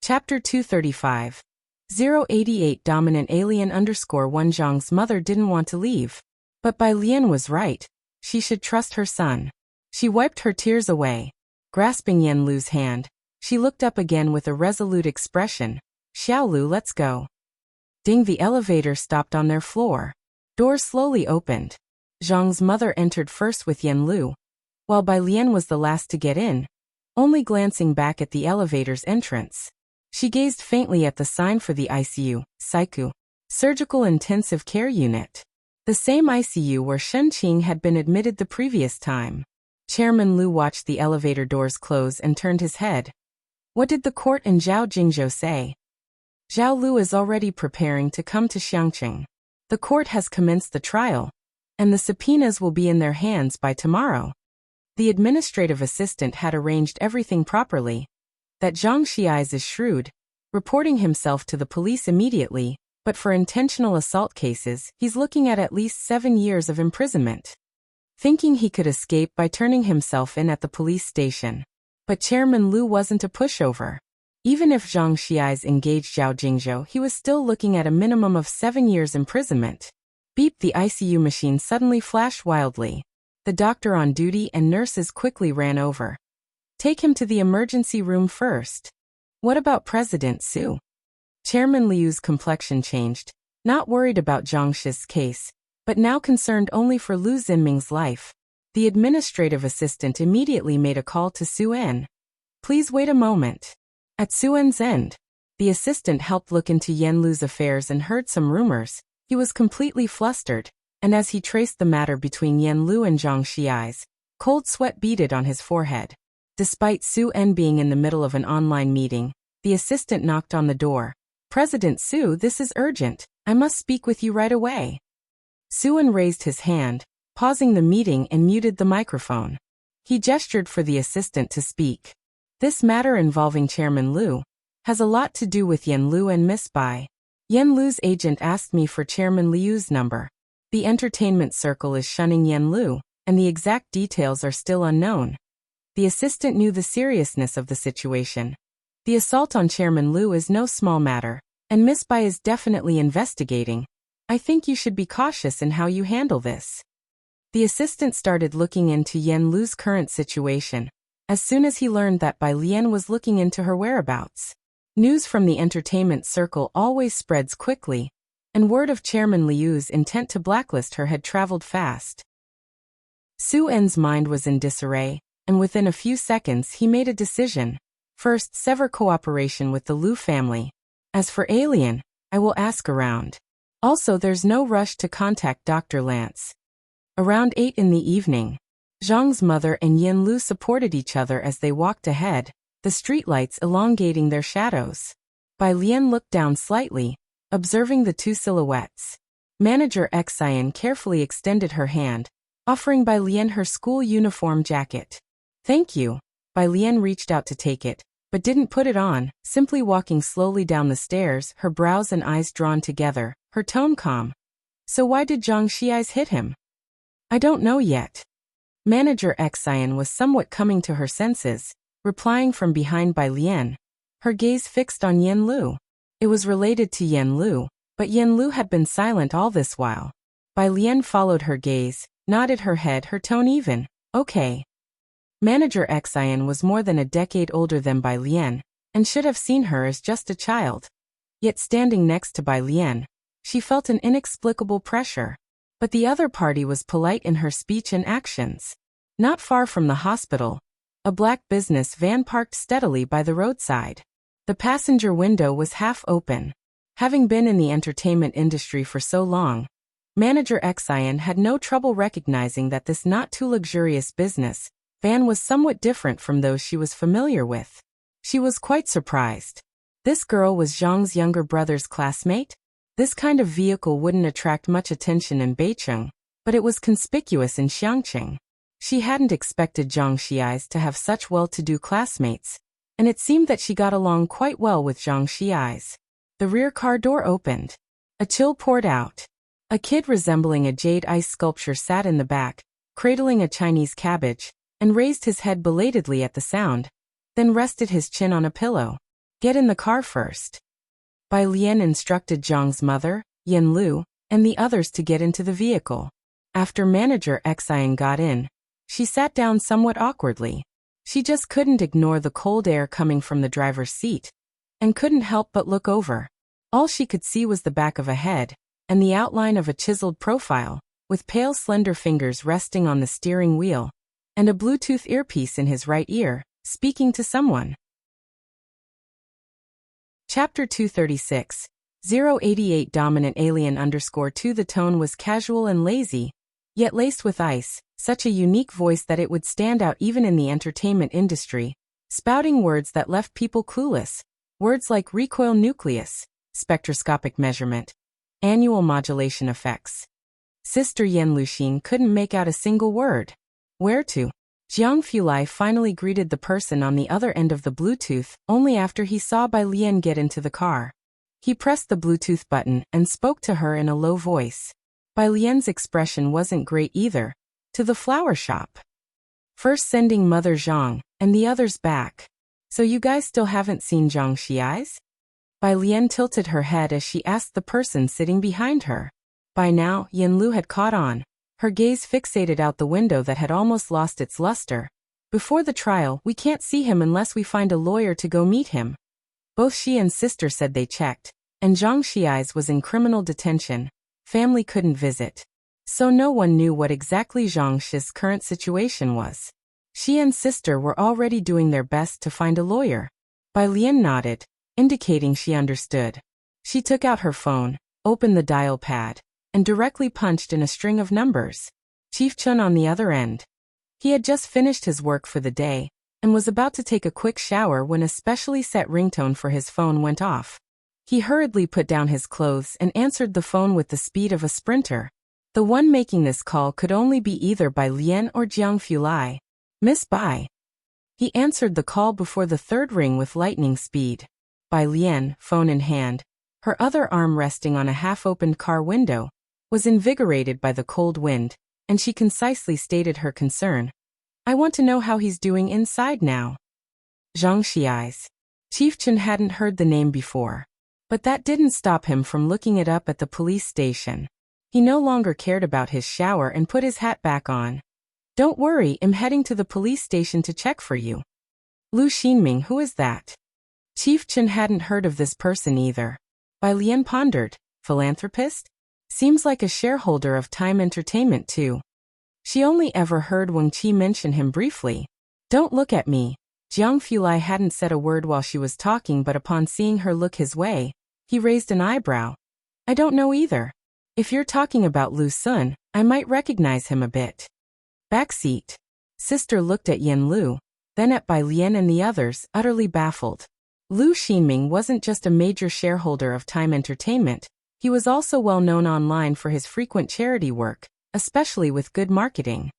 Chapter 235. 088 Dominant Alien _1 Zhang's mother didn't want to leave. But Bai Lian was right. She should trust her son. She wiped her tears away. Grasping Yan Lu's hand, she looked up again with a resolute expression. Xiaolu, let's go. Ding, the elevator stopped on their floor. Doors slowly opened. Zhang's mother entered first with Yan Lu, while Bai Lian was the last to get in, only glancing back at the elevator's entrance. She gazed faintly at the sign for the ICU, Saiku, Surgical Intensive Care Unit. The same ICU where Shen Qing had been admitted the previous time. Chairman Lu watched the elevator doors close and turned his head. What did the court and Zhao Jingzhou say? Zhao Lu is already preparing to come to Xiangqing. The court has commenced the trial, and the subpoenas will be in their hands by tomorrow. The administrative assistant had arranged everything properly. That Zhang Xiais is shrewd, reporting himself to the police immediately, but for intentional assault cases, he's looking at least 7 years of imprisonment. Thinking he could escape by turning himself in at the police station. But Chairman Lu wasn't a pushover. Even if Zhang Xiais engaged Zhao Jingzhou, he was still looking at a minimum of 7 years imprisonment. Beep, the ICU machine suddenly flashed wildly. The doctor on duty and nurses quickly ran over. Take him to the emergency room first. What about President Su? Chairman Liu's complexion changed, not worried about Zhang Shi's case, but now concerned only for Lu Xinming's life. The administrative assistant immediately made a call to Su En. Please wait a moment. At Su En's end, the assistant helped look into Yan Lu's affairs and heard some rumors. He was completely flustered, and as he traced the matter between Yan Lu and Zhang Xiais, cold sweat beaded on his forehead. Despite Su En being in the middle of an online meeting, the assistant knocked on the door. President Su, this is urgent. I must speak with you right away. Su En raised his hand, pausing the meeting and muted the microphone. He gestured for the assistant to speak. This matter involving Chairman Lu has a lot to do with Yan Lu and Miss Bai. Yan Lu's agent asked me for Chairman Liu's number. The entertainment circle is shunning Yan Lu, and the exact details are still unknown. The assistant knew the seriousness of the situation. The assault on Chairman Lu is no small matter, and Miss Bai is definitely investigating. I think you should be cautious in how you handle this. The assistant started looking into Yan Lu's current situation, as soon as he learned that Bai Lian was looking into her whereabouts. News from the entertainment circle always spreads quickly, and word of Chairman Liu's intent to blacklist her had traveled fast. Su En's mind was in disarray, and within a few seconds he made a decision. First, sever cooperation with the Lu family. As for Alien, I will ask around. Also, there's no rush to contact Dr. Lance. Around 8 in the evening, Zhang's mother and Yan Lu supported each other as they walked ahead, the streetlights elongating their shadows. Bai Lian looked down slightly, observing the two silhouettes. Manager Xian carefully extended her hand, offering Bai Lian her school uniform jacket. Thank you. Bai Lian reached out to take it, but didn't put it on, simply walking slowly down the stairs, her brows and eyes drawn together, her tone calm. So why did Zhang Xiais hit him? I don't know yet. Manager Xian was somewhat coming to her senses, replying from behind Bai Lian, her gaze fixed on Yan Lu. It was related to Yan Lu, but Yan Lu had been silent all this while. Bai Lian followed her gaze, nodded her head, her tone even. Okay. Manager Xian was more than a decade older than Bai Lian, and should have seen her as just a child. Yet standing next to Bai Lian, she felt an inexplicable pressure. But the other party was polite in her speech and actions. Not far from the hospital, a black business van parked steadily by the roadside. The passenger window was half open. Having been in the entertainment industry for so long, Manager Xian had no trouble recognizing that this not too luxurious business van was somewhat different from those she was familiar with. She was quite surprised. This girl was Zhang's younger brother's classmate? This kind of vehicle wouldn't attract much attention in Beicheng, but it was conspicuous in Xiangqing. She hadn't expected Zhang Xiais to have such well-to-do classmates, and it seemed that she got along quite well with Zhang Xiais. The rear car door opened. A chill poured out. A kid resembling a jade ice sculpture sat in the back, cradling a Chinese cabbage, and raised his head belatedly at the sound, then rested his chin on a pillow. Get in the car first. Bai Lian instructed Zhang's mother, Yen Lu, and the others to get into the vehicle. After manager Xian got in, she sat down somewhat awkwardly. She just couldn't ignore the cold air coming from the driver's seat, and couldn't help but look over. All she could see was the back of a head, and the outline of a chiseled profile, with pale slender fingers resting on the steering wheel, and a Bluetooth earpiece in his right ear, speaking to someone. Chapter 236, 088 Dominant Alien _2 The tone was casual and lazy, yet laced with ice, such a unique voice that it would stand out even in the entertainment industry, spouting words that left people clueless, words like recoil nucleus, spectroscopic measurement, annual modulation effects. Sister Yen Luxin couldn't make out a single word. Where to? Jiang Fulai finally greeted the person on the other end of the Bluetooth only after he saw Bai Lian get into the car. He pressed the Bluetooth button and spoke to her in a low voice. Bai Lian's expression wasn't great either. To the flower shop. First sending Mother Zhang, and the others back. So you guys still haven't seen Zhang Xiai's? Bai Lian tilted her head as she asked the person sitting behind her. By now, Yen Lu had caught on, her gaze fixated out the window that had almost lost its luster. Before the trial, we can't see him unless we find a lawyer to go meet him. Both she and sister said they checked, and Zhang Xiai's was in criminal detention. Family couldn't visit. So no one knew what exactly Zhang Xi's current situation was. She and sister were already doing their best to find a lawyer. Bai Lian nodded, indicating she understood. She took out her phone, opened the dial pad, and directly punched in a string of numbers. Chief Chun on the other end. He had just finished his work for the day, and was about to take a quick shower when a specially set ringtone for his phone went off. He hurriedly put down his clothes and answered the phone with the speed of a sprinter. The one making this call could only be either Bai Lian or Jiang Fulai. Miss Bai. He answered the call before the third ring with lightning speed. Bai Lian, phone in hand, her other arm resting on a half-opened car window, was invigorated by the cold wind, and she concisely stated her concern. I want to know how he's doing inside now. Zhang Xiai's. Chief Chen hadn't heard the name before, but that didn't stop him from looking it up at the police station. He no longer cared about his shower and put his hat back on. Don't worry, I'm heading to the police station to check for you. Lu Xinming, who is that? Chief Chen hadn't heard of this person either. Bai Lian pondered. Philanthropist? Seems like a shareholder of Time Entertainment too. She only ever heard Wang Qi mention him briefly. Don't look at me. Jiang Fulai hadn't said a word while she was talking, but upon seeing her look his way, he raised an eyebrow. I don't know either. If you're talking about Lu Sun, I might recognize him a bit. Backseat. Sister looked at Yen Lu, then at Bai Lian and the others, utterly baffled. Lu Xinming wasn't just a major shareholder of Time Entertainment, he was also well known online for his frequent charity work, especially with good marketing.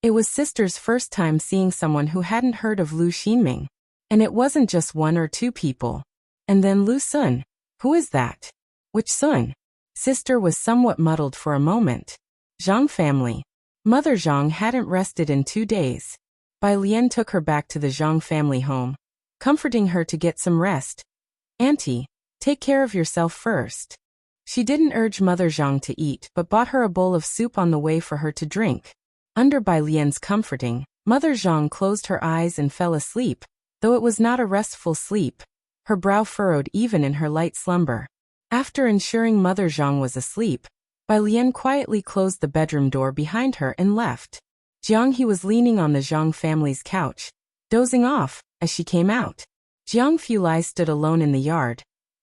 It was sister's first time seeing someone who hadn't heard of Lu Xinming. And it wasn't just one or two people. And then Lu Sun. Who is that? Which Sun? Sister was somewhat muddled for a moment. Zhang family. Mother Zhang hadn't rested in 2 days. Bai Lian took her back to the Zhang family home, comforting her to get some rest. Auntie, take care of yourself first. She didn't urge Mother Zhang to eat but bought her a bowl of soup on the way for her to drink. Under Bai Lian's comforting, Mother Zhang closed her eyes and fell asleep, though it was not a restful sleep. Her brow furrowed even in her light slumber. After ensuring Mother Zhang was asleep, Bai Lian quietly closed the bedroom door behind her and left. Jiang He was leaning on the Zhang family's couch, dozing off, as she came out. Jiang Fulai stood alone in the yard,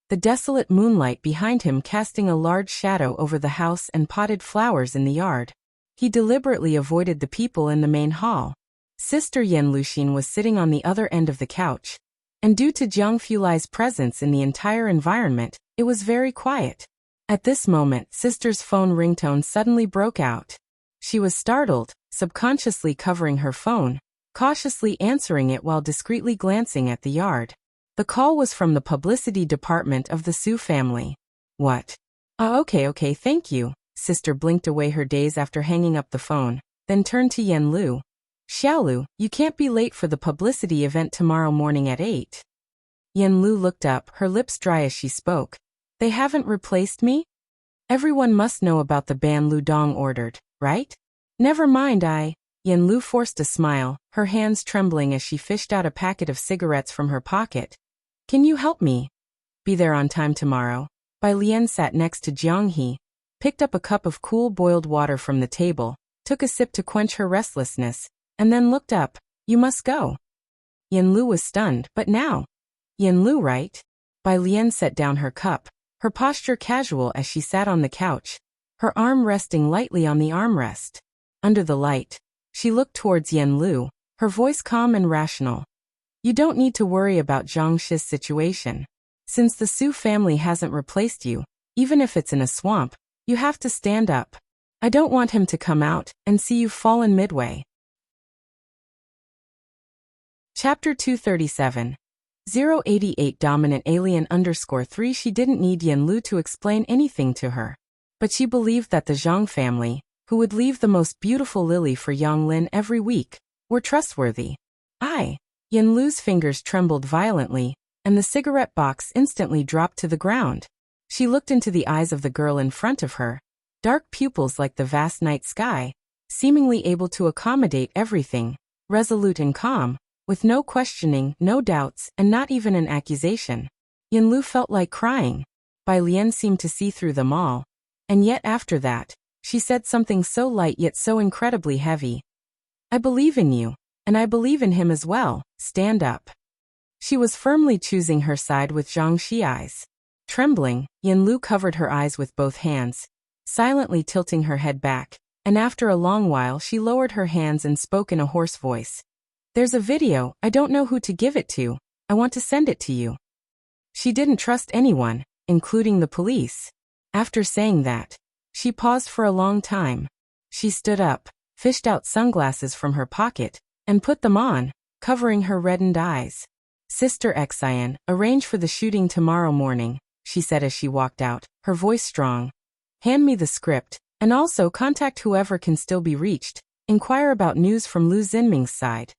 the desolate moonlight behind him casting a large shadow over the house and potted flowers in the yard. He deliberately avoided the people in the main hall. Sister Yen Luxin was sitting on the other end of the couch, and due to Jiang Fulai's presence in the entire environment, it was very quiet. At this moment, sister's phone ringtone suddenly broke out. She was startled, subconsciously covering her phone, cautiously answering it while discreetly glancing at the yard. The call was from the publicity department of the Su family. What? Okay, thank you. Sister blinked away her daze after hanging up the phone, then turned to Yen Lu. Xiaolu, you can't be late for the publicity event tomorrow morning at 8. Yen Lu looked up, her lips dry as she spoke. They haven't replaced me? Everyone must know about the ban Lu Dong ordered, right? Never mind, Yen Lu forced a smile, her hands trembling as she fished out a packet of cigarettes from her pocket. Can you help me? Be there on time tomorrow. Bai Lian sat next to Jiang He, picked up a cup of cool boiled water from the table, took a sip to quench her restlessness, and then looked up. You must go. Yen Lu was stunned, but now? Yen Lu, right? Bai Lian set down her cup, her posture casual as she sat on the couch, her arm resting lightly on the armrest. Under the light, she looked towards Yen Lu, her voice calm and rational. You don't need to worry about Zhang Shi's situation. Since the Su family hasn't replaced you, even if it's in a swamp, you have to stand up. I don't want him to come out and see you fallen midway. Chapter 237. 088 Dominant Alien _3 She didn't need Yen Lu to explain anything to her. But she believed that the Zhang family, who would leave the most beautiful lily for Yang Lin every week, were trustworthy. Yen Lu's fingers trembled violently, and the cigarette box instantly dropped to the ground. She looked into the eyes of the girl in front of her, dark pupils like the vast night sky, seemingly able to accommodate everything, resolute and calm, with no questioning, no doubts, and not even an accusation. Yen Lu felt like crying. Bai Lian seemed to see through them all. And yet after that, she said something so light yet so incredibly heavy. I believe in you, and I believe in him as well. Stand up. She was firmly choosing her side with Zhang Shi eyes. Trembling, Yen Lu covered her eyes with both hands, silently tilting her head back, and after a long while she lowered her hands and spoke in a hoarse voice. There's a video, I don't know who to give it to, I want to send it to you. She didn't trust anyone, including the police. After saying that, she paused for a long time. She stood up, fished out sunglasses from her pocket, and put them on, covering her reddened eyes. Sister Xian, arrange for the shooting tomorrow morning, she said as she walked out, her voice strong. Hand me the script, and also contact whoever can still be reached, inquire about news from Lu Xinming's side.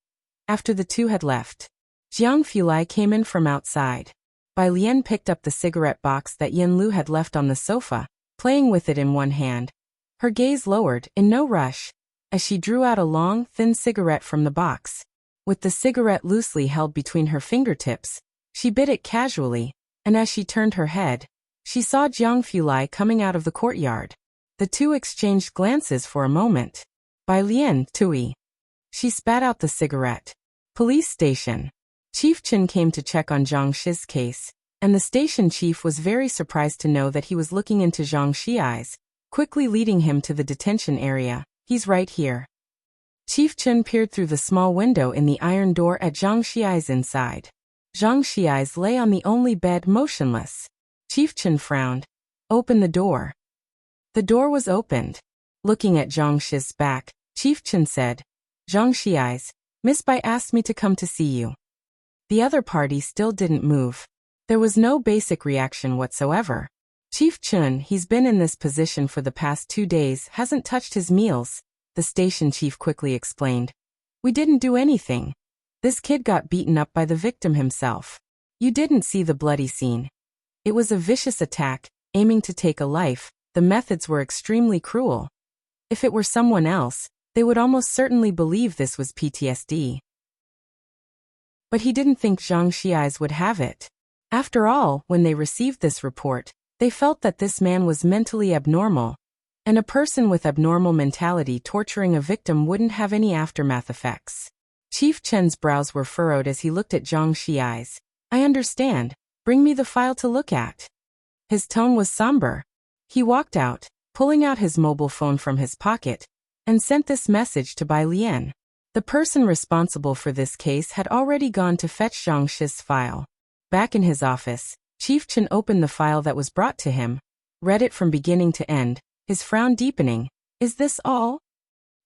After the two had left, Jiang Fulai came in from outside. Bai Lian picked up the cigarette box that Yen Lu had left on the sofa, playing with it in one hand. Her gaze lowered, in no rush, as she drew out a long, thin cigarette from the box. With the cigarette loosely held between her fingertips, she bit it casually, and as she turned her head, she saw Jiang Fulai coming out of the courtyard. The two exchanged glances for a moment. Bai Lian, Tui. She spat out the cigarette. Police station. Chief Chen came to check on Zhang Shi's case, and the station chief was very surprised to know that he was looking into Zhang Shi's eyes, quickly leading him to the detention area. He's right here. Chief Chen peered through the small window in the iron door at Zhang Shi's inside. Zhang Shi's lay on the only bed motionless. Chief Chen frowned. Open the door. The door was opened. Looking at Zhang Shi's back, Chief Chen said, Zhang Shi's, Miss Bai asked me to come to see you. The other party still didn't move. There was no basic reaction whatsoever. Chief Chen, he's been in this position for the past 2 days, hasn't touched his meals, the station chief quickly explained. We didn't do anything. This kid got beaten up by the victim himself. You didn't see the bloody scene. It was a vicious attack, aiming to take a life. The methods were extremely cruel. If it were someone else, they would almost certainly believe this was PTSD. But he didn't think Zhang Shi's would have it. After all, when they received this report, they felt that this man was mentally abnormal, and a person with abnormal mentality torturing a victim wouldn't have any aftermath effects. Chief Chen's brows were furrowed as he looked at Zhang Shi's. I understand. Bring me the file to look at. His tone was somber. He walked out, pulling out his mobile phone from his pocket, and sent this message to Bai Lian. The person responsible for this case had already gone to fetch Zhang Shi's file. Back in his office, Chief Chen opened the file that was brought to him, read it from beginning to end, his frown deepening. Is this all?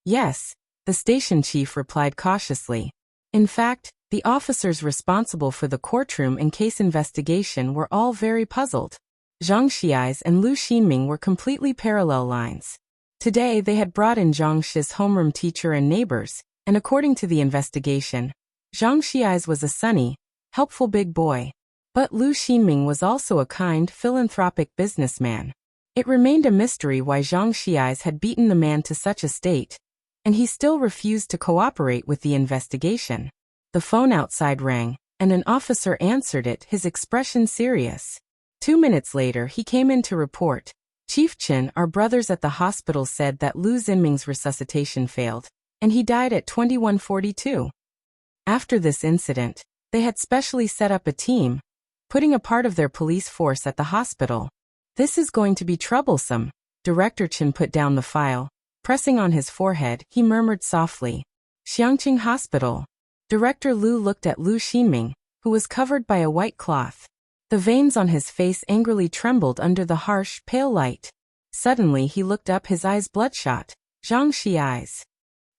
Yes, the station chief replied cautiously. In fact, the officers responsible for the courtroom and case investigation were all very puzzled. Zhang Shi's and Lu Xinming were completely parallel lines. Today they had brought in Zhang Shi's homeroom teacher and neighbors, and according to the investigation, Zhang Shi's was a sunny, helpful big boy. But Lu Xinming was also a kind, philanthropic businessman. It remained a mystery why Zhang Xiais had beaten the man to such a state, and he still refused to cooperate with the investigation. The phone outside rang, and an officer answered it, his expression serious. 2 minutes later he came in to report. Chief Chen, our brothers at the hospital said that Lu Xinming's resuscitation failed, and he died at 21:42. After this incident, they had specially set up a team, putting a part of their police force at the hospital. This is going to be troublesome. Director Chen put down the file. Pressing on his forehead, he murmured softly, Xiangqing Hospital. Director Lu looked at Lu Xinming, who was covered by a white cloth. The veins on his face angrily trembled under the harsh, pale light. Suddenly he looked up, his eyes bloodshot. Zhang Xiais.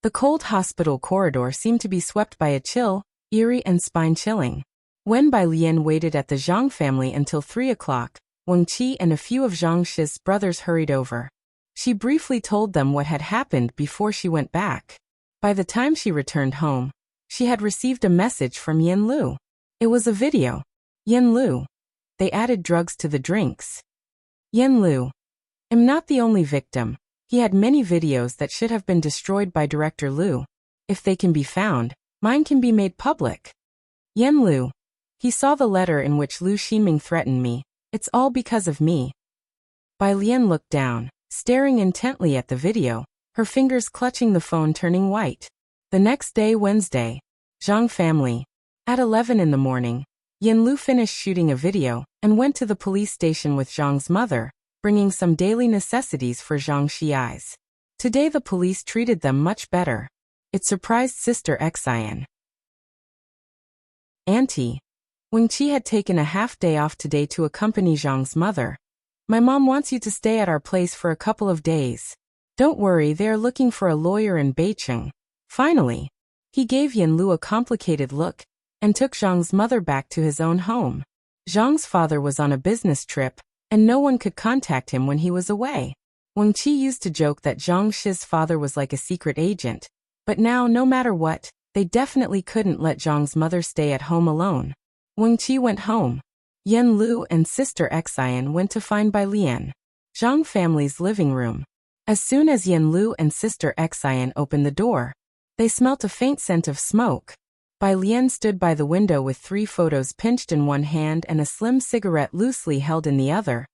The cold hospital corridor seemed to be swept by a chill, eerie and spine-chilling. Wen Bailian waited at the Zhang family until 3 o'clock. Wang Qi and a few of Zhang Shi's brothers hurried over. She briefly told them what had happened before she went back. By the time she returned home, she had received a message from Yin Lu. It was a video. Yin Lu. They added drugs to the drinks. Yin Lu. I'm not the only victim. He had many videos that should have been destroyed by Director Lu. If they can be found, mine can be made public. Yin Lu. He saw the letter in which Lu Xinming threatened me. It's all because of me. Bai Lian looked down, staring intently at the video, her fingers clutching the phone, turning white. The next day, Wednesday. Zhang family. At 11 in the morning, Yin Lu finished shooting a video and went to the police station with Zhang's mother, bringing some daily necessities for Zhang Xiais. Today the police treated them much better. It surprised Sister Xian. Auntie. Wang Qi had taken a half-day off today to accompany Zhang's mother. My mom wants you to stay at our place for a couple of days. Don't worry, they are looking for a lawyer in Beicheng. Finally. He gave Yin Lu a complicated look and took Zhang's mother back to his own home. Zhang's father was on a business trip, and no one could contact him when he was away. Wang Qi used to joke that Zhang Shi's father was like a secret agent, but now, no matter what, they definitely couldn't let Zhang's mother stay at home alone. Wang Qi went home. Yin Lu and Sister Xian went to find Bai Lian. Zhang family's living room. As soon as Yin Lu and Sister Xian opened the door, they smelt a faint scent of smoke. Bai Lian stood by the window with 3 photos pinched in one hand and a slim cigarette loosely held in the other.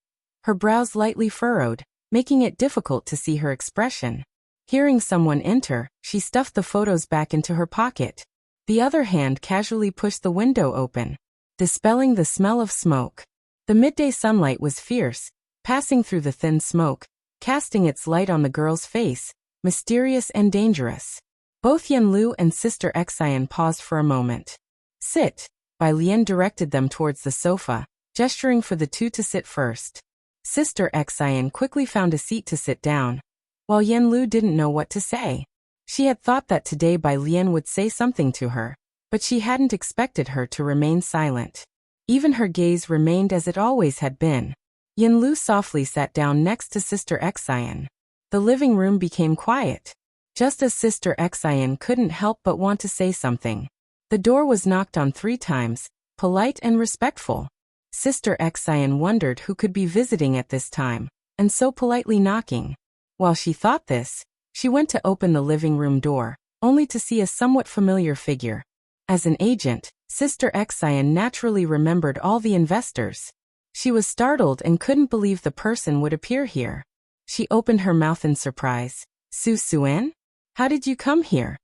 Her brows lightly furrowed, making it difficult to see her expression. Hearing someone enter, she stuffed the photos back into her pocket. The other hand casually pushed the window open, dispelling the smell of smoke. The midday sunlight was fierce, passing through the thin smoke, casting its light on the girl's face, mysterious and dangerous. Both Yin Lu and Sister Xian paused for a moment. Sit. Bai Lian directed them towards the sofa, gesturing for the two to sit first. Sister Xian quickly found a seat to sit down, while Yin Lu didn't know what to say. She had thought that today Bai Lian would say something to her, but she hadn't expected her to remain silent. Even her gaze remained as it always had been. Yin Lu softly sat down next to Sister Xian. The living room became quiet, just as Sister Xian couldn't help but want to say something. The door was knocked on 3 times, polite and respectful. Sister Xian wondered who could be visiting at this time, and so politely knocking. While she thought this, she went to open the living room door, only to see a somewhat familiar figure. As an agent, Sister Xian naturally remembered all the investors. She was startled and couldn't believe the person would appear here. She opened her mouth in surprise. Suen? How did you come here?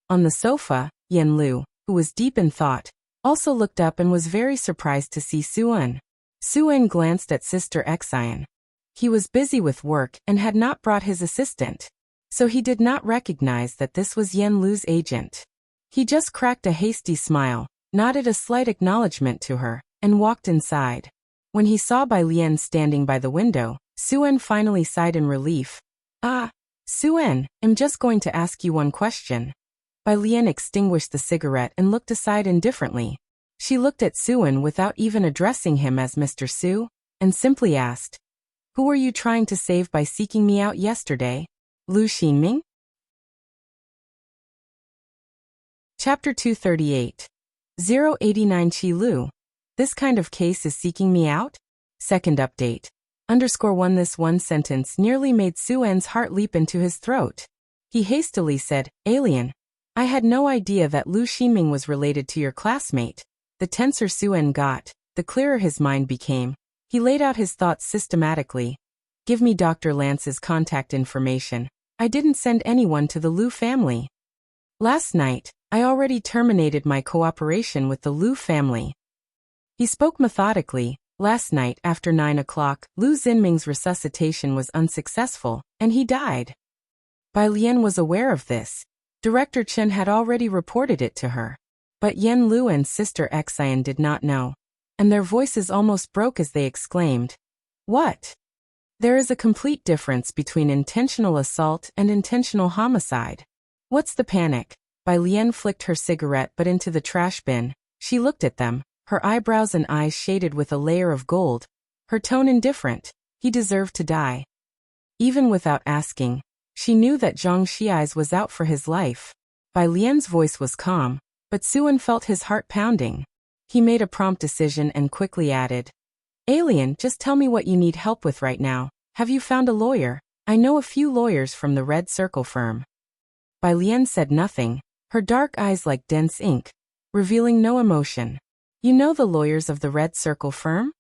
On the sofa, Yin Lu, who was deep in thought, also looked up and was very surprised to see Suen. Suen glanced at Sister Xian. He was busy with work and had not brought his assistant, so he did not recognize that this was Yin Lu's agent. He just cracked a hasty smile, nodded a slight acknowledgement to her, and walked inside. When he saw Bai Lian standing by the window, Suen finally sighed in relief. Ah, Suen, I'm just going to ask you one question. Bai Lian extinguished the cigarette and looked aside indifferently. She looked at Suen without even addressing him as Mr. Su, and simply asked, Who were you trying to save by seeking me out yesterday? Lu Xinming? Chapter 238. 089 Qi Lu. This kind of case is seeking me out? Second update. _1 This one sentence nearly made Sue-En's heart leap into his throat. He hastily said, Alien. I had no idea that Lu Ximing was related to your classmate. The tenser Sue-En got, the clearer his mind became. He laid out his thoughts systematically. Give me Dr. Lance's contact information. I didn't send anyone to the Lu family. Last night, I already terminated my cooperation with the Lu family. He spoke methodically. Last night after 9 o'clock, Lu Xinming's resuscitation was unsuccessful, and he died. Bai Lian was aware of this. Director Chen had already reported it to her. But Yan Lu and Sister Xian did not know. And their voices almost broke as they exclaimed, What? There is a complete difference between intentional assault and intentional homicide. What's the panic? Bai Lian flicked her cigarette butt into the trash bin. She looked at them, her eyebrows and eyes shaded with a layer of gold. Her tone indifferent. He deserved to die. Even without asking, she knew that Zhang Xiai's was out for his life. Bai Lian's voice was calm, but Sue-En felt his heart pounding. He made a prompt decision and quickly added, Alien, just tell me what you need help with right now. Have you found a lawyer? I know a few lawyers from the Red Circle firm. Bai Lian said nothing, her dark eyes like dense ink, revealing no emotion. You know the lawyers of the Red Circle firm?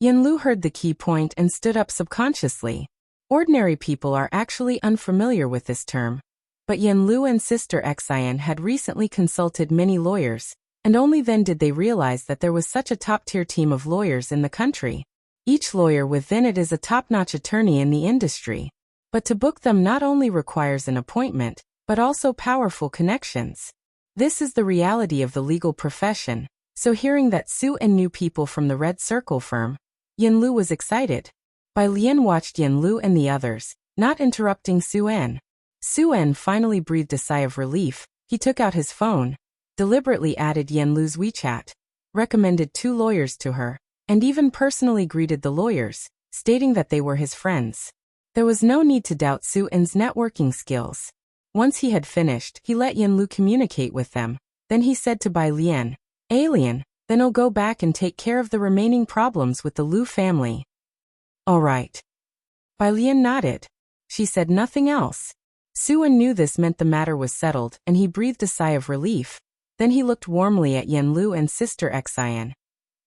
Yan Lu heard the key point and stood up subconsciously. Ordinary people are actually unfamiliar with this term. But Yan Lu and Sister Xian had recently consulted many lawyers, and only then did they realize that there was such a top-tier team of lawyers in the country. Each lawyer within it is a top-notch attorney in the industry. But to book them not only requires an appointment, but also powerful connections. This is the reality of the legal profession, so hearing that Sue-En knew people from the Red Circle firm, Yan Lu was excited. Bai Lian watched Yan Lu and the others, not interrupting Sue-En. Sue-En finally breathed a sigh of relief. He took out his phone, deliberately added Yan Lu's WeChat, recommended 2 lawyers to her, and even personally greeted the lawyers, stating that they were his friends. There was no need to doubt Sue-En's networking skills. Once he had finished, he let Yan Lu communicate with them. Then he said to Bai Lian, Alien, then I'll go back and take care of the remaining problems with the Lu family. All right. Bai Lian nodded. She said nothing else. Sue-En knew this meant the matter was settled, and he breathed a sigh of relief. Then he looked warmly at Yan Lu and Sister Xian.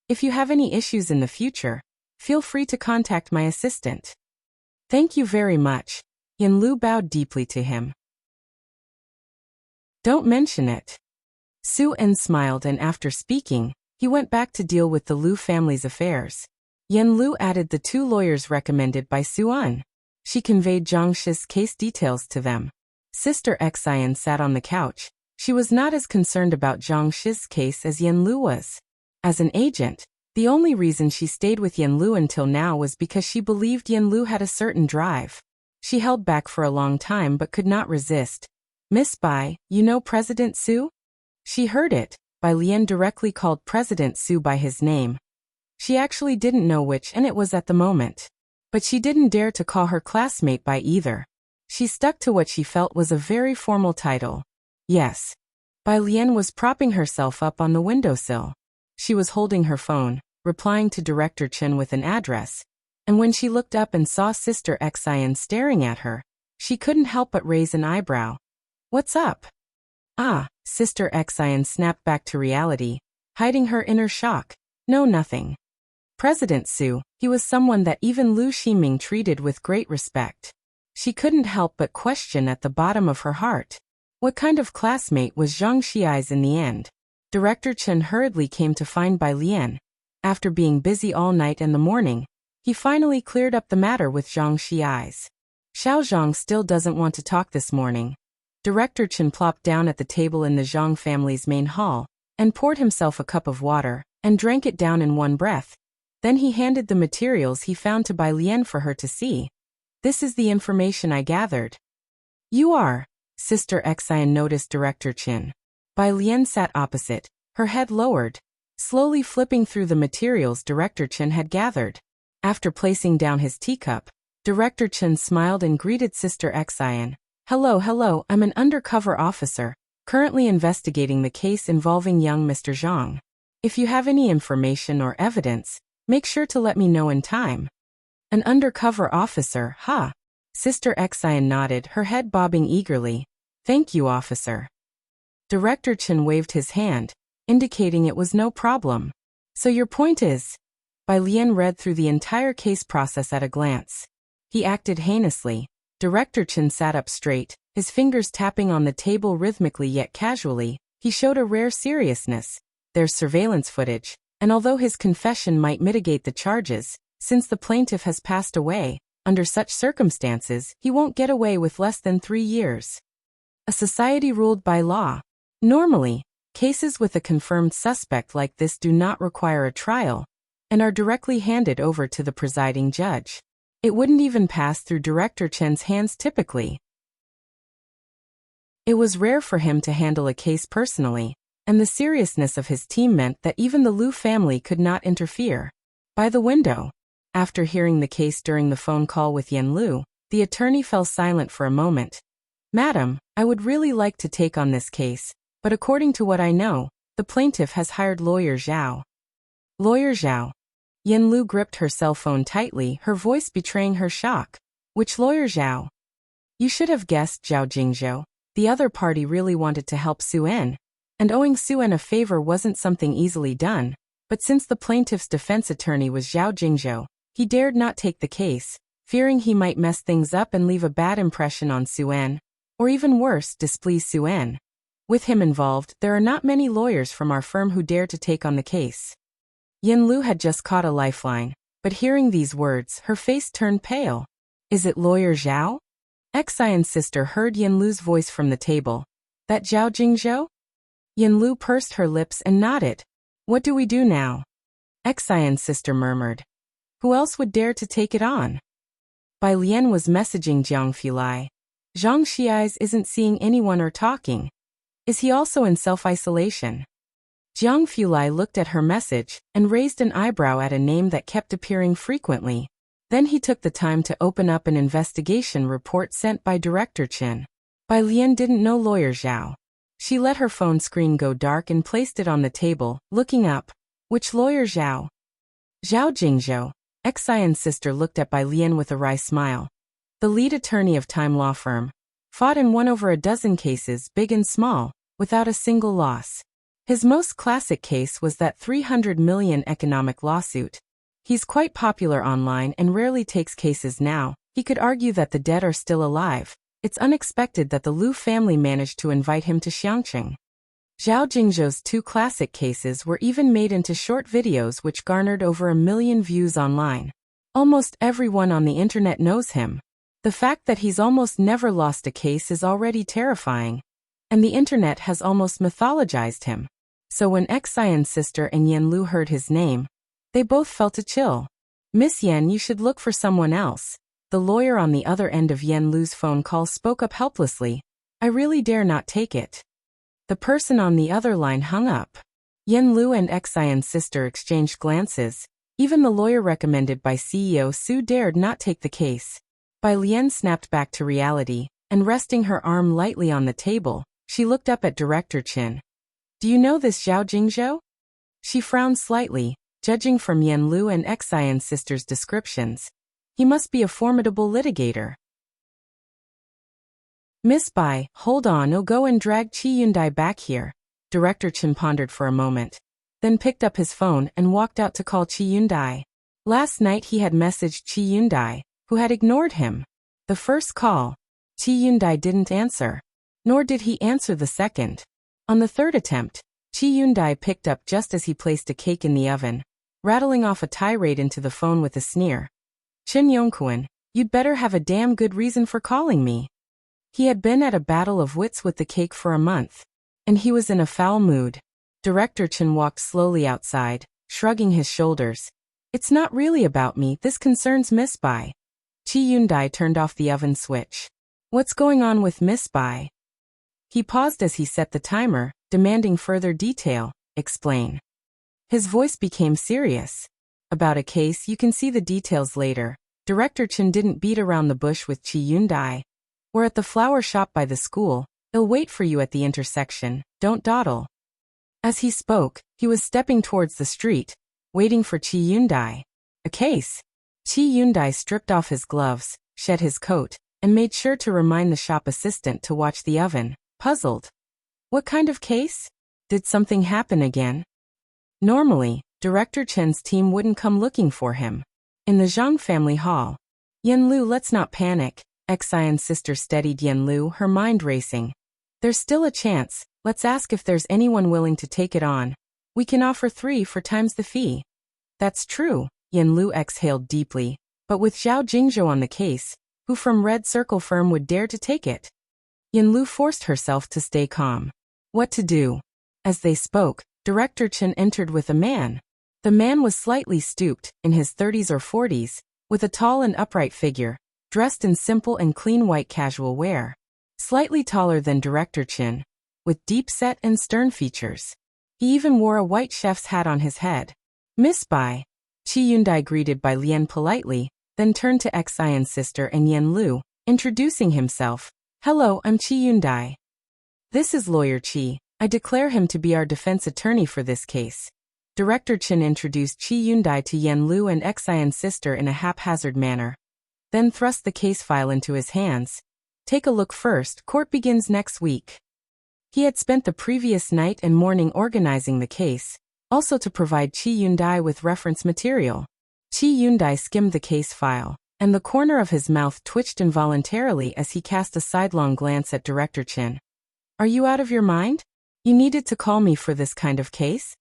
If you have any issues in the future, feel free to contact my assistant. Thank you very much. Yan Lu bowed deeply to him. Don't mention it. Sue-En smiled, and after speaking, he went back to deal with the Lu family's affairs. Yan Lu added the 2 lawyers recommended by Sue-En. She conveyed Zhang Shi's case details to them. Sister Xian sat on the couch. She was not as concerned about Zhang Shi's case as Yan Lu was. As an agent, the only reason she stayed with Yan Lu until now was because she believed Yan Lu had a certain drive. She held back for a long time but could not resist. Miss Bai, you know President Su? She heard it. Bai Lian directly called President Su by his name. She actually didn't know which and it was at the moment. But she didn't dare to call her classmate by either. She stuck to what she felt was a very formal title. Yes. Bai Lian was propping herself up on the windowsill. She was holding her phone, replying to Director Chen with an address. And when she looked up and saw Sister Xian staring at her, she couldn't help but raise an eyebrow. What's up? Ah, Sister Xian snapped back to reality, hiding her inner shock. No, nothing. President Su, he was someone that even Lu Ximing treated with great respect. She couldn't help but question at the bottom of her heart. What kind of classmate was Zhang Xiai's in the end? Director Chen hurriedly came to find Bai Lian. After being busy all night and the morning, he finally cleared up the matter with Zhang Xiai's. Xiao Zhang still doesn't want to talk this morning. Director Chen plopped down at the table in the Zhang family's main hall, and poured himself a cup of water, and drank it down in one breath. Then he handed the materials he found to Bai Lian for her to see. This is the information I gathered. You are. Sister Xian noticed Director Chen. Bai Lian sat opposite, her head lowered, slowly flipping through the materials Director Chen had gathered. After placing down his teacup, Director Chen smiled and greeted Sister Xian. Hello, I'm an undercover officer, currently investigating the case involving young Mr. Zhang. If you have any information or evidence, make sure to let me know in time. An undercover officer, huh? Sister Xian nodded, her head bobbing eagerly. Thank you, officer. Director Chen waved his hand, indicating it was no problem. So your point is? Bai Lian read through the entire case process at a glance. He acted heinously. Director Chen sat up straight, his fingers tapping on the table rhythmically yet casually. He showed a rare seriousness. There's surveillance footage, and although his confession might mitigate the charges, since the plaintiff has passed away, under such circumstances, he won't get away with less than 3 years. A society ruled by law. Normally, cases with a confirmed suspect like this do not require a trial, and are directly handed over to the presiding judge. It wouldn't even pass through Director Chen's hands typically. It was rare for him to handle a case personally, and the seriousness of his team meant that even the Liu family could not interfere. By the window, after hearing the case during the phone call with Yan Lu, the attorney fell silent for a moment. Madam, I would really like to take on this case, but according to what I know, the plaintiff has hired lawyer Zhao. Lawyer Zhao. Yan Lu gripped her cell phone tightly, her voice betraying her shock. Which lawyer Zhao? You should have guessed Zhao Jingzhou. The other party really wanted to help Suen, and owing Suen a favor wasn't something easily done, but since the plaintiff's defense attorney was Zhao Jingzhou, he dared not take the case, fearing he might mess things up and leave a bad impression on Suen, or even worse, displease Suen. With him involved, there are not many lawyers from our firm who dare to take on the case. Yan Lu had just caught a lifeline, but hearing these words, her face turned pale. Is it lawyer Zhao? Xian's sister heard Yan Lu's voice from the table. That Zhao Jingzhou? Yan Lu pursed her lips and nodded. What do we do now? Xian's sister murmured. Who else would dare to take it on? Bai Lian was messaging Jiang Fulai. Zhang Xiais isn't seeing anyone or talking. Is he also in self-isolation? Jiang Fulai looked at her message and raised an eyebrow at a name that kept appearing frequently. Then he took the time to open up an investigation report sent by Director Chen. Bai Lian didn't know lawyer Zhao. She let her phone screen go dark and placed it on the table, looking up. Which lawyer Zhao? Zhao Jingzhou. Xian's sister looked at Bai Lian with a wry smile. The lead attorney of Time Law Firm. Fought and won over a dozen cases, big and small, without a single loss. His most classic case was that 300 million economic lawsuit. He's quite popular online and rarely takes cases now. He could argue that the dead are still alive. It's unexpected that the Liu family managed to invite him to Xiangqing. Zhao Jingzhou's 2 classic cases were even made into short videos which garnered over 1 million views online. Almost everyone on the internet knows him. The fact that he's almost never lost a case is already terrifying. And the internet has almost mythologized him. So when Xian's sister and Yan Lu heard his name, they both felt a chill. Miss Yan, you should look for someone else. The lawyer on the other end of Yan Lu's phone call spoke up helplessly. I really dare not take it. The person on the other line hung up. Yan Lu and Xian's sister exchanged glances. Even the lawyer recommended by CEO Su dared not take the case. Bai Lian snapped back to reality, and resting her arm lightly on the table, she looked up at Director Chen. Do you know this Zhao Jingzhou? She frowned slightly, judging from Yan Lu and Xian's sister's descriptions. He must be a formidable litigator. Miss Bai, hold on, I'll go and drag Qi Yundai back here. Director Chen pondered for a moment, then picked up his phone and walked out to call Qi Yundai. Last night he had messaged Qi Yundai, who had ignored him. The first call, Qi Yundai didn't answer, nor did he answer the second. On the third attempt, Qi Yundai picked up just as he placed a cake in the oven, rattling off a tirade into the phone with a sneer. Chen Yongquan, you'd better have a damn good reason for calling me. He had been at a battle of wits with the cake for a month, and he was in a foul mood. Director Chen walked slowly outside, shrugging his shoulders. It's not really about me, this concerns Miss Bai. Qi Yundai turned off the oven switch. What's going on with Miss Bai? He paused as he set the timer, demanding further detail. Explain. His voice became serious. About a case, you can see the details later. Director Chen didn't beat around the bush with Qi Yundai. We're at the flower shop by the school. They'll wait for you at the intersection. Don't dawdle. As he spoke, he was stepping towards the street, waiting for Chi Yundai. A case. Chi Yundai stripped off his gloves, shed his coat, and made sure to remind the shop assistant to watch the oven, puzzled. What kind of case? Did something happen again? Normally, Director Chen's team wouldn't come looking for him. In the Zhang family hall. Yanlu, let's not panic. Xian's sister steadied Yanlu, her mind racing. There's still a chance. Let's ask if there's anyone willing to take it on. We can offer 3 for times the fee. That's true. Yanlu exhaled deeply. But with Zhao Jingzhou on the case, who from Red Circle firm would dare to take it? Yanlu forced herself to stay calm. What to do? As they spoke, Director Chen entered with a man. The man was slightly stooped, in his 30s or 40s, with a tall and upright figure, dressed in simple and clean white casual wear. Slightly taller than Director Chen, with deep-set and stern features. He even wore a white chef's hat on his head. Miss Bai. Chi Yundai greeted Bai Lian politely, then turned to Xian's sister and Yanlu, introducing himself. Hello, I'm Chi Yundai. This is Lawyer Chi. I declare him to be our defense attorney for this case. Director Chen introduced Chi Yundai to Yanlu and Xian's sister in a haphazard manner. Then thrust the case file into his hands. Take a look first, court begins next week. He had spent the previous night and morning organizing the case, also to provide Chi Yundai with reference material. Chi Yundai skimmed the case file, and the corner of his mouth twitched involuntarily as he cast a sidelong glance at Director Chen. Are you out of your mind? You needed to call me for this kind of case?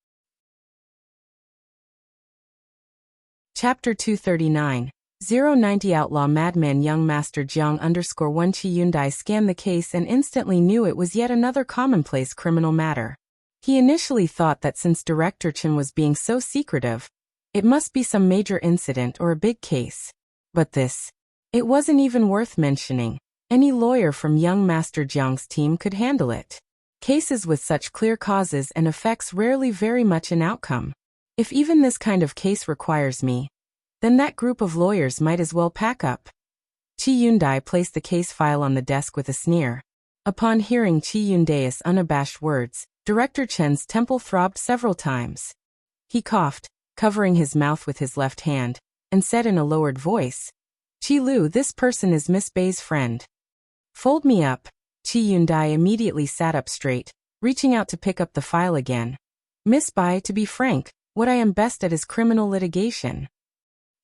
Chapter 239. 090 Outlaw Madman Young Master Jiang _1 Chi Yundai scanned the case and instantly knew it was yet another commonplace criminal matter. He initially thought that since Director Chen was being so secretive, it must be some major incident or a big case. But this, it wasn't even worth mentioning. Any lawyer from young Master Jiang's team could handle it. Cases with such clear causes and effects rarely vary much in outcome. If even this kind of case requires me, then that group of lawyers might as well pack up. Chi Yundai placed the case file on the desk with a sneer. Upon hearing Chi Yundai's unabashed words, Director Chen's temple throbbed several times. He coughed, covering his mouth with his left hand, and said in a lowered voice, Chi Lu, this person is Miss Bai's friend. Fold me up. Chi Yundai immediately sat up straight, reaching out to pick up the file again. Miss Bai, to be frank, what I am best at is criminal litigation.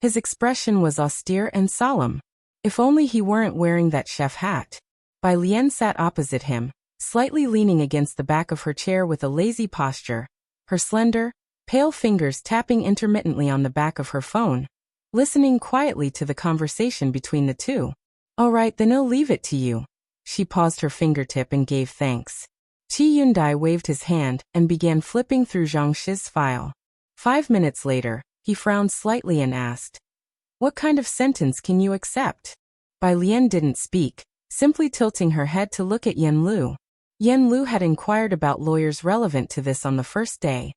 His expression was austere and solemn. If only he weren't wearing that chef hat. Bai Lian sat opposite him, slightly leaning against the back of her chair with a lazy posture, her slender, pale fingers tapping intermittently on the back of her phone, listening quietly to the conversation between the two. All right, then I'll leave it to you. She paused her fingertip and gave thanks. Chi Yundai waved his hand and began flipping through Zhang Shi's file. 5 minutes later, he frowned slightly and asked, What kind of sentence can you accept? Bai Lian didn't speak, simply tilting her head to look at Yanlu. Yanlu had inquired about lawyers relevant to this on the first day.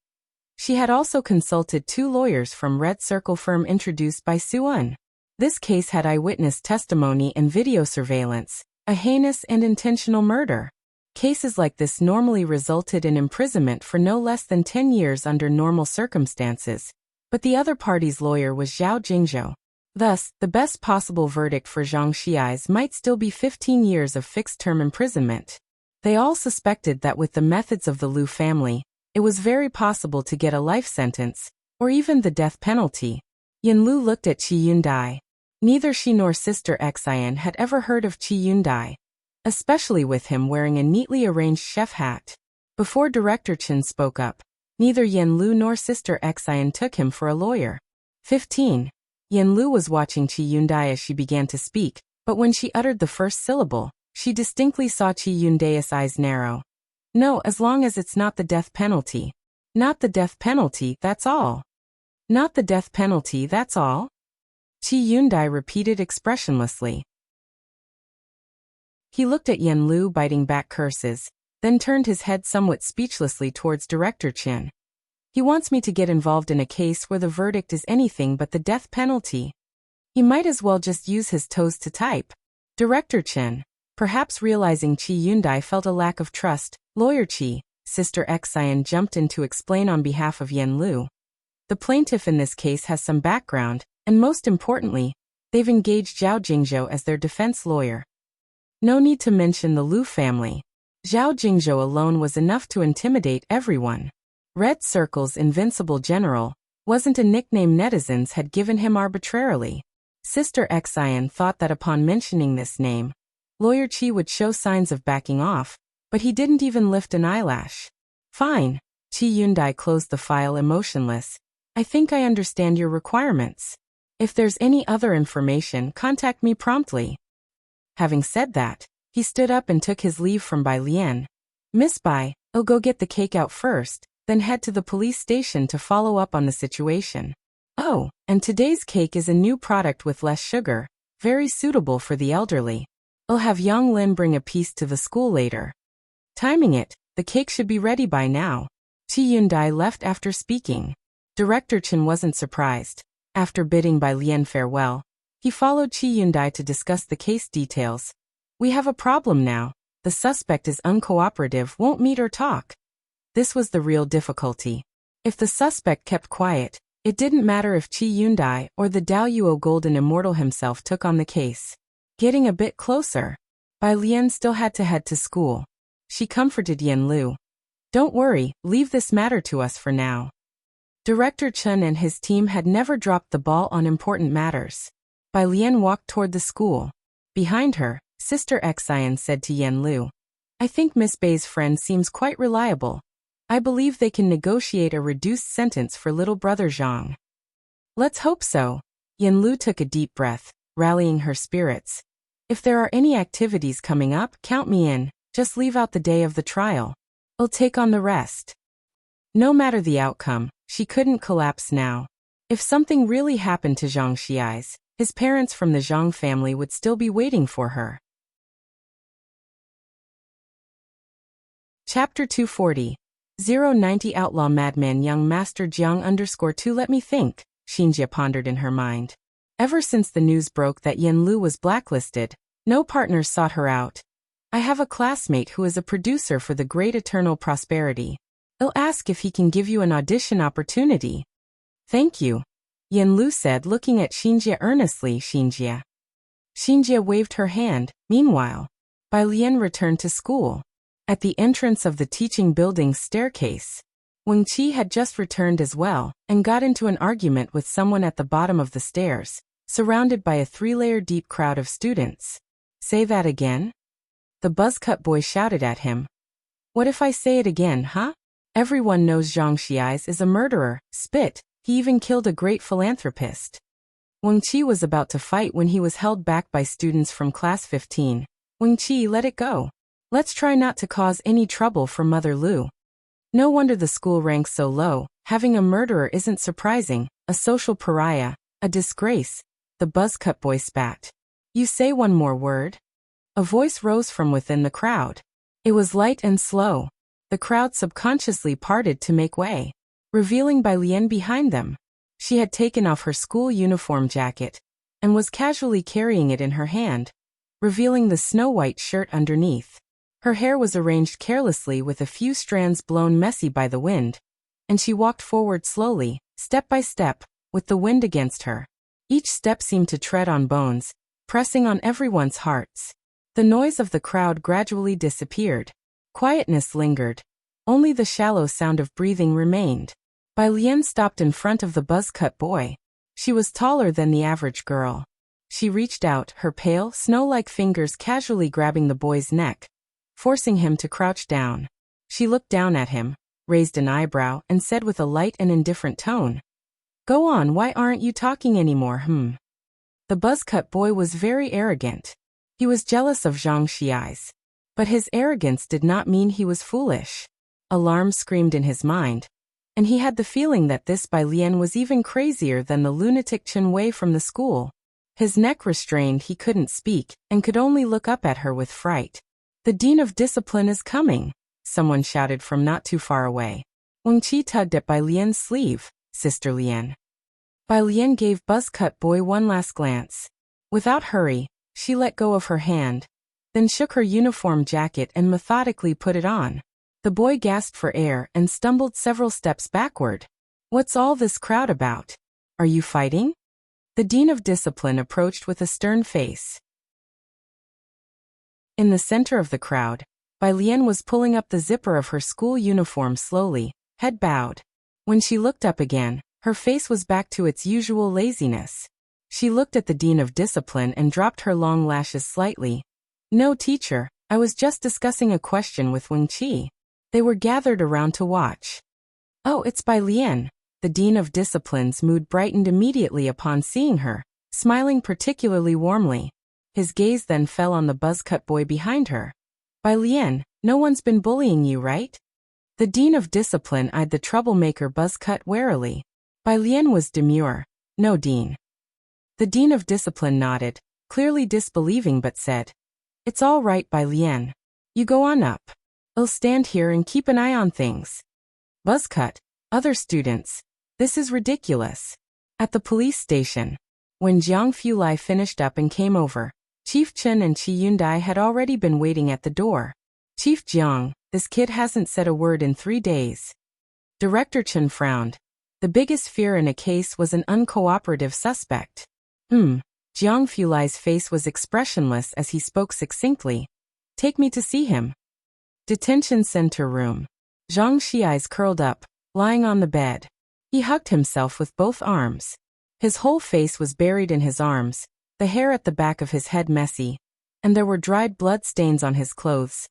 She had also consulted 2 lawyers from Red Circle firm introduced by Suan. This case had eyewitness testimony and video surveillance, a heinous and intentional murder. Cases like this normally resulted in imprisonment for no less than 10 years under normal circumstances, but the other party's lawyer was Zhao Jingzhou. Thus, the best possible verdict for Zhang Shi's might still be 15 years of fixed-term imprisonment. They all suspected that with the methods of the Liu family, it was very possible to get a life sentence, or even the death penalty. Yanlu looked at Chi Yundai. Neither she nor Sister Xian had ever heard of Chi Yundai, especially with him wearing a neatly arranged chef hat. Before Director Chen spoke up, neither Yanlu nor Sister Xian took him for a lawyer. 15. Yanlu was watching Chi Yundai as she began to speak, but when she uttered the first syllable, she distinctly saw Chi Yundai's eyes narrow. No, as long as it's not the death penalty. Not the death penalty, that's all. Not the death penalty, that's all? Chi Yundai repeated expressionlessly. He looked at Yanlu biting back curses, then turned his head somewhat speechlessly towards Director Chen. He wants me to get involved in a case where the verdict is anything but the death penalty. He might as well just use his toes to type. Director Chen, perhaps realizing Chi Yundai felt a lack of trust, Lawyer Chi, Sister Xian jumped in to explain on behalf of Yan Lu. The plaintiff in this case has some background, and most importantly, they've engaged Zhao Jingzhou as their defense lawyer. No need to mention the Lu family. Zhao Jingzhou alone was enough to intimidate everyone. Red Circle's invincible general wasn't a nickname netizens had given him arbitrarily. Sister Xian thought that upon mentioning this name, Lawyer Qi would show signs of backing off, but he didn't even lift an eyelash. Fine. Qi Yundai closed the file emotionless. I think I understand your requirements. If there's any other information, contact me promptly. Having said that, he stood up and took his leave from Bai Lian. Miss Bai, I'll go get the cake out first, then head to the police station to follow up on the situation. Oh, and today's cake is a new product with less sugar, very suitable for the elderly. I'll have Yang Lin bring a piece to the school later. Timing it, the cake should be ready by now. Qi Yundai left after speaking. Director Chen wasn't surprised. After bidding Bai Lian farewell, he followed Qi Yundai to discuss the case details. We have a problem now. The suspect is uncooperative, won't meet or talk. This was the real difficulty. If the suspect kept quiet, it didn't matter if Qi Yundai or the Daoyuo Golden Immortal himself took on the case. Getting a bit closer, Bai Lian still had to head to school. She comforted Yan Lu. Don't worry, leave this matter to us for now. Director Chen and his team had never dropped the ball on important matters. Bai Lian walked toward the school. Behind her, Sister Xian said to Yan Lu, I think Miss Bai's friend seems quite reliable. I believe they can negotiate a reduced sentence for little brother Zhang. Let's hope so. Yan Lu took a deep breath, rallying her spirits. If there are any activities coming up, count me in. Just leave out the day of the trial. I'll take on the rest. No matter the outcome, she couldn't collapse now. If something really happened to Zhang Xiais, his parents from the Zhang family would still be waiting for her. Chapter 240. 090 Outlaw Madman Young Master Jiang _2 Let me think, Xinjie pondered in her mind. Ever since the news broke that Yan Lu was blacklisted, no partners sought her out. I have a classmate who is a producer for the Great Eternal Prosperity. I'll ask if he can give you an audition opportunity. Thank you, Yan Lu said, looking at Xinjie earnestly. Xinjie. Xinjie waved her hand. Meanwhile, Bai Lian returned to school. At the entrance of the teaching building's staircase, Wang Qi had just returned as well, and got into an argument with someone at the bottom of the stairs, surrounded by a 3-layer deep crowd of students. Say that again? The buzzcut boy shouted at him. What if I say it again, huh? Everyone knows Zhang Xiais is a murderer. Spit, he even killed a great philanthropist. Wang Qi was about to fight when he was held back by students from class 15. Wang Qi, let it go. Let's try not to cause any trouble for Mother Lu. No wonder the school ranks so low. Having a murderer isn't surprising, a social pariah, a disgrace. The buzzcut boy spat. You say one more word? A voice rose from within the crowd. It was light and slow. The crowd subconsciously parted to make way, revealing Bai Lian behind them. She had taken off her school uniform jacket and was casually carrying it in her hand, revealing the snow-white shirt underneath. Her hair was arranged carelessly with a few strands blown messy by the wind, and she walked forward slowly, step by step, with the wind against her. Each step seemed to tread on bones, pressing on everyone's hearts. The noise of the crowd gradually disappeared. Quietness lingered. Only the shallow sound of breathing remained. Bai Lian stopped in front of the buzzcut boy. She was taller than the average girl. She reached out, her pale, snow-like fingers casually grabbing the boy's neck, forcing him to crouch down. She looked down at him, raised an eyebrow, and said with a light and indifferent tone, Go on, why aren't you talking anymore, The buzzcut boy was very arrogant. He was jealous of Zhang Xiais. But his arrogance did not mean he was foolish. Alarm screamed in his mind, and he had the feeling that this Bai Lian was even crazier than the lunatic Chen Wei from the school. His neck restrained, he couldn't speak, and could only look up at her with fright. The Dean of Discipline is coming, someone shouted from not too far away. Wang Qi tugged at Bai Lian's sleeve. Sister Lian. Bai Lian gave buzzcut boy one last glance. Without hurry, she let go of her hand, then shook her uniform jacket and methodically put it on. The boy gasped for air and stumbled several steps backward. What's all this crowd about? Are you fighting? The dean of discipline approached with a stern face. In the center of the crowd, Bai Lian was pulling up the zipper of her school uniform slowly, head bowed. When she looked up again, her face was back to its usual laziness. She looked at the dean of discipline and dropped her long lashes slightly. No, teacher, I was just discussing a question with Wing Qi. They were gathered around to watch. Oh, it's Bai Lian. The dean of discipline's mood brightened immediately upon seeing her, smiling particularly warmly. His gaze then fell on the buzzcut boy behind her. Bai Lian, no one's been bullying you, right? The dean of discipline eyed the troublemaker buzzcut warily. Bai Lian was demure. No, dean. The dean of discipline nodded, clearly disbelieving, but said, It's all right, Bai Lian. You go on up. I'll stand here and keep an eye on things. Buzzcut. Other students. This is ridiculous. At the police station. When Jiang Fulai finished up and came over, Chief Chen and Qi Yundai had already been waiting at the door. Chief Jiang, this kid hasn't said a word in 3 days. Director Chen frowned. The biggest fear in a case was an uncooperative suspect. Jiang Fulai's face was expressionless as he spoke succinctly. Take me to see him. Detention center room. Zhang Xiai's curled up, lying on the bed. He hugged himself with both arms. His whole face was buried in his arms, the hair at the back of his head messy, and there were dried blood stains on his clothes.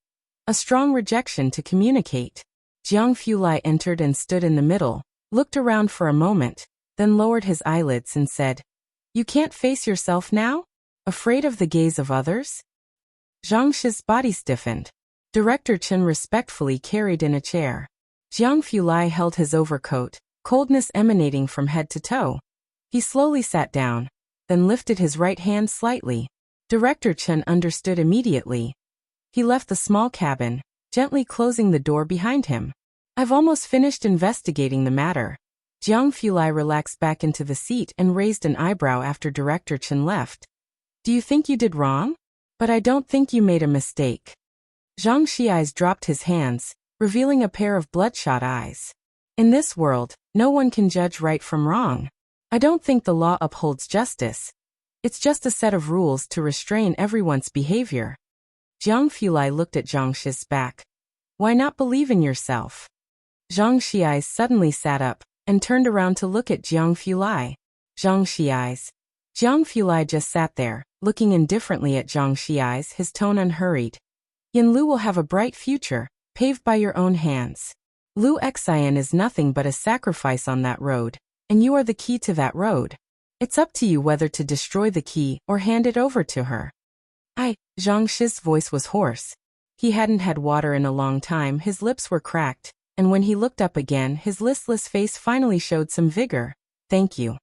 A strong rejection to communicate. Jiang Fulai entered and stood in the middle, looked around for a moment, then lowered his eyelids and said, You can't face yourself now? Afraid of the gaze of others? Zhang Shi's body stiffened. Director Chen respectfully carried in a chair. Jiang Fulai held his overcoat, coldness emanating from head to toe. He slowly sat down, then lifted his right hand slightly. Director Chen understood immediately. He left the small cabin, gently closing the door behind him. I've almost finished investigating the matter. Jiang Fulai relaxed back into the seat and raised an eyebrow after Director Chen left. Do you think you did wrong? But I don't think you made a mistake. Zhang Xiai's dropped his hands, revealing a pair of bloodshot eyes. In this world, no one can judge right from wrong. I don't think the law upholds justice. It's just a set of rules to restrain everyone's behavior. Jiang Fulai looked at Zhang Shi's back. Why not believe in yourself? Zhang Xiai suddenly sat up and turned around to look at Jiang Fulai. Zhang Xiai's. Jiang Fulai just sat there, looking indifferently at Zhang Xiai's, his tone unhurried. Yin Lu will have a bright future, paved by your own hands. Lu Xian is nothing but a sacrifice on that road, and you are the key to that road. It's up to you whether to destroy the key or hand it over to her. Zhang Shi's voice was hoarse. He hadn't had water in a long time, his lips were cracked, and when he looked up again, his listless face finally showed some vigor. Thank you.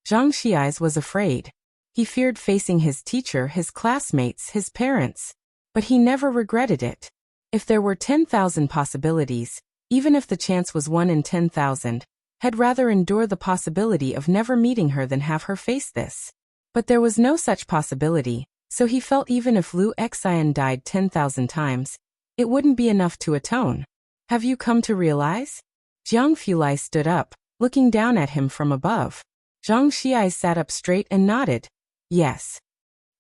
Zhang Xiai's was afraid. He feared facing his teacher, his classmates, his parents. But he never regretted it. If there were 10,000 possibilities, even if the chance was 1 in 10,000, he'd rather endure the possibility of never meeting her than have her face this. But there was no such possibility, so he felt even if Lu Xian died 10,000 times, it wouldn't be enough to atone. Have you come to realize? Jiang Fulai stood up, looking down at him from above. Zhang Xiai sat up straight and nodded. Yes.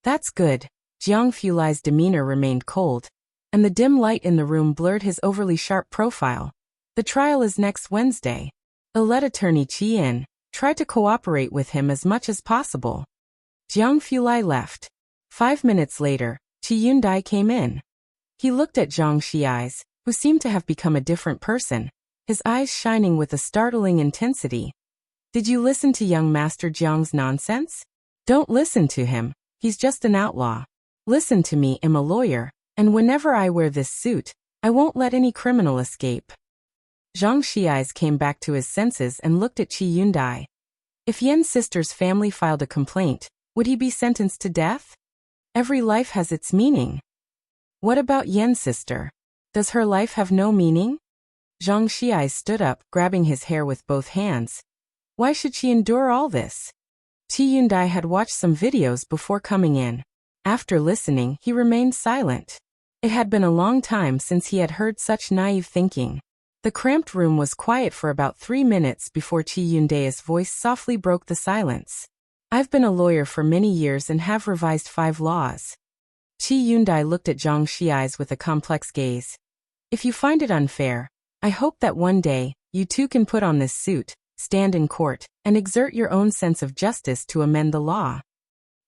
That's good. Jiang Fulai's demeanor remained cold, and the dim light in the room blurred his overly sharp profile. The trial is next Wednesday. Let attorney Qi in. Try to cooperate with him as much as possible. Jiang Fulai left. 5 minutes later, Qi Yundai came in. He looked at Zhang Xiai's, who seemed to have become a different person, his eyes shining with a startling intensity. Did you listen to young Master Jiang's nonsense? Don't listen to him, he's just an outlaw. Listen to me, I'm a lawyer, and whenever I wear this suit, I won't let any criminal escape. Zhang Xiai's came back to his senses and looked at Qi Yundai. If Yan's sister's family filed a complaint, would he be sentenced to death? Every life has its meaning. What about Yan's sister? Does her life have no meaning? Zhang Xiai stood up, grabbing his hair with both hands. Why should she endure all this? Qi Yundai had watched some videos before coming in. After listening, he remained silent. It had been a long time since he had heard such naive thinking. The cramped room was quiet for about 3 minutes before Chi Yundae's voice softly broke the silence. I've been a lawyer for many years and have revised 5 laws. Chi Yundae looked at Zhang Xi's with a complex gaze. If you find it unfair, I hope that one day, you too can put on this suit, stand in court, and exert your own sense of justice to amend the law.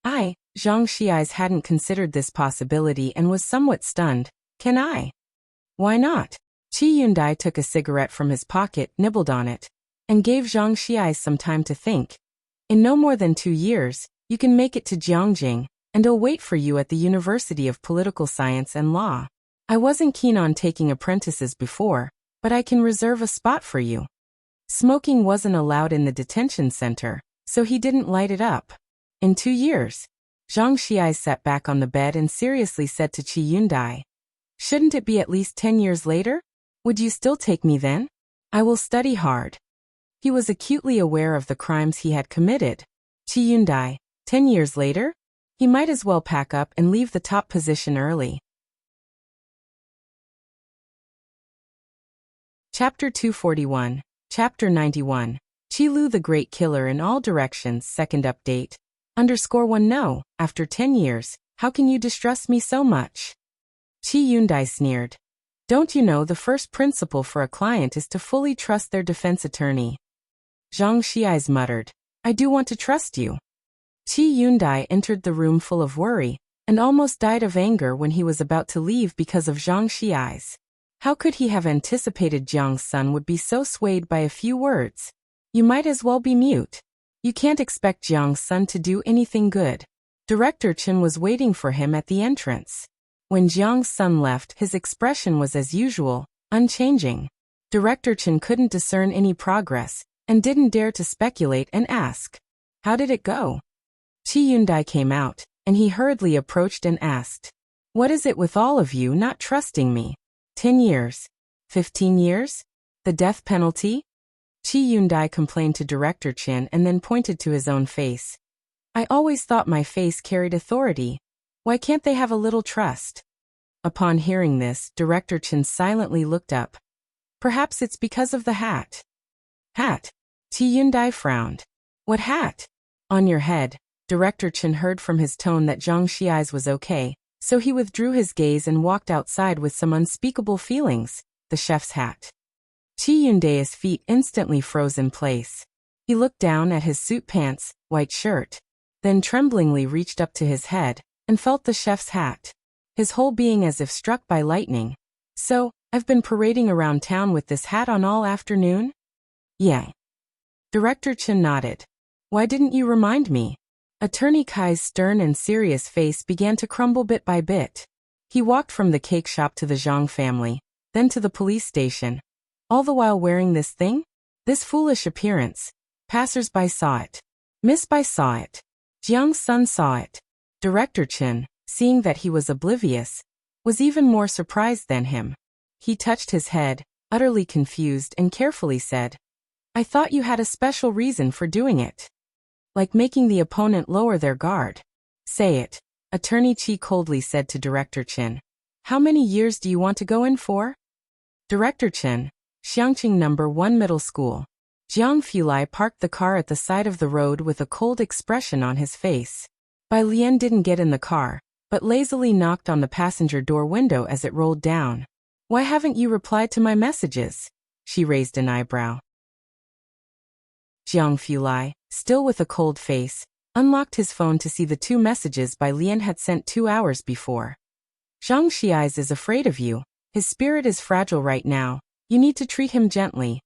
Zhang Xi's hadn't considered this possibility and was somewhat stunned. Can I? Why not? Chi Yundae took a cigarette from his pocket, nibbled on it, and gave Zhang Xi's some time to think. In no more than 2 years, you can make it to Jiangjing, and I'll wait for you at the University of Political Science and Law. I wasn't keen on taking apprentices before, but I can reserve a spot for you. Smoking wasn't allowed in the detention center, so he didn't light it up. In 2 years. Zhang Xiai sat back on the bed and seriously said to Chi Yundae, shouldn't it be at least 10 years later? Would you still take me then? I will study hard. He was acutely aware of the crimes he had committed. Chi Yundae, 10 years later? He might as well pack up and leave the top position early. Chapter 241, Chapter 91, Chi Lu the Great Killer in All Directions, second update. _1 No, after 10 years, how can you distrust me so much? Chi Yundae sneered. Don't you know the first principle for a client is to fully trust their defense attorney? Zhang Xi's muttered. I do want to trust you. Chi Yundae entered the room full of worry, and almost died of anger when he was about to leave because of Zhang Xi's. How could he have anticipated Jiang's son would be so swayed by a few words? You might as well be mute. You can't expect Jiang's son to do anything good. Director Chen was waiting for him at the entrance. When Jiang's son left, his expression was as usual, unchanging. Director Chen couldn't discern any progress, and didn't dare to speculate and ask, how did it go? Chi Yundae came out, and he hurriedly approached and asked, what is it with all of you not trusting me? 10 years? 15 years? The death penalty? Chi Yundae complained to Director Chen and then pointed to his own face. I always thought my face carried authority. Why can't they have a little trust? Upon hearing this, Director Chen silently looked up. Perhaps it's because of the hat. Hat? Chi Yundae frowned. What hat? On your head. Director Chen heard from his tone that Zhang Xi's was okay, so he withdrew his gaze and walked outside with some unspeakable feelings. The chef's hat. Chi Yundae's feet instantly froze in place. He looked down at his suit pants, white shirt, then tremblingly reached up to his head, and felt the chef's hat. His whole being as if struck by lightning. So, I've been parading around town with this hat on all afternoon? Yeah. Director Chen nodded. Why didn't you remind me? Attorney Kai's stern and serious face began to crumble bit by bit. He walked from the cake shop to the Zhang family, then to the police station. All the while wearing this thing? This foolish appearance. Passers-by saw it. Miss Bai saw it. Jiang's son saw it. Director Chen, seeing that he was oblivious, was even more surprised than him. He touched his head, utterly confused, and carefully said, I thought you had a special reason for doing it. Like making the opponent lower their guard. Say it. Attorney Chi coldly said to Director Chen. How many years do you want to go in for? Director Chen, Xiangqing No. 1 Middle School. Jiang Fulai parked the car at the side of the road with a cold expression on his face. Bai Lian didn't get in the car, but lazily knocked on the passenger door window as it rolled down. Why haven't you replied to my messages? She raised an eyebrow. Jiang Fulai, still with a cold face, unlocked his phone to see the 2 messages Bai Lian had sent 2 hours before. Zhang Xi's is afraid of you. His spirit is fragile right now. You need to treat him gently.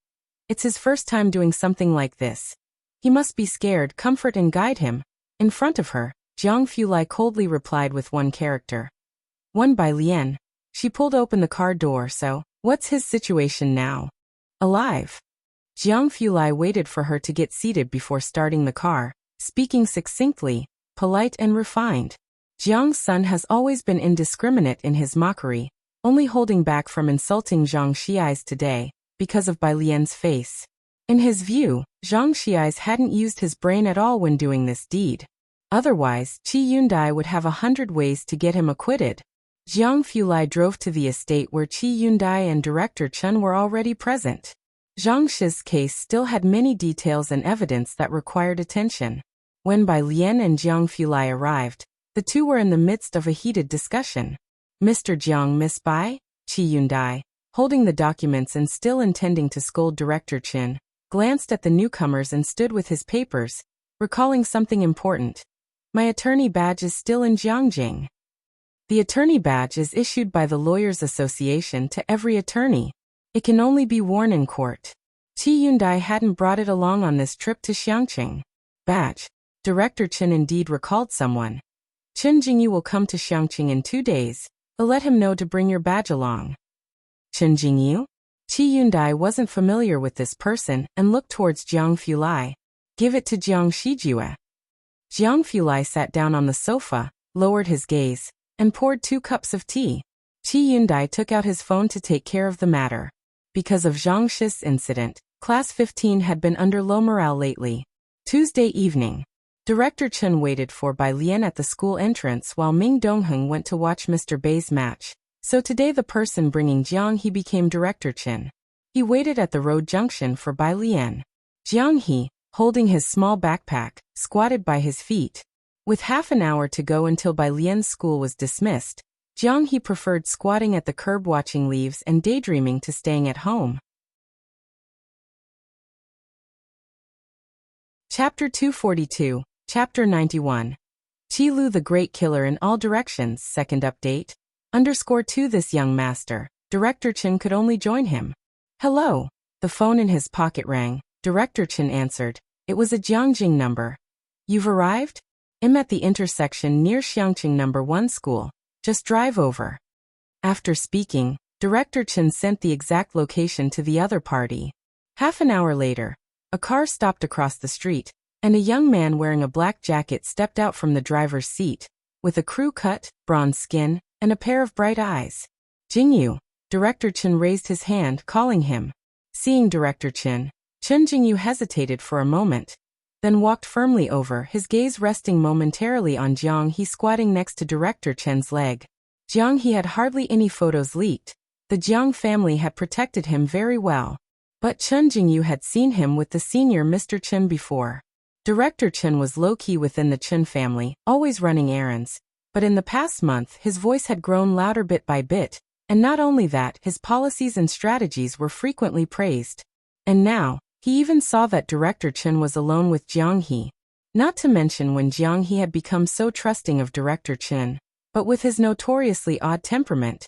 It's his first time doing something like this. He must be scared. Comfort and guide him. In front of her, Jiang Fulai coldly replied with one character. One Bai Lian. She pulled open the car door. So, what's his situation now? Alive. Jiang Fulai waited for her to get seated before starting the car, speaking succinctly, polite and refined. Jiang's son has always been indiscriminate in his mockery, only holding back from insulting Zhang Xi's today, because of Bai Lian's face. In his view, Zhang Xi's hadn't used his brain at all when doing this deed. Otherwise, Chi Yundae would have 100 ways to get him acquitted. Jiang Fulai drove to the estate where Qi Yundai and Director Chen were already present. Zhang Shi's case still had many details and evidence that required attention. When Bai Lian and Jiang Fulai arrived, the two were in the midst of a heated discussion. Mr. Jiang, Miss Bai? Qi Yundai, holding the documents and still intending to scold Director Chen, glanced at the newcomers and stood with his papers, recalling something important. My attorney badge is still in Jiangjing. The attorney badge is issued by the Lawyers Association to every attorney. It can only be worn in court. Qi Yundai hadn't brought it along on this trip to Xiangqing. Badge. Director Chen indeed recalled someone. Chen Jingyu will come to Xiangqing in 2 days. Let him know to bring your badge along. Chen Jingyu? Qi Yundai wasn't familiar with this person and looked towards Jiang Fulai. Give it to Jiang Shijue. Jiang Fulai sat down on the sofa, lowered his gaze, and poured 2 cups of tea. Qi Yundai took out his phone to take care of the matter. Because of Zhang Shi's incident, Class 15 had been under low morale lately. Tuesday evening. Director Chen waited for Bai Lian at the school entrance while Ming Dongheng went to watch Mr. Bai's match. So today the person bringing Jiang He became Director Chen. He waited at the road junction for Bai Lian. Jiang He, holding his small backpack, squatted by his feet. With half an hour to go until Bai Lian's school was dismissed, Jiang He preferred squatting at the curb watching leaves and daydreaming to staying at home. Chapter 242, Chapter 91. Qi Lu the Great Killer in All Directions, second update. _2 This young master, Director Chen could only join him. Hello. The phone in his pocket rang. Director Chen answered. It was a Jiangjing number. You've arrived? I'm at the intersection near Xiangqing No. 1 school. Just drive over. After speaking, Director Chen sent the exact location to the other party. Half an hour later, a car stopped across the street, and a young man wearing a black jacket stepped out from the driver's seat, with a crew cut, bronze skin, and a pair of bright eyes. Jingyu. Director Chen raised his hand, calling him. Seeing Director Chen, Chen Jingyu hesitated for a moment, then walked firmly over, his gaze resting momentarily on Jiang He squatting next to Director Chen's leg. Jiang He had hardly any photos leaked. The Jiang family had protected him very well. But Chen Jingyu had seen him with the senior Mr. Chen before. Director Chen was low-key within the Chen family, always running errands. But in the past month his voice had grown louder bit by bit, and not only that, his policies and strategies were frequently praised. And now, he even saw that Director Chen was alone with Jiang He. Not to mention when Jiang He had become so trusting of Director Chen. But with his notoriously odd temperament,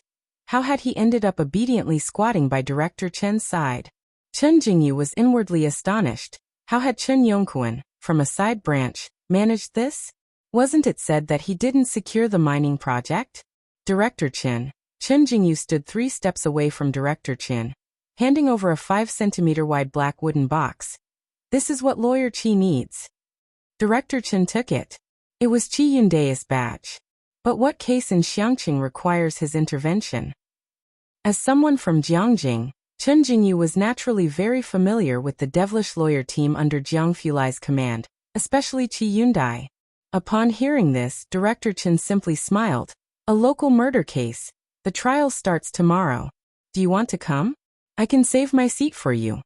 how had he ended up obediently squatting by Director Chen's side? Chen Jingyu was inwardly astonished. How had Chen Yongquan, from a side branch, managed this? Wasn't it said that he didn't secure the mining project? Director Chen. Chen Jingyu stood 3 steps away from Director Chen, handing over a 5-centimeter wide black wooden box. This is what Lawyer Qi needs. Director Chen took it. It was Qi Yundai's badge. But what case in Xiangqing requires his intervention? As someone from Jiangjing, Chen Jingyu was naturally very familiar with the devilish lawyer team under Jiang Fulai's command, especially Qi Yundai. Upon hearing this, Director Chen simply smiled. A local murder case. The trial starts tomorrow. Do you want to come? I can save my seat for you.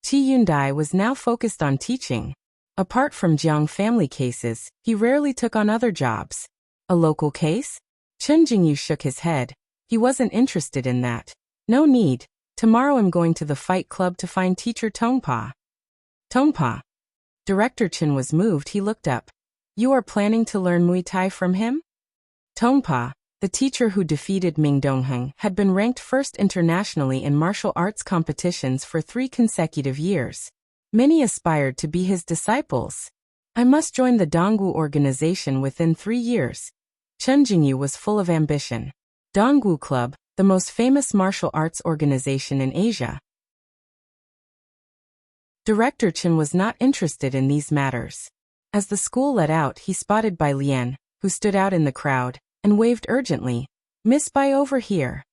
Qi Yundai was now focused on teaching. Apart from Jiang family cases, he rarely took on other jobs. A local case? Chen Jingyu shook his head. He wasn't interested in that. No need. Tomorrow I'm going to the fight club to find teacher Tongpa. Tongpa. Director Chen was moved. He looked up. You are planning to learn Muay Thai from him? Tongpa, the teacher who defeated Ming Dongheng, had been ranked first internationally in martial arts competitions for 3 consecutive years. Many aspired to be his disciples. I must join the Dongwu organization within 3 years. Chen Jingyu was full of ambition. Dongwu Club, the most famous martial arts organization in Asia. Director Chen was not interested in these matters. As the school let out, he spotted Bai Lian, who stood out in the crowd, and waved urgently. Miss Bai, over here.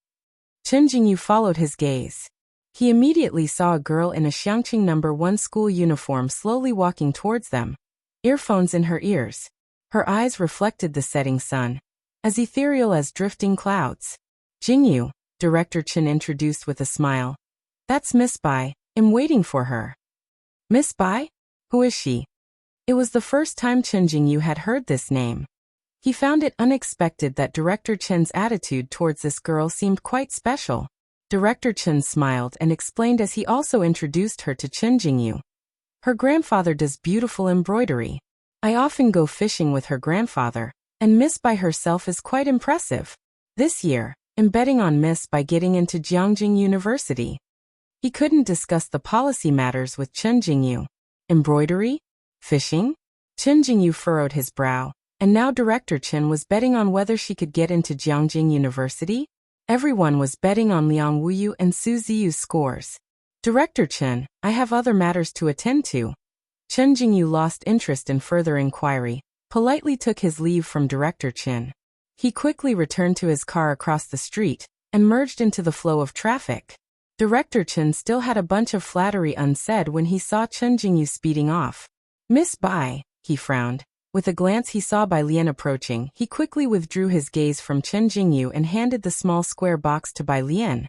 Chen Jingyu followed his gaze. He immediately saw a girl in a Xiangqing No. 1 school uniform slowly walking towards them, earphones in her ears. Her eyes reflected the setting sun. as ethereal as drifting clouds. Jingyu, Director Chen introduced with a smile. That's Miss Bai, I'm waiting for her. Miss Bai? Who is she? It was the first time Chen Jingyu had heard this name. He found it unexpected that Director Chen's attitude towards this girl seemed quite special. Director Chen smiled and explained as he also introduced her to Chen Jingyu. Her grandfather does beautiful embroidery. I often go fishing with her grandfather, and Miss Bai herself is quite impressive. This year, I'm betting on Miss Bai getting into Jiangjing University. He couldn't discuss the policy matters with Chen Jingyu. Embroidery? Fishing? Chen Jingyu furrowed his brow, and now Director Chen was betting on whether she could get into Jiangjing University? Everyone was betting on Liang Wuyu and Su Ziyu's scores. Director Chen, I have other matters to attend to. Chen Jingyu lost interest in further inquiry, politely took his leave from Director Chen. He quickly returned to his car across the street, and merged into the flow of traffic. Director Chen still had a bunch of flattery unsaid when he saw Chen Jingyu speeding off. Miss Bai, he frowned. With a glance he saw Bai Lian approaching, he quickly withdrew his gaze from Chen Jingyu and handed the small square box to Bai Lian.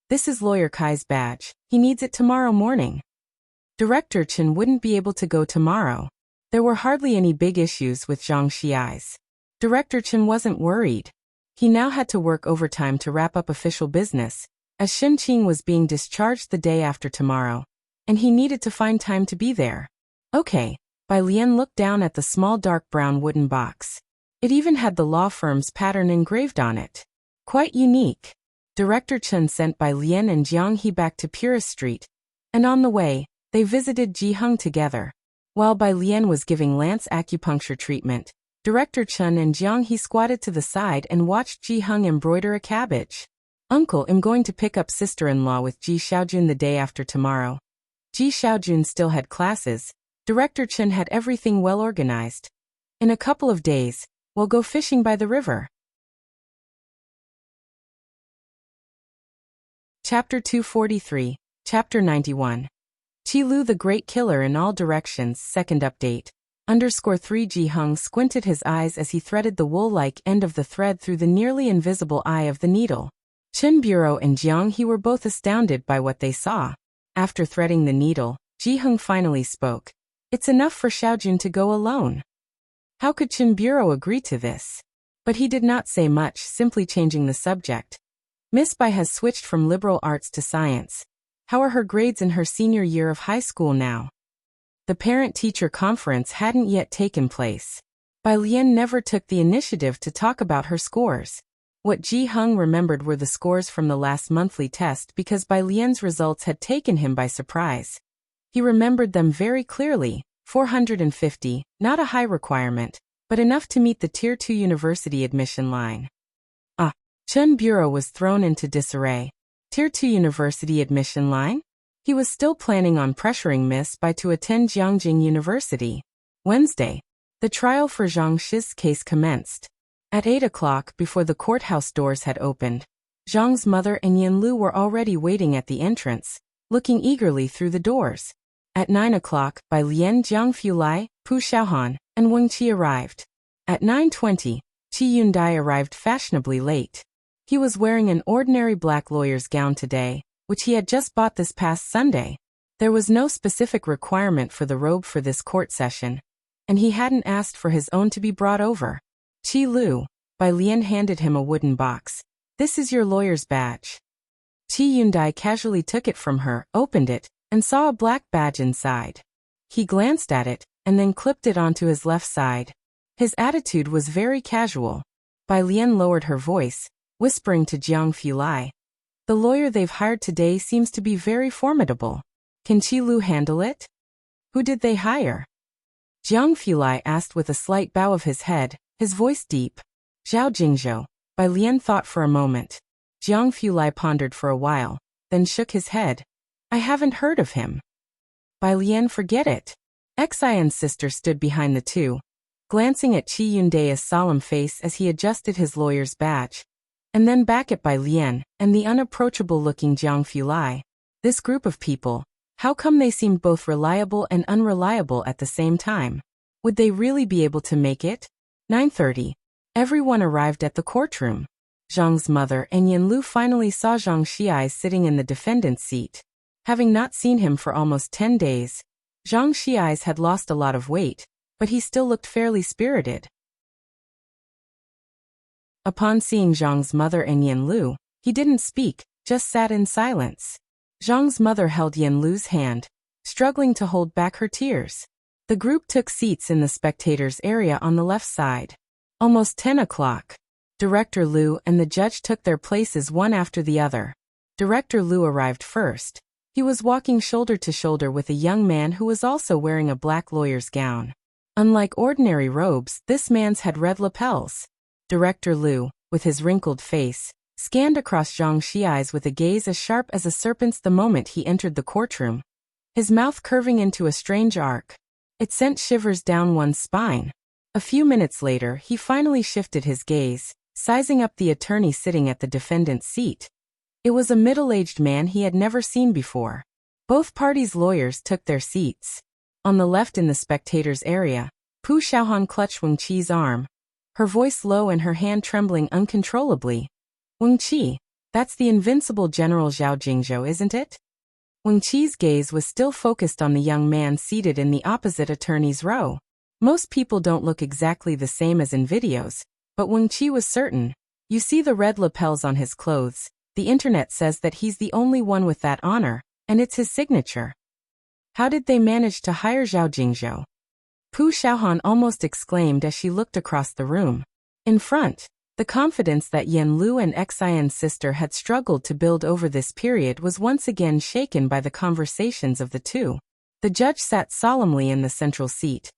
This is Lawyer Kai's badge. He needs it tomorrow morning. Director Chen wouldn't be able to go tomorrow. There were hardly any big issues with Zhang Xiai's. Director Chen wasn't worried. He now had to work overtime to wrap up official business, as Shen Qing was being discharged the day after tomorrow, and he needed to find time to be there. Okay. Bai Lian looked down at the small dark brown wooden box. It even had the law firm's pattern engraved on it. Quite unique. Director Chen sent Bai Lian and Jiang He back to Purist Street, and on the way, they visited Ji Heng together. While Bai Lian was giving Lance acupuncture treatment, Director Chen and Jiang He squatted to the side and watched Ji Heng embroider a cabbage. Uncle, I'm going to pick up sister-in-law with Ji Xiaojun the day after tomorrow. Ji Xiaojun still had classes. Director Chen had everything well organized. In a couple of days, we'll go fishing by the river. Chapter 243, Chapter 91. Qi Lu the Great Killer in All Directions, second update. _3 Ji Heng squinted his eyes as he threaded the wool-like end of the thread through the nearly invisible eye of the needle. Chen Bureau and Jiang He were both astounded by what they saw. After threading the needle, Ji Heng finally spoke. It's enough for Xiaojun to go alone. How could Chen Bureau agree to this? But he did not say much, simply changing the subject. Miss Bai has switched from liberal arts to science. How are her grades in her senior year of high school now? The parent-teacher conference hadn't yet taken place. Bai Lian never took the initiative to talk about her scores. What Ji Heng remembered were the scores from the last monthly test because Bai Lian's results had taken him by surprise. He remembered them very clearly, 450, not a high requirement, but enough to meet the Tier 2 university admission line. Chen Bureau was thrown into disarray. Tier 2 university admission line? He was still planning on pressuring Miss Bai to attend Jiangjing University. Wednesday, the trial for Zhang Shi's case commenced. At 8 o'clock, before the courthouse doors had opened, Zhang's mother and Yin Lu were already waiting at the entrance, looking eagerly through the doors. At 9 o'clock, Bai Lian, Jiang Fulai, Pu Xiaohan, and Weng Qi arrived. At 9:20, Qi Yundai arrived fashionably late. He was wearing an ordinary black lawyer's gown today, which he had just bought this past Sunday. There was no specific requirement for the robe for this court session, and he hadn't asked for his own to be brought over. Qi Lu, Bai Lian handed him a wooden box. This is your lawyer's badge. Qi Yundai casually took it from her, opened it, and saw a black badge inside. He glanced at it, and then clipped it onto his left side. His attitude was very casual. Bai Lian lowered her voice, whispering to Jiang Fulai. The lawyer they've hired today seems to be very formidable. Can Qi Lu handle it? Who did they hire? Jiang Fulai asked with a slight bow of his head, his voice deep. Zhao Jingzhou. Bai Lian thought for a moment. Jiang Fulai pondered for a while, then shook his head. I haven't heard of him. Bai Lian, forget it. Xian's sister stood behind the two, glancing at Qi Yundai's solemn face as he adjusted his lawyer's badge, and then back at Bai Lian and the unapproachable-looking Jiang Fulai. This group of people, how come they seemed both reliable and unreliable at the same time? Would they really be able to make it? 9:30. Everyone arrived at the courtroom. Zhang's mother and Yanlu finally saw Zhang Xiai sitting in the defendant's seat. Having not seen him for almost 10 days, Zhang Xiai had lost a lot of weight, but he still looked fairly spirited. Upon seeing Zhang's mother and Yanlu, he didn't speak, just sat in silence. Zhang's mother held Yanlu's hand, struggling to hold back her tears. The group took seats in the spectators' area on the left side. Almost 10 o'clock. Director Liu and the judge took their places one after the other. Director Liu arrived first. He was walking shoulder to shoulder with a young man who was also wearing a black lawyer's gown. Unlike ordinary robes, this man's had red lapels. Director Liu, with his wrinkled face, scanned across Zhang Xiai's with a gaze as sharp as a serpent's the moment he entered the courtroom, his mouth curving into a strange arc. It sent shivers down one's spine. A few minutes later, he finally shifted his gaze, sizing up the attorney sitting at the defendant's seat. It was a middle-aged man he had never seen before. Both parties' lawyers took their seats. On the left in the spectators' area, Pu Xiaohan clutched Wang Qi's arm, her voice low and her hand trembling uncontrollably. Wang Qi, that's the invincible General Zhao Jingzhou, isn't it? Wang Qi's gaze was still focused on the young man seated in the opposite attorney's row. Most people don't look exactly the same as in videos, but Wang Qi was certain. You see the red lapels on his clothes. The internet says that he's the only one with that honor, and it's his signature. How did they manage to hire Zhao Jingzhou? Pu Xiaohan almost exclaimed as she looked across the room. In front, the confidence that Yanlu and Xian's sister had struggled to build over this period was once again shaken by the conversations of the two. The judge sat solemnly in the central seat.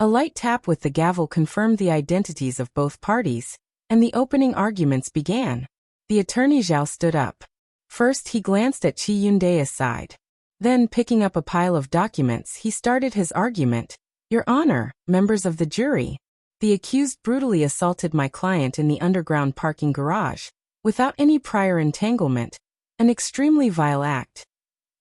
A light tap with the gavel confirmed the identities of both parties, and the opening arguments began. The attorney Zhao stood up. First he glanced at Qi Yunde's side. Then, picking up a pile of documents, he started his argument. Your Honor, members of the jury, the accused brutally assaulted my client in the underground parking garage, without any prior entanglement, an extremely vile act.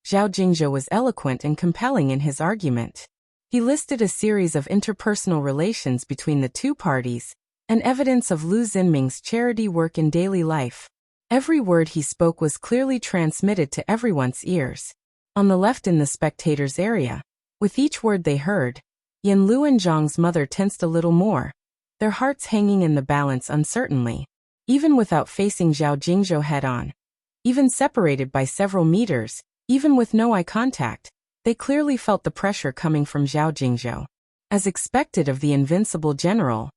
Zhao Jingzhou was eloquent and compelling in his argument. He listed a series of interpersonal relations between the two parties, and evidence of Lu Xinming's charity work in daily life. Every word he spoke was clearly transmitted to everyone's ears. On the left in the spectators' area, with each word they heard, Yanlu and Zhang's mother tensed a little more, their hearts hanging in the balance uncertainly. Even without facing Zhao Jingzhou head-on, even separated by several meters, even with no eye contact, they clearly felt the pressure coming from Zhao Jingzhou. As expected of the invincible general,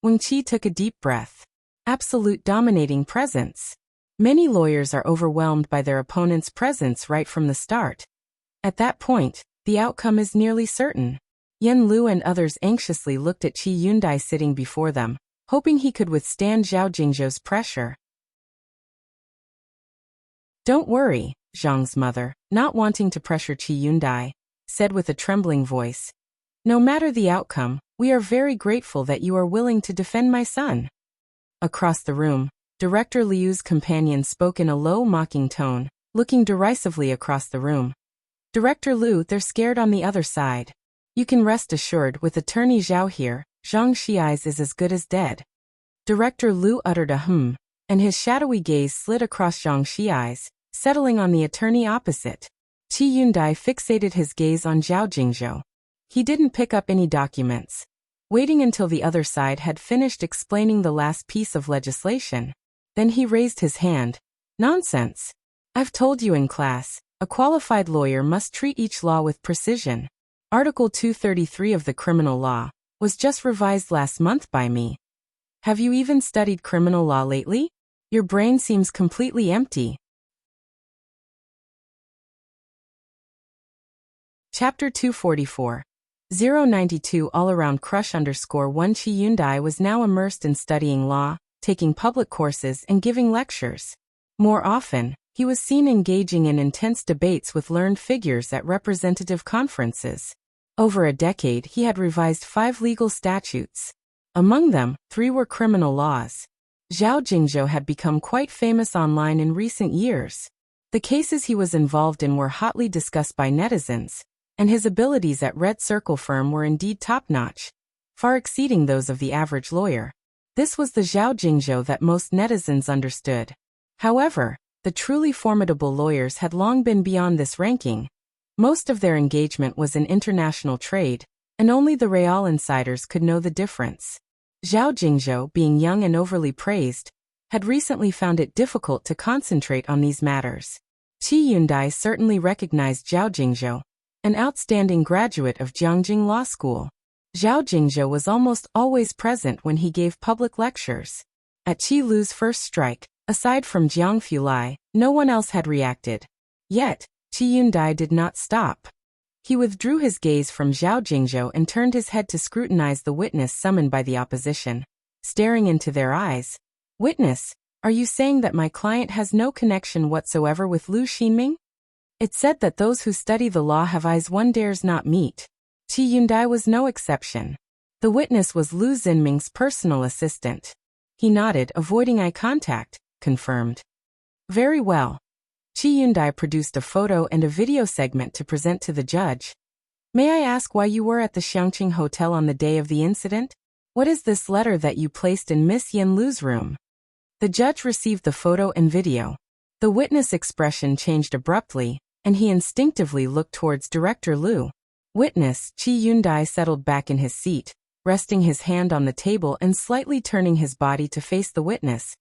Wang Qi took a deep breath. Absolute dominating presence. Many lawyers are overwhelmed by their opponent's presence right from the start. At that point, the outcome is nearly certain. Yanlu and others anxiously looked at Qi Yunde sitting before them, hoping he could withstand Zhao Jingzhou's pressure. Don't worry, Zhang's mother, not wanting to pressure Qi Yunde, said with a trembling voice. No matter the outcome, we are very grateful that you are willing to defend my son. Across the room, Director Liu's companion spoke in a low, mocking tone, looking derisively across the room. Director Liu, they're scared on the other side. You can rest assured, with Attorney Zhao here, Zhang Xiai's is as good as dead. Director Liu uttered a and his shadowy gaze slid across Zhang Xiai's, settling on the attorney opposite. Qi Yunde fixated his gaze on Zhao Jingzhou. He didn't pick up any documents, waiting until the other side had finished explaining the last piece of legislation. Then he raised his hand. Nonsense. I've told you in class, a qualified lawyer must treat each law with precision. Article 233 of the criminal law was just revised last month by me. Have you even studied criminal law lately? Your brain seems completely empty. Chapter 244. 092 All-Around Crush _1 Qi Yunde was now immersed in studying law, taking public courses and giving lectures. More often, he was seen engaging in intense debates with learned figures at representative conferences. Over a decade, he had revised 5 legal statutes. Among them, 3 were criminal laws. Zhao Jingzhou had become quite famous online in recent years. The cases he was involved in were hotly discussed by netizens, and his abilities at Red Circle firm were indeed top-notch, far exceeding those of the average lawyer. This was the Zhao Jingzhou that most netizens understood. However, the truly formidable lawyers had long been beyond this ranking. Most of their engagement was in international trade, and only the real insiders could know the difference. Zhao Jingzhou, being young and overly praised, had recently found it difficult to concentrate on these matters. Qi Yundai certainly recognized Zhao Jingzhou, an outstanding graduate of Jiangjing Law School. Zhao Jingzhou was almost always present when he gave public lectures. At Qi Lu's first strike, aside from Jiang Fulai, no one else had reacted. Yet, Qi Yundai did not stop. He withdrew his gaze from Zhao Jingzhou and turned his head to scrutinize the witness summoned by the opposition. Staring into their eyes, "Witness, are you saying that my client has no connection whatsoever with Lu Xinming? It's said that those who study the law have eyes one dares not meet." Qi Yundai was no exception. The witness was Lu Xinming's personal assistant. He nodded, avoiding eye contact, confirmed. "Very well." Qi Yundai produced a photo and a video segment to present to the judge. "May I ask why you were at the Xiangqing Hotel on the day of the incident? What is this letter that you placed in Miss Yin Lu's room?" The judge received the photo and video. The witness' expression changed abruptly, and he instinctively looked towards Director Lu. Witness, Qi Yundai settled back in his seat, resting his hand on the table and slightly turning his body to face the witness.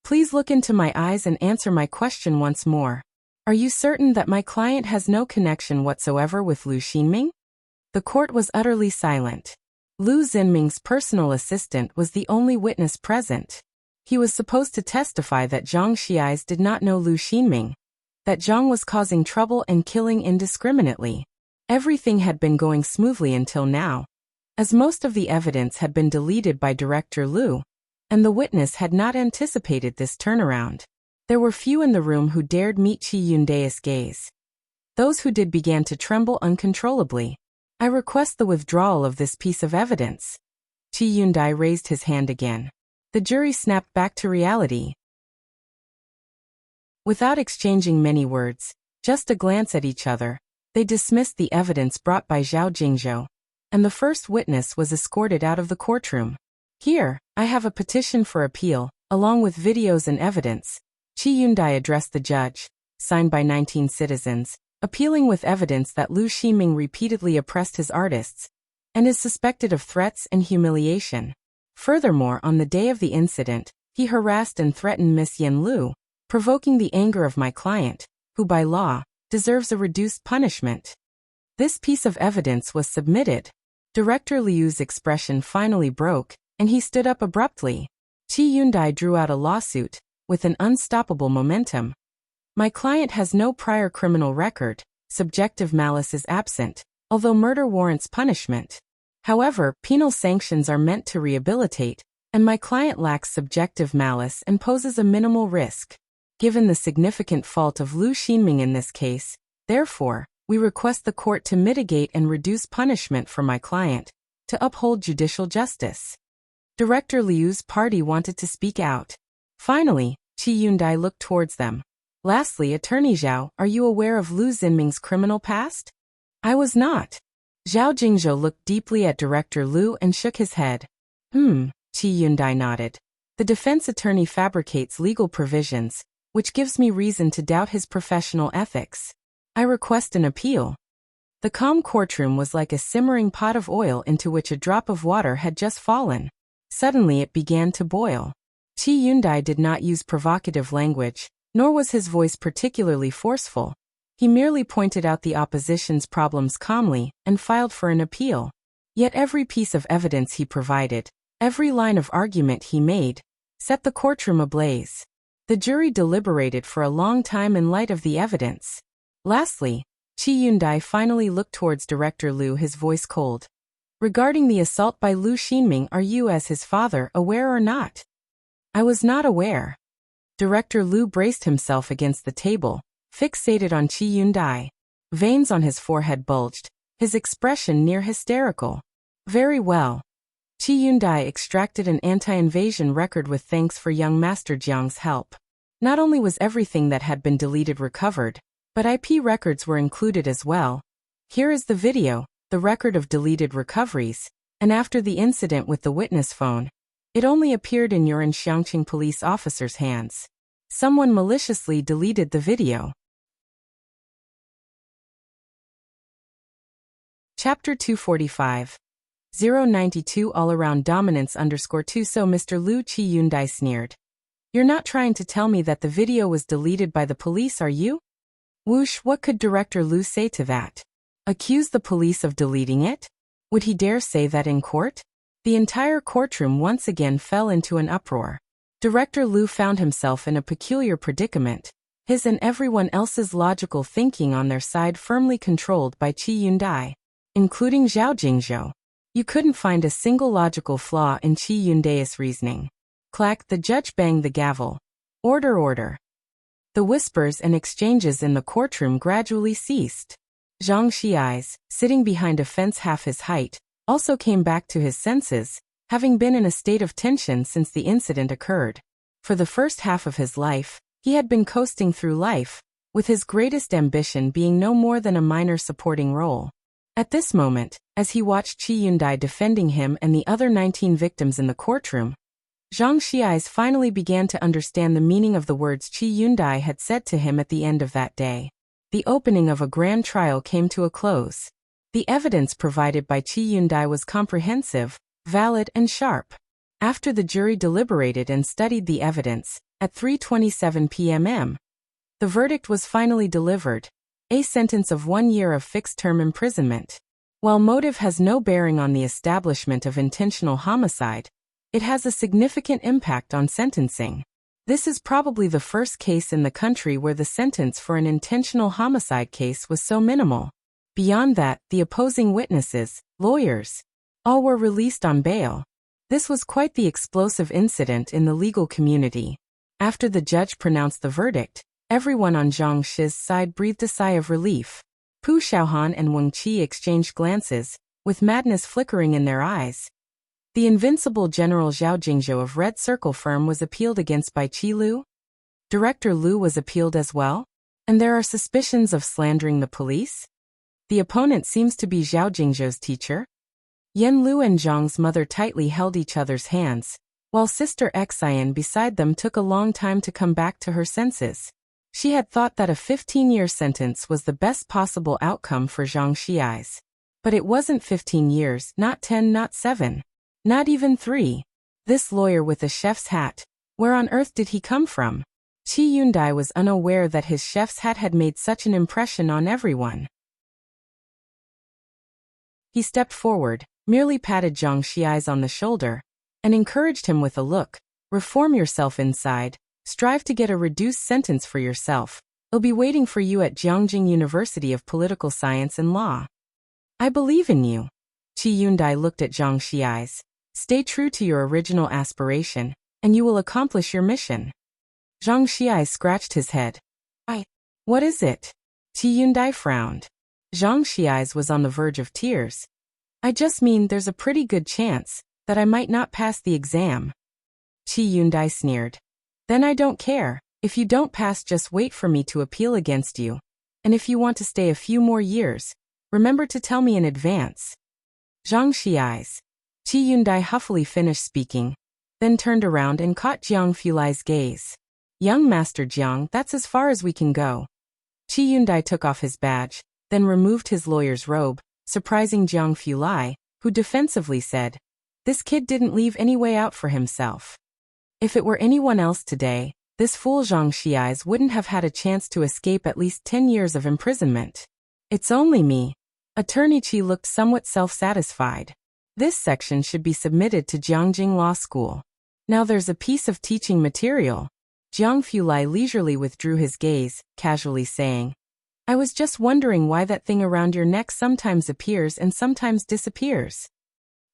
"Please look into my eyes and answer my question once more. Are you certain that my client has no connection whatsoever with Lu Xinming?" The court was utterly silent. Lu Xinming's personal assistant was the only witness present. He was supposed to testify that Zhang Xiais did not know Lu Xinming, that Zhang was causing trouble and killing indiscriminately. Everything had been going smoothly until now, as most of the evidence had been deleted by Director Lu, and the witness had not anticipated this turnaround. There were few in the room who dared meet Qi Yundai's gaze. Those who did began to tremble uncontrollably. "I request the withdrawal of this piece of evidence." Qi Yundai raised his hand again. The jury snapped back to reality. Without exchanging many words, just a glance at each other, they dismissed the evidence brought by Zhao Jingzhou, and the first witness was escorted out of the courtroom. "Here, I have a petition for appeal, along with videos and evidence," Qi Yundai addressed the judge, signed by 19 citizens, appealing with evidence that Lu Xinming repeatedly oppressed his artists, and is suspected of threats and humiliation. Furthermore, on the day of the incident, he harassed and threatened Miss Yin Lu, provoking the anger of my client, who by law, deserves a reduced punishment. This piece of evidence was submitted. Director Liu's expression finally broke, and he stood up abruptly. Qi Yundai drew out a lawsuit, with an unstoppable momentum. "My client has no prior criminal record, subjective malice is absent, although murder warrants punishment. However, penal sanctions are meant to rehabilitate, and my client lacks subjective malice and poses a minimal risk. Given the significant fault of Lu Xinming in this case, therefore, we request the court to mitigate and reduce punishment for my client, to uphold judicial justice." Director Liu's party wanted to speak out. Finally, Qi Yundai looked towards them. "Lastly, Attorney Zhao, are you aware of Lu Xinming's criminal past?" "I was not." Zhao Jingzhou looked deeply at Director Lu and shook his head. Qi Yundai nodded. "The defense attorney fabricates legal provisions, which gives me reason to doubt his professional ethics. I request an appeal." The calm courtroom was like a simmering pot of oil into which a drop of water had just fallen. Suddenly it began to boil. Qi Yundai did not use provocative language, nor was his voice particularly forceful. He merely pointed out the opposition's problems calmly and filed for an appeal. Yet every piece of evidence he provided, every line of argument he made, set the courtroom ablaze. The jury deliberated for a long time in light of the evidence. Lastly, Qi Yundai finally looked towards Director Lu, his voice cold. "Regarding the assault by Lu Xinming, are you, as his father, aware or not?" "I was not aware." Director Lu braced himself against the table, fixated on Qi Yundai. Veins on his forehead bulged, his expression near hysterical. "Very well." Qi Yundai extracted an anti-invasion record with thanks for young Master Jiang's help. Not only was everything that had been deleted recovered, but IP records were included as well. Here is the video, the record of deleted recoveries, and after the incident with the witness phone, It only appeared in your and Xiangqing police officer's hands. Someone maliciously deleted the video. Chapter 245. 092 All-Around Dominance _2 So Mr. Lu Qi-Yundai sneered. You're not trying to tell me that the video was deleted by the police, are you? Whoosh, what could Director Lu say to that? Accuse the police of deleting it? Would he dare say that in court? The entire courtroom once again fell into an uproar. Director Lu found himself in a peculiar predicament, his and everyone else's logical thinking on their side firmly controlled by Qi-Yundai, including Zhao Jingzhou. You couldn't find a single logical flaw in Qi-Yundai's reasoning. Clack, the judge banged the gavel. Order, order. The whispers and exchanges in the courtroom gradually ceased. Zhang Xiais, sitting behind a fence half his height, also came back to his senses, having been in a state of tension since the incident occurred. For the first half of his life, he had been coasting through life, with his greatest ambition being no more than a minor supporting role. At this moment, as he watched Qi-Yundai defending him and the other 19 victims in the courtroom, Zhang Xiais finally began to understand the meaning of the words Qi-Yundai had said to him at the end of that day. The opening of a grand trial came to a close. The evidence provided by Qi-Yundai was comprehensive, valid and sharp. After the jury deliberated and studied the evidence, at 3:27 p.m., the verdict was finally delivered. A sentence of 1 year of fixed-term imprisonment. While motive has no bearing on the establishment of intentional homicide, it has a significant impact on sentencing. This is probably the first case in the country where the sentence for an intentional homicide case was so minimal. Beyond that, the opposing witnesses, lawyers, all were released on bail. This was quite the explosive incident in the legal community. After the judge pronounced the verdict, everyone on Zhang Shi's side breathed a sigh of relief. Pu Xiaohan and Wang Qi exchanged glances, with madness flickering in their eyes. The invincible General Zhao Jingzhou of Red Circle firm was appealed against by Qi Lu. Director Lu was appealed as well, and there are suspicions of slandering the police. The opponent seems to be Zhao Jingzhou's teacher. Yan Lu and Zhang's mother tightly held each other's hands, while Sister Xian beside them took a long time to come back to her senses. She had thought that a 15-year sentence was the best possible outcome for Zhang Xiais. But it wasn't 15 years, not 10, not 7. Not even 3. This lawyer with a chef's hat, where on earth did he come from? Qi-Yundai was unaware that his chef's hat had made such an impression on everyone. He stepped forward, merely patted Zhang Xiais on the shoulder, and encouraged him with a look. Reform yourself inside. Strive to get a reduced sentence for yourself. It'll be waiting for you at Jiangjing University of Political Science and Law. I believe in you. Qi-Yundai looked at Zhang Xiais. Stay true to your original aspiration, and you will accomplish your mission. Zhang Xiais scratched his head. What is it? Qi-Yundai frowned. Zhang Xiais was on the verge of tears. I just mean there's a pretty good chance that I might not pass the exam. Qi-Yundai sneered. Then I don't care. If you don't pass, just wait for me to appeal against you. And if you want to stay a few more years, remember to tell me in advance. Zhang Xiais. Qi-Yundai huffily finished speaking, then turned around and caught Jiang Fulai's gaze. Young Master Jiang, that's as far as we can go. Qi-Yundai took off his badge, then removed his lawyer's robe, surprising Jiang Fulai, who defensively said, This kid didn't leave any way out for himself. If it were anyone else today, this fool Zhang Xiais wouldn't have had a chance to escape at least 10 years of imprisonment. It's only me. Attorney Qi looked somewhat self-satisfied. This section should be submitted to Jiangjing Law School. Now there's a piece of teaching material. Jiang Fulai leisurely withdrew his gaze, casually saying, I was just wondering why that thing around your neck sometimes appears and sometimes disappears.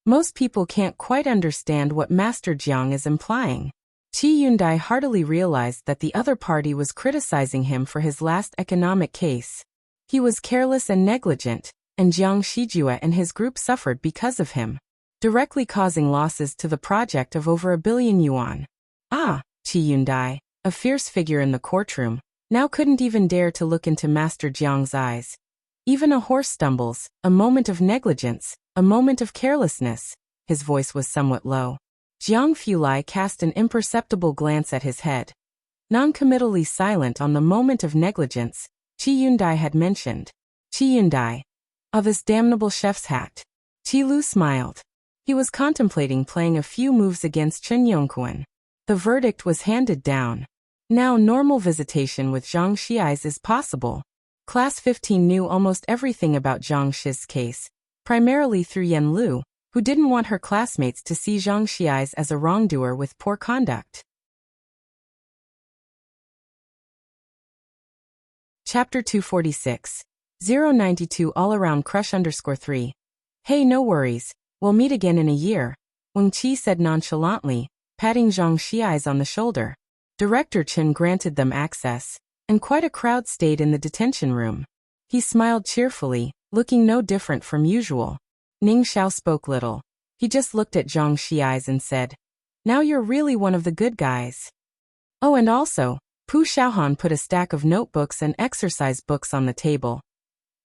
Most people can't quite understand what Master Jiang is implying. Qi-Yundai heartily realized that the other party was criticizing him for his last economic case. He was careless and negligent, and Jiang Shijue and his group suffered because of him, directly causing losses to the project of over 1 billion yuan. Qi-Yundai, a fierce figure in the courtroom, now couldn't even dare to look into Master Jiang's eyes. Even a horse stumbles, a moment of negligence, a moment of carelessness. His voice was somewhat low. Jiang Fulai cast an imperceptible glance at his head. Non-committally silent on the moment of negligence Qi Yundai had mentioned. Qi Yundai. Of his damnable chef's hat. Qi Lu smiled. He was contemplating playing a few moves against Chen Yongquan. The verdict was handed down. Now normal visitation with Zhang Xi's is possible. Class 15 knew almost everything about Zhang Shi's case, primarily through Yan Lu, who didn't want her classmates to see Zhang Xi's as a wrongdoer with poor conduct. Chapter 246. 092 All-Around Crush _3. Hey, no worries, we'll meet again in a year, Wang Qi said nonchalantly, patting Zhang Xi's on the shoulder. Director Chen granted them access, and quite a crowd stayed in the detention room. He smiled cheerfully, looking no different from usual. Ning Xiao spoke little. He just looked at Zhang Xi's and said, "Now you're really one of the good guys." Oh, and also, Pu Xiaohan put a stack of notebooks and exercise books on the table.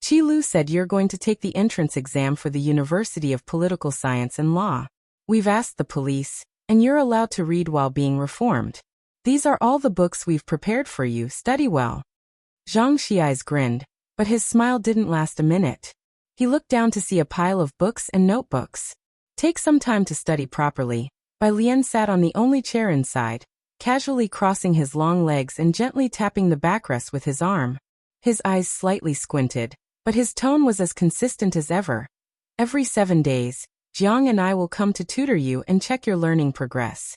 Qi Lu said you're going to take the entrance exam for the University of Political Science and Law. We've asked the police, and you're allowed to read while being reformed. These are all the books we've prepared for you, study well. Zhang Xi's grinned, but his smile didn't last a minute. He looked down to see a pile of books and notebooks. Take some time to study properly. Bai Lian sat on the only chair inside, casually crossing his long legs and gently tapping the backrest with his arm. His eyes slightly squinted, but his tone was as consistent as ever. Every 7 days, Jiang and I will come to tutor you and check your learning progress.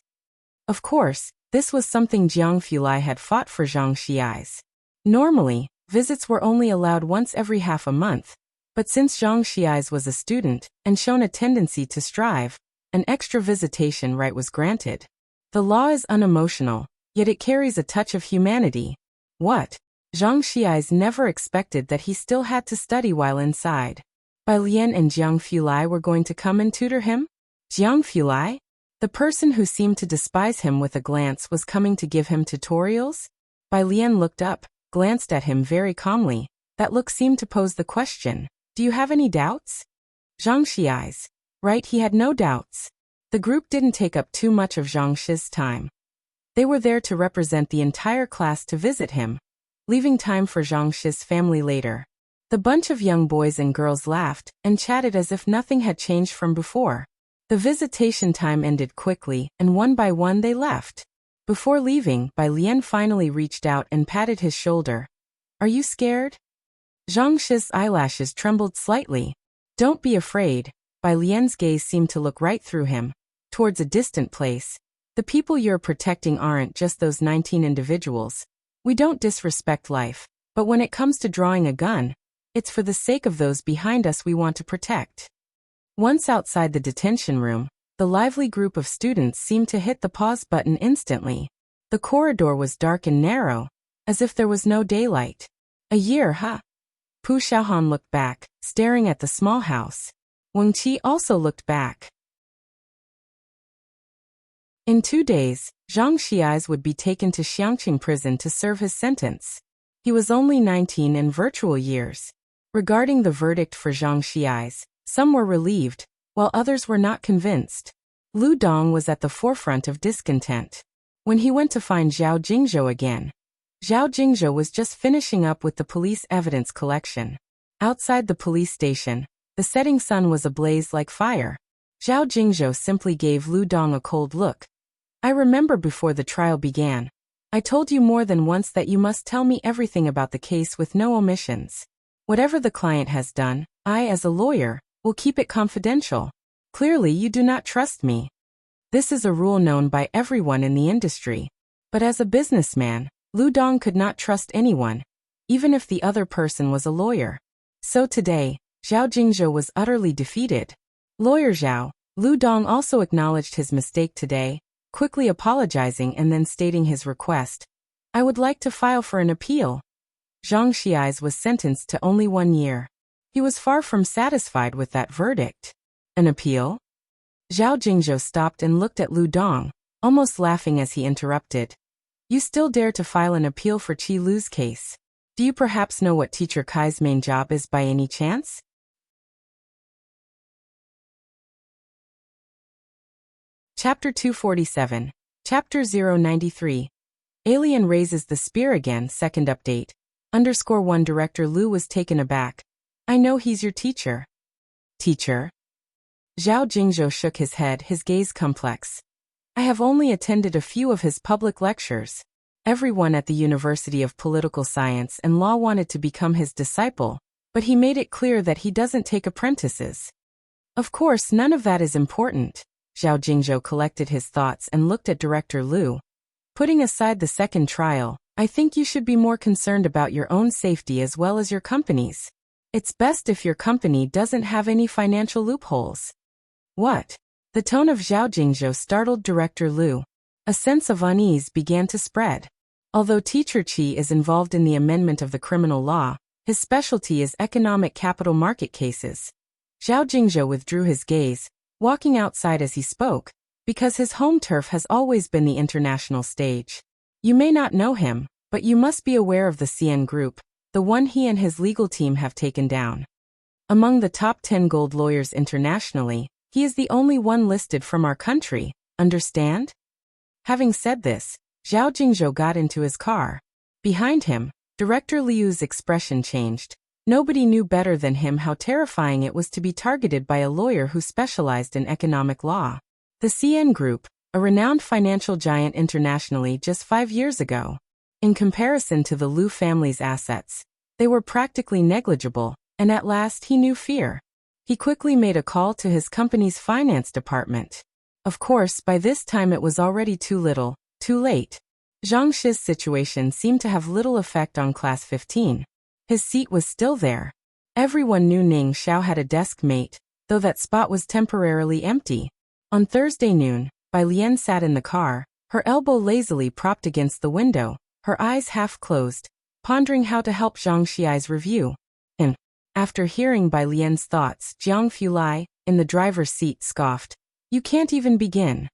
Of course, this was something Jiang Fulai had fought for Zhang Xi's. Normally, visits were only allowed once every half a month, but since Zhang Xi's was a student and shown a tendency to strive, an extra visitation right was granted. The law is unemotional, yet it carries a touch of humanity. What? Zhang Xi's never expected that he still had to study while inside. Bai Lian and Jiang Fulai were going to come and tutor him? Jiang Fulai? The person who seemed to despise him with a glance was coming to give him tutorials? Bai Lian looked up, glanced at him very calmly. That look seemed to pose the question, do you have any doubts? Zhang Xi's. Right, he had no doubts. The group didn't take up too much of Zhang Shi's time. They were there to represent the entire class to visit him, leaving time for Zhang Shi's family later. The bunch of young boys and girls laughed and chatted as if nothing had changed from before. The visitation time ended quickly, and one by one they left. Before leaving, Bai Lian finally reached out and patted his shoulder. Are you scared? Zhang Shi's eyelashes trembled slightly. Don't be afraid. Bai Lian's gaze seemed to look right through him, towards a distant place. The people you're protecting aren't just those 19 individuals. We don't disrespect life, but when it comes to drawing a gun, it's for the sake of those behind us we want to protect. Once outside the detention room, the lively group of students seemed to hit the pause button instantly. The corridor was dark and narrow, as if there was no daylight. A year, huh? Pu Xiaohan looked back, staring at the small house. Wang Qi also looked back. In 2 days, Zhang Xi's would be taken to Xiangqing prison to serve his sentence. He was only 19 in virtual years. Regarding the verdict for Zhang Xi's, some were relieved, while others were not convinced. Lu Dong was at the forefront of discontent. When he went to find Zhao Jingzhou again, Zhao Jingzhou was just finishing up with the police evidence collection. Outside the police station, the setting sun was ablaze like fire. Zhao Jingzhou simply gave Lu Dong a cold look. I remember before the trial began, I told you more than once that you must tell me everything about the case with no omissions. Whatever the client has done, I, as a lawyer, will keep it confidential. Clearly you do not trust me. This is a rule known by everyone in the industry. But as a businessman, Lu Dong could not trust anyone, even if the other person was a lawyer. So today, Zhao Jingzhou was utterly defeated. Lawyer Zhao, Lu Dong also acknowledged his mistake today, quickly apologizing and then stating his request. I would like to file for an appeal. Zhang Xi's was sentenced to only 1 year. He was far from satisfied with that verdict. An appeal? Zhao Jingzhou stopped and looked at Lu Dong, almost laughing as he interrupted. You still dare to file an appeal for Qi Lu's case? Do you perhaps know what Teacher Kai's main job is by any chance? Chapter 247. Chapter 093. Alien raises the spear again. Second update. _1 Director Lu was taken aback. I know he's your teacher. Teacher? Zhao Jingzhou shook his head, his gaze complex. I have only attended a few of his public lectures. Everyone at the University of Political Science and Law wanted to become his disciple, but he made it clear that he doesn't take apprentices. Of course, none of that is important. Zhao Jingzhou collected his thoughts and looked at Director Lu. Putting aside the second trial, I think you should be more concerned about your own safety as well as your company's. It's best if your company doesn't have any financial loopholes. What? The tone of Zhao Jingzhou startled Director Lu. A sense of unease began to spread. Although Teacher Qi is involved in the amendment of the criminal law, his specialty is economic capital market cases. Zhao Jingzhou withdrew his gaze, walking outside as he spoke, because his home turf has always been the international stage. You may not know him, but you must be aware of the CN Group, the one he and his legal team have taken down. Among the top 10 gold lawyers internationally, he is the only one listed from our country, understand? Having said this, Zhao Jingzhou got into his car. Behind him, Director Liu's expression changed. Nobody knew better than him how terrifying it was to be targeted by a lawyer who specialized in economic law. The CN Group, a renowned financial giant internationally just 5 years ago. In comparison to the Liu family's assets, they were practically negligible, and at last he knew fear. He quickly made a call to his company's finance department. Of course, by this time it was already too little, too late. Zhang Shi's situation seemed to have little effect on Class 15. His seat was still there. Everyone knew Ning Xiao had a desk mate, though that spot was temporarily empty. On Thursday noon, Bai Lian sat in the car, her elbow lazily propped against the window, her eyes half closed, pondering how to help Zhang Xi's review. And, after hearing Bai Lian's thoughts, Jiang Fulai, in the driver's seat, scoffed. You can't even begin.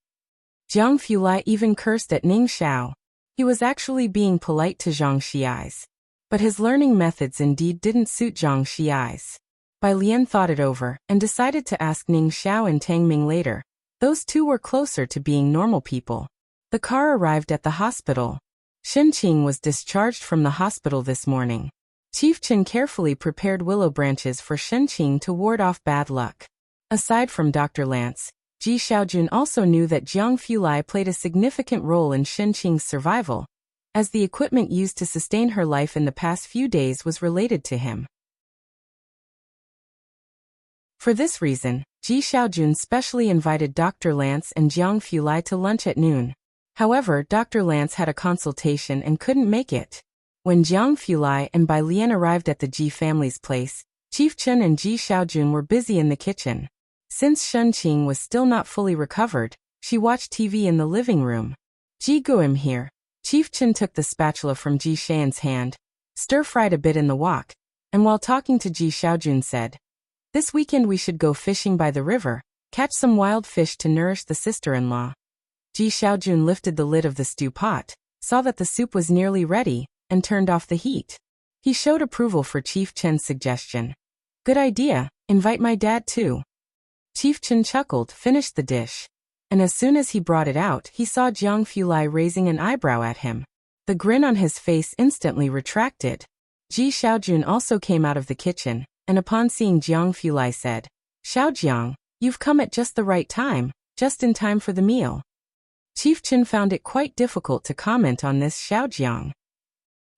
Jiang Fulai even cursed at Ning Xiao. He was actually being polite to Zhang Xi's. But his learning methods indeed didn't suit Zhang Xi's. Bai Lian thought it over and decided to ask Ning Xiao and Tang Ming later. Those two were closer to being normal people. The car arrived at the hospital. Shen Qing was discharged from the hospital this morning. Chief Chen carefully prepared willow branches for Shen Qing to ward off bad luck. Aside from Dr. Lance, Ji Xiaojun also knew that Jiang Fulai played a significant role in Shen Qing's survival, as the equipment used to sustain her life in the past few days was related to him. For this reason, Ji Xiaojun specially invited Dr. Lance and Jiang Fulai to lunch at noon. However, Dr. Lance had a consultation and couldn't make it. When Jiang Fulai and Bai Lian arrived at the Ji family's place, Chief Chen and Ji Xiaojun were busy in the kitchen. Since Shen Qing was still not fully recovered, she watched TV in the living room. Ji Guim here. Chief Chen took the spatula from Ji Shan's hand, stir-fried a bit in the wok, and while talking to Ji Xiaojun said, This weekend we should go fishing by the river, catch some wild fish to nourish the sister-in-law. Ji Xiaojun lifted the lid of the stew pot, saw that the soup was nearly ready, and turned off the heat. He showed approval for Chief Chen's suggestion. Good idea, invite my dad too. Chief Chen chuckled, finished the dish. And as soon as he brought it out, he saw Jiang Fulai raising an eyebrow at him. The grin on his face instantly retracted. Ji Xiaojun also came out of the kitchen, and upon seeing Jiang Fulai said, Xiaojiang, you've come at just the right time, just in time for the meal. Chief Chen found it quite difficult to comment on this Xiaojiang.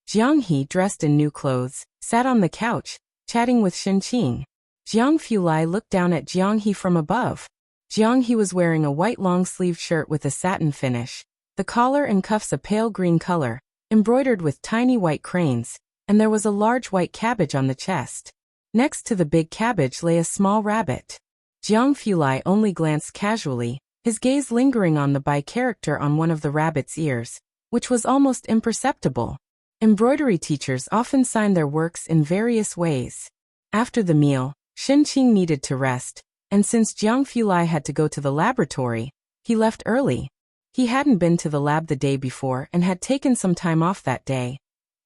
Jiang He, dressed in new clothes, sat on the couch, chatting with Shen Qing. Jiang Fulai looked down at Jiang He from above. Jiang He was wearing a white long-sleeved shirt with a satin finish, the collar and cuffs a pale green color, embroidered with tiny white cranes, and there was a large white cabbage on the chest. Next to the big cabbage lay a small rabbit. Jiang Fulai only glanced casually, his gaze lingering on the Bai character on one of the rabbit's ears, which was almost imperceptible. Embroidery teachers often sign their works in various ways. After the meal, Shen Qing needed to rest, and since Jiang Fulai had to go to the laboratory, he left early. He hadn't been to the lab the day before and had taken some time off that day.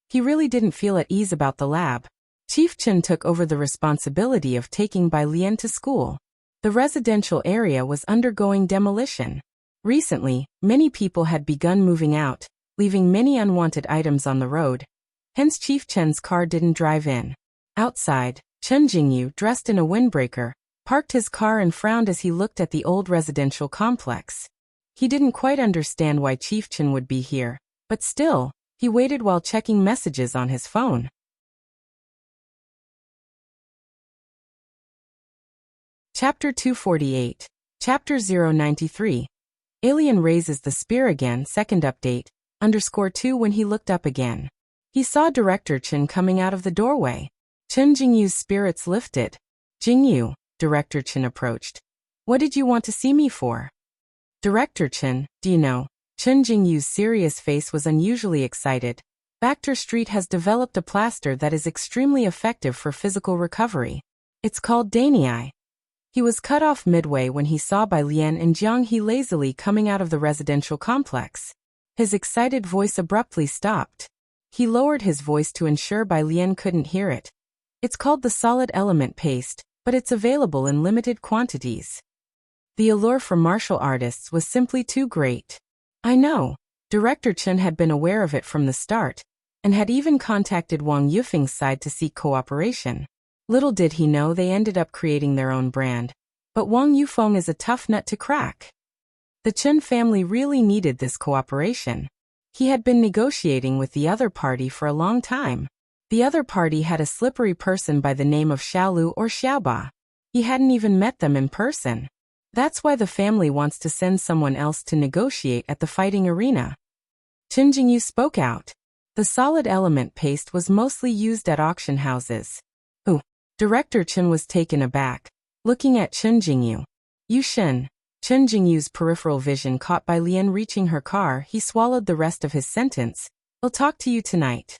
He really didn't feel at ease about the lab. Chief Chen took over the responsibility of taking Bai Lian to school. The residential area was undergoing demolition. Recently, many people had begun moving out, leaving many unwanted items on the road. Hence Chief Chen's car didn't drive in. Outside, Chen Jingyu, dressed in a windbreaker, parked his car and frowned as he looked at the old residential complex. He didn't quite understand why Chief Chen would be here, but still, he waited while checking messages on his phone. Chapter 248. Chapter 093. Alien raises the spear again. Second update, _2. When he looked up again, he saw Director Chen coming out of the doorway. Chen Jingyu's spirits lifted. Jingyu, Director Chen approached. What did you want to see me for? Director Chen, do you know? Chen Jingyu's serious face was unusually excited. Bacter Street has developed a plaster that is extremely effective for physical recovery. It's called Danei. He was cut off midway when he saw Bai Lian and Jiang He lazily coming out of the residential complex. His excited voice abruptly stopped. He lowered his voice to ensure Bai Lian couldn't hear it. It's called the solid element paste, but it's available in limited quantities. The allure for martial artists was simply too great. I know. Director Chen had been aware of it from the start, and had even contacted Wang Yufeng's side to seek cooperation. Little did he know they ended up creating their own brand. But Wang Yufeng is a tough nut to crack. The Chen family really needed this cooperation. He had been negotiating with the other party for a long time. The other party had a slippery person by the name of Xiaolu or Xiaoba. He hadn't even met them in person. That's why the family wants to send someone else to negotiate at the fighting arena. Chen Jingyu spoke out. The solid element paste was mostly used at auction houses. Ooh. Director Chen was taken aback, looking at Chen Jingyu. You Shen. Chen Jingyu's peripheral vision caught Bai Lian reaching her car. He swallowed the rest of his sentence. I'll talk to you tonight.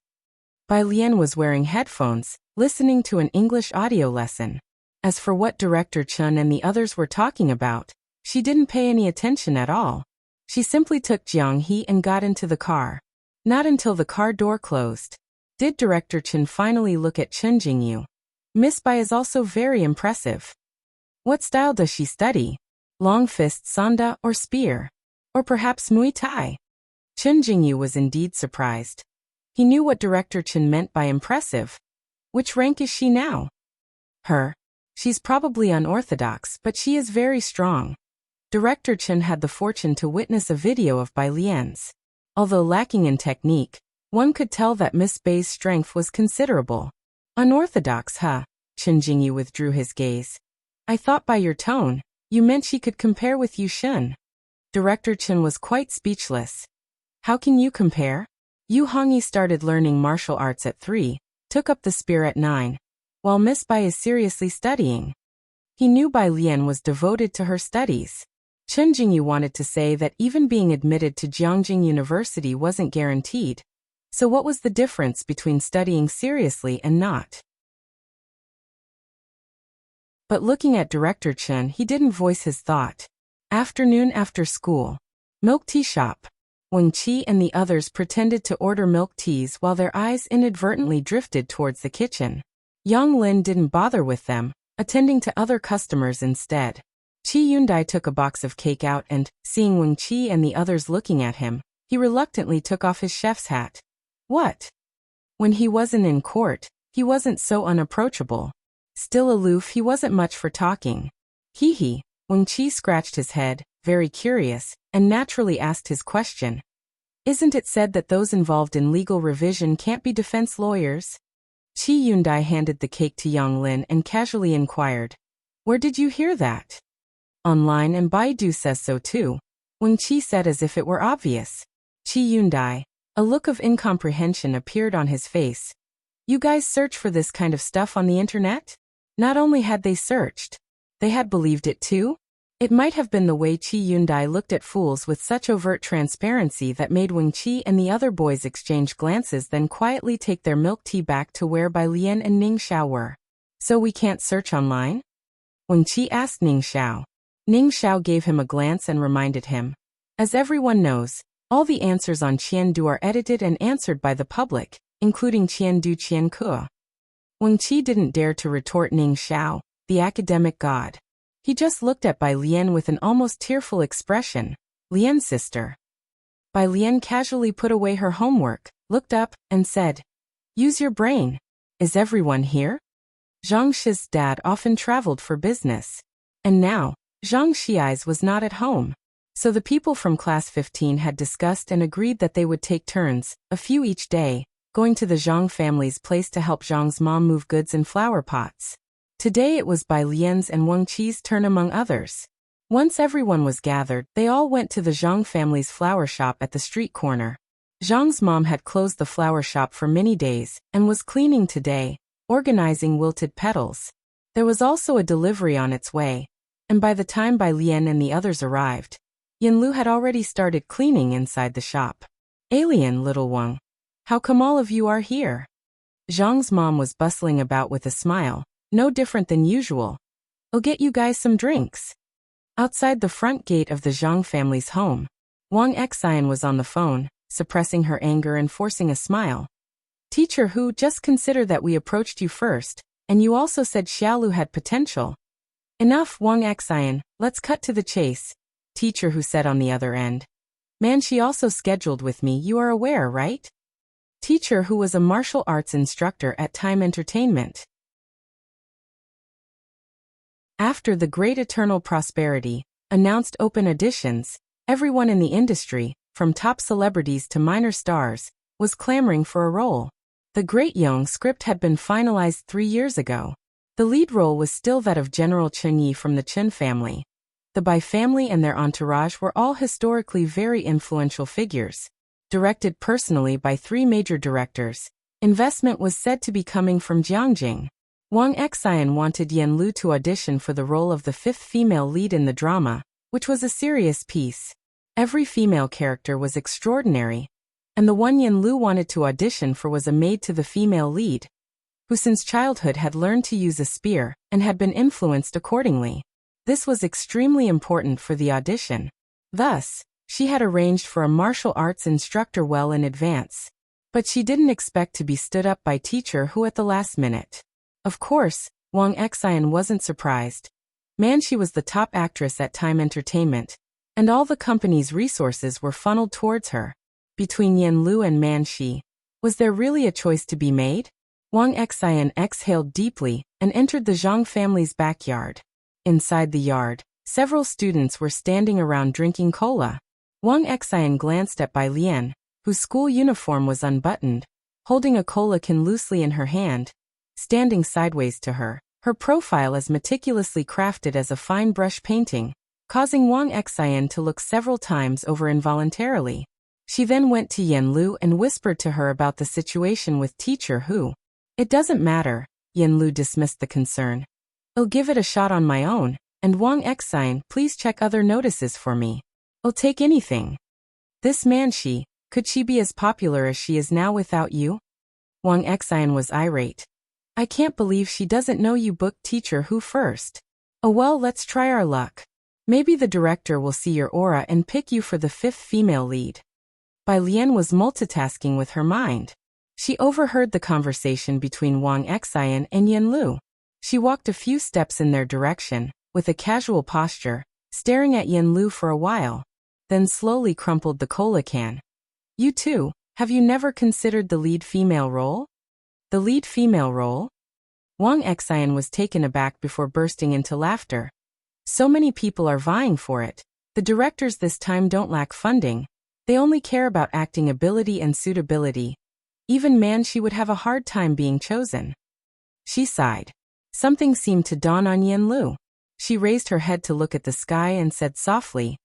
Bai Lian was wearing headphones, listening to an English audio lesson. As for what Director Chen and the others were talking about, she didn't pay any attention at all. She simply took Jiang He and got into the car. Not until the car door closed did Director Chen finally look at Chen Jingyu. Miss Bai is also very impressive. What style does she study? Long fist sanda or spear? Or perhaps Muay Thai? Chen Jingyu was indeed surprised. He knew what Director Chen meant by impressive. Which rank is she now? Her. She's probably unorthodox, but she is very strong. Director Chen had the fortune to witness a video of Bai Lian's. Although lacking in technique, one could tell that Miss Bai's strength was considerable. Unorthodox, huh? Chen Jingyu withdrew his gaze. I thought by your tone, you meant she could compare with Yu Shen. Director Chen was quite speechless. How can you compare? Yu Hongyi started learning martial arts at 3, took up the spear at 9, while Miss Bai is seriously studying. He knew Bai Lian was devoted to her studies. Chen Jingyu wanted to say that even being admitted to Jiangjing University wasn't guaranteed. So what was the difference between studying seriously and not? But looking at Director Chen, he didn't voice his thought. Afternoon after school. Milk tea shop. Wang Qi and the others pretended to order milk teas while their eyes inadvertently drifted towards the kitchen. Yang Lin didn't bother with them, attending to other customers instead. Qi Yundai took a box of cake out and, seeing Wang Qi and the others looking at him, he reluctantly took off his chef's hat. What? When he wasn't in court, he wasn't so unapproachable. Still aloof, he wasn't much for talking. Hee. Wang Qi scratched his head, very curious, and naturally asked his question. Isn't it said that those involved in legal revision can't be defense lawyers? Qi Yundai handed the cake to Yang Lin and casually inquired. Where did you hear that? Online, and Baidu says so too. Wang Qi said as if it were obvious. Qi Yundai. A look of incomprehension appeared on his face. You guys search for this kind of stuff on the internet? Not only had they searched, they had believed it too? It might have been the way Qi Yundai looked at fools with such overt transparency that made Wang Qi and the other boys exchange glances, then quietly take their milk tea back to where Bai Lian and Ning Xiao were. So we can't search online? Wang Qi asked Ning Xiao. Ning Xiao gave him a glance and reminded him. As everyone knows, all the answers on Qiandu are edited and answered by the public, including Qiandu Qianke. Wang Qi didn't dare to retort Ning Xiao, the academic god. He just looked at Bai Lian with an almost tearful expression. Lian's sister. Bai Lian casually put away her homework, looked up, and said, "Use your brain. Is everyone here?" Zhang Shi's dad often traveled for business. And now, Zhang Xi's was not at home. So the people from class 15 had discussed and agreed that they would take turns, a few each day, going to the Zhang family's place to help Zhang's mom move goods in flower pots. Today it was Bai Lian's and Wang Qi's turn among others. Once everyone was gathered, they all went to the Zhang family's flower shop at the street corner. Zhang's mom had closed the flower shop for many days and was cleaning today, organizing wilted petals. There was also a delivery on its way, and by the time Bai Lian and the others arrived, Yanlu had already started cleaning inside the shop. "Alien, little Wang. How come all of you are here?" Zhang's mom was bustling about with a smile, no different than usual. "I'll get you guys some drinks." Outside the front gate of the Zhang family's home, Wang Xian was on the phone, suppressing her anger and forcing a smile. "Teacher Hu, just consider that we approached you first, and you also said Xiaolu had potential." "Enough, Wang Xian, let's cut to the chase," Teacher Hu said on the other end. "Man, she also scheduled with me, you are aware, right?" Teacher Hu was a martial arts instructor at Time Entertainment. After the Great Eternal Prosperity announced open auditions, everyone in the industry, from top celebrities to minor stars, was clamoring for a role. The Great Yong script had been finalized 3 years ago. The lead role was still that of General Chen Yi from the Chen family. The Bai family and their entourage were all historically very influential figures. Directed personally by 3 major directors, investment was said to be coming from Jiangjing. Wang Xian wanted Yanlu to audition for the role of the 5th female lead in the drama, which was a serious piece. Every female character was extraordinary, and the one Yanlu wanted to audition for was a maid to the female lead, who since childhood had learned to use a spear and had been influenced accordingly. This was extremely important for the audition. Thus, she had arranged for a martial arts instructor well in advance. But she didn't expect to be stood up by Teacher Hu at the last minute. Of course, Wang Xian wasn't surprised. Man, she was the top actress at Time Entertainment, and all the company's resources were funneled towards her. Between Yanlu and Man Shi, was there really a choice to be made? Wang Xian exhaled deeply and entered the Zhang family's backyard. Inside the yard, several students were standing around drinking cola. Wang Xian glanced at Bai Lian, whose school uniform was unbuttoned, holding a cola can loosely in her hand, standing sideways to her, her profile as meticulously crafted as a fine brush painting, causing Wang Xian to look several times over involuntarily. She then went to Yanlu and whispered to her about the situation with Teacher Hu. "It doesn't matter," Yanlu dismissed the concern. "I'll give it a shot on my own, and Wang Xian, please check other notices for me. I'll take anything." "This Man Shi, could she be as popular as she is now without you?" Wang Xian was irate. "I can't believe she doesn't know you booked Teacher Hu first." "Oh well, let's try our luck. Maybe the director will see your aura and pick you for the 5th female lead." Bai Lian was multitasking with her mind. She overheard the conversation between Wang Xian and Yanlu. She walked a few steps in their direction, with a casual posture, staring at Yanlu for a while, then slowly crumpled the cola can. "You too, have you never considered the lead female role?" "The lead female role?" Wang Xian was taken aback before bursting into laughter. "So many people are vying for it. The directors this time don't lack funding. They only care about acting ability and suitability. Even Man Shi would have a hard time being chosen." She sighed. Something seemed to dawn on Yanlu. She raised her head to look at the sky and said softly,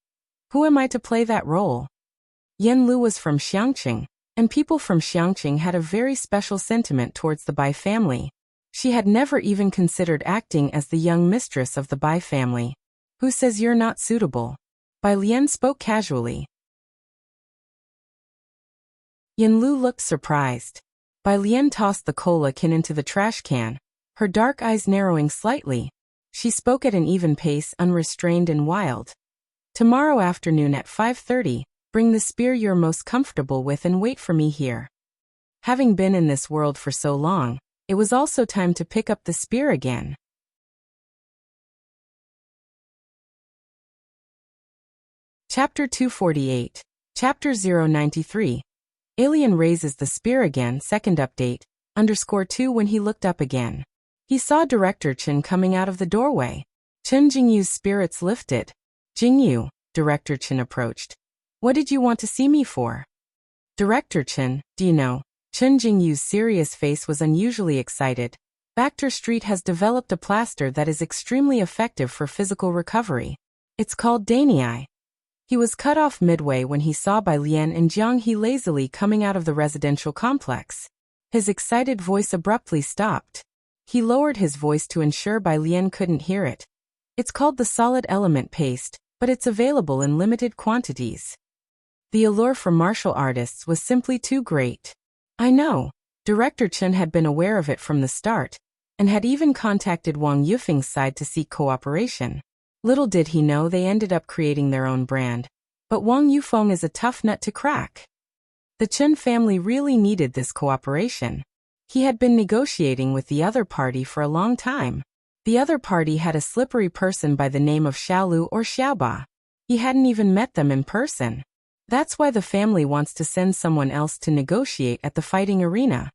"Who am I to play that role?" Yanlu was from Xiangqing, and people from Xiangqing had a very special sentiment towards the Bai family. She had never even considered acting as the young mistress of the Bai family. "Who says you're not suitable?" Bai Lian spoke casually. Yanlu looked surprised. Bai Lian tossed the cola can into the trash can, her dark eyes narrowing slightly. She spoke at an even pace, unrestrained and wild. "Tomorrow afternoon at 5:30, bring the spear you're most comfortable with and wait for me here." Having been in this world for so long, it was also time to pick up the spear again. Chapter 248. Chapter 093. Alien raises the spear again. Second update, _2 when he looked up again. He saw Director Chen coming out of the doorway. Chen Jingyu's spirits lifted. Jingyu, Director Chen approached. What did you want to see me for? Director Chen, do you know? Chen Jingyu's serious face was unusually excited. Bacter Street has developed a plaster that is extremely effective for physical recovery. It's called Danei. He was cut off midway when he saw Bai Lian and Jiang He lazily coming out of the residential complex. His excited voice abruptly stopped. He lowered his voice to ensure Bai Lian couldn't hear it. It's called the solid element paste, but it's available in limited quantities. The allure for martial artists was simply too great. I know. Director Chen had been aware of it from the start, and had even contacted Wang Yufeng's side to seek cooperation. Little did he know they ended up creating their own brand. But Wang Yufeng is a tough nut to crack. The Chen family really needed this cooperation. He had been negotiating with the other party for a long time. The other party had a slippery person by the name of Xiaolu or Xiaoba. He hadn't even met them in person. That's why the family wants to send someone else to negotiate at the fighting arena.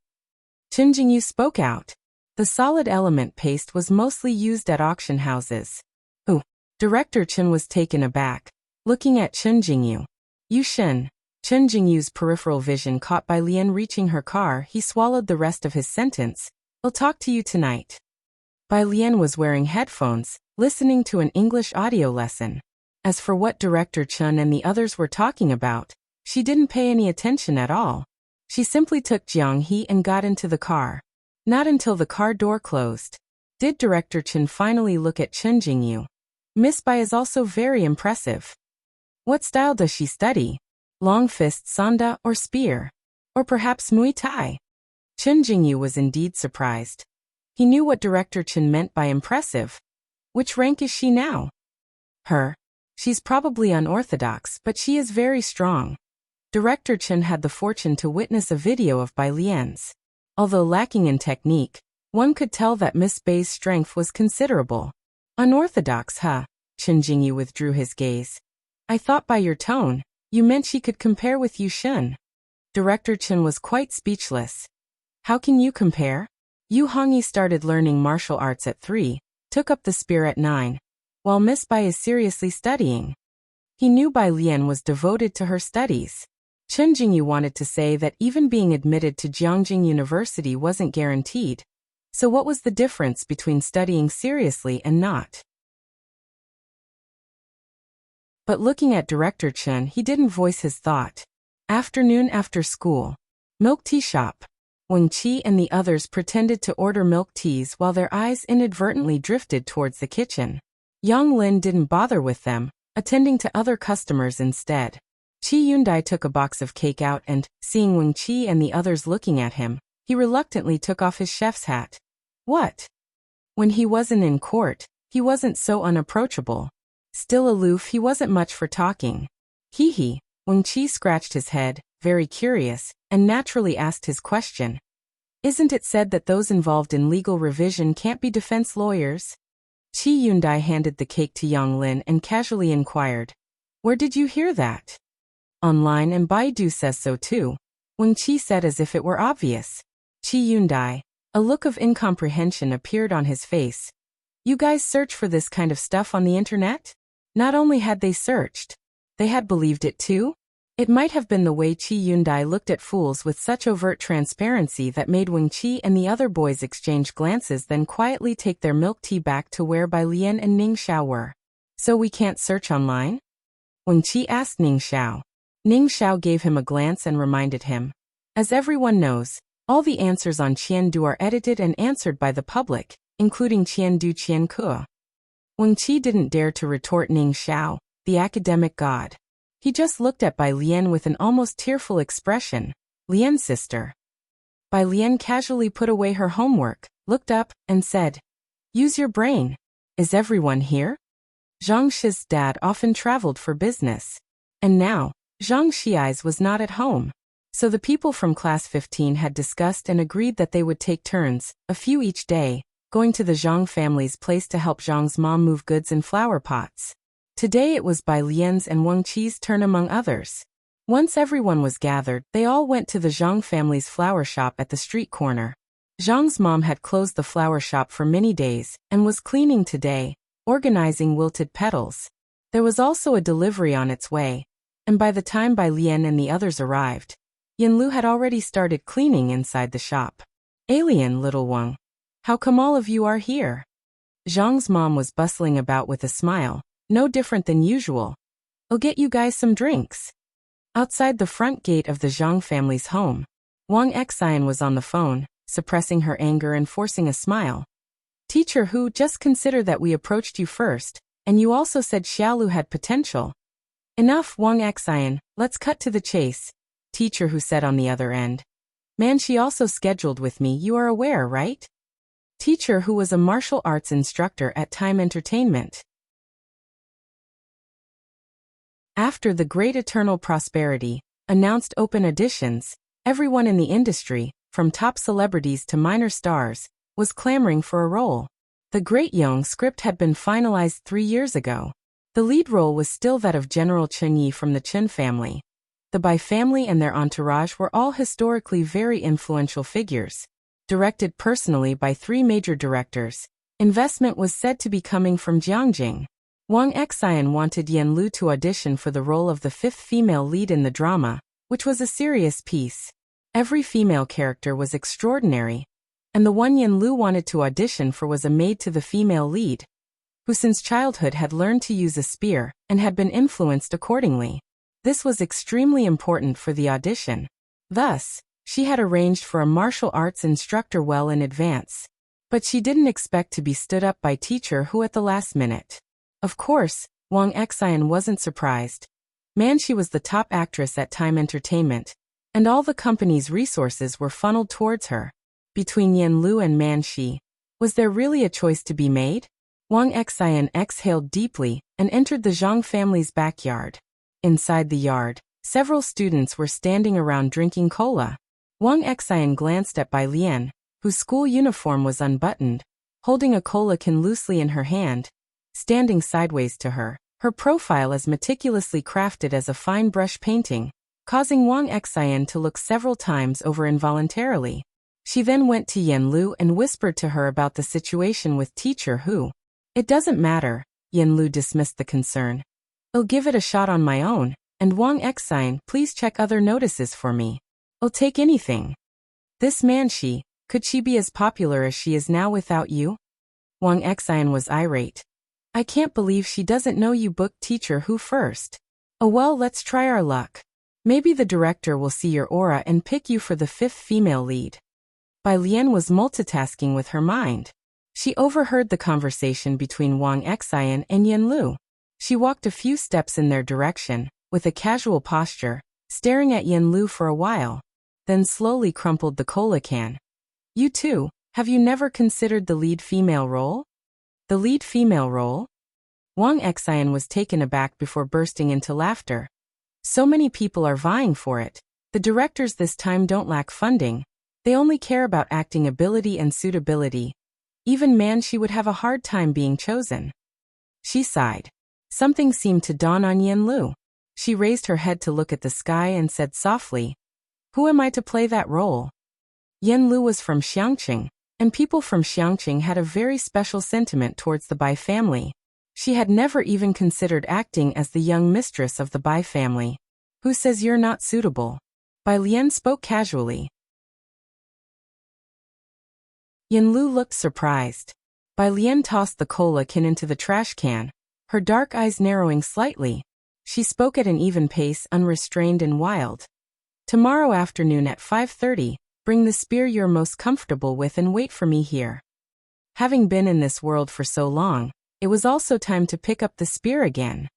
Chen Jingyu spoke out. The solid element paste was mostly used at auction houses. Ooh. Director Chen was taken aback, looking at Chen Jingyu. Yu Shen. Chen Jingyu's peripheral vision caught Bai Lian reaching her car. He swallowed the rest of his sentence. I'll talk to you tonight. Bai Lian was wearing headphones, listening to an English audio lesson. As for what Director Chen and the others were talking about, she didn't pay any attention at all. She simply took Jiang He and got into the car. Not until the car door closed did Director Chen finally look at Chen Jingyu. Miss Bai is also very impressive. What style does she study? Long fist sanda or spear? Or perhaps Muay Thai? Chen Jingyu was indeed surprised. He knew what Director Chen meant by impressive. Which rank is she now? Her. She's probably unorthodox, but she is very strong. Director Chen had the fortune to witness a video of Bai Lian's. Although lacking in technique, one could tell that Miss Bai's strength was considerable. Unorthodox, huh? Chen Jingyu withdrew his gaze. I thought by your tone, you meant she could compare with Yu Shen. Director Chen was quite speechless. How can you compare? Yu Hongyi started learning martial arts at 3, took up the spear at 9, while Miss Bai is seriously studying. He knew Bai Lian was devoted to her studies. Chen Jingyu wanted to say that even being admitted to Jiangjing University wasn't guaranteed. So what was the difference between studying seriously and not? But looking at Director Chen, he didn't voice his thought. Afternoon after school. Milk tea shop. Wang Qi and the others pretended to order milk teas while their eyes inadvertently drifted towards the kitchen. Yang Lin didn't bother with them, attending to other customers instead. Qi Yundai took a box of cake out and, seeing Wang Qi and the others looking at him, he reluctantly took off his chef's hat. What? When he wasn't in court, he wasn't so unapproachable. Still aloof, he wasn't much for talking. Hee. Wang Qi scratched his head, very curious, and naturally asked his question. Isn't it said that those involved in legal revision can't be defense lawyers? Qi Yundai handed the cake to Yang Lin and casually inquired. Where did you hear that? Online, and Baidu says so too. Wang Qi said as if it were obvious. Qi Yundai. A look of incomprehension appeared on his face. You guys search for this kind of stuff on the internet? Not only had they searched, they had believed it too? It might have been the way Qi Yundai looked at fools with such overt transparency that made Wang Qi and the other boys exchange glances, then quietly take their milk tea back to where Bai Lian and Ning Xiao were. So we can't search online? Wang Qi asked Ning Xiao. Ning Xiao gave him a glance and reminded him. As everyone knows, all the answers on Qiandu are edited and answered by the public, including Qiandu Qianke. Wang Qi didn't dare to retort Ning Xiao, the academic god. He just looked at Bai Lian with an almost tearful expression. Lian's sister. Bai Lian casually put away her homework, looked up, and said, Use your brain. Is everyone here? Zhang Shi's dad often traveled for business. And now, Zhang Shi's was not at home. So the people from Class 15 had discussed and agreed that they would take turns, a few each day, going to the Zhang family's place to help Zhang's mom move goods in flower pots. Today it was Bai Lian's and Wang Qi's turn among others. Once everyone was gathered, they all went to the Zhang family's flower shop at the street corner. Zhang's mom had closed the flower shop for many days and was cleaning today, organizing wilted petals. There was also a delivery on its way, and by the time Bai Lian and the others arrived, Yanlu had already started cleaning inside the shop. Alien, little Wang. How come all of you are here? Zhang's mom was bustling about with a smile, no different than usual. I'll get you guys some drinks. Outside the front gate of the Zhang family's home, Wang Xian was on the phone, suppressing her anger and forcing a smile. Teacher Hu, just consider that we approached you first, and you also said Xiaolu had potential. Enough, Wang Xian, let's cut to the chase, Teacher Hu said on the other end. Man, she also scheduled with me, you are aware, right? Teacher Hu was a martial arts instructor at Time Entertainment. After the Great Eternal Prosperity announced open auditions, everyone in the industry, from top celebrities to minor stars, was clamoring for a role. The Great Yong script had been finalized 3 years ago. The lead role was still that of General Chen Yi from the Chen family. The Bai family and their entourage were all historically very influential figures. Directed personally by 3 major directors, investment was said to be coming from Jiangjing. Wang Xian wanted Yanlu to audition for the role of the 5th female lead in the drama, which was a serious piece. Every female character was extraordinary, and the one Yanlu wanted to audition for was a maid to the female lead, who since childhood had learned to use a spear and had been influenced accordingly. This was extremely important for the audition. Thus, she had arranged for a martial arts instructor well in advance. But she didn't expect to be stood up by Teacher Hu at the last minute. Of course, Wang Xian wasn't surprised. Man, she was the top actress at Time Entertainment, and all the company's resources were funneled towards her. Between Yanlu and Man Shi, was there really a choice to be made? Wang Xian exhaled deeply and entered the Zhang family's backyard. Inside the yard, several students were standing around drinking cola. Wang Xian glanced at Bai Lian, whose school uniform was unbuttoned, holding a cola can loosely in her hand, standing sideways to her, her profile as meticulously crafted as a fine brush painting, causing Wang Xian to look several times over involuntarily. She then went to Yanlu and whispered to her about the situation with Teacher Hu. It doesn't matter, Yanlu dismissed the concern. I'll give it a shot on my own, and Wang Xian, please check other notices for me. I'll take anything. This Man Shi, could she be as popular as she is now without you? Wang Xian was irate. I can't believe she doesn't know you booked Teacher Hu first. Oh well, let's try our luck. Maybe the director will see your aura and pick you for the 5th female lead. Bai Lian was multitasking with her mind. She overheard the conversation between Wang Xian and Yanlu. She walked a few steps in their direction, with a casual posture, staring at Yanlu for a while, then slowly crumpled the cola can. You too, have you never considered the lead female role? The lead female role? Wang Xian was taken aback before bursting into laughter. So many people are vying for it. The directors this time don't lack funding. They only care about acting ability and suitability. Even Man Shi would have a hard time being chosen. She sighed. Something seemed to dawn on Yanlu. She raised her head to look at the sky and said softly, "Who am I to play that role?" Yanlu was from Xiangqing, and people from Xiangqing had a very special sentiment towards the Bai family. She had never even considered acting as the young mistress of the Bai family. Who says you're not suitable? Bai Lian spoke casually. Yanlu looked surprised. Bai Lian tossed the cola can into the trash can, her dark eyes narrowing slightly. She spoke at an even pace, unrestrained and wild. Tomorrow afternoon at 5:30, bring the spear you're most comfortable with and wait for me here. Having been in this world for so long, it was also time to pick up the spear again.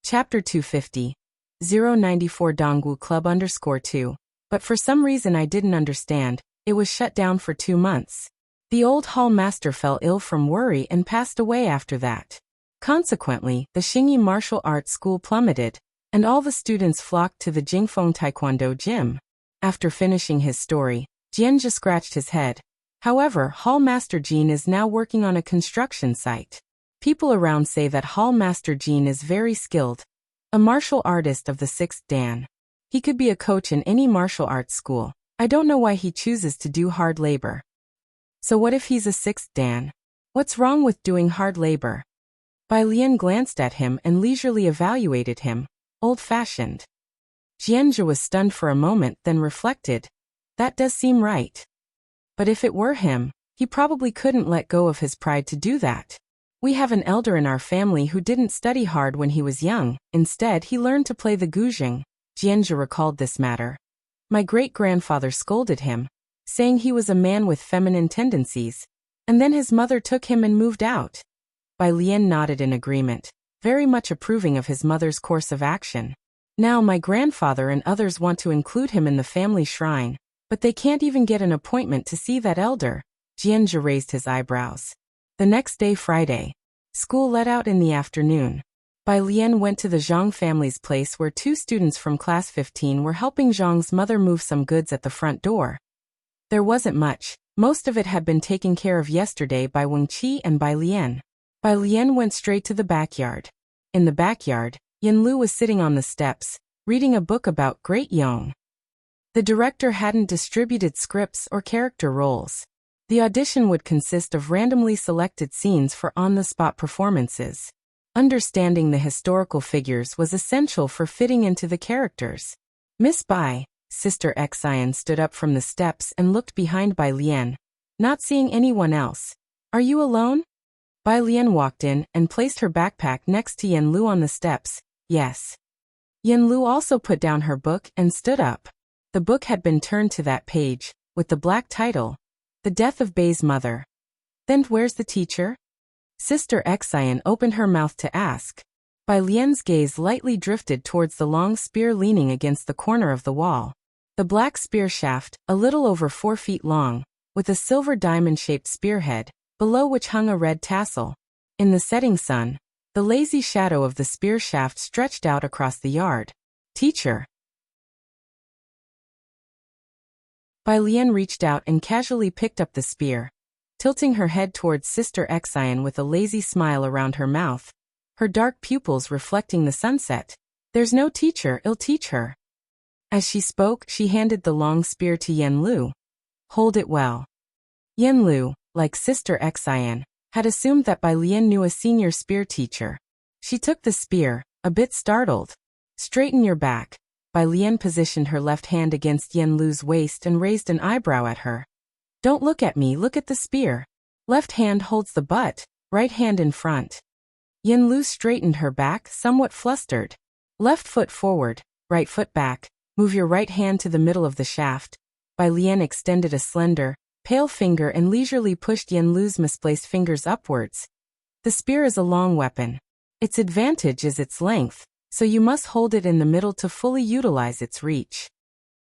Chapter 250. 094 Dongwu Club _2. But for some reason I didn't understand, it was shut down for 2 months. The old hall master fell ill from worry and passed away after that. Consequently, the Xingyi martial arts school plummeted, and all the students flocked to the Jingfeng Taekwondo gym. After finishing his story, Jianzhi scratched his head. However, Hall Master Jean is now working on a construction site. People around say that Hall Master Jean is very skilled, a martial artist of the 6th Dan. He could be a coach in any martial arts school. I don't know why he chooses to do hard labor. So what if he's a 6th Dan? What's wrong with doing hard labor? Bai Lian glanced at him and leisurely evaluated him. Old-fashioned. Jianzhe was stunned for a moment, then reflected. That does seem right. But if it were him, he probably couldn't let go of his pride to do that. We have an elder in our family who didn't study hard when he was young. Instead, he learned to play the guzheng. Jianzhe recalled this matter. My great-grandfather scolded him, saying he was a man with feminine tendencies. And then his mother took him and moved out. Bai Lian nodded in agreement, very much approving of his mother's course of action. Now my grandfather and others want to include him in the family shrine, but they can't even get an appointment to see that elder. Jianzhe raised his eyebrows. The next day, Friday. School let out in the afternoon. Bai Lian went to the Zhang family's place where 2 students from class 15 were helping Zhang's mother move some goods at the front door. There wasn't much. Most of it had been taken care of yesterday by Wang Qi and Bai Lian. Bai Lian went straight to the backyard. In the backyard, Yin Lu was sitting on the steps, reading a book about Great Yong. The director hadn't distributed scripts or character roles. The audition would consist of randomly selected scenes for on-the-spot performances. Understanding the historical figures was essential for fitting into the characters. Miss Bai, Sister Xian stood up from the steps and looked behind Bai Lian, not seeing anyone else. Are you alone? Bai Lian walked in and placed her backpack next to Yin Lu on the steps. Yes. Yin Lu also put down her book and stood up. The book had been turned to that page, with the black title, The Death of Bai's Mother. Then where's the teacher? Sister Xian opened her mouth to ask. Bai Lian's gaze lightly drifted towards the long spear leaning against the corner of the wall. The black spear shaft, a little over 4 feet long, with a silver diamond-shaped spearhead, below which hung a red tassel. In the setting sun, the lazy shadow of the spear shaft stretched out across the yard. Teacher. Bai Lian reached out and casually picked up the spear, tilting her head towards Sister Xian with a lazy smile around her mouth, her dark pupils reflecting the sunset. There's no teacher, I'll teach her. As she spoke, she handed the long spear to Yin Lu. Hold it well. Yin Lu, like Sister Xian, had assumed that Bai Lian knew a senior spear teacher. She took the spear, a bit startled. Straighten your back. Bai Lian positioned her left hand against Yin Lu's waist and raised an eyebrow at her. Don't look at me, look at the spear. Left hand holds the butt, right hand in front. Yin Lu straightened her back, somewhat flustered. Left foot forward, right foot back. Move your right hand to the middle of the shaft. Bai Lian extended a slender, pale finger and leisurely pushed Yin Lu's misplaced fingers upwards. The spear is a long weapon. Its advantage is its length, so you must hold it in the middle to fully utilize its reach.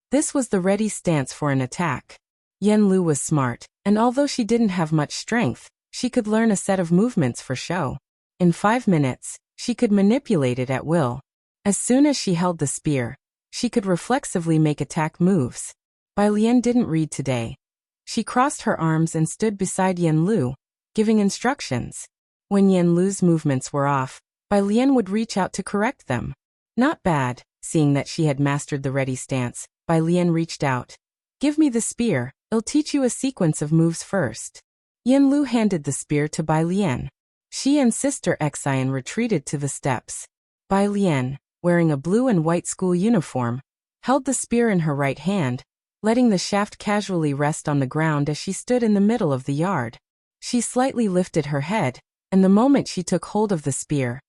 This was the ready stance for an attack. Yin Lu was smart, and although she didn't have much strength, she could learn a set of movements for show. In 5 minutes, she could manipulate it at will. As soon as she held the spear, she could reflexively make attack moves. Bai Lian didn't read today. She crossed her arms and stood beside Yin Lu, giving instructions. When Yin Lu's movements were off, Bai Lian would reach out to correct them. Not bad, seeing that she had mastered the ready stance, Bai Lian reached out. Give me the spear, I'll teach you a sequence of moves first. Yin Lu handed the spear to Bai Lian. She and Sister Xian retreated to the steps. Bai Lian, wearing a blue and white school uniform, held the spear in her right hand, letting the shaft casually rest on the ground as she stood in the middle of the yard. She slightly lifted her head, and the moment she took hold of the spear,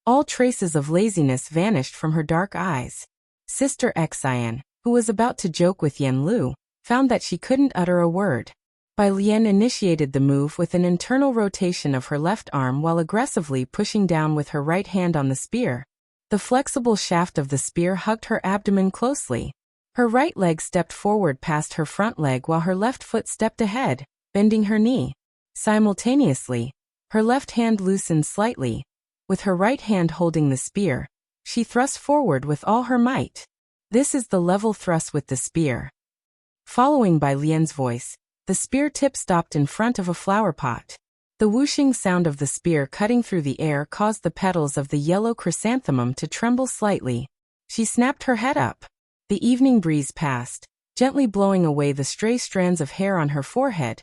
all traces of laziness vanished from her dark eyes. Sister Xian, who was about to joke with Yin Lu, found that she couldn't utter a word. Bai Lian initiated the move with an internal rotation of her left arm while aggressively pushing down with her right hand on the spear. The flexible shaft of the spear hugged her abdomen closely. Her right leg stepped forward past her front leg while her left foot stepped ahead, bending her knee. Simultaneously, her left hand loosened slightly. With her right hand holding the spear, she thrust forward with all her might. This is the level thrust with the spear. Following Bai Lian's voice, the spear tip stopped in front of a flower pot. The whooshing sound of the spear cutting through the air caused the petals of the yellow chrysanthemum to tremble slightly. She snapped her head up. The evening breeze passed, gently blowing away the stray strands of hair on her forehead,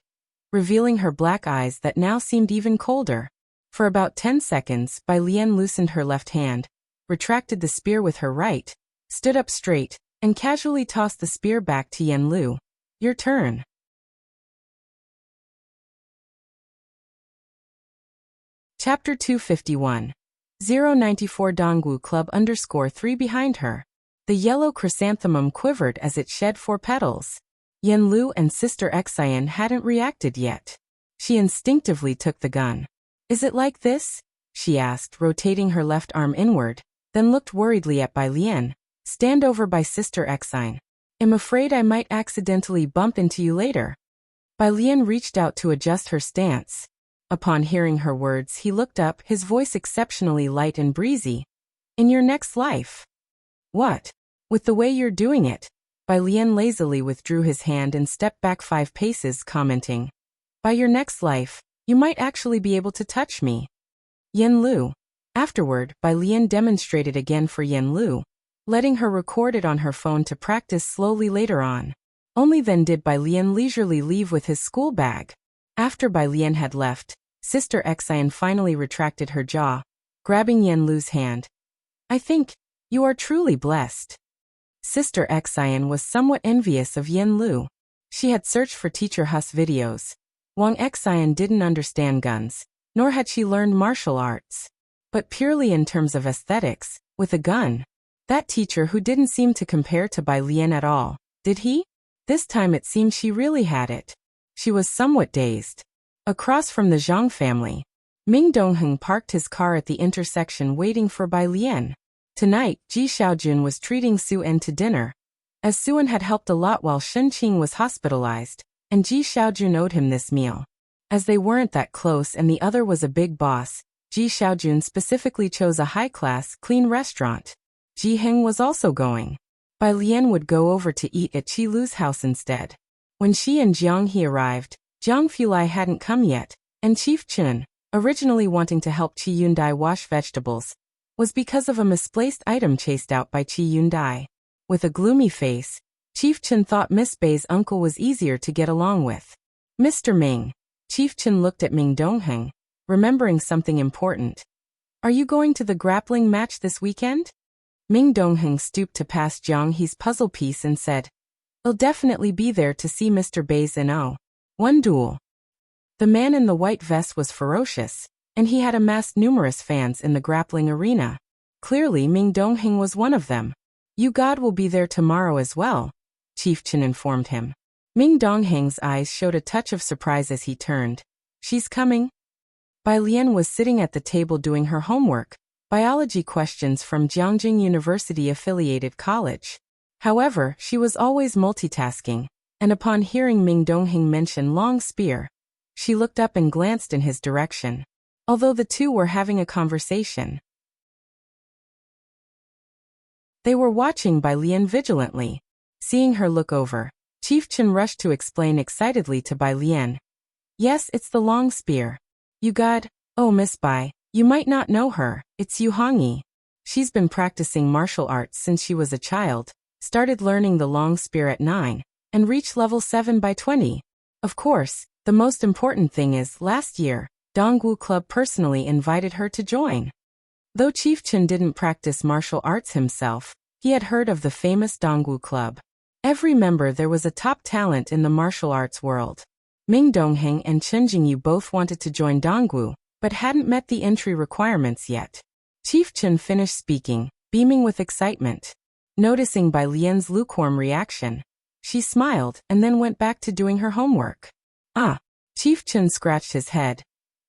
revealing her black eyes that now seemed even colder. For about 10 seconds, Bai Lian loosened her left hand, retracted the spear with her right, stood up straight, and casually tossed the spear back to Yan Lu. Your turn. Chapter 251. 094 Dongwu Club _3 behind her. The yellow chrysanthemum quivered as it shed 4 petals. Yan Lu and Sister Xian hadn't reacted yet. She instinctively took the gun. Is it like this? She asked, rotating her left arm inward, then looked worriedly at Bai Lian. Stand over by Sister Xian. I'm afraid I might accidentally bump into you later. Bai Lian reached out to adjust her stance. Upon hearing her words, he looked up, his voice exceptionally light and breezy. In your next life. What? With the way you're doing it. Bai Lian lazily withdrew his hand and stepped back 5 paces, commenting. By your next life, you might actually be able to touch me. Yan Lu. Afterward, Bai Lian demonstrated again for Yan Lu, letting her record it on her phone to practice slowly later on. Only then did Bai Lian leisurely leave with his school bag. After Bai Lian had left, Sister Xian finally retracted her jaw, grabbing Yan Lu's hand. I think you are truly blessed. Sister Xian was somewhat envious of Yan Lu. She had searched for Teacher Huss videos. Wang Xian didn't understand guns, nor had she learned martial arts. But purely in terms of aesthetics, with a gun, that teacher who didn't seem to compare to Bai Lian at all, did he? This time it seemed she really had it. She was somewhat dazed. Across from the Zhang family, Ming Dongheng parked his car at the intersection waiting for Bai Lian. Tonight, Ji Xiaojun was treating Su En to dinner, as Su En had helped a lot while Shen Qing was hospitalized, and Ji Xiaojun owed him this meal. As they weren't that close and the other was a big boss, Ji Xiaojun specifically chose a high-class, clean restaurant. Ji Heng was also going. Bai Lian would go over to eat at Qi Lu's house instead. When she and Jiang He arrived, Jiang Fulai hadn't come yet, and Chief Chun, originally wanting to help Qi Yundai wash vegetables, was because of a misplaced item chased out by Qi Yundai. With a gloomy face, Chief Chun thought Miss Bei's uncle was easier to get along with. Mr. Ming. Chief Chun looked at Ming Dongheng, remembering something important. Are you going to the grappling match this weekend? Ming Dongheng stooped to pass Jiang He's puzzle piece and said, I'll definitely be there to see Mr. Bei's NO. One duel. The man in the white vest was ferocious, and he had amassed numerous fans in the grappling arena. Clearly Ming Dongheng was one of them. You God will be there tomorrow as well, Chief Chen informed him. Ming Dongheng's eyes showed a touch of surprise as he turned. She's coming? Bai Lian was sitting at the table doing her homework, biology questions from Jiangjing University-affiliated college. However, she was always multitasking, and upon hearing Ming Dongheng mention long spear, she looked up and glanced in his direction. Although the two were having a conversation, they were watching Bai Lian vigilantly. Seeing her look over, Chief Chen rushed to explain excitedly to Bai Lian. Yes, it's the long spear. You got, oh Miss Bai, you might not know her, it's Yu Hongyi. She's been practicing martial arts since she was a child, started learning the long spear at 9, and reached level 7 by 20. Of course, the most important thing is, last year, Dongwu Club personally invited her to join. Though Chief Chen didn't practice martial arts himself, he had heard of the famous Dongwu Club. Every member there was a top talent in the martial arts world. Ming Dongheng and Chen Jingyu both wanted to join Dongwu, but hadn't met the entry requirements yet. Chief Chen finished speaking, beaming with excitement. Noticing Bai Lian's lukewarm reaction, she smiled and then went back to doing her homework. Ah, Chief Chen scratched his head,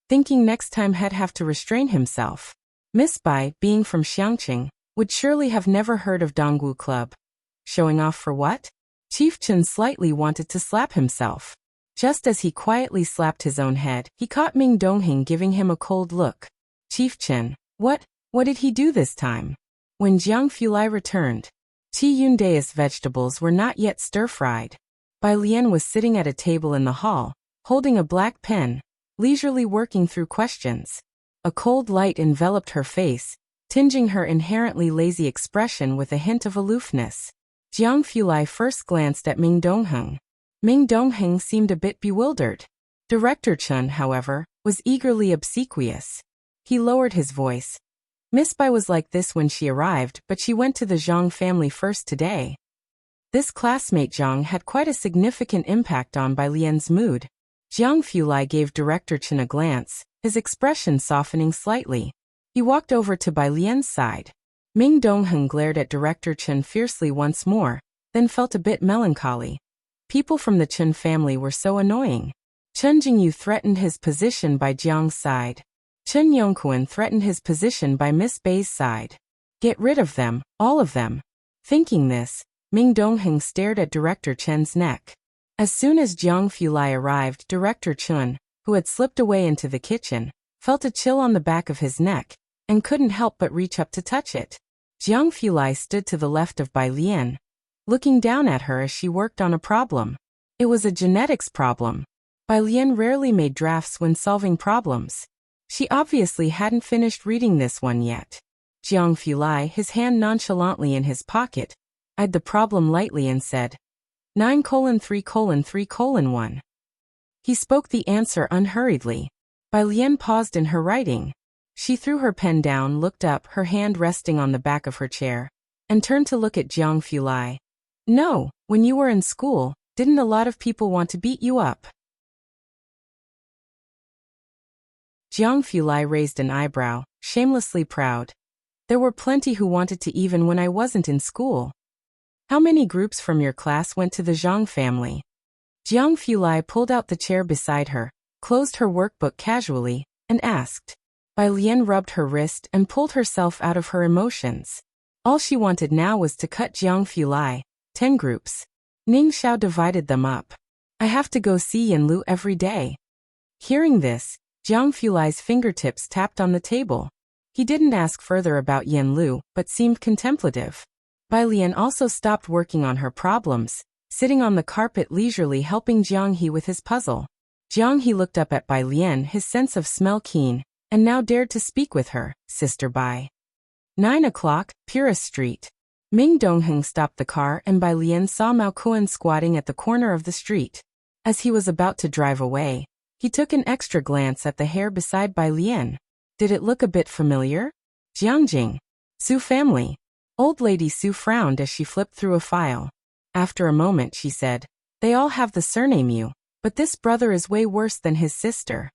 thinking next time he'd have to restrain himself. Miss Bai, being from Xiangqing, would surely have never heard of Dongwu Club. Showing off for what? Chief Chen slightly wanted to slap himself. Just as he quietly slapped his own head, he caught Ming Dongheng giving him a cold look. Chief Chen, what did he do this time? When Jiang Fulai returned, Qi Yundai's vegetables were not yet stir-fried. Bai Lian was sitting at a table in the hall, holding a black pen, leisurely working through questions. A cold light enveloped her face, tinging her inherently lazy expression with a hint of aloofness. Jiang Fulai first glanced at Ming Dongheng. Ming Dongheng seemed a bit bewildered. Director Chun, however, was eagerly obsequious. He lowered his voice. Miss Bai was like this when she arrived, but she went to the Zhang family first today. This classmate Zhang had quite a significant impact on Bai Lian's mood. Jiang Fulai gave Director Chen a glance, his expression softening slightly. He walked over to Bai Lian's side. Ming Dongheng glared at Director Chen fiercely once more, then felt a bit melancholy. People from the Chen family were so annoying. Chen Jingyu threatened his position by Jiang's side. Chen Yongquan threatened his position by Miss Bai's side. Get rid of them, all of them. Thinking this, Ming Dongheng stared at Director Chen's neck. As soon as Jiang Fulai arrived, Director Chen, who had slipped away into the kitchen, felt a chill on the back of his neck, and couldn't help but reach up to touch it. Jiang Fulai stood to the left of Bai Lian, looking down at her as she worked on a problem. It was a genetics problem. Bai Lian rarely made drafts when solving problems. She obviously hadn't finished reading this one yet. Jiang Fulai, his hand nonchalantly in his pocket, eyed the problem lightly and said, 9:3:3:1. He spoke the answer unhurriedly. Bai Lian paused in her writing. She threw her pen down, looked up, her hand resting on the back of her chair, and turned to look at Jiang Fulai. No, when you were in school, didn't a lot of people want to beat you up? Jiang Fulai raised an eyebrow, shamelessly proud. There were plenty who wanted to even when I wasn't in school. How many groups from your class went to the Zhang family? Jiang Fulai pulled out the chair beside her, closed her workbook casually, and asked. Bai Lian rubbed her wrist and pulled herself out of her emotions. All she wanted now was to cut Jiang Fulai. 10 groups. Ning Xiao divided them up. I have to go see Yan Lu every day. Hearing this, Jiang Fulai's fingertips tapped on the table. He didn't ask further about Yan Lu, but seemed contemplative. Bai Lian also stopped working on her problems, sitting on the carpet leisurely helping Jiang He with his puzzle. Jiang He looked up at Bai Lian, his sense of smell keen, and now dared to speak with her, Sister Bai. 9 o'clock, Purist Street. Ming Dongheng stopped the car and Bai Lian saw Mao Kuan squatting at the corner of the street. As he was about to drive away, he took an extra glance at the hair beside Bai Lian. Did it look a bit familiar? Jiangjing. Su family. Old Lady Su frowned as she flipped through a file. After a moment she said, they all have the surname Yu, but this brother is way worse than his sister.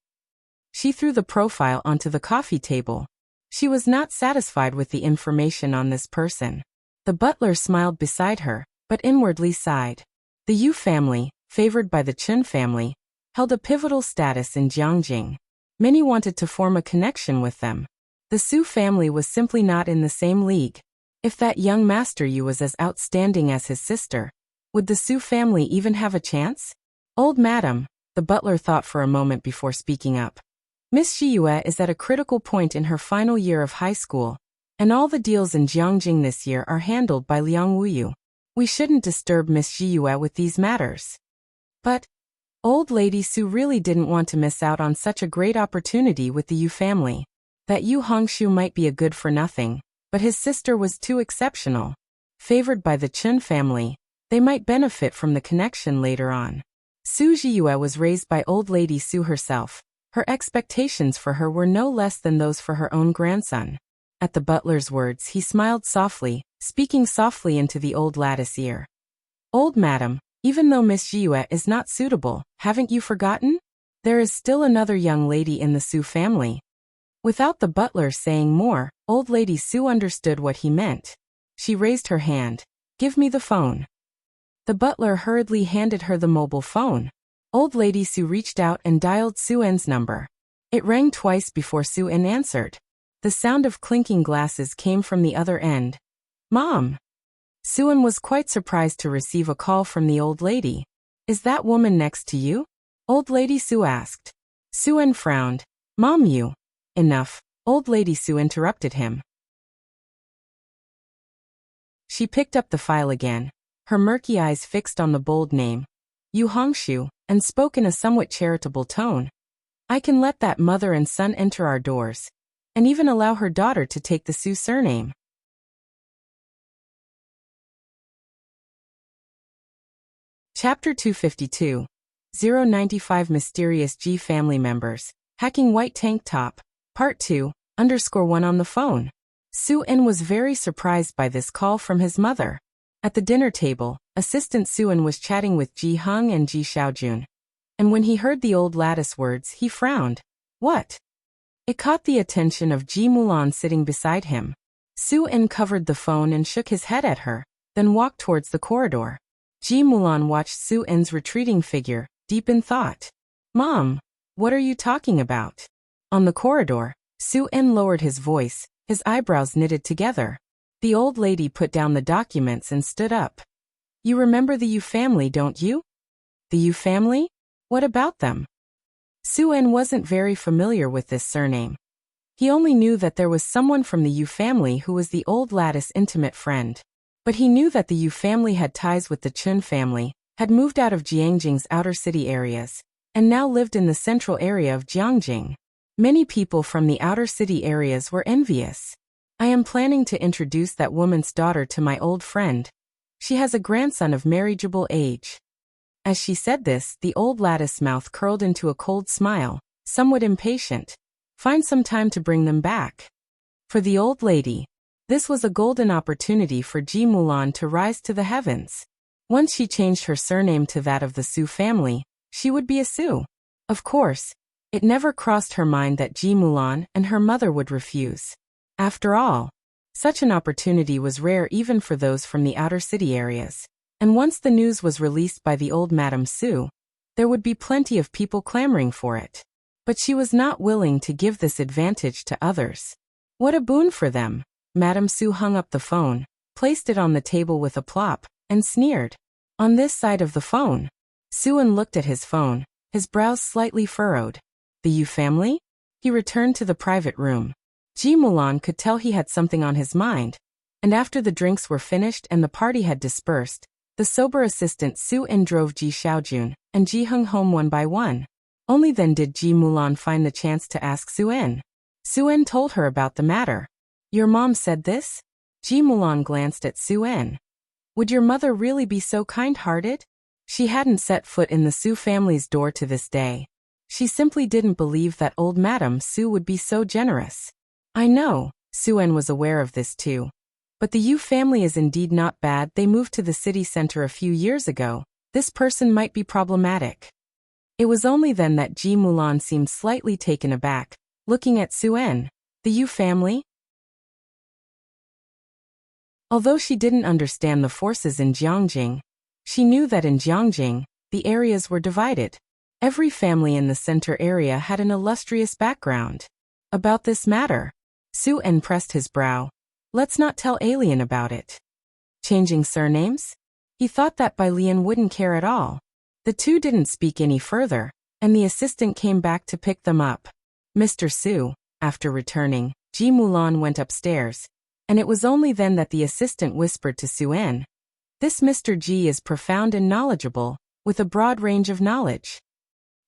She threw the profile onto the coffee table. She was not satisfied with the information on this person. The butler smiled beside her, but inwardly sighed. The Yu family, favored by the Chen family, held a pivotal status in Jiangjing. Many wanted to form a connection with them. The Su family was simply not in the same league. If that young master Yu was as outstanding as his sister, would the Su family even have a chance? Old madam, the butler thought for a moment before speaking up. Miss Xiyue is at a critical point in her final year of high school, and all the deals in Jiangjing this year are handled by Liang Wuyu. We shouldn't disturb Miss Xiyue with these matters. But Old Lady Su really didn't want to miss out on such a great opportunity with the Yu family. That Yu Hongshu might be a good-for-nothing, but his sister was too exceptional. Favored by the Chen family, they might benefit from the connection later on. Su Zhiyue was raised by Old Lady Su herself. Her expectations for her were no less than those for her own grandson. At the butler's words he smiled softly, speaking softly into the old lattice ear. Old madam, even though Miss Zhiyue is not suitable, haven't you forgotten? There is still another young lady in the Su family. Without the butler saying more, Old Lady Su understood what he meant. She raised her hand. Give me the phone. The butler hurriedly handed her the mobile phone. Old Lady Su reached out and dialed Su En's number. It rang twice before Su En answered. The sound of clinking glasses came from the other end. Mom! Su En was quite surprised to receive a call from the old lady. Is that woman next to you? Old Lady Su asked. Su En frowned. Mom, you. Enough. Old Lady Su interrupted him. She picked up the file again, her murky eyes fixed on the bold name. Yu Hongshu, and spoke in a somewhat charitable tone. I can let that mother and son enter our doors, and even allow her daughter to take the Su surname. Chapter 252. 095 Mysterious G Family Members, Hacking White Tank Top, Part 2, _1 on the phone. Su-in was very surprised by this call from his mother. At the dinner table, Assistant Su-in was chatting with Ji Hung and Ji Xiaojun. And when he heard the old lattice words, he frowned. What? It caught the attention of Ji Mulan sitting beside him. Su-in covered the phone and shook his head at her, then walked towards the corridor. Ji Mulan watched Su-in's retreating figure, deep in thought. Mom, what are you talking about? On the corridor, Su-in lowered his voice, his eyebrows knitted together. The old lady put down the documents and stood up. You remember the Yu family, don't you? The Yu family? What about them? Su-in wasn't very familiar with this surname. He only knew that there was someone from the Yu family who was the old lattice intimate friend. But he knew that the Yu family had ties with the Chun family, had moved out of Jiangjing's outer city areas, and now lived in the central area of Jiangjing. Many people from the outer city areas were envious. I am planning to introduce that woman's daughter to my old friend. She has a grandson of marriageable age. As she said this, the old lattice mouth curled into a cold smile, somewhat impatient. Find some time to bring them back. For the old lady, this was a golden opportunity for Ji Mulan to rise to the heavens. Once she changed her surname to that of the Su family, she would be a Su. Of course, it never crossed her mind that Ji Mulan and her mother would refuse. After all, such an opportunity was rare even for those from the outer city areas. And once the news was released by the old Madame Su, there would be plenty of people clamoring for it. But she was not willing to give this advantage to others. What a boon for them! Madame Su hung up the phone, placed it on the table with a plop, and sneered. On this side of the phone, Su-in looked at his phone, his brows slightly furrowed. The Yu family? He returned to the private room. Ji Mulan could tell he had something on his mind, and after the drinks were finished and the party had dispersed, the sober assistant Su-in drove Ji Xiaojun and Ji Hung home one by one. Only then did Ji Mulan find the chance to ask Su-in. Su-in told her about the matter. Your mom said this? Ji Mulan glanced at Su-in. Would your mother really be so kind-hearted? She hadn't set foot in the Su family's door to this day. She simply didn't believe that old Madame Su would be so generous. I know, Su-in was aware of this too. But the Yu family is indeed not bad. They moved to the city center a few years ago. This person might be problematic. It was only then that Ji Mulan seemed slightly taken aback, looking at Su-in. The Yu family? Although she didn't understand the forces in Jiangjing, she knew that in Jiangjing, the areas were divided. Every family in the center area had an illustrious background. About this matter, Su-in pressed his brow. Let's not tell Alien about it. Changing surnames? He thought that Bai Lian wouldn't care at all. The two didn't speak any further, and the assistant came back to pick them up. Mr. Su, after returning, Ji Mulan went upstairs, and it was only then that the assistant whispered to Su-in. This Mr. Ji is profound and knowledgeable, with a broad range of knowledge.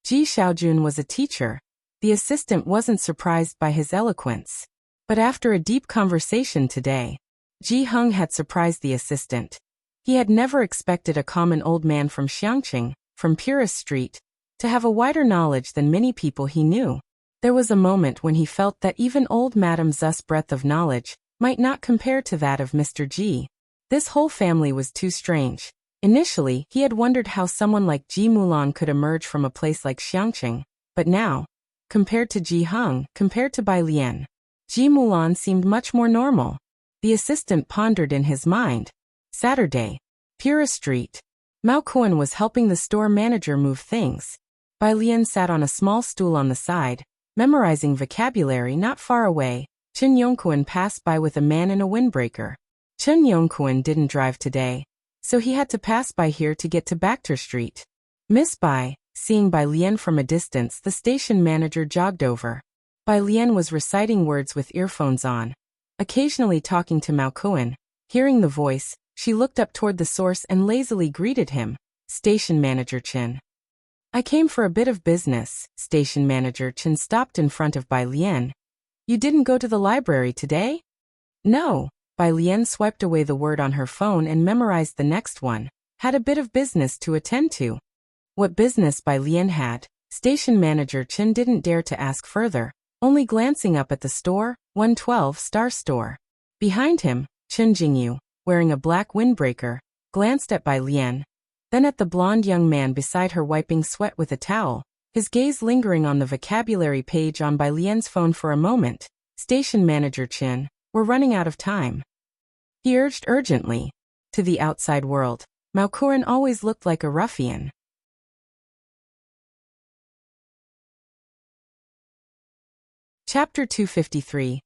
Ji Xiaojun was a teacher. The assistant wasn't surprised by his eloquence. But after a deep conversation today, Ji Hung had surprised the assistant. He had never expected a common old man from Xiangqing, from Purist Street, to have a wider knowledge than many people he knew. There was a moment when he felt that even old Madame Zu's breadth of knowledge might not compare to that of Mr. Ji. This whole family was too strange. Initially, he had wondered how someone like Ji Mulan could emerge from a place like Xiangqing, but now, compared to Ji Hung, compared to Bai Lian, Ji Mulan seemed much more normal. The assistant pondered in his mind. Saturday. Pura Street. Mao Kuan was helping the store manager move things. Bai Lian sat on a small stool on the side, memorizing vocabulary not far away. Chen Yongkuan passed by with a man in a windbreaker. Chen Yongkuan didn't drive today, so he had to pass by here to get to Bacter Street. Miss Bai, seeing Bai Lian from a distance, the station manager jogged over. Bai Lian was reciting words with earphones on, occasionally talking to Mao Kuan. Hearing the voice, she looked up toward the source and lazily greeted him. Station Manager Chen. I came for a bit of business. Station Manager Chen stopped in front of Bai Lian. You didn't go to the library today? No. Bai Lian swiped away the word on her phone and memorized the next one. Had a bit of business to attend to. What business Bai Lian had, Station Manager Chen didn't dare to ask further, only glancing up at the store, 112 Star Store. Behind him, Chen Jingyu, wearing a black windbreaker, glanced at Bai Lian, then at the blonde young man beside her wiping sweat with a towel, his gaze lingering on the vocabulary page on Bai Lian's phone for a moment. Station Manager Chen, we're running out of time. He urged urgently. To the outside world, Mao Kuren always looked like a ruffian. Chapter 253.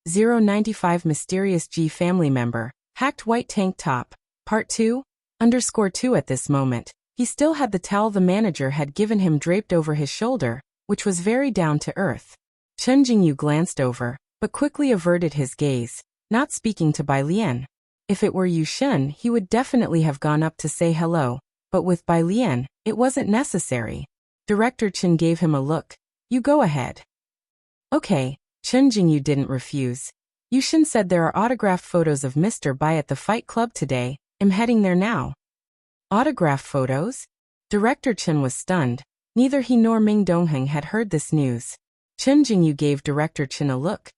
095 Mysterious G Family Member, Hacked White Tank Top, Part 2, _2 At this moment, he still had the towel the manager had given him draped over his shoulder, which was very down to earth. Chen Jingyu glanced over, but quickly averted his gaze, not speaking to Bai Lian. If it were Yu Shen, he would definitely have gone up to say hello, but with Bai Lian, it wasn't necessary. Director Chen gave him a look. You go ahead. Okay. Chen Jingyu didn't refuse. Yu Shen said there are autographed photos of Mr. Bai at the fight club today. I'm heading there now. Autographed photos? Director Chen was stunned. Neither he nor Ming Dongheng had heard this news. Chen Jingyu gave Director Chen a look.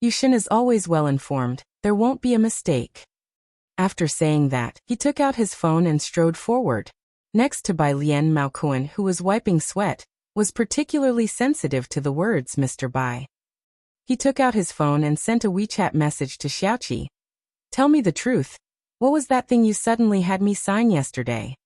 Yu Shen is always well informed. There won't be a mistake. After saying that, he took out his phone and strode forward. Next to Bai Lian, Mao Kuan, who was wiping sweat, was particularly sensitive to the words Mr. Bai. He took out his phone and sent a WeChat message to Xiaoqi. Tell me the truth. What was that thing you suddenly had me sign yesterday?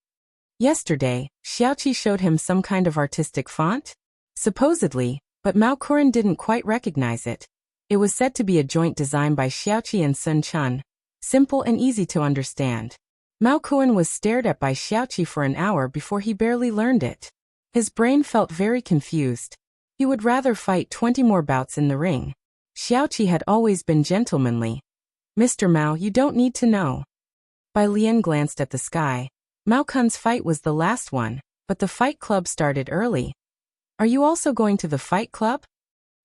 Yesterday, Xiaoqi showed him some kind of artistic font? Supposedly, but Mao Kuren didn't quite recognize it. It was said to be a joint design by Xiaoqi and Sun Chun. Simple and easy to understand. Mao Kuren was stared at by Xiaoqi for an hour before he barely learned it. His brain felt very confused. He would rather fight 20 more bouts in the ring. Xiaoqi had always been gentlemanly. Mr. Mao, you don't need to know. Bai Lian glanced at the sky. Mao Kun's fight was the last one, but the fight club started early. Are you also going to the fight club?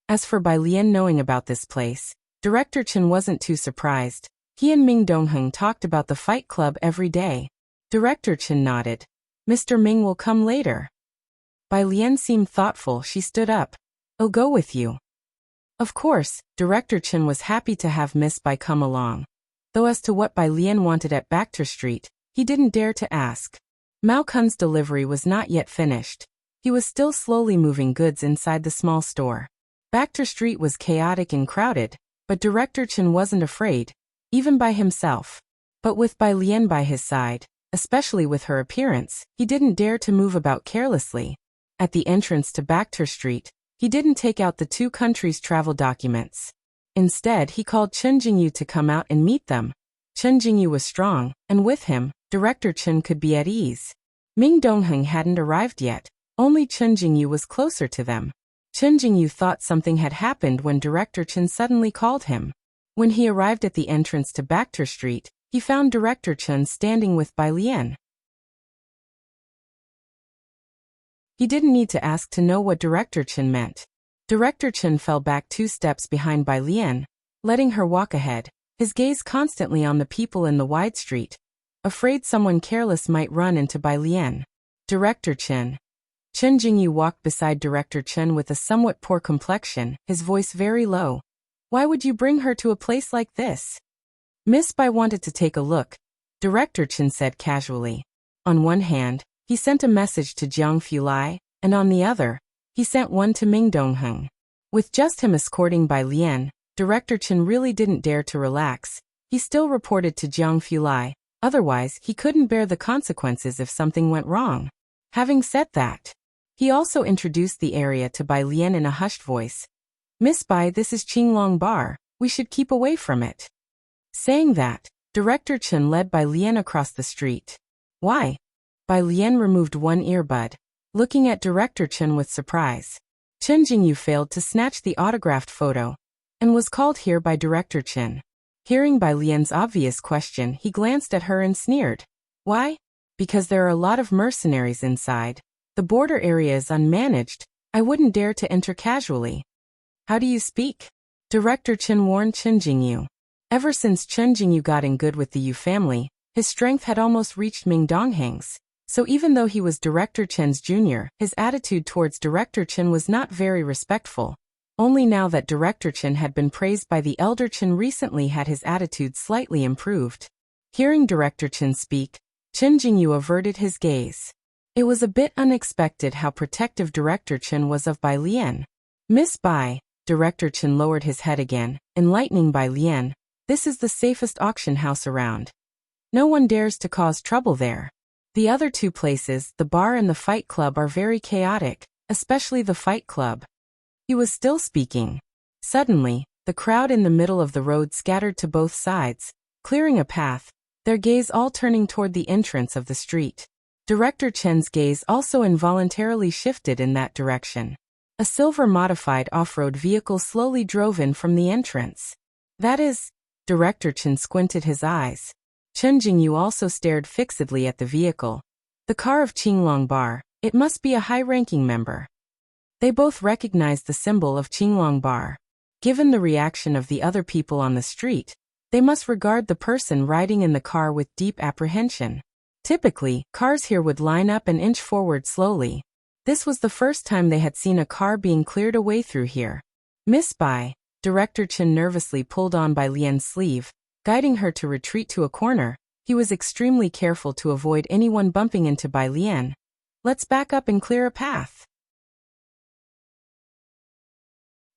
As for Bai Lian knowing about this place, Director Chen wasn't too surprised. He and Ming Dongheng talked about the fight club every day. Director Chen nodded. Mr. Ming will come later. Bai Lian seemed thoughtful. She stood up. I'll go with you. Of course, Director Chen was happy to have Miss Bai come along. Though as to what Bai Lian wanted at Bachter Street, he didn't dare to ask. Mao Kun's delivery was not yet finished. He was still slowly moving goods inside the small store. Bachter Street was chaotic and crowded, but Director Chen wasn't afraid, even by himself. But with Bai Lian by his side, especially with her appearance, he didn't dare to move about carelessly. At the entrance to Bachter Street, he didn't take out the two countries' travel documents. Instead, he called Chen Jingyu to come out and meet them. Chen Jingyu was strong, and with him, Director Chen could be at ease. Ming Dongheng hadn't arrived yet, only Chen Jingyu was closer to them. Chen Jingyu thought something had happened when Director Chen suddenly called him. When he arrived at the entrance to Bachter Street, he found Director Chen standing with Bai Lian. He didn't need to ask to know what Director Chen meant. Director Chen fell back 2 steps behind Bai Lian, letting her walk ahead, his gaze constantly on the people in the wide street, afraid someone careless might run into Bai Lian. Director Chen. Chen Jingyu walked beside Director Chen with a somewhat poor complexion, his voice very low. Why would you bring her to a place like this? Miss Bai wanted to take a look, Director Chen said casually. On one hand, he sent a message to Jiang Fulai, and on the other, he sent one to Ming Dongheng. With just him escorting Bai Lian, Director Chen really didn't dare to relax. He still reported to Jiang Fulai, otherwise he couldn't bear the consequences if something went wrong. Having said that, he also introduced the area to Bai Lian in a hushed voice. Miss Bai, this is Qinglong Bar, we should keep away from it. Saying that, Director Chen led Bai Lian across the street. Why? Bai Lian removed one earbud, looking at Director Chen with surprise. Chen Jingyu failed to snatch the autographed photo, and was called here by Director Chen. Hearing Bai Lian's obvious question, he glanced at her and sneered. Why? Because there are a lot of mercenaries inside. The border area is unmanaged. I wouldn't dare to enter casually. How do you speak? Director Chen warned Chen Jingyu. Ever since Chen Jingyu got in good with the Yu family, his strength had almost reached Ming Dongheng's. So even though he was Director Chen's junior, his attitude towards Director Chen was not very respectful. Only now that Director Chen had been praised by the elder Chen recently had his attitude slightly improved. Hearing Director Chen speak, Chen Jingyu averted his gaze. It was a bit unexpected how protective Director Chen was of Bai Lian. Miss Bai, Director Chen lowered his head again, enlightening Bai Lian. This is the safest auction house around. No one dares to cause trouble there. The other two places, the bar and the fight club, are very chaotic, especially the fight club. He was still speaking. Suddenly, the crowd in the middle of the road scattered to both sides, clearing a path, their gaze all turning toward the entrance of the street. Director Chen's gaze also involuntarily shifted in that direction. A silver-modified off-road vehicle slowly drove in from the entrance. That is, Director Chen squinted his eyes. Chen Jingyu also stared fixedly at the vehicle. The car of Qinglong Bar, it must be a high-ranking member. They both recognized the symbol of Qinglong Bar. Given the reaction of the other people on the street, they must regard the person riding in the car with deep apprehension. Typically, cars here would line up and inch forward slowly. This was the first time they had seen a car being cleared away through here. Miss Bai, Director Chen nervously pulled on Bai Lian's sleeve, guiding her to retreat to a corner. He was extremely careful to avoid anyone bumping into Bai Lian. Let's back up and clear a path.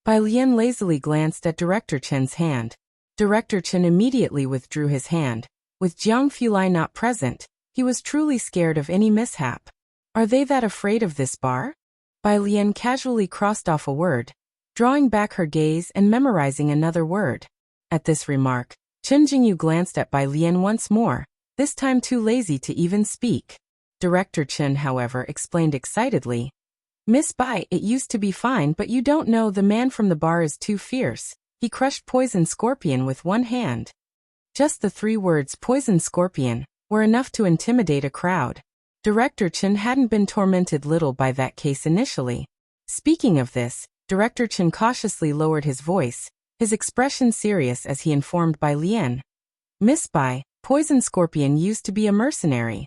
Bai Lian lazily glanced at Director Chen's hand. Director Chen immediately withdrew his hand. With Jiang Fulai not present, he was truly scared of any mishap. Are they that afraid of this bar? Bai Lian casually crossed off a word, drawing back her gaze and memorizing another word. At this remark, Chen Jingyu glanced at Bai Lian once more, this time too lazy to even speak. Director Chen, however, explained excitedly. Miss Bai, it used to be fine, but you don't know, the man from the bar is too fierce. He crushed Poison Scorpion with one hand. Just the 3 words Poison Scorpion were enough to intimidate a crowd. Director Chen hadn't been tormented little by that case initially. Speaking of this, Director Chen cautiously lowered his voice, his expression serious as he informed Bai Lian. Miss Bai, Poison Scorpion used to be a mercenary.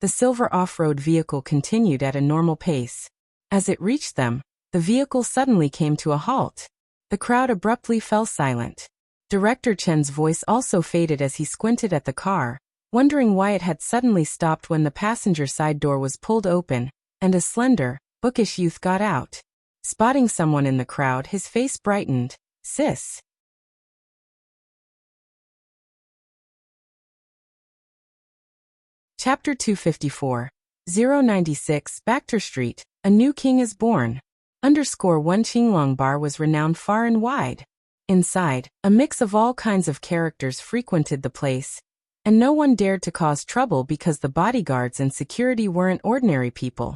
The silver off-road vehicle continued at a normal pace. As it reached them, the vehicle suddenly came to a halt. The crowd abruptly fell silent. Director Chen's voice also faded as he squinted at the car, wondering why it had suddenly stopped when the passenger side door was pulled open, and a slender, bookish youth got out. Spotting someone in the crowd, his face brightened. Sis. Chapter 254. 096 Bacter Street, a new king is born. _1 Qinglong Bar was renowned far and wide. Inside, a mix of all kinds of characters frequented the place, and no one dared to cause trouble because the bodyguards and security weren't ordinary people.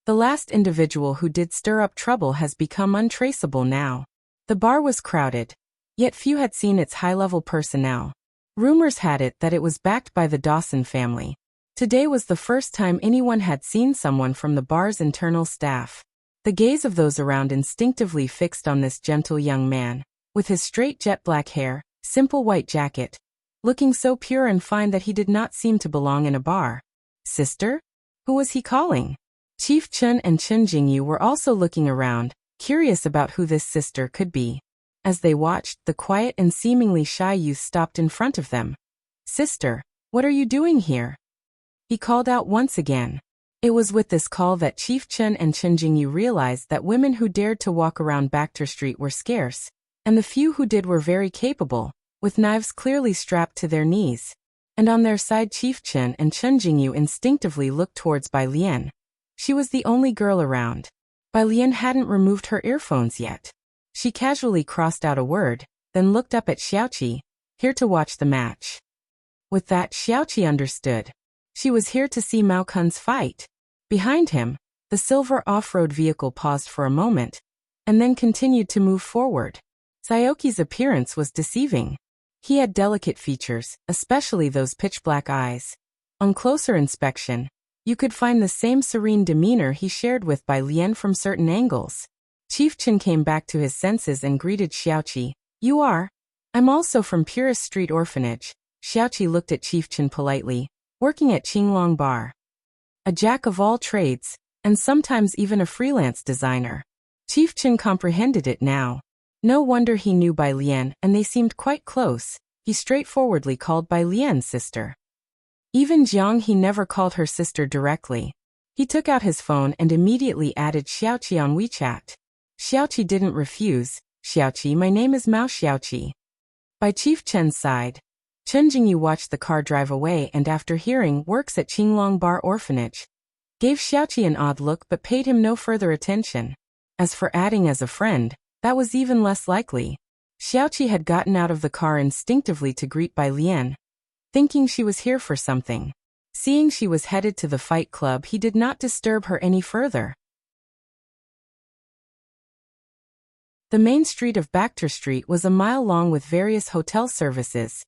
The last individual who did stir up trouble has become untraceable now. The bar was crowded, yet few had seen its high-level personnel. Rumors had it that it was backed by the Dawson family. Today was the first time anyone had seen someone from the bar's internal staff. The gaze of those around instinctively fixed on this gentle young man, with his straight jet-black hair, simple white jacket, looking so pure and fine that he did not seem to belong in a bar. Sister? Who was he calling? Chief Chen and Chen Jingyu were also looking around, curious about who this sister could be. As they watched, the quiet and seemingly shy youth stopped in front of them. Sister, what are you doing here? He called out once again. It was with this call that Chief Chen and Chen Jingyu realized that women who dared to walk around Bacter Street were scarce, and the few who did were very capable, with knives clearly strapped to their knees. And on their side, Chief Chen and Chen Jingyu instinctively looked towards Bai Lian. She was the only girl around. Bai Lian hadn't removed her earphones yet. She casually crossed out a word, then looked up at Xiaoqi, here to watch the match. With that, Xiaoqi understood. She was here to see Mao Kun's fight. Behind him, the silver off-road vehicle paused for a moment, and then continued to move forward. Xiaoqi's appearance was deceiving. He had delicate features, especially those pitch-black eyes. On closer inspection, you could find the same serene demeanor he shared with Bai Lian from certain angles. Chief Chen came back to his senses and greeted Xiaoqi. You are? I'm also from Purist Street Orphanage. Xiaoqi looked at Chief Chen politely, working at Qinglong Bar. A jack of all trades, and sometimes even a freelance designer. Chief Chen comprehended it now. No wonder he knew Bai Lian, and they seemed quite close. He straightforwardly called Bai Lian sister. Even Jiang he never called her sister directly. He took out his phone and immediately added Xiaoqi on WeChat. Xiaoqi didn't refuse. Xiaoqi, my name is Mao Xiaoqi. By Chief Chen's side, Chen Jingyu watched the car drive away and after hearing works at Qinglong Bar Orphanage, gave Xiaoqi an odd look but paid him no further attention. As for adding as a friend, that was even less likely. Xiaoqi had gotten out of the car instinctively to greet Bai Lian, thinking she was here for something. Seeing she was headed to the fight club, he did not disturb her any further. The main street of Bachter Street was a mile long with various hotel services.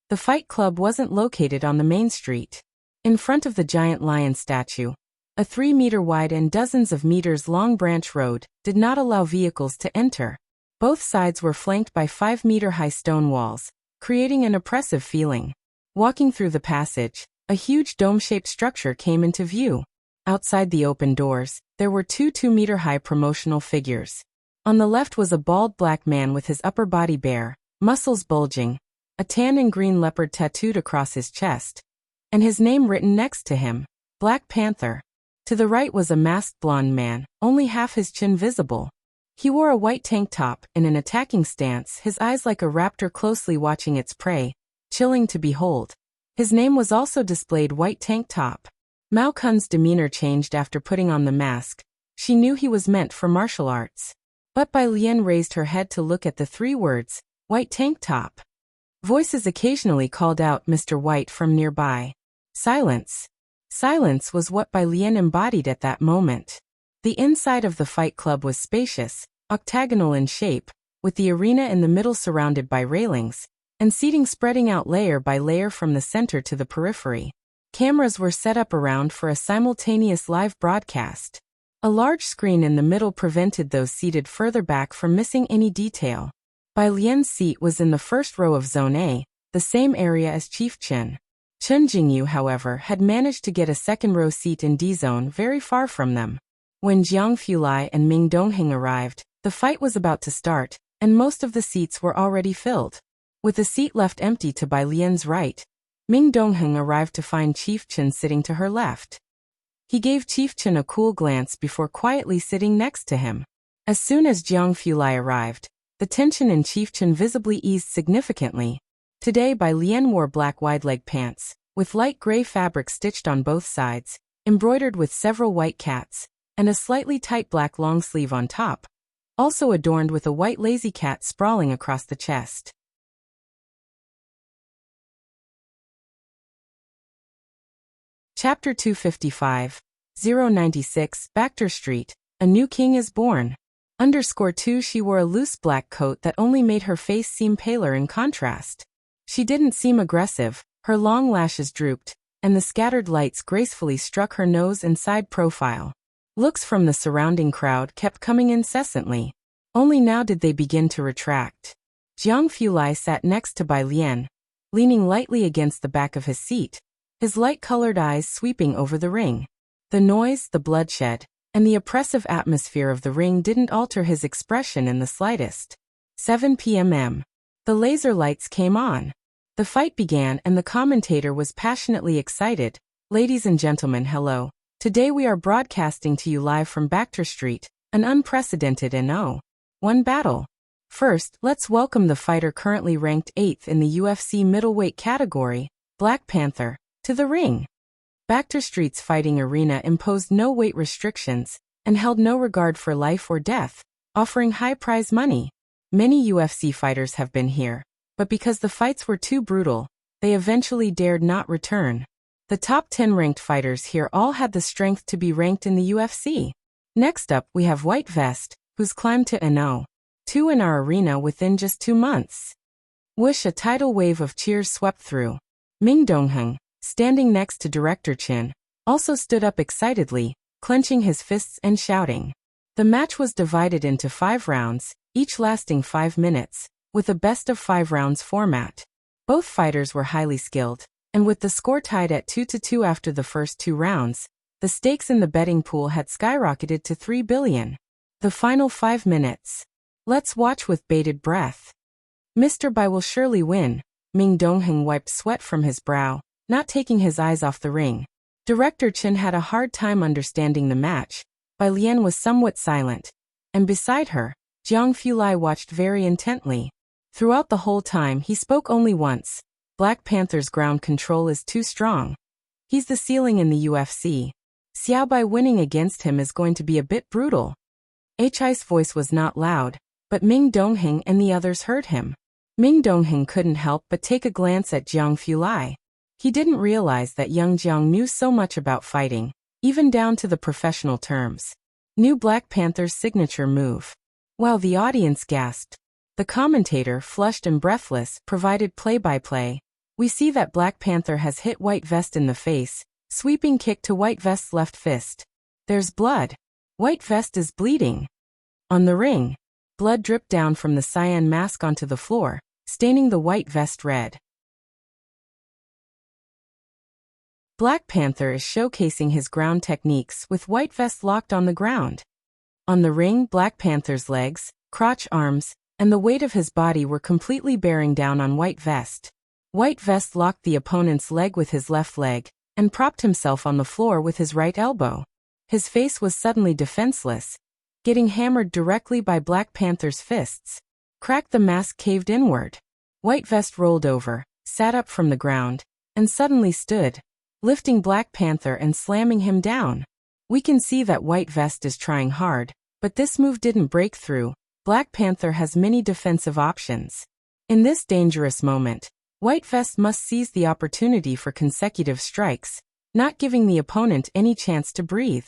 The fight club wasn't located on the main street. In front of the giant lion statue, a 3-meter wide and dozens of meters long branch road did not allow vehicles to enter. Both sides were flanked by 5-meter high stone walls, creating an oppressive feeling. Walking through the passage, a huge dome-shaped structure came into view. Outside the open doors, there were two 2-meter high promotional figures. On the left was a bald black man with his upper body bare, muscles bulging, a tan and green leopard tattooed across his chest, and his name written next to him, Black Panther. To the right was a masked blonde man, only half his chin visible. He wore a white tank top in an attacking stance, his eyes like a raptor closely watching its prey, chilling to behold. His name was also displayed white tank top. Mao Kun's demeanor changed after putting on the mask. She knew he was meant for martial arts. But Bai Lian raised her head to look at the 3 words, white tank top. Voices occasionally called out Mr. White from nearby. Silence. Silence was what Bai Lian embodied at that moment. The inside of the fight club was spacious, octagonal in shape, with the arena in the middle surrounded by railings, and seating spreading out layer by layer from the center to the periphery. Cameras were set up around for a simultaneous live broadcast. A large screen in the middle prevented those seated further back from missing any detail. Bai Lian's seat was in the first row of Zone A, the same area as Chief Chen. Chen Jingyu, however, had managed to get a second-row seat in D-Zone very far from them. When Jiang Fulai and Ming Dongheng arrived, the fight was about to start, and most of the seats were already filled. With a seat left empty to Bai Lian's right, Ming Dongheng arrived to find Chief Chen sitting to her left. He gave Chief Chen a cool glance before quietly sitting next to him. As soon as Jiang Fulai arrived, the tension in Chief Chen visibly eased significantly. Today Bai Lian wore black wide-leg pants, with light gray fabric stitched on both sides, embroidered with several white cats, and a slightly tight black long sleeve on top, also adorned with a white lazy cat sprawling across the chest. Chapter 255, 096, Bachter Street, A New King is Born. _2 She wore a loose black coat that only made her face seem paler in contrast. She didn't seem aggressive, her long lashes drooped, and the scattered lights gracefully struck her nose and side profile. Looks from the surrounding crowd kept coming incessantly. Only now did they begin to retract. Jiang Fulai sat next to Bai Lian, leaning lightly against the back of his seat, his light-colored eyes sweeping over the ring. The noise, the bloodshed, and the oppressive atmosphere of the ring didn't alter his expression in the slightest. 7 p.m. The laser lights came on. The fight began and the commentator was passionately excited. Ladies and gentlemen, hello. Today we are broadcasting to you live from Bachter Street, an unprecedented No.1 battle. First, let's welcome the fighter currently ranked 8th in the UFC middleweight category, Black Panther, to the ring. Bachter Street's fighting arena imposed no weight restrictions and held no regard for life or death, offering high prize money. Many UFC fighters have been here, but because the fights were too brutal, they eventually dared not return. The top 10 ranked fighters here all had the strength to be ranked in the UFC. Next up we have White Vest, who's climbed to No.2 in our arena within just 2 months. Whoosh, a tidal wave of cheers swept through. Ming Dongheng, standing next to Director Chin, also stood up excitedly, clenching his fists and shouting. The match was divided into 5 rounds, each lasting 5 minutes, with a best-of-5 rounds format. Both fighters were highly skilled, and with the score tied at 2-2 after the first 2 rounds, the stakes in the betting pool had skyrocketed to 3 billion. The final 5 minutes. Let's watch with bated breath. Mr. Bai will surely win. Ming Dongheng wiped sweat from his brow, not taking his eyes off the ring. Director Chin had a hard time understanding the match. Bai Lian was somewhat silent, and beside her, Jiang Fulai watched very intently. Throughout the whole time he spoke only once. Black Panther's ground control is too strong. He's the ceiling in the UFC. Xiao Bai winning against him is going to be a bit brutal. Hi's voice was not loud, but Ming Dongheng and the others heard him. Ming Dongheng couldn't help but take a glance at Jiang Fulai. He didn't realize that young Jiang knew so much about fighting, even down to the professional terms. Knew Black Panther's signature move. While the audience gasped, the commentator, flushed and breathless, provided play-by-play. We see that Black Panther has hit White Vest in the face, sweeping kick to White Vest's left fist. There's blood. White Vest is bleeding. On the ring, blood dripped down from the cyan mask onto the floor, staining the White Vest red. Black Panther is showcasing his ground techniques with White Vest locked on the ground. On the ring, Black Panther's legs, crotch, arms, and the weight of his body were completely bearing down on White Vest. White Vest locked the opponent's leg with his left leg, and propped himself on the floor with his right elbow. His face was suddenly defenseless, getting hammered directly by Black Panther's fists. Cracked, the mask caved inward. White Vest rolled over, sat up from the ground, and suddenly stood, lifting Black Panther and slamming him down. We can see that White Vest is trying hard, but this move didn't break through. Black Panther has many defensive options. In this dangerous moment, White Vest must seize the opportunity for consecutive strikes, not giving the opponent any chance to breathe.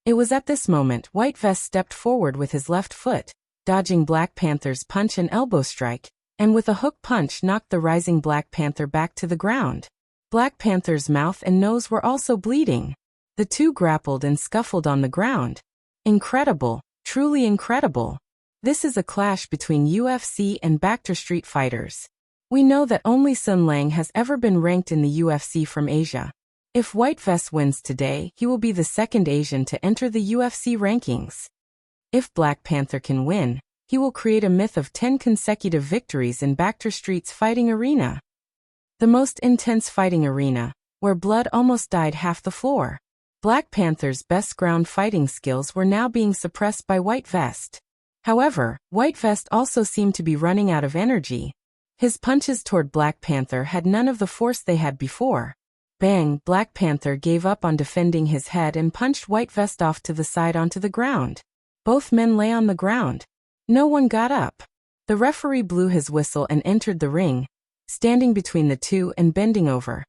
It was at this moment White Vest stepped forward with his left foot, dodging Black Panther's punch and elbow strike, and with a hook punch knocked the rising Black Panther back to the ground. Black Panther's mouth and nose were also bleeding. The two grappled and scuffled on the ground. Incredible, truly incredible. This is a clash between UFC and Backstreet fighters. We know that only Sun Lang has ever been ranked in the UFC from Asia. If White Vest wins today, he will be the second Asian to enter the UFC rankings. If Black Panther can win, he will create a myth of 10 consecutive victories in Backstreet's fighting arena. The most intense fighting arena, where blood almost dyed half the floor. Black Panther's best ground fighting skills were now being suppressed by White Vest. However, White Vest also seemed to be running out of energy. His punches toward Black Panther had none of the force they had before. Bang! Black Panther gave up on defending his head and punched White Vest off to the side onto the ground. Both men lay on the ground. No one got up. The referee blew his whistle and entered the ring, standing between the two and bending over.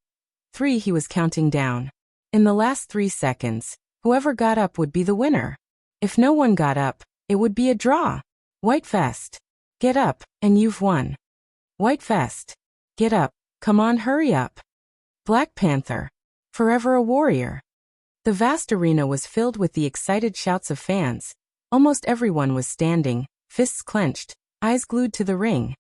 3, he was counting down. In the last 3 seconds, whoever got up would be the winner. If no one got up, it would be a draw. White Vest, get up, and you've won. White Vest, get up, come on, hurry up. Black Panther, forever a warrior. The vast arena was filled with the excited shouts of fans. Almost everyone was standing, fists clenched, eyes glued to the ring.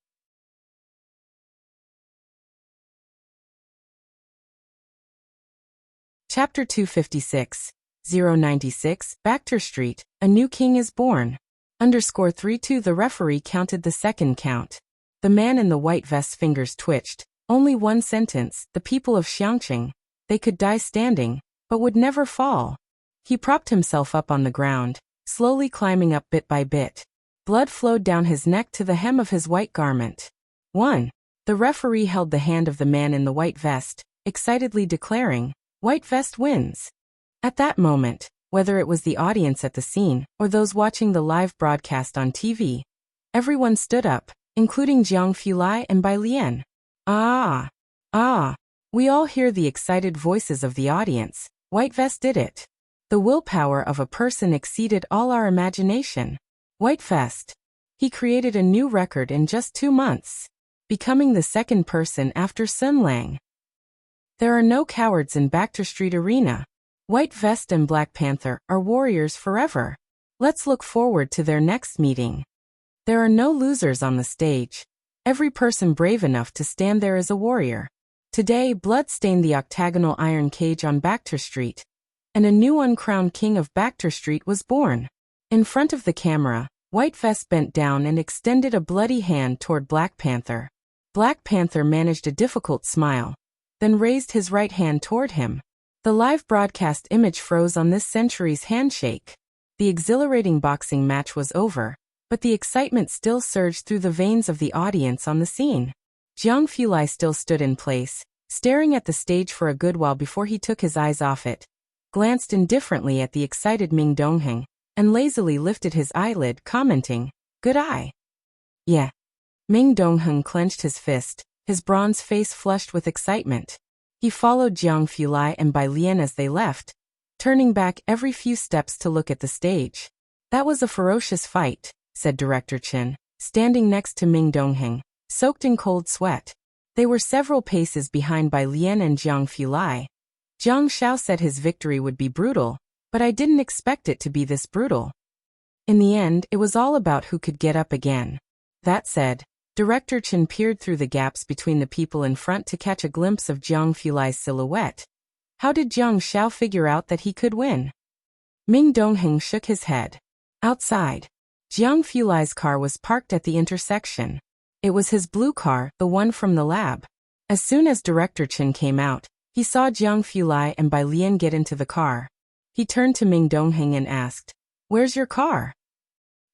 Chapter 256, 096, Backstreet, a new king is born. _32 The referee counted the second count. The man in the white vest's fingers twitched. Only one sentence, the people of Xiangqing. They could die standing, but would never fall. He propped himself up on the ground, slowly climbing up bit by bit. Blood flowed down his neck to the hem of his white garment. 1. The referee held the hand of the man in the white vest, excitedly declaring, "White Vest wins." At that moment, whether it was the audience at the scene or those watching the live broadcast on TV, everyone stood up, including Jiang Fulai and Bai Lian. Ah! Ah! We all hear the excited voices of the audience. White Vest did it. The willpower of a person exceeded all our imagination. White Vest. He created a new record in just 2 months, becoming the second person after Sun Lang. There are no cowards in Backer Street Arena. White Vest and Black Panther are warriors forever. Let's look forward to their next meeting. There are no losers on the stage. Every person brave enough to stand there is a warrior. Today, blood stained the octagonal iron cage on Backer Street, and a new uncrowned king of Backer Street was born. In front of the camera, White Vest bent down and extended a bloody hand toward Black Panther. Black Panther managed a difficult smile, then raised his right hand toward him. The live broadcast image froze on this century's handshake. The exhilarating boxing match was over, but the excitement still surged through the veins of the audience on the scene. Jiang Fulai still stood in place, staring at the stage for a good while before he took his eyes off it, glanced indifferently at the excited Ming Dongheng, and lazily lifted his eyelid, commenting, "Good eye." Yeah. Ming Dongheng clenched his fist, his bronze face flushed with excitement. He followed Jiang Fulai and Bai Lian as they left, turning back every few steps to look at the stage. "That was a ferocious fight," said Director Chen, standing next to Ming Dongheng, soaked in cold sweat. They were several paces behind Bai Lian and Jiang Fulai. Jiang Shao said his victory would be brutal, but I didn't expect it to be this brutal. In the end, it was all about who could get up again. That said, Director Chen peered through the gaps between the people in front to catch a glimpse of Jiang Fulai's silhouette. How did Jiang Shao figure out that he could win? Ming Dongheng shook his head. Outside, Jiang Fulai's car was parked at the intersection. It was his blue car, the one from the lab. As soon as Director Chen came out, he saw Jiang Fulai and Bai Lian get into the car. He turned to Ming Dongheng and asked, "Where's your car?"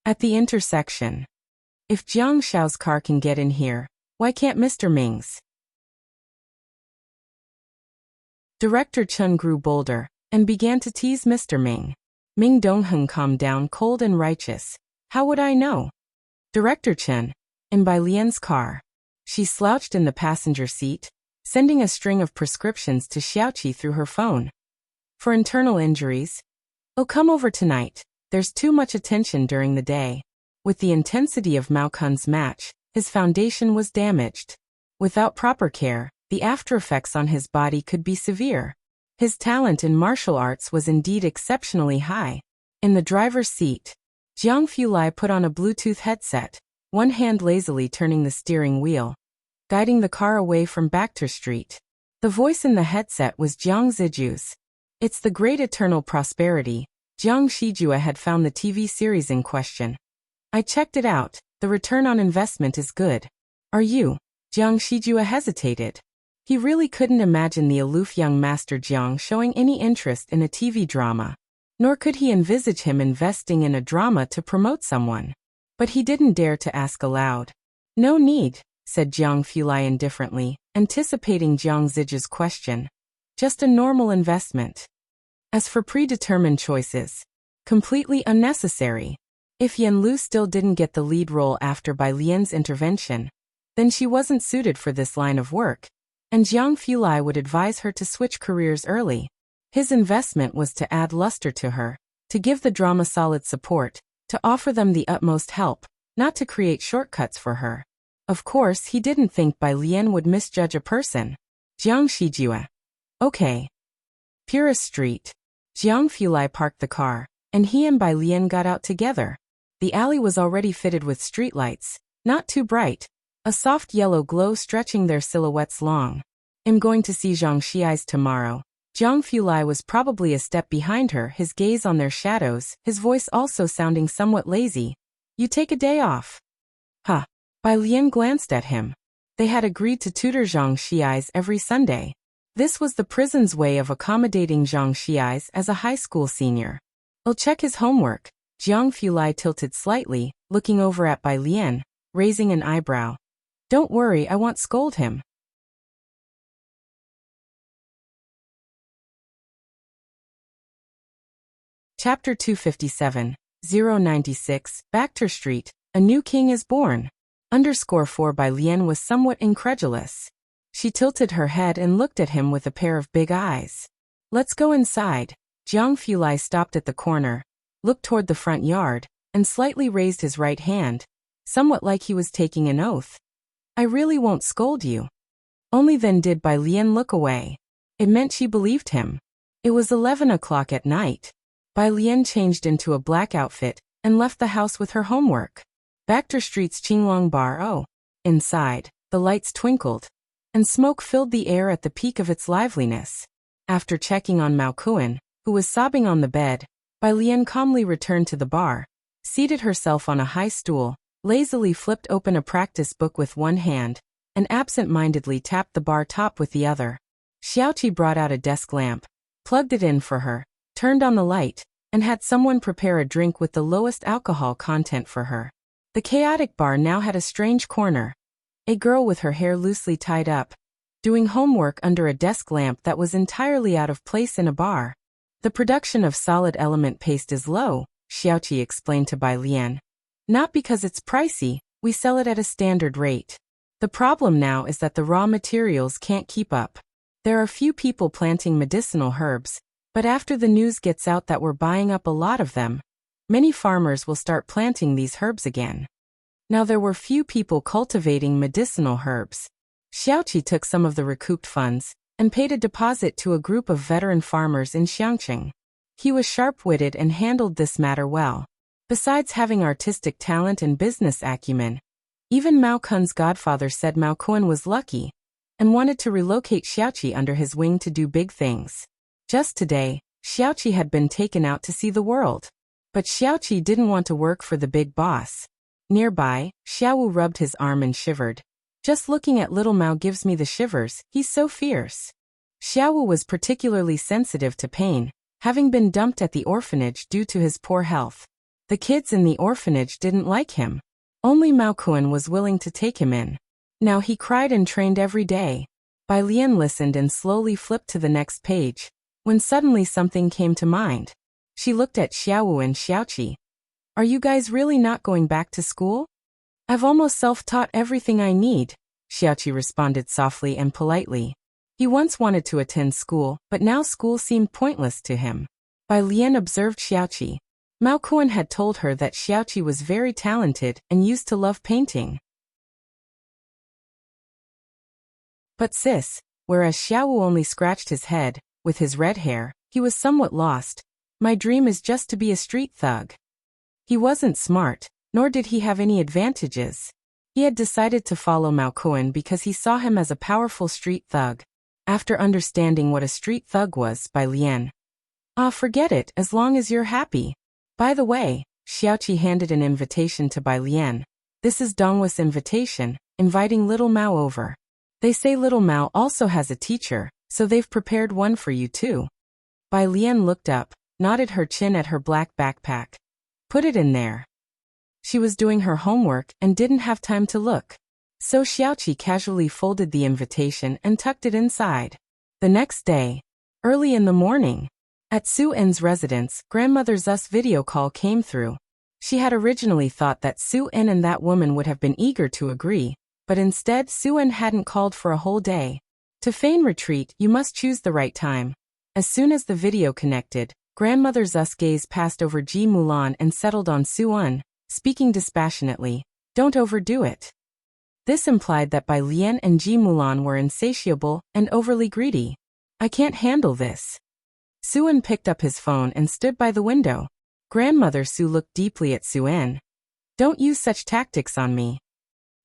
"At the intersection." "If Jiang Shao's car can get in here, why can't Mr. Ming's?" Director Chen grew bolder and began to tease Mr. Ming. Ming Dongheng calmed down, cold and righteous. "How would I know?" "Director Chen, in Bai Lian's car." She slouched in the passenger seat, sending a string of prescriptions to Xiaoqi through her phone. "For internal injuries? Oh, come over tonight. There's too much attention during the day." With the intensity of Mao Kun's match, his foundation was damaged. Without proper care, the aftereffects on his body could be severe. His talent in martial arts was indeed exceptionally high. In the driver's seat, Jiang Fulai put on a Bluetooth headset, one hand lazily turning the steering wheel, guiding the car away from Backer Street. The voice in the headset was Jiang Ziju's. "It's the Great Eternal Prosperity." Jiang Shijua had found the TV series in question. "I checked it out. The return on investment is good." "Are you?" Jiang Shijua hesitated. He really couldn't imagine the aloof young Master Jiang showing any interest in a TV drama. Nor could he envisage him investing in a drama to promote someone. But he didn't dare to ask aloud. "No need," said Jiang Fulai indifferently, anticipating Jiang Ziju's question. "Just a normal investment." As for predetermined choices, completely unnecessary. If Yan Lu still didn't get the lead role after Bai Lian's intervention, then she wasn't suited for this line of work, and Jiang Fulai would advise her to switch careers early. His investment was to add luster to her, to give the drama solid support, to offer them the utmost help, not to create shortcuts for her. Of course, he didn't think Bai Lian would misjudge a person. Jiang Shijua. "Okay." Purist Street. Jiang Fulai parked the car, and he and Bai Lian got out together. The alley was already fitted with streetlights, not too bright, a soft yellow glow stretching their silhouettes long. "I'm going to see Zhang Xiai's tomorrow." Jiang Fulai was probably a step behind her, his gaze on their shadows, his voice also sounding somewhat lazy. "You take a day off?" "Huh." Bai Lian glanced at him. They had agreed to tutor Zhang Xiai's every Sunday. This was the prison's way of accommodating Zhang Xiai's as a high school senior. "I'll check his homework." Jiang Fulai tilted slightly, looking over at Bai Lian, raising an eyebrow. "Don't worry, I won't scold him." Chapter 257, 096, Backer Street, a new king is born. _4 Bai Lian was somewhat incredulous. She tilted her head and looked at him with a pair of big eyes. "Let's go inside." Jiang Fulai stopped at the corner, looked toward the front yard, and slightly raised his right hand, somewhat like he was taking an oath. "I really won't scold you." Only then did Bai Lian look away. It meant she believed him. It was 11 o'clock at night. Bai Lian changed into a black outfit and left the house with her homework. Backter Street's Qinglong Bar. Oh. Inside, the lights twinkled, and smoke filled the air at the peak of its liveliness. After checking on Mao Kuan, who was sobbing on the bed, Bai Lian calmly returned to the bar, seated herself on a high stool, lazily flipped open a practice book with one hand, and absent-mindedly tapped the bar top with the other. Xiaoqi brought out a desk lamp, plugged it in for her, turned on the light, and had someone prepare a drink with the lowest alcohol content for her. The chaotic bar now had a strange corner. A girl with her hair loosely tied up, doing homework under a desk lamp that was entirely out of place in a bar. The production of solid element paste is low, Xiaoqi explained to Bai Lian. Not because it's pricey, we sell it at a standard rate. The problem now is that the raw materials can't keep up. There are few people planting medicinal herbs, but after the news gets out that we're buying up a lot of them, many farmers will start planting these herbs again. Now there were few people cultivating medicinal herbs. Xiaoqi took some of the recouped funds and paid a deposit to a group of veteran farmers in Xiangqing. He was sharp-witted and handled this matter well. Besides having artistic talent and business acumen, even Mao Kun's godfather said Mao Kun was lucky and wanted to relocate Xiaoqi under his wing to do big things. Just today, Xiaoqi had been taken out to see the world. But Xiaoqi didn't want to work for the big boss. Nearby, Xiaowu rubbed his arm and shivered. Just looking at little Mao gives me the shivers, he's so fierce. Xiaowu was particularly sensitive to pain, having been dumped at the orphanage due to his poor health. The kids in the orphanage didn't like him. Only Mao Kun was willing to take him in. Now he cried and trained every day. Bai Lian listened and slowly flipped to the next page, when suddenly something came to mind. She looked at Xiaowu and Xiaoqi. Are you guys really not going back to school? I've almost self-taught everything I need, Xiaoqi responded softly and politely. He once wanted to attend school, but now school seemed pointless to him. Bai Lian observed Xiaoqi. Mao Kun had told her that Xiaoqi was very talented and used to love painting. But whereas Xiaowu only scratched his head, with his red hair, he was somewhat lost. My dream is just to be a street thug. He wasn't smart, nor did he have any advantages. He had decided to follow Mao Kun because he saw him as a powerful street thug. After understanding what a street thug was, Bai Lian. Forget it, as long as you're happy. By the way, Xiaoqi handed an invitation to Bai Lian. This is Donghua's invitation, inviting little Mao over. They say little Mao also has a teacher, so they've prepared one for you too. Bai Lian looked up, nodded her chin at her black backpack. Put it in there. She was doing her homework and didn't have time to look. So Xiaoqi casually folded the invitation and tucked it inside. The next day, early in the morning, at Su En's residence, grandmother Zu's video call came through. She had originally thought that Su En and that woman would have been eager to agree, but instead Su En hadn't called for a whole day. To feign retreat, you must choose the right time. As soon as the video connected, grandmother Zu's gaze passed over Ji Mulan and settled on Su En, speaking dispassionately. Don't overdo it. This implied that Bai Lian and Ji Mulan were insatiable and overly greedy. I can't handle this. Su En picked up his phone and stood by the window. Grandmother Su looked deeply at Su En. Don't use such tactics on me.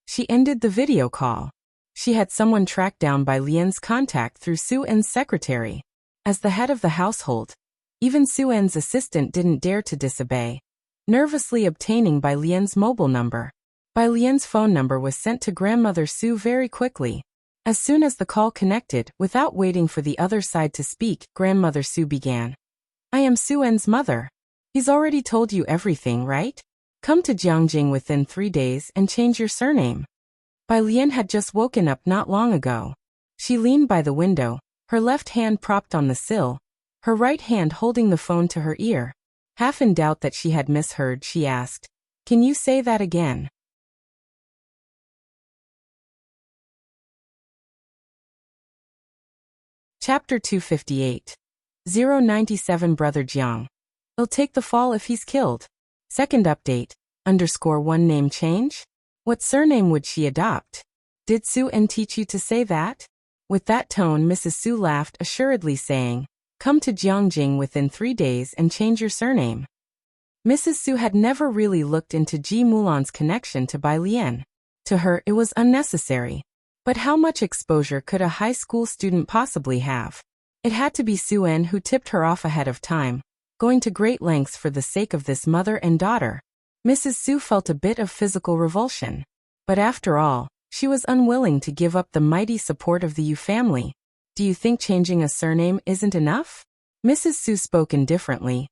She ended the video call. She had someone track down Bai Lian's contact through Su En's secretary. As the head of the household, even Su En's assistant didn't dare to disobey, nervously obtaining Bai Lian's mobile number. Bai Lian's phone number was sent to grandmother Su very quickly. As soon as the call connected, without waiting for the other side to speak, grandmother Su began. I am Su En's mother. He's already told you everything, right? Come to Jiangjing within 3 days and change your surname. Bai Lian had just woken up not long ago. She leaned by the window, her left hand propped on the sill, her right hand holding the phone to her ear. Half in doubt that she had misheard, she asked, Can you say that again? Chapter 258. 097 Brother Jiang. He'll take the fall if he's killed. Second update, _1 name change? What surname would she adopt? Did Su En teach you to say that? With that tone, Mrs. Su laughed assuredly, saying, "Come to Jiangjing within 3 days and change your surname." Mrs. Su had never really looked into Ji Mulan's connection to Bai Lian. To her, it was unnecessary. But how much exposure could a high school student possibly have? It had to be Su En who tipped her off ahead of time, going to great lengths for the sake of this mother and daughter. Mrs. Su felt a bit of physical revulsion. But after all, she was unwilling to give up the mighty support of the Yu family. "Do you think changing a surname isn't enough?" Mrs. Su spoke indifferently.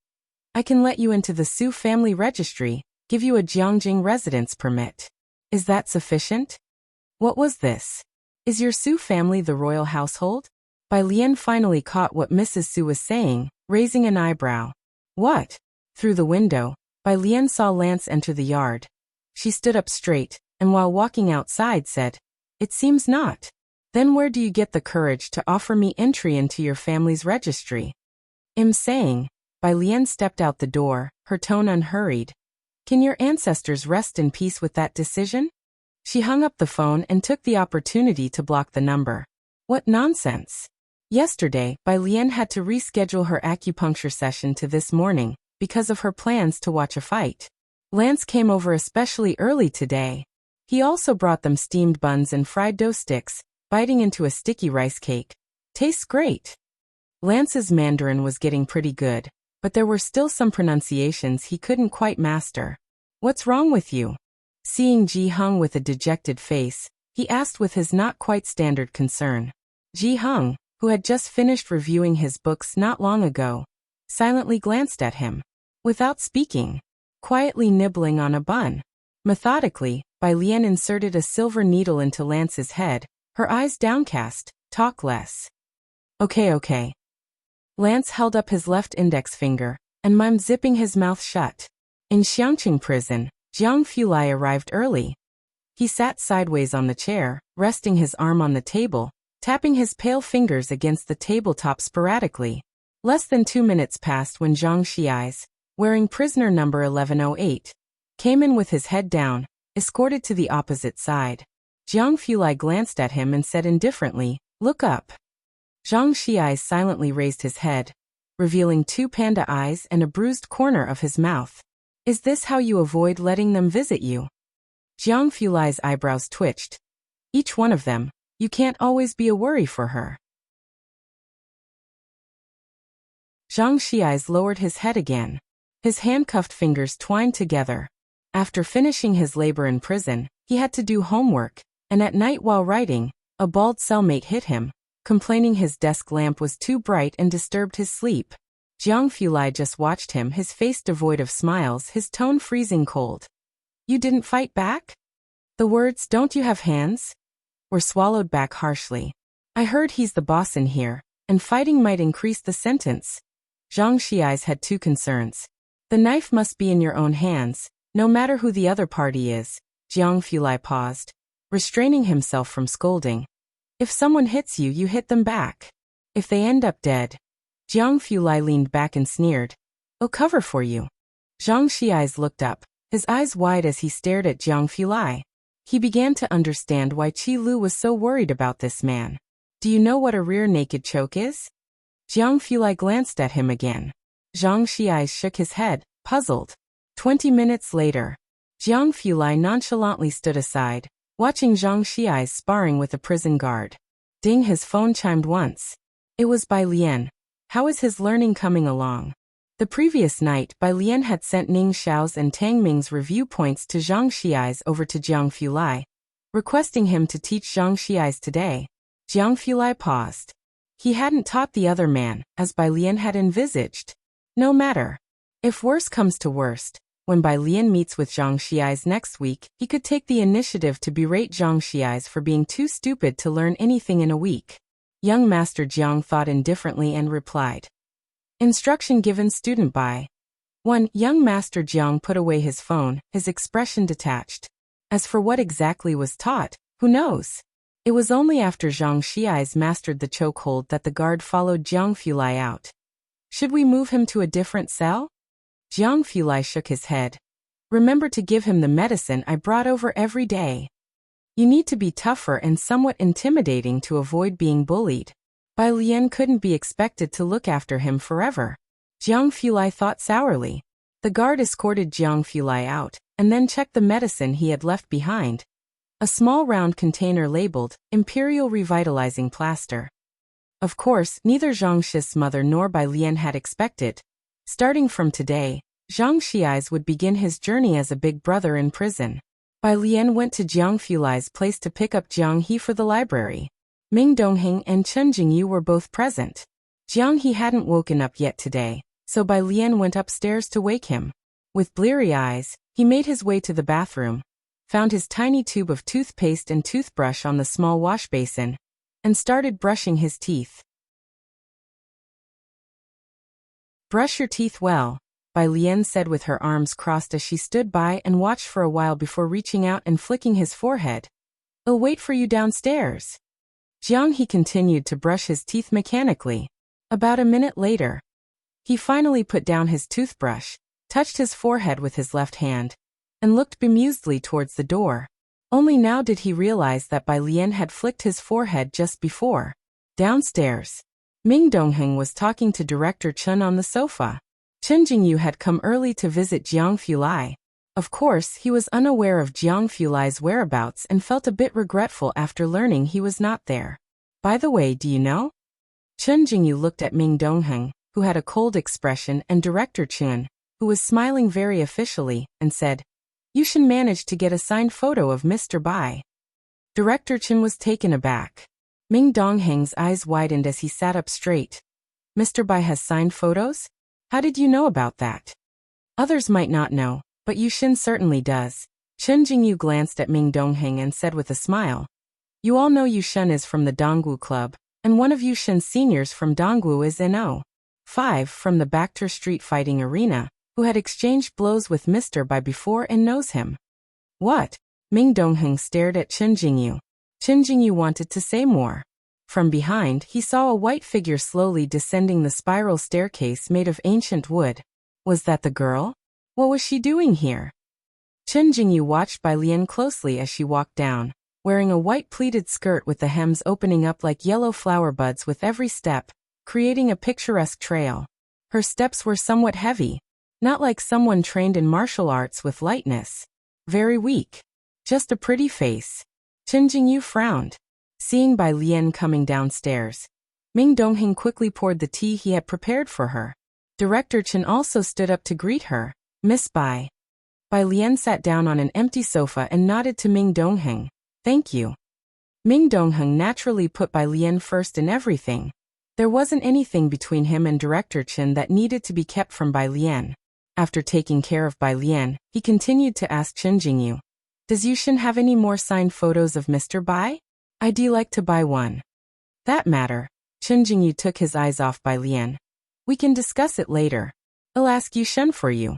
"I can let you into the Su family registry, give you a Jiangjing residence permit. Is that sufficient?" What was this? Is your Su family the royal household? Bai Lian finally caught what Mrs. Su was saying, raising an eyebrow. What? Through the window, Bai Lian saw Lance enter the yard. She stood up straight, and while walking outside said, "It seems not. Then where do you get the courage to offer me entry into your family's registry?" Saying, Bai Lian stepped out the door, her tone unhurried. "Can your ancestors rest in peace with that decision?" She hung up the phone and took the opportunity to block the number. What nonsense! Yesterday, Bai Lian had to reschedule her acupuncture session to this morning, because of her plans to watch a fight. Lance came over especially early today. He also brought them steamed buns and fried dough sticks, biting into a sticky rice cake. "Tastes great." Lance's Mandarin was getting pretty good, but there were still some pronunciations he couldn't quite master. "What's wrong with you?" Seeing Ji Hung with a dejected face, he asked with his not quite standard concern. Ji Hung, who had just finished reviewing his books not long ago, silently glanced at him. Without speaking, quietly nibbling on a bun. Methodically, Bai Lian inserted a silver needle into Lance's head, her eyes downcast. "Talk less." Okay. Lance held up his left index finger, and mimed zipping his mouth shut. In Xiangqing prison, Jiang Fulai arrived early. He sat sideways on the chair, resting his arm on the table, tapping his pale fingers against the tabletop sporadically. Less than 2 minutes passed when Zhang Xiais, wearing prisoner number 1108, came in with his head down, escorted to the opposite side. Jiang Fulai glanced at him and said indifferently, "Look up." Zhang Xiais silently raised his head, revealing 2 panda eyes and a bruised corner of his mouth. "Is this how you avoid letting them visit you?" Jiang Fulai's eyebrows twitched. "Each one of them. You can't always be a worry for her." Zhang Xiais lowered his head again. His handcuffed fingers twined together. After finishing his labor in prison, he had to do homework, and at night while writing, a bald cellmate hit him, complaining his desk lamp was too bright and disturbed his sleep. Jiang Fulai just watched him, his face devoid of smiles, his tone freezing cold. "You didn't fight back?" The words, "Don't you have hands?" were swallowed back harshly. "I heard he's the boss in here, and fighting might increase the sentence." Zhang Xiais had 2 concerns. "The knife must be in your own hands, no matter who the other party is." Jiang Fulai paused, restraining himself from scolding. "If someone hits you, you hit them back. If they end up dead." Jiang Fulai leaned back and sneered. "I'll cover for you." Zhang Xiais looked up, his eyes wide as he stared at Jiang Fulai. He began to understand why Qi Lu was so worried about this man. "Do you know what a rear naked choke is?" Jiang Fulai glanced at him again. Zhang Xiais shook his head, puzzled. 20 minutes later, Jiang Fulai nonchalantly stood aside, watching Zhang Xiais sparring with a prison guard. Ding, his phone chimed once. It was Bai Lian. How is his learning coming along? The previous night, Bai Lian had sent Ning Xiao's and Tang Ming's review points to Zhang Xiais over to Jiang Fulai, requesting him to teach Zhang Xiais today. Jiang Fulai paused. He hadn't taught the other man, as Bai Lian had envisaged. No matter. If worse comes to worst, when Bai Lian meets with Zhang Xiais next week, he could take the initiative to berate Zhang Xiais for being too stupid to learn anything in a week. Young Master Jiang thought indifferently and replied. Instruction given student by 1. Young Master Jiang put away his phone, his expression detached. As for what exactly was taught, who knows? It was only after Zhang Xiais mastered the chokehold that the guard followed Jiang Fulai out. Should we move him to a different cell? Jiang Fulai shook his head. Remember to give him the medicine I brought over every day. You need to be tougher and somewhat intimidating to avoid being bullied. Bai Lian couldn't be expected to look after him forever. Jiang Fulai thought sourly. The guard escorted Jiang Fulai out, and then checked the medicine he had left behind. A small round container labeled, Imperial Revitalizing Plaster. Of course, neither Zhang Shi's mother nor Bai Lian had expected. Starting from today, Zhang Shi's would begin his journey as a big brother in prison. Bai Lian went to Jiang Fulai's place to pick up Jiang He for the library. Ming Dongheng and Chen Jingyu were both present. Jiang He hadn't woken up yet today, so Bai Lian went upstairs to wake him. With bleary eyes, he made his way to the bathroom, found his tiny tube of toothpaste and toothbrush on the small wash basin, and started brushing his teeth. Brush your teeth well, Bai Lian said with her arms crossed as she stood by and watched for a while before reaching out and flicking his forehead. I'll wait for you downstairs. Jiang He continued to brush his teeth mechanically. About a minute later, he finally put down his toothbrush, touched his forehead with his left hand, and looked bemusedly towards the door. Only now did he realize that Bai Lian had flicked his forehead just before. Downstairs, Ming Dongheng was talking to Director Chen on the sofa. Chen Jingyu had come early to visit Jiang Fulai. Of course, he was unaware of Jiang Fulai's whereabouts and felt a bit regretful after learning he was not there. By the way, do you know? Chen Jingyu looked at Ming Dongheng, who had a cold expression, and Director Chen, who was smiling very officially, and said, You should manage to get a signed photo of Mr. Bai. Director Chen was taken aback. Ming Dongheng's eyes widened as he sat up straight. Mr. Bai has signed photos? How did you know about that? Others might not know, but Yushin certainly does. Chen Jingyu glanced at Ming Dongheng and said with a smile, You all know Yushin is from the Dongwu Club, and one of Yushin's seniors from Dongwu is No. 5 from the Bacter Street Fighting Arena, who had exchanged blows with Mr. Bai before and knows him. What? Ming Dongheng stared at Chen Jingyu. Chen Jingyu wanted to say more. From behind, he saw a white figure slowly descending the spiral staircase made of ancient wood. Was that the girl? What was she doing here? Chen Jingyu watched Bai Lian closely as she walked down, wearing a white pleated skirt with the hems opening up like yellow flower buds with every step, creating a picturesque trail. Her steps were somewhat heavy, not like someone trained in martial arts with lightness. Very weak. Just a pretty face. Chen Jingyu frowned. Seeing Bai Lian coming downstairs, Ming Dongheng quickly poured the tea he had prepared for her. Director Chen also stood up to greet her. Miss Bai. Bai Lian sat down on an empty sofa and nodded to Ming Dongheng. Thank you. Ming Dongheng naturally put Bai Lian first in everything. There wasn't anything between him and Director Chen that needed to be kept from Bai Lian. After taking care of Bai Lian, he continued to ask Chen Jingyu, Does Yushin have any more signed photos of Mr. Bai? I'd like to buy one. That matter. Chen Jingyu took his eyes off Bai Lian. We can discuss it later. I'll ask Yushin for you.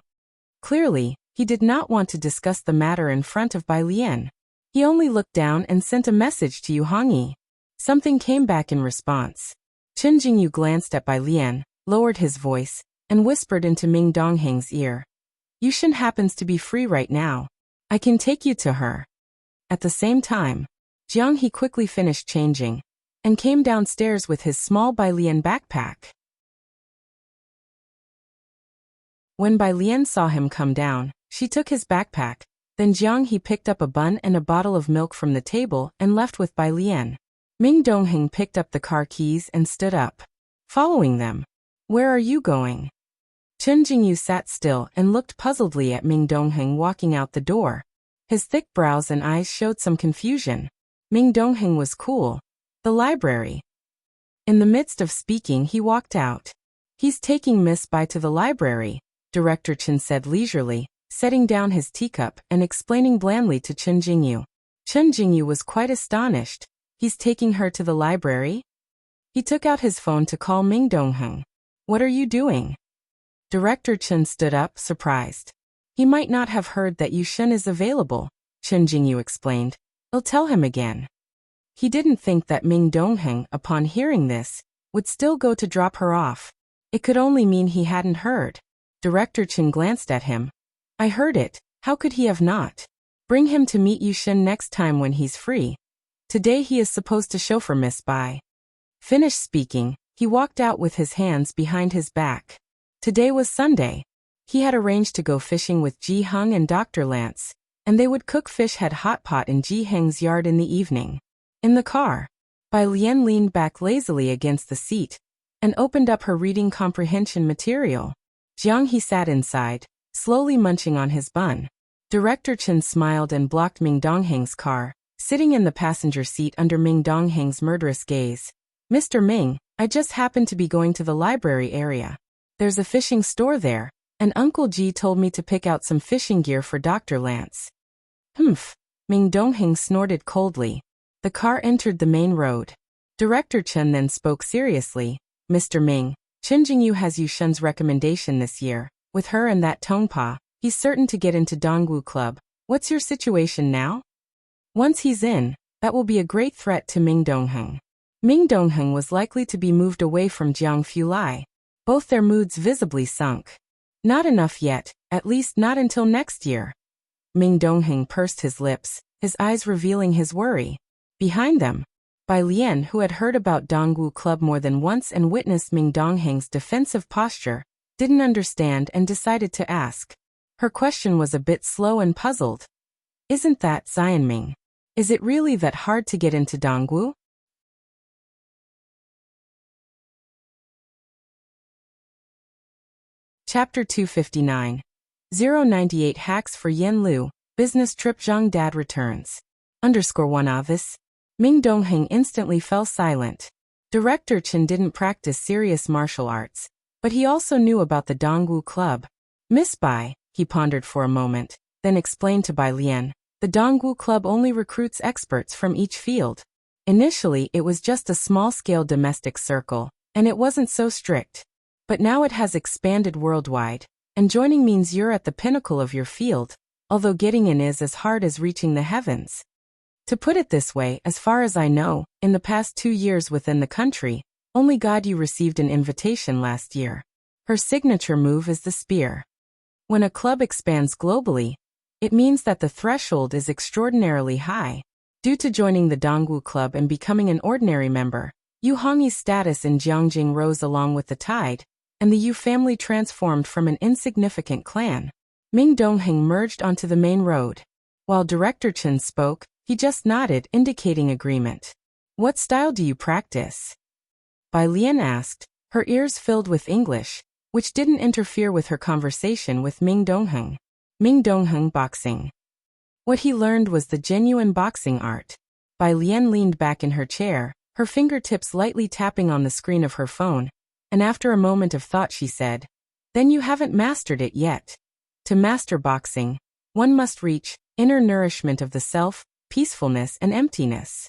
Clearly, he did not want to discuss the matter in front of Bai Lian. He only looked down and sent a message to Yu Hongyi. Something came back in response. Chen Jingyu glanced at Bai Lian, lowered his voice, and whispered into Ming Dongheng's ear. Yushin happens to be free right now. I can take you to her. At the same time, Jiang He quickly finished changing, and came downstairs with his small Bai Lian backpack. When Bai Lian saw him come down, she took his backpack, then Jiang He picked up a bun and a bottle of milk from the table and left with Bai Lian. Ming Dongheng picked up the car keys and stood up, following them. Where are you going? Chen Jingyu sat still and looked puzzledly at Ming Dongheng walking out the door. His thick brows and eyes showed some confusion. Ming Dongheng was cool. The library. In the midst of speaking, he walked out. He's taking Miss Bai to the library, Director Chen said leisurely, setting down his teacup and explaining blandly to Chen Jingyu. Chen Jingyu was quite astonished. He's taking her to the library? He took out his phone to call Ming Dongheng. What are you doing? Director Chen stood up, surprised. He might not have heard that Yushin is available, Chen Jingyu explained. I'll tell him again. He didn't think that Ming Dongheng, upon hearing this, would still go to drop her off. It could only mean he hadn't heard. Director Chen glanced at him. I heard it. How could he have not? Bring him to meet Yushin next time when he's free. Today he is supposed to chauffeur Miss Bai. Finished speaking, he walked out with his hands behind his back. Today was Sunday. He had arranged to go fishing with Ji Hung and Dr. Lance, and they would cook fish head hot pot in Ji Heng's yard in the evening. In the car, Bai Lian leaned back lazily against the seat and opened up her reading comprehension material. Jiang He sat inside, slowly munching on his bun. Director Chen smiled and blocked Ming Dongheng's car, sitting in the passenger seat under Ming Dongheng's murderous gaze. Mr. Ming, I just happened to be going to the library area. There's a fishing store there, and Uncle Ji told me to pick out some fishing gear for Dr. Lance. Humph, Ming Dongheng snorted coldly. The car entered the main road. Director Chen then spoke seriously. Mr. Ming, Chen Jingyu has Yushen's recommendation this year. With her and that Tongpa, he's certain to get into Dongwu Club. What's your situation now? Once he's in, that will be a great threat to Ming Dongheng. Ming Dongheng was likely to be moved away from Jiang Fulai. Both their moods visibly sunk. Not enough yet, at least not until next year. Ming Dongheng pursed his lips, his eyes revealing his worry. Behind them, Bai Lian, who had heard about Dongwu Club more than once and witnessed Ming Dongheng's defensive posture, didn't understand and decided to ask. Her question was a bit slow and puzzled. Isn't that Xianming? Is it really that hard to get into Dongwu? Chapter 259. 098 Hacks for Yen Lu, Business Trip Zhang Dad Returns. _1 Avis. Ming Dongheng instantly fell silent. Director Chen didn't practice serious martial arts, but he also knew about the Dongwu Club. Miss Bai, he pondered for a moment, then explained to Bai Lian, the Dongwu Club only recruits experts from each field. Initially it was just a small-scale domestic circle, and it wasn't so strict. But now it has expanded worldwide, and joining means you're at the pinnacle of your field, although getting in is as hard as reaching the heavens. To put it this way, as far as I know, in the past 2 years within the country, only Godyu received an invitation last year. Her signature move is the spear. When a club expands globally, it means that the threshold is extraordinarily high. Due to joining the Dongwu Club and becoming an ordinary member, Yu Hongyi's status in Jiangjing rose along with the tide, and the Yu family transformed from an insignificant clan. Ming Dongheng merged onto the main road. While Director Chen spoke, he just nodded, indicating agreement. What style do you practice? Bai Lian asked, her ears filled with English, which didn't interfere with her conversation with Ming Dongheng. Ming Dongheng boxing. What he learned was the genuine boxing art. Bai Lian leaned back in her chair, her fingertips lightly tapping on the screen of her phone, and after a moment of thought she said, then you haven't mastered it yet. To master boxing, one must reach inner nourishment of the self, peacefulness and emptiness.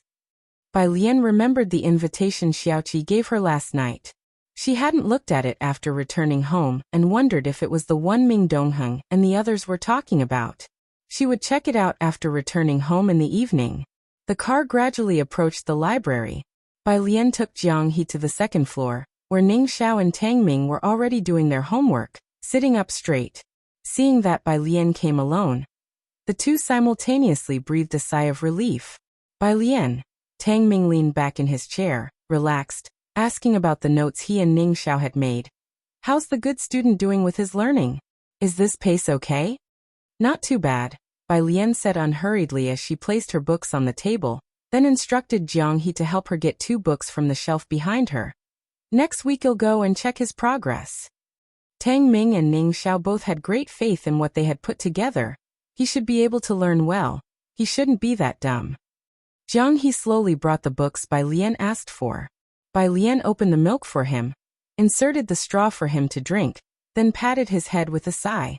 Bai Lian remembered the invitation Xiaoqi gave her last night. She hadn't looked at it after returning home and wondered if it was the one Ming Dongheng and the others were talking about. She would check it out after returning home in the evening. The car gradually approached the library. Bai Lian took Jiang He to the second floor, where Ning Xiao and Tang Ming were already doing their homework, sitting up straight. Seeing that Bai Lian came alone, the two simultaneously breathed a sigh of relief. Bai Lian. Tang Ming leaned back in his chair, relaxed, asking about the notes he and Ning Xiao had made. How's the good student doing with his learning? Is this pace okay? Not too bad, Bai Lian said unhurriedly as she placed her books on the table, then instructed Jiang He to help her get 2 books from the shelf behind her. Next week he'll go and check his progress. Tang Ming and Ning Xiao both had great faith in what they had put together. He should be able to learn well. He shouldn't be that dumb. Jiang He slowly brought the books Bai Lian asked for. Bai Lian opened the milk for him, inserted the straw for him to drink, then patted his head with a sigh.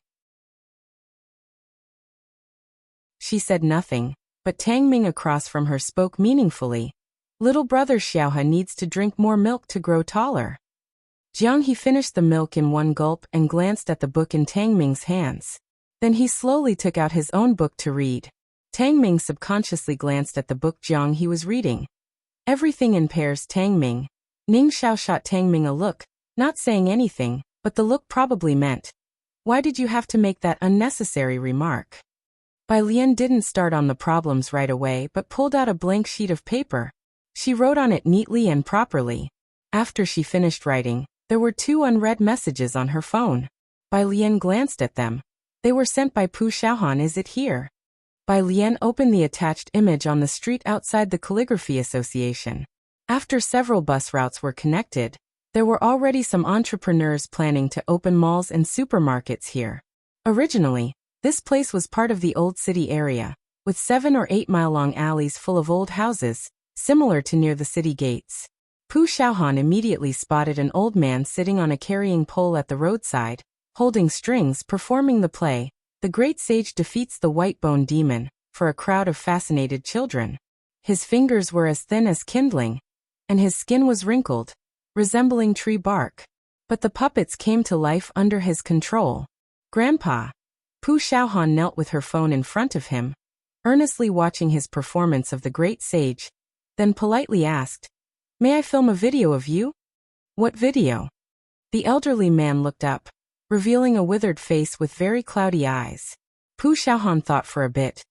She said nothing, but Tang Ming across from her spoke meaningfully. Little brother Xiaohe needs to drink more milk to grow taller. Jiang He finished the milk in one gulp and glanced at the book in Tang Ming's hands. Then he slowly took out his own book to read. Tang Ming subconsciously glanced at the book Jiang He was reading. Everything in pairs Tang Ming. Ning Xiao shot Tang Ming a look, not saying anything, but the look probably meant, why did you have to make that unnecessary remark? Bai Lian didn't start on the problems right away but pulled out a blank sheet of paper. She wrote on it neatly and properly. After she finished writing, there were 2 unread messages on her phone. Bai Lian glanced at them. They were sent by Pu Xiaohan. Is it here? Bai Lian opened the attached image on the street outside the Calligraphy Association. After several bus routes were connected, there were already some entrepreneurs planning to open malls and supermarkets here. Originally, this place was part of the old city area, with 7 or 8 mile-long alleys full of old houses, similar to near the city gates. Pu Xiaohan immediately spotted an old man sitting on a carrying pole at the roadside, holding strings, performing the play, The Great Sage Defeats the White-Bone Demon, for a crowd of fascinated children. His fingers were as thin as kindling, and his skin was wrinkled, resembling tree bark. But the puppets came to life under his control. Grandpa. Pu Xiaohan knelt with her phone in front of him, earnestly watching his performance of the great sage, then politely asked, "May I film a video of you?" "What video?" The elderly man looked up, revealing a withered face with very cloudy eyes. Pu Xiaohan thought for a bit.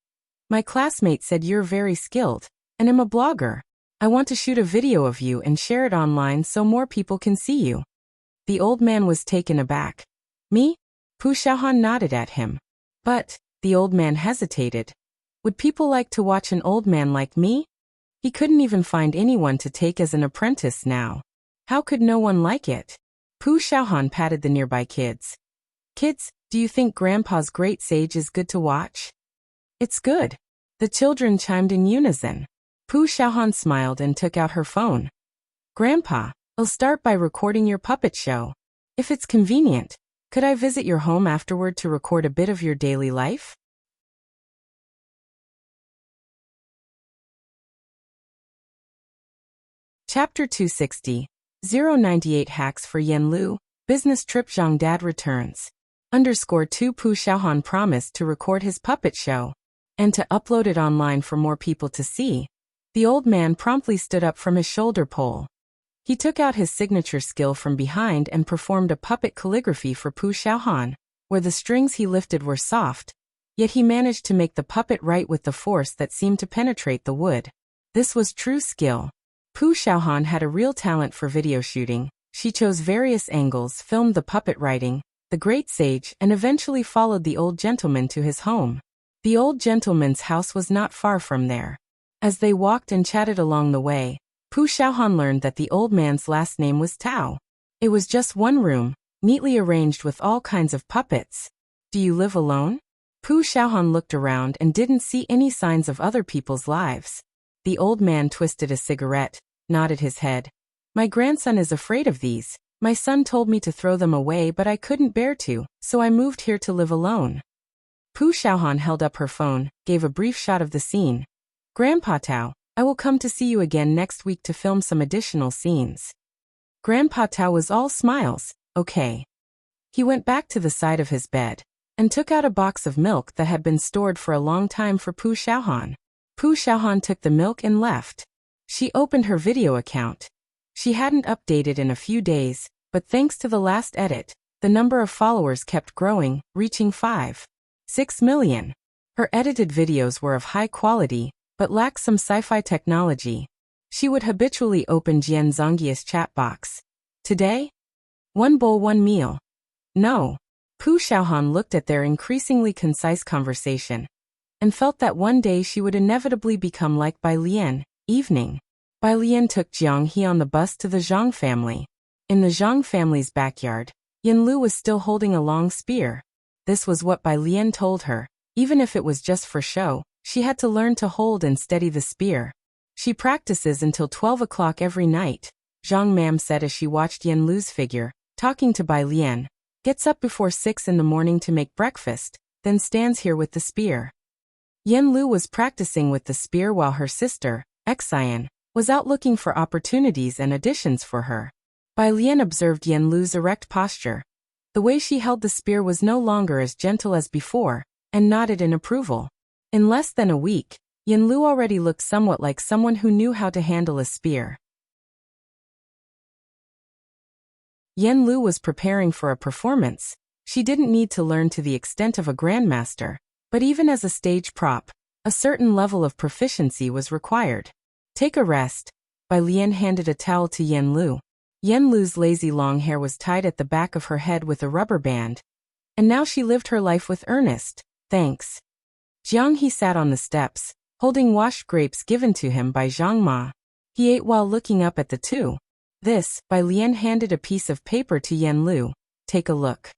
"My classmate said you're very skilled, and am a blogger. I want to shoot a video of you and share it online so more people can see you." The old man was taken aback. "Me?" Pu Xiaohan nodded at him. "But," the old man hesitated, "would people like to watch an old man like me?" He couldn't even find anyone to take as an apprentice now. How could no one like it? Pu Xiaohan patted the nearby kids. "Kids, do you think Grandpa's great sage is good to watch?" "It's good." The children chimed in unison. Pu Xiaohan smiled and took out her phone. "Grandpa, I'll start by recording your puppet show. If it's convenient, could I visit your home afterward to record a bit of your daily life?" Chapter 260. 098 Hacks for Yan Lu, Business Trip. Zhang Dad returns. _2 Pu Xiaohan promised to record his puppet show and to upload it online for more people to see. The old man promptly stood up from his shoulder pole. He took out his signature skill from behind and performed a puppet calligraphy for Pu Xiaohan, where the strings he lifted were soft, yet he managed to make the puppet write with the force that seemed to penetrate the wood. This was true skill. Pu Xiaohan had a real talent for video shooting. She chose various angles, filmed the puppet writing, the great sage, and eventually followed the old gentleman to his home. The old gentleman's house was not far from there. As they walked and chatted along the way, Pu Xiaohan learned that the old man's last name was Tao. It was just one room, neatly arranged with all kinds of puppets. "Do you live alone?" Pu Xiaohan looked around and didn't see any signs of other people's lives. The old man twisted a cigarette, nodded his head. "My grandson is afraid of these. My son told me to throw them away, but I couldn't bear to, so I moved here to live alone." Pu Xiaohan held up her phone, gave a brief shot of the scene. "Grandpa Tao, I will come to see you again next week to film some additional scenes." Grandpa Tao was all smiles. "Okay." He went back to the side of his bed and took out a box of milk that had been stored for a long time for Pu Xiaohan. Pu Xiaohan took the milk and left. She opened her video account. She hadn't updated in a few days, but thanks to the last edit, the number of followers kept growing, reaching 5.6 million. Her edited videos were of high quality, but lacked some sci-fi technology. She would habitually open Jian Zongyi's chat box. "Today? One bowl, one meal." "No." Pu Xiaohan looked at their increasingly concise conversation and felt that one day she would inevitably become like Bai Lian. Evening. Bai Lian took Jiang He on the bus to the Zhang family. In the Zhang family's backyard, Yan Lu was still holding a long spear. This was what Bai Lian told her. Even if it was just for show, she had to learn to hold and steady the spear. "She practices until 12 o'clock every night," Zhang Mam said as she watched Yan Lu's figure, talking to Bai Lian. "Gets up before 6 in the morning to make breakfast, then stands here with the spear." Yan Lu was practicing with the spear while her sister, Xian, was out looking for opportunities and additions for her. Bai Lian observed Yan Lu's erect posture. The way she held the spear was no longer as gentle as before, and nodded in approval. In less than a week, Yan Lu already looked somewhat like someone who knew how to handle a spear. Yan Lu was preparing for a performance. She didn't need to learn to the extent of a grandmaster, But even as a stage prop, a certain level of proficiency was required. Take a rest. Bai Lian handed a towel to Yen Lu. Yen Lu's lazy long hair was tied at the back of her head with a rubber band, and now she lived her life with earnest thanks. Jiang He sat on the steps, holding washed grapes given to him by Zhang Ma. He ate while looking up at the two. This, Bai Lian handed a piece of paper to Yen Lu. Take a look.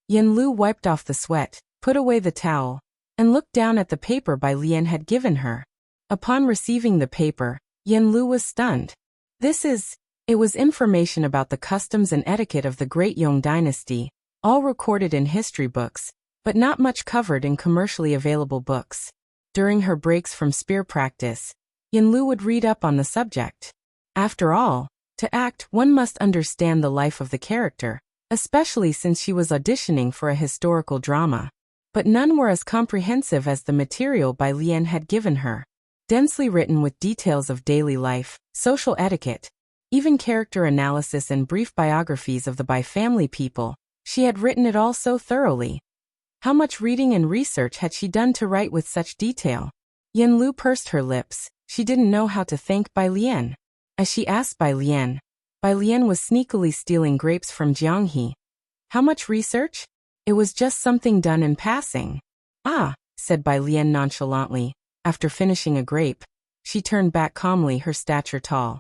Yen Lu wiped off the sweat, put away the towel, and looked down at the paper Bai Lian had given her. Upon receiving the paper, Yen Lu was stunned. It was information about the customs and etiquette of the Great Yong dynasty, all recorded in history books, but not much covered in commercially available books. During her breaks from spear practice, Yen Lu would read up on the subject. After all, to act, one must understand the life of the character, especially since she was auditioning for a historical drama. But none were as comprehensive as the material Bai Lian had given her. Densely written with details of daily life, social etiquette, even character analysis and brief biographies of the Bai family people, she had written it all so thoroughly. How much reading and research had she done to write with such detail? Yen Lu pursed her lips. She didn't know how to thank Bai Lian. As she asked Bai Lian was sneakily stealing grapes from Jiang He. How much research? It was just something done in passing. Ah, said Bai Lian nonchalantly. After finishing a grape, she turned back calmly, her stature tall.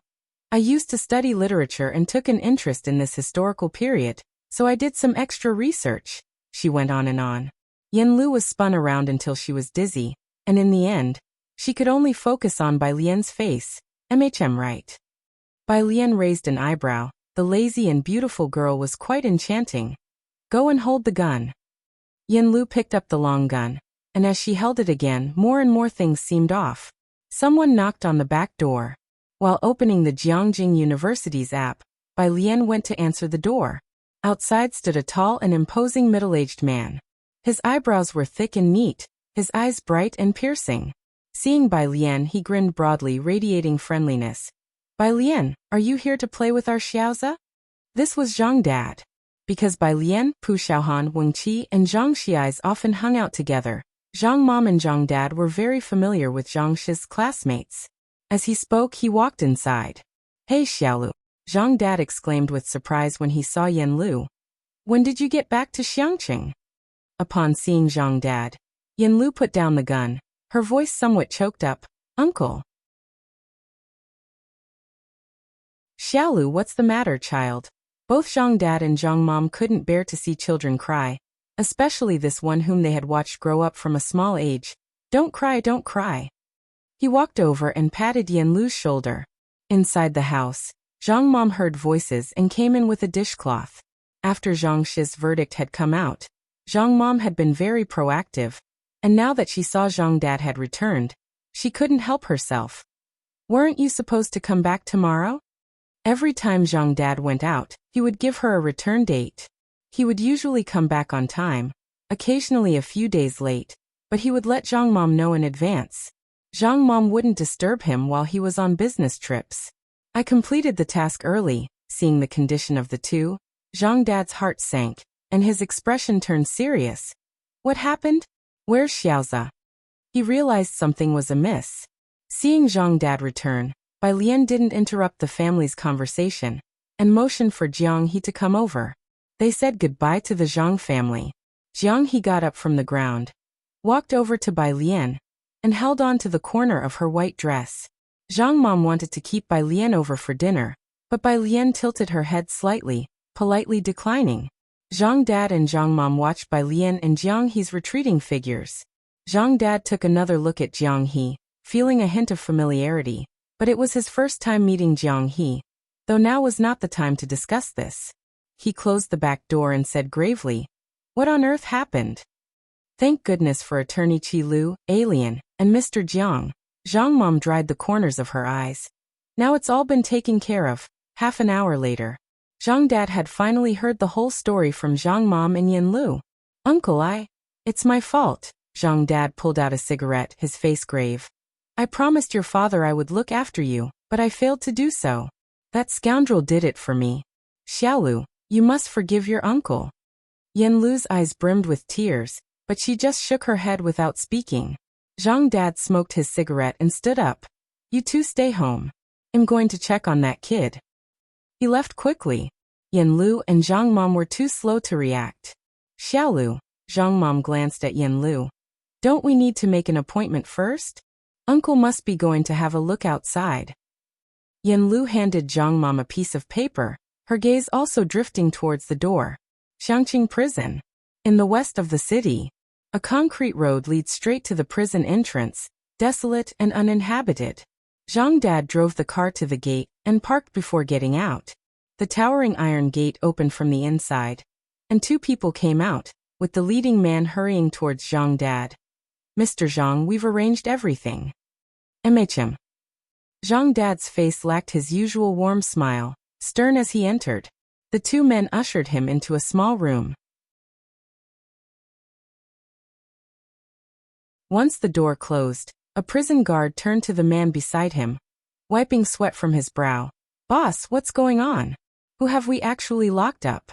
I used to study literature and took an interest in this historical period, so I did some extra research, she went on and on. Yen Lu was spun around until she was dizzy, and in the end, she could only focus on Bai Lian's face. Right. Bai Lian raised an eyebrow. The lazy and beautiful girl was quite enchanting. Go and hold the gun. Yen Lu picked up the long gun, and as she held it again, more and more things seemed off. Someone knocked on the back door. While opening the Jiangjing University's app, Bai Lian went to answer the door. Outside stood a tall and imposing middle-aged man. His eyebrows were thick and neat, his eyes bright and piercing. Seeing Bai Lian, he grinned broadly, radiating friendliness. Bai Lian, are you here to play with our Xiaoza? This was Zhang Dad. Because Bai Lian, Pu Xiaohan, Weng Qi, and Zhang Xiais often hung out together, Zhang Mom and Zhang Dad were very familiar with Zhang Shi's classmates. As he spoke, he walked inside. Hey Xiaolu, Zhang Dad exclaimed with surprise when he saw Yen Lu. When did you get back to Xiangqing? Upon seeing Zhang Dad, Yen Lu put down the gun, her voice somewhat choked up. Uncle. Xiaolu, what's the matter, child? Both Zhang Dad and Zhang Mom couldn't bear to see children cry, especially this one whom they had watched grow up from a small age. Don't cry, don't cry. He walked over and patted Yen Lu's shoulder. Inside the house, Zhang Mom heard voices and came in with a dishcloth. After Zhang Shi's verdict had come out, Zhang Mom had been very proactive, and now that she saw Zhang Dad had returned, she couldn't help herself. Weren't you supposed to come back tomorrow? Every time Zhang Dad went out, he would give her a return date. He would usually come back on time, occasionally a few days late, but he would let Zhang Mom know in advance. Zhang Mom wouldn't disturb him while he was on business trips. I completed the task early. Seeing the condition of the two, Zhang Dad's heart sank, and his expression turned serious. What happened? Where's Xiaoza? He realized something was amiss. Seeing Zhang Dad return, Bai Lian didn't interrupt the family's conversation, and motioned for Jiang He to come over. They said goodbye to the Zhang family. Jiang He got up from the ground, walked over to Bai Lian, and held on to the corner of her white dress. Zhang Mom wanted to keep Bai Lian over for dinner, but Bai Lian tilted her head slightly, politely declining. Zhang Dad and Zhang Mom watched Bai Lian and Jiang He's retreating figures. Zhang Dad took another look at Jiang He, feeling a hint of familiarity, but it was his first time meeting Jiang He, though now was not the time to discuss this. He closed the back door and said gravely, "What on earth happened?" Thank goodness for Attorney Qi Lu, Alien, and Mr. Jiang. Zhang Mom dried the corners of her eyes. Now it's all been taken care of. Half an hour later, Zhang Dad had finally heard the whole story from Zhang Mom and Yen Lu. Uncle, it's my fault. Zhang Dad pulled out a cigarette, his face grave. I promised your father I would look after you, but I failed to do so. That scoundrel did it for me. Xiaolu, you must forgive your uncle. Yen Lu's eyes brimmed with tears, but she just shook her head without speaking. Zhang Dad smoked his cigarette and stood up. You two stay home. I'm going to check on that kid. He left quickly. Yan Lu and Zhang Mom were too slow to react. Xiaolu, Zhang Mom glanced at Yan Lu. Don't we need to make an appointment first? Uncle must be going to have a look outside. Yan Lu handed Zhang Mom a piece of paper, her gaze also drifting towards the door. Xiangqing Prison. In the west of the city, a concrete road leads straight to the prison entrance, desolate and uninhabited. Zhang Dad drove the car to the gate and parked before getting out. The towering iron gate opened from the inside, and two people came out, with the leading man hurrying towards Zhang Dad. Mr. Zhang, we've arranged everything. MHM. Zhang Dad's face lacked his usual warm smile, stern as he entered. The two men ushered him into a small room. Once the door closed, a prison guard turned to the man beside him, wiping sweat from his brow. Boss, what's going on? Who have we actually locked up?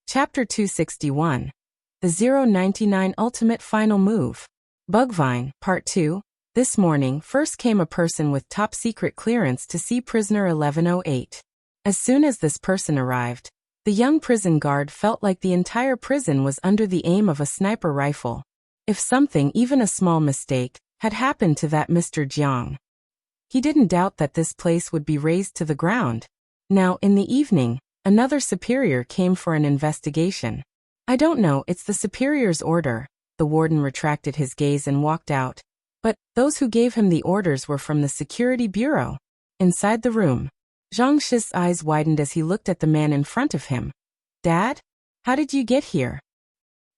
Chapter 261. The 099 Ultimate Final Move. Bugvine, Part 2. This morning, first came a person with top-secret clearance to see prisoner 1108. As soon as this person arrived, the young prison guard felt like the entire prison was under the aim of a sniper rifle. If something, even a small mistake, had happened to that Mr. Jiang, he didn't doubt that this place would be razed to the ground. Now, in the evening, another superior came for an investigation. I don't know, it's the superior's order. The warden retracted his gaze and walked out. But those who gave him the orders were from the security bureau. Inside the room, Zhang Shi's eyes widened as he looked at the man in front of him. Dad? How did you get here?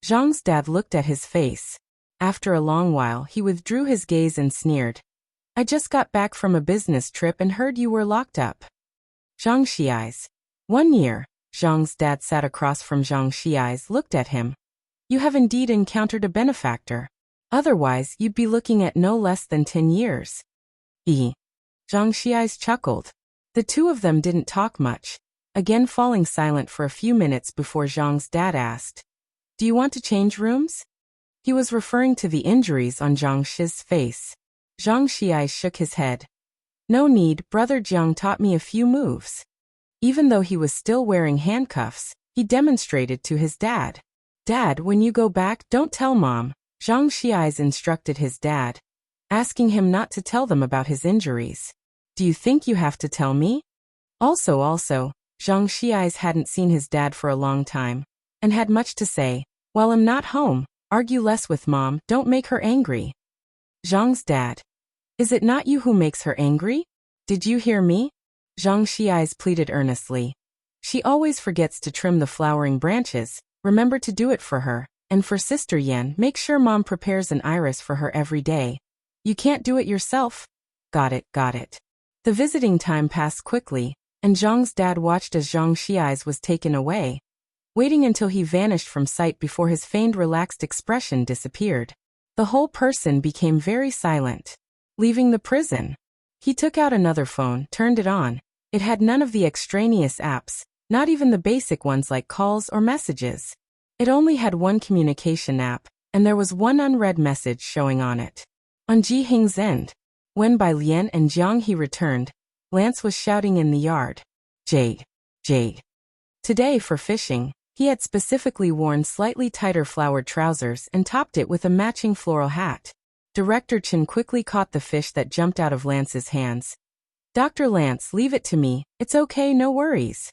Zhang's dad looked at his face. After a long while, he withdrew his gaze and sneered. I just got back from a business trip and heard you were locked up. Zhang Shi's. 1 year. Zhang's dad sat across from Zhang Shi's, looked at him. You have indeed encountered a benefactor. Otherwise, you'd be looking at no less than 10 years. Zhang Shi's chuckled. The two of them didn't talk much, again falling silent for a few minutes before Zhang's dad asked, Do you want to change rooms? He was referring to the injuries on Zhang Shi's face. Zhang Shi shook his head. No need, brother Jiang taught me a few moves. Even though he was still wearing handcuffs, he demonstrated to his dad. Dad, when you go back, don't tell Mom. Zhang Shi's instructed his dad, asking him not to tell them about his injuries. Do you think you have to tell me? Also, Zhang Shi's hadn't seen his dad for a long time, and had much to say. While I'm not home, argue less with Mom, don't make her angry. Zhang's dad. Is it not you who makes her angry? Did you hear me? Zhang Shi's pleaded earnestly. She always forgets to trim the flowering branches, remember to do it for her. And for Sister Yan, make sure Mom prepares an iris for her every day. You can't do it yourself? Got it. The visiting time passed quickly, and Zhang's dad watched as Zhang Shi's was taken away, waiting until he vanished from sight before his feigned relaxed expression disappeared. The whole person became very silent. Leaving the prison, he took out another phone, turned it on. It had none of the extraneous apps, not even the basic ones like calls or messages. It only had one communication app, and there was one unread message showing on it. On Ji Hing's end, when Bai Lian and Jiang He returned, Lance was shouting in the yard. Jade. Today, for fishing, he had specifically worn slightly tighter flowered trousers and topped it with a matching floral hat. Director Chen quickly caught the fish that jumped out of Lance's hands. Dr. Lance, leave it to me, it's okay, no worries.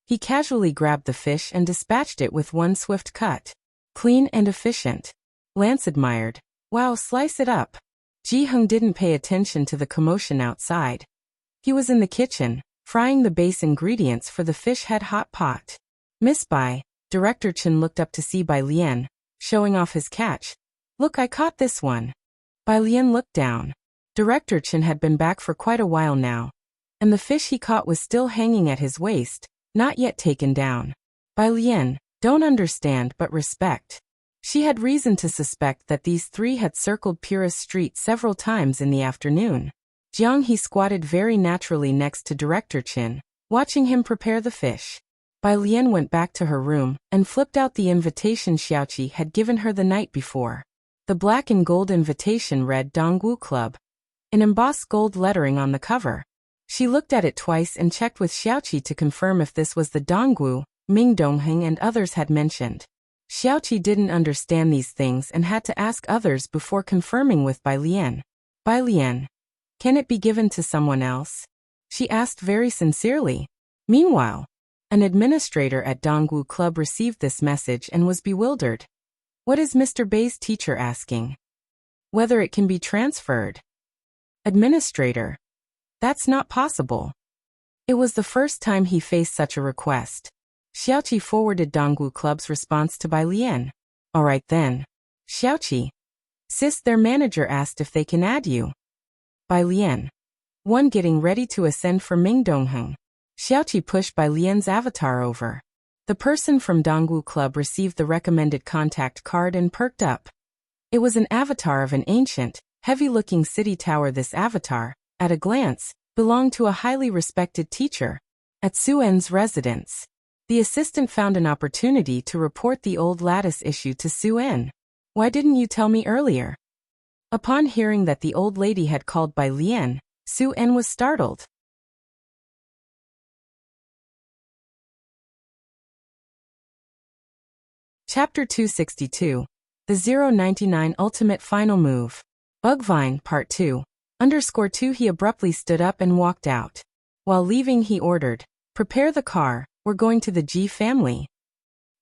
He casually grabbed the fish and dispatched it with one swift cut. Clean and efficient. Lance admired. Wow, slice it up. Ji Hung didn't pay attention to the commotion outside. He was in the kitchen, frying the base ingredients for the fish head hot pot. Miss Bai, Director Chen looked up to see Bai Lian, showing off his catch. Look, I caught this one. Bai Lian looked down. Director Chen had been back for quite a while now, and the fish he caught was still hanging at his waist, not yet taken down. Bai Lian, don't understand but respect. She had reason to suspect that these three had circled Purist Street several times in the afternoon. Jiang He squatted very naturally next to Director Qin, watching him prepare the fish. Bai Lian went back to her room and flipped out the invitation Xiaoqi had given her the night before. The black and gold invitation read Dongwu Club, in embossed gold lettering on the cover. She looked at it twice and checked with Xiaoqi to confirm if this was the Dongwu Mingdongheng and others had mentioned. Xiaoqi didn't understand these things and had to ask others before confirming with Bai Lian. Bai Lian, can it be given to someone else? She asked very sincerely. Meanwhile, an administrator at Dongwu Club received this message and was bewildered. What is Mr. Bai's teacher asking? Whether it can be transferred. Administrator. That's not possible. It was the first time he faced such a request. Xiaoqi forwarded Dongwu Club's response to Bai Lian. All right then. Xiaoqi. Sis, their manager asked if they can add you. Bai Lian. One getting ready to ascend for Mingdongheng. Xiaoqi pushed Bai Lian's avatar over. The person from Dongwu Club received the recommended contact card and perked up. It was an avatar of an ancient, heavy-looking city tower. This avatar, at a glance, belonged to a highly respected teacher. At Su-en's residence, the assistant found an opportunity to report the old lattice issue to Su-en. Why didn't you tell me earlier? Upon hearing that the old lady had called Bai Lian, Su-en was startled. Chapter 262. The 099 Ultimate Final Move. Bugvine, Part 2. _2 He abruptly stood up and walked out. While leaving he ordered, prepare the car, we're going to the Ji family.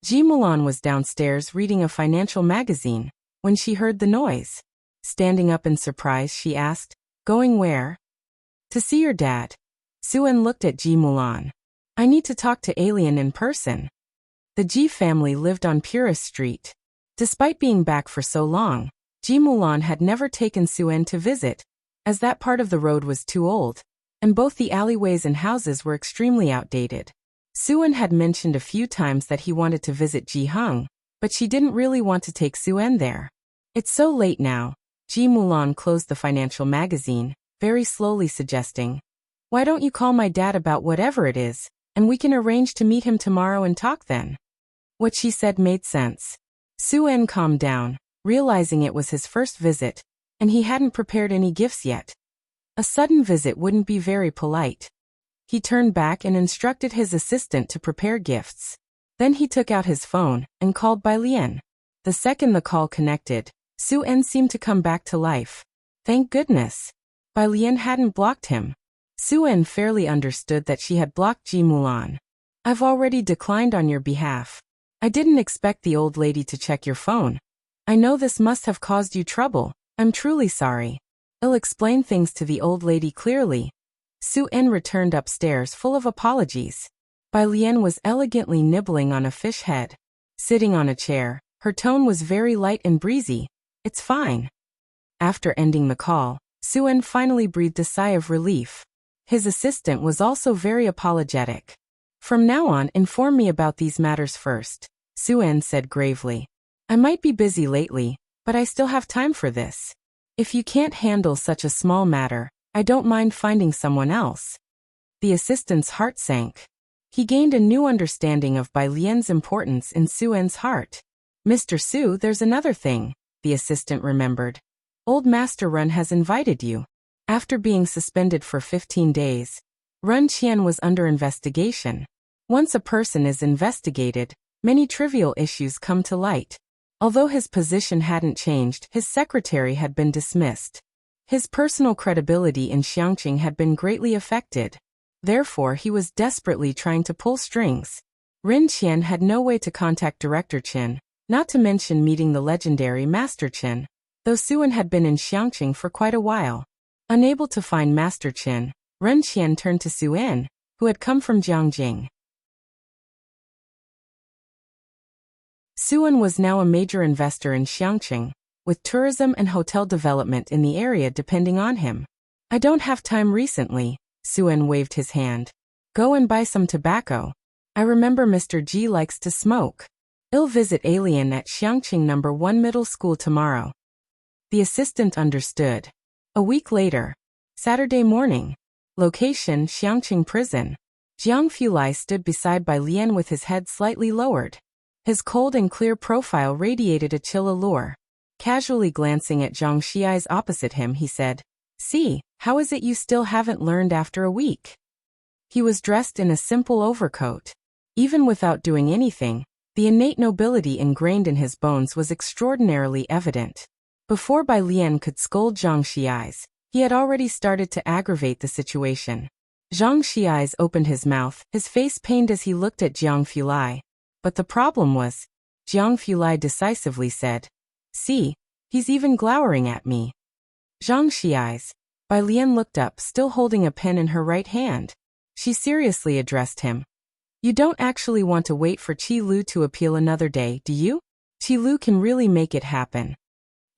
Ji Mulan was downstairs reading a financial magazine, when she heard the noise. Standing up in surprise she asked, going where? To see your dad. Su-en looked at Ji Mulan. I need to talk to Alien in person. The Ji family lived on Purist Street. Despite being back for so long, Ji Mulan had never taken Su-en to visit, as that part of the road was too old, and both the alleyways and houses were extremely outdated. Su-en had mentioned a few times that he wanted to visit Ji Hung, but she didn't really want to take Su-en there. It's so late now. Ji Mulan closed the financial magazine, very slowly suggesting, why don't you call my dad about whatever it is, and we can arrange to meet him tomorrow and talk then. What she said made sense. Su-en calmed down, realizing it was his first visit, and he hadn't prepared any gifts yet. A sudden visit wouldn't be very polite. He turned back and instructed his assistant to prepare gifts. Then he took out his phone and called Bai Lian. The second the call connected, Su-en seemed to come back to life. Thank goodness. Bai Lian hadn't blocked him. Su-en fairly understood that she had blocked Ji Mulan. I've already declined on your behalf. I didn't expect the old lady to check your phone. I know this must have caused you trouble. I'm truly sorry. I'll explain things to the old lady clearly. Su-en returned upstairs full of apologies. Bai Lian was elegantly nibbling on a fish head. Sitting on a chair, her tone was very light and breezy. It's fine. After ending the call, Su-en finally breathed a sigh of relief. His assistant was also very apologetic. From now on, inform me about these matters first, Su-en said gravely. I might be busy lately, but I still have time for this. If you can't handle such a small matter, I don't mind finding someone else. The assistant's heart sank. He gained a new understanding of Bai Lian's importance in Su-en's heart. Mr. Su, there's another thing, the assistant remembered. Old Master Run has invited you. After being suspended for 15 days, Run Qian was under investigation. Once a person is investigated, many trivial issues come to light. Although his position hadn't changed, his secretary had been dismissed. His personal credibility in Xiangqing had been greatly affected. Therefore, he was desperately trying to pull strings. Rin Qian had no way to contact Director Qin, not to mention meeting the legendary Master Qin, though Su-en had been in Xiangqing for quite a while. Unable to find Master Qin, Ren Qian turned to Su-en, who had come from Jiangjing. Su-en was now a major investor in Xiangqing, with tourism and hotel development in the area depending on him. I don't have time recently, Su-en waved his hand. Go and buy some tobacco. I remember Mr. Ji likes to smoke. I'll visit Alien at Xiangqing No. 1 Middle School tomorrow. The assistant understood. A week later, Saturday morning. Location, Xiangqing Prison. Jiang Fulai stood beside Bai Lian with his head slightly lowered. His cold and clear profile radiated a chill allure. Casually glancing at Zhang Xiai's opposite him, he said, "See, how is it you still haven't learned after a week?" He was dressed in a simple overcoat. Even without doing anything, the innate nobility ingrained in his bones was extraordinarily evident. Before Bai Lian could scold Zhang Xiai's, he had already started to aggravate the situation. Zhang Xiai's opened his mouth, his face pained as he looked at Jiang Fulai. But the problem was, Jiang Fulai decisively said, "See, he's even glowering at me." Zhang Xiai's. Bai Lian looked up, still holding a pen in her right hand. She seriously addressed him. "You don't actually want to wait for Qi Lu to appeal another day, do you? Qi Lu can really make it happen.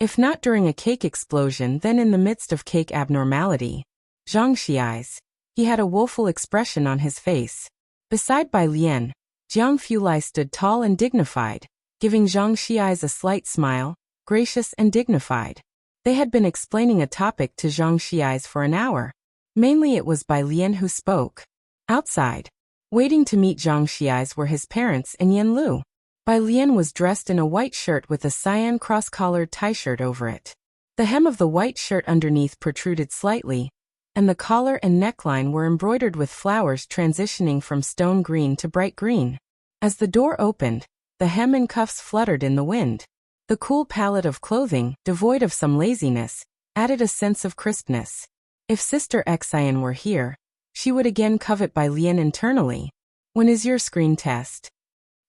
If not during a cake explosion, then in the midst of cake abnormality." Zhang Xiai's. He had a woeful expression on his face. Beside Bai Lian, Jiang Fulai stood tall and dignified, giving Zhang Xiai's a slight smile, gracious and dignified. They had been explaining a topic to Zhang Xiai's for an hour. Mainly it was Bai Lian who spoke. Outside, waiting to meet Zhang Xiai's were his parents and Yen Lu. Bai Lian was dressed in a white shirt with a cyan cross-collared tie-shirt over it. The hem of the white shirt underneath protruded slightly, and the collar and neckline were embroidered with flowers transitioning from stone green to bright green. As the door opened, the hem and cuffs fluttered in the wind. The cool palette of clothing, devoid of some laziness, added a sense of crispness. If Sister Xian were here, she would again covet Bai Lian internally. "When is your screen test?"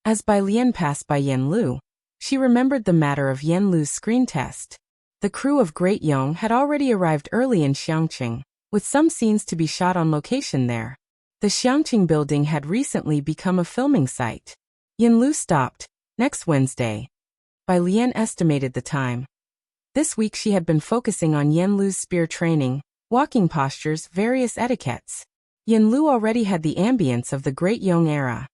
As Bai Lian passed by Yen Lu, she remembered the matter of Yen Lu's screen test. The crew of Great Yong had already arrived early in Xiangqing, with some scenes to be shot on location there. The Xiangqing building had recently become a filming site. Yen Lu stopped. "Next Wednesday." Bai Lian estimated the time. This week she had been focusing on Yen Lu's spear training, walking postures, various etiquettes. Yen Lu already had the ambience of the Great Yong era.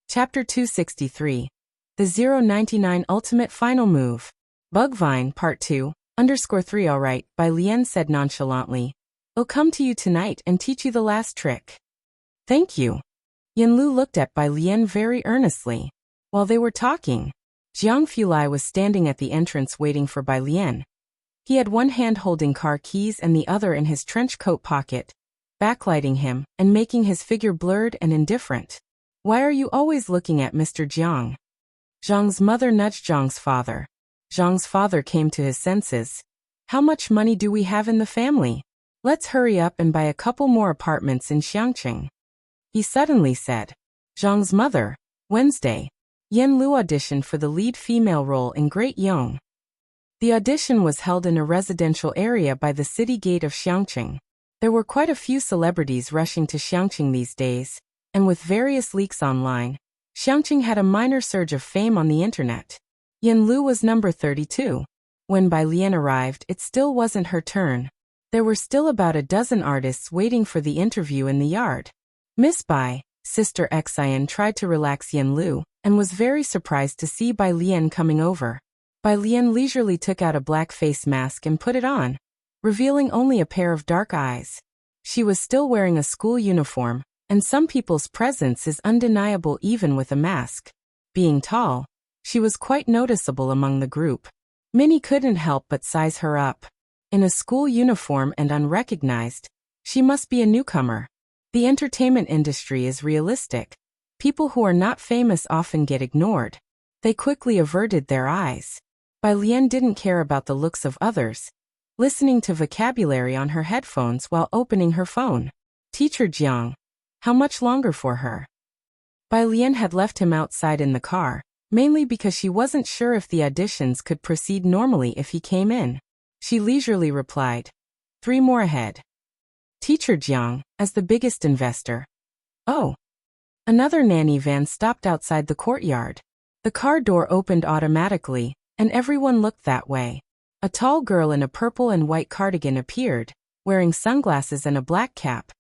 Chapter 263. The 099 Ultimate Final Move. Bugvine, Part 2, _3 Alright, Bai Lian said nonchalantly. "I'll come to you tonight and teach you the last trick." "Thank you." Yen Lu looked at Bai Lian very earnestly. While they were talking, Jiang Fulai was standing at the entrance waiting for Bai Lian. He had one hand holding car keys and the other in his trench coat pocket, backlighting him and making his figure blurred and indifferent. "Why are you always looking at Mr. Jiang?" Zhang's mother nudged Zhang's father. Zhang's father came to his senses. "How much money do we have in the family? Let's hurry up and buy a couple more apartments in Xiangqing," he suddenly said. Zhang's mother. Wednesday. Yen Lu auditioned for the lead female role in Great Yong. The audition was held in a residential area by the city gate of Xiangqing. There were quite a few celebrities rushing to Xiangqing these days, and with various leaks online, Xiangqing had a minor surge of fame on the internet. Yen Lu was number 32. When Bai Lian arrived, it still wasn't her turn. There were still about a dozen artists waiting for the interview in the yard. "Miss Bai," Sister Xian tried to relax Yen Lu, and was very surprised to see Bai Lian coming over. Bai Lian leisurely took out a black face mask and put it on, revealing only a pair of dark eyes. She was still wearing a school uniform, and some people's presence is undeniable even with a mask. Being tall, she was quite noticeable among the group. Many couldn't help but size her up. In a school uniform and unrecognized, she must be a newcomer. The entertainment industry is realistic. People who are not famous often get ignored. They quickly averted their eyes. Bai Lian didn't care about the looks of others, listening to vocabulary on her headphones while opening her phone. "Teacher Jiang. How much longer for her?" Bai Lian had left him outside in the car, mainly because she wasn't sure if the auditions could proceed normally if he came in. She leisurely replied, 3 more ahead." Teacher Jiang, as the biggest investor. "Oh." Another nanny van stopped outside the courtyard. The car door opened automatically, and everyone looked that way. A tall girl in a purple and white cardigan appeared, wearing sunglasses and a black cap,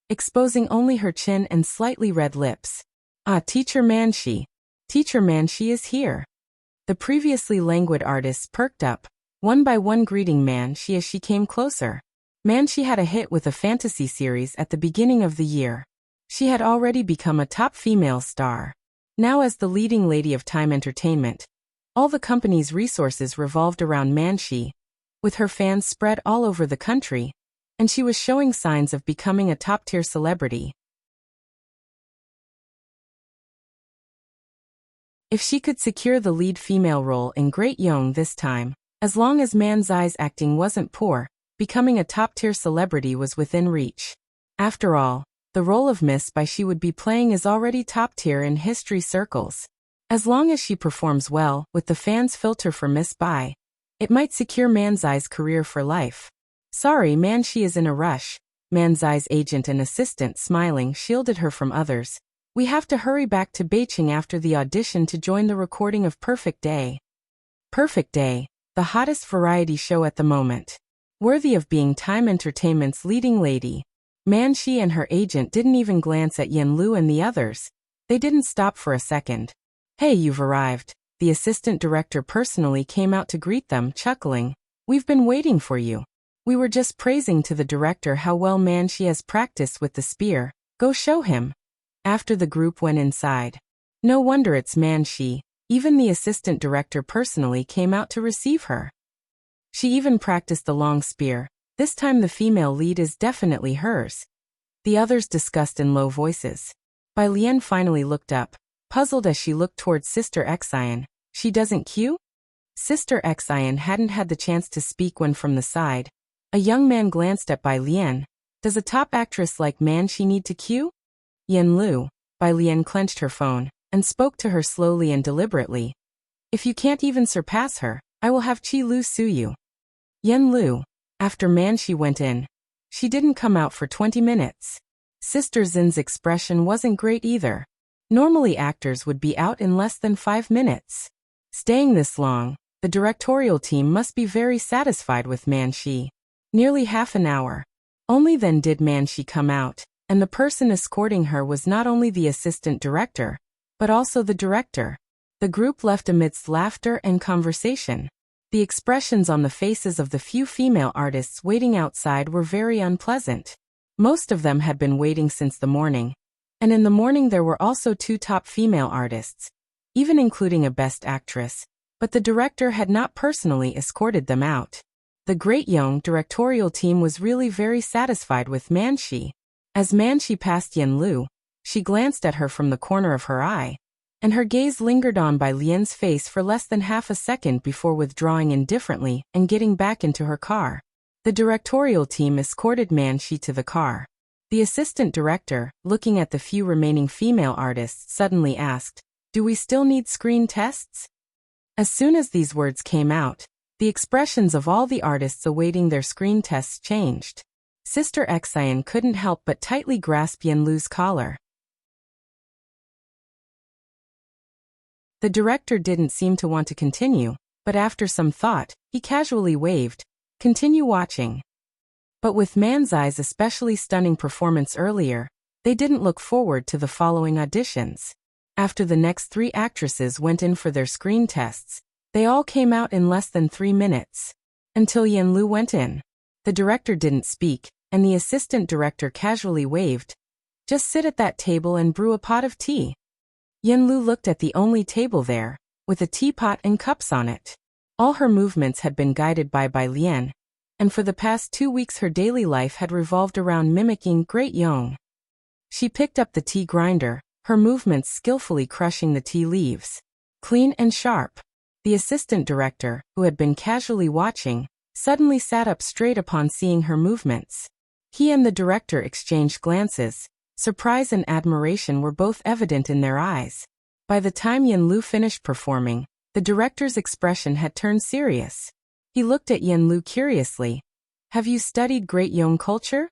exposing only her chin and slightly red lips. "Ah, Teacher Manshi." Teacher Manshi is here. The previously languid artists perked up, one by one greeting Manshi as she came closer. Manshi had a hit with a fantasy series at the beginning of the year. She had already become a top female star. Now as the leading lady of Time Entertainment, all the company's resources revolved around Manshi, with her fans spread all over the country, and she was showing signs of becoming a top-tier celebrity. If she could secure the lead female role in Great Young this time, as long as Manzai's acting wasn't poor, becoming a top-tier celebrity was within reach. After all, the role of Miss Bai she would be playing is already top-tier in history circles. As long as she performs well with the fans' filter for Miss Bai, it might secure Manzai's career for life. Sorry, Manshi is in a rush. Manzai's agent and assistant smiling shielded her from others. We have to hurry back to Beijing after the audition to join the recording of Perfect Day. Perfect Day, the hottest variety show at the moment. Worthy of being Time Entertainment's leading lady. Manshi and her agent didn't even glance at Yen Lu and the others. They didn't stop for a second. Hey, you've arrived. The assistant director personally came out to greet them, chuckling. We've been waiting for you. We were just praising to the director how well Manshi has practiced with the spear. Go show him. After the group went inside. No wonder it's Manshi. Even the assistant director personally came out to receive her. She even practiced the long spear. This time the female lead is definitely hers. The others discussed in low voices. Bai Lian finally looked up, puzzled as she looked towards Sister Xian. She doesn't cue? Sister Xian hadn't had the chance to speak when from the side. A young man glanced at Bai Lian. Does a top actress like Manshi need to cue? Yen Lu. Bai Lian clenched her phone and spoke to her slowly and deliberately. If you can't even surpass her, I will have Qi Lu sue you. Yen Lu. After Manshi went in, she didn't come out for 20 minutes. Sister Zin's expression wasn't great either. Normally actors would be out in less than 5 minutes. Staying this long, the directorial team must be very satisfied with Manshi. Nearly half an hour. Only then did Manshi come out. And the person escorting her was not only the assistant director, but also the director. The group left amidst laughter and conversation. The expressions on the faces of the few female artists waiting outside were very unpleasant. Most of them had been waiting since the morning. And in the morning there were also 2 top female artists, even including a best actress, but the director had not personally escorted them out. The Great Young directorial team was really very satisfied with Manshi. As Manshi passed Yen Lu, she glanced at her from the corner of her eye, and her gaze lingered on Bai Lian's face for less than half a second before withdrawing indifferently and getting back into her car. The directorial team escorted Manshi to the car. The assistant director, looking at the few remaining female artists, suddenly asked, "Do we still need screen tests?" As soon as these words came out, the expressions of all the artists awaiting their screen tests changed. Sister Xian couldn't help but tightly grasp Yen Lu's collar. The director didn't seem to want to continue, but after some thought, he casually waved, "Continue watching." But with Manzai's especially stunning performance earlier, they didn't look forward to the following auditions. After the next 3 actresses went in for their screen tests, they all came out in less than 3 minutes. Until Yen Lu went in. The director didn't speak, and the assistant director casually waved, "Just sit at that table and brew a pot of tea." Yen Lu looked at the only table there, with a teapot and cups on it. All her movements had been guided by Bai Lian, and for the past 2 weeks her daily life had revolved around mimicking Great Young. She picked up the tea grinder, her movements skillfully crushing the tea leaves. Clean and sharp. The assistant director, who had been casually watching, suddenly sat up straight upon seeing her movements. He and the director exchanged glances. Surprise and admiration were both evident in their eyes. By the time Yen Lu finished performing, the director's expression had turned serious. He looked at Yen Lu curiously. "Have you studied Great Young culture?"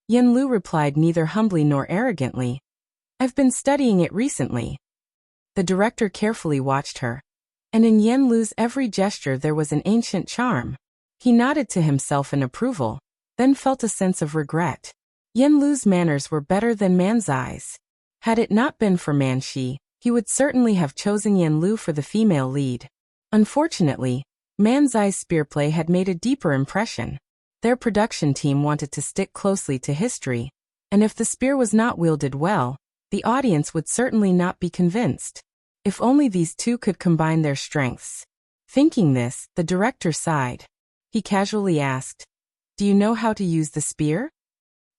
Yen Lu replied neither humbly nor arrogantly. "I've been studying it recently." The director carefully watched her, and in Yen Lu's every gesture there was an ancient charm. He nodded to himself in approval, then felt a sense of regret. Yen Lu's manners were better than Manzai's. Had it not been for Manshi, he would certainly have chosen Yan Lu for the female lead. Unfortunately, Manzai's spearplay had made a deeper impression. Their production team wanted to stick closely to history, and if the spear was not wielded well, the audience would certainly not be convinced. If only these two could combine their strengths. Thinking this, the director sighed. He casually asked, "Do you know how to use the spear?"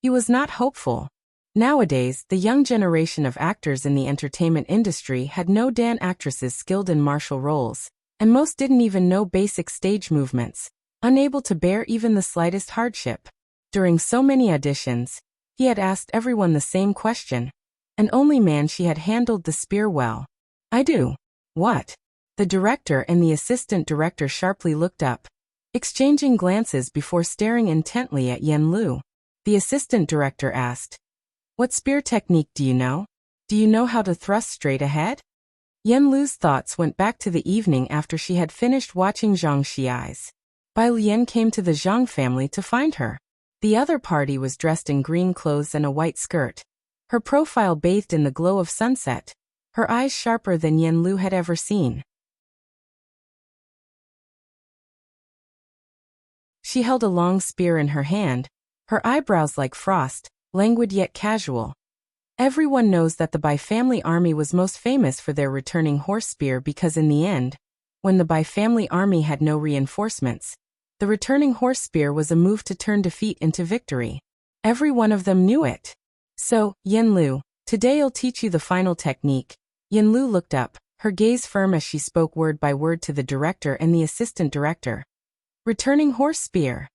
He was not hopeful. Nowadays, the young generation of actors in the entertainment industry had no Dan actresses skilled in martial roles, and most didn't even know basic stage movements, unable to bear even the slightest hardship. During so many auditions, he had asked everyone the same question, and only Manshi had handled the spear well. "I do." "What?" The director and the assistant director sharply looked up, exchanging glances before staring intently at Yan Lu. The assistant director asked, "What spear technique do you know? Do you know how to thrust straight ahead?" Yan Lu's thoughts went back to the evening after she had finished watching Zhang Xiai's. Bai Lian came to the Zhang family to find her. The other party was dressed in green clothes and a white skirt. Her profile bathed in the glow of sunset, her eyes sharper than Yan Lu had ever seen. She held a long spear in her hand, her eyebrows like frost, languid yet casual. Everyone knows that the Bai family army was most famous for their returning horse spear because in the end, when the Bai family army had no reinforcements, the returning horse spear was a move to turn defeat into victory. Every one of them knew it. "So, Yan Lu, today I'll teach you the final technique." Yan Lu looked up, her gaze firm as she spoke word by word to the director and the assistant director. Returning horse spear.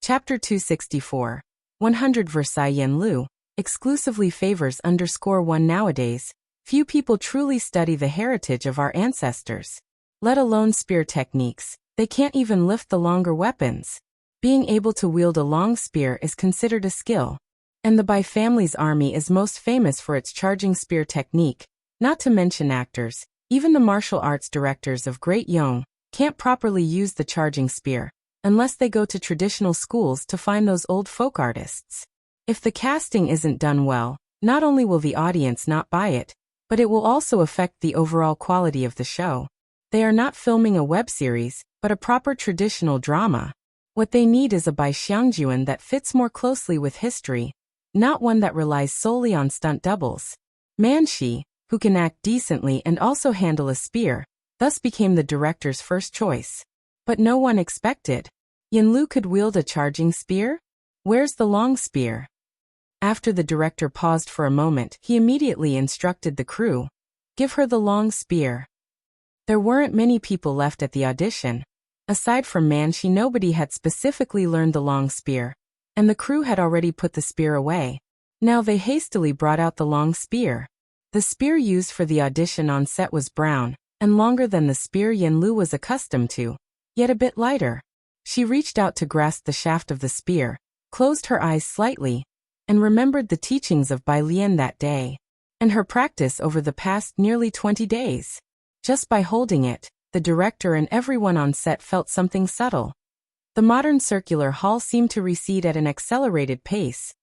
Chapter 264. 100 Versailles. Yan Lu exclusively favors _1 nowadays. Few people truly study the heritage of our ancestors. Let alone spear techniques, they can't even lift the longer weapons. Being able to wield a long spear is considered a skill. And the Bai family's army is most famous for its charging spear technique, not to mention actors. Even the martial arts directors of Great Yong can't properly use the charging spear, unless they go to traditional schools to find those old folk artists. If the casting isn't done well, not only will the audience not buy it, but it will also affect the overall quality of the show. They are not filming a web series, but a proper traditional drama. What they need is a Bai Xiangjuan that fits more closely with history, not one that relies solely on stunt doubles. Manshi, who can act decently and also handle a spear, thus became the director's first choice. But no one expected. Yan Lu could wield a charging spear? Where's the long spear? After the director paused for a moment, he immediately instructed the crew, "Give her the long spear." There weren't many people left at the audition. Aside from Manshi, nobody had specifically learned the long spear, and the crew had already put the spear away. Now they hastily brought out the long spear. The spear used for the audition on set was brown, and longer than the spear Yan Lu was accustomed to, yet a bit lighter. She reached out to grasp the shaft of the spear, closed her eyes slightly, and remembered the teachings of Bai Lian that day, and her practice over the past nearly 20 days. Just by holding it, the director and everyone on set felt something subtle. The modern circular hall seemed to recede at an accelerated pace.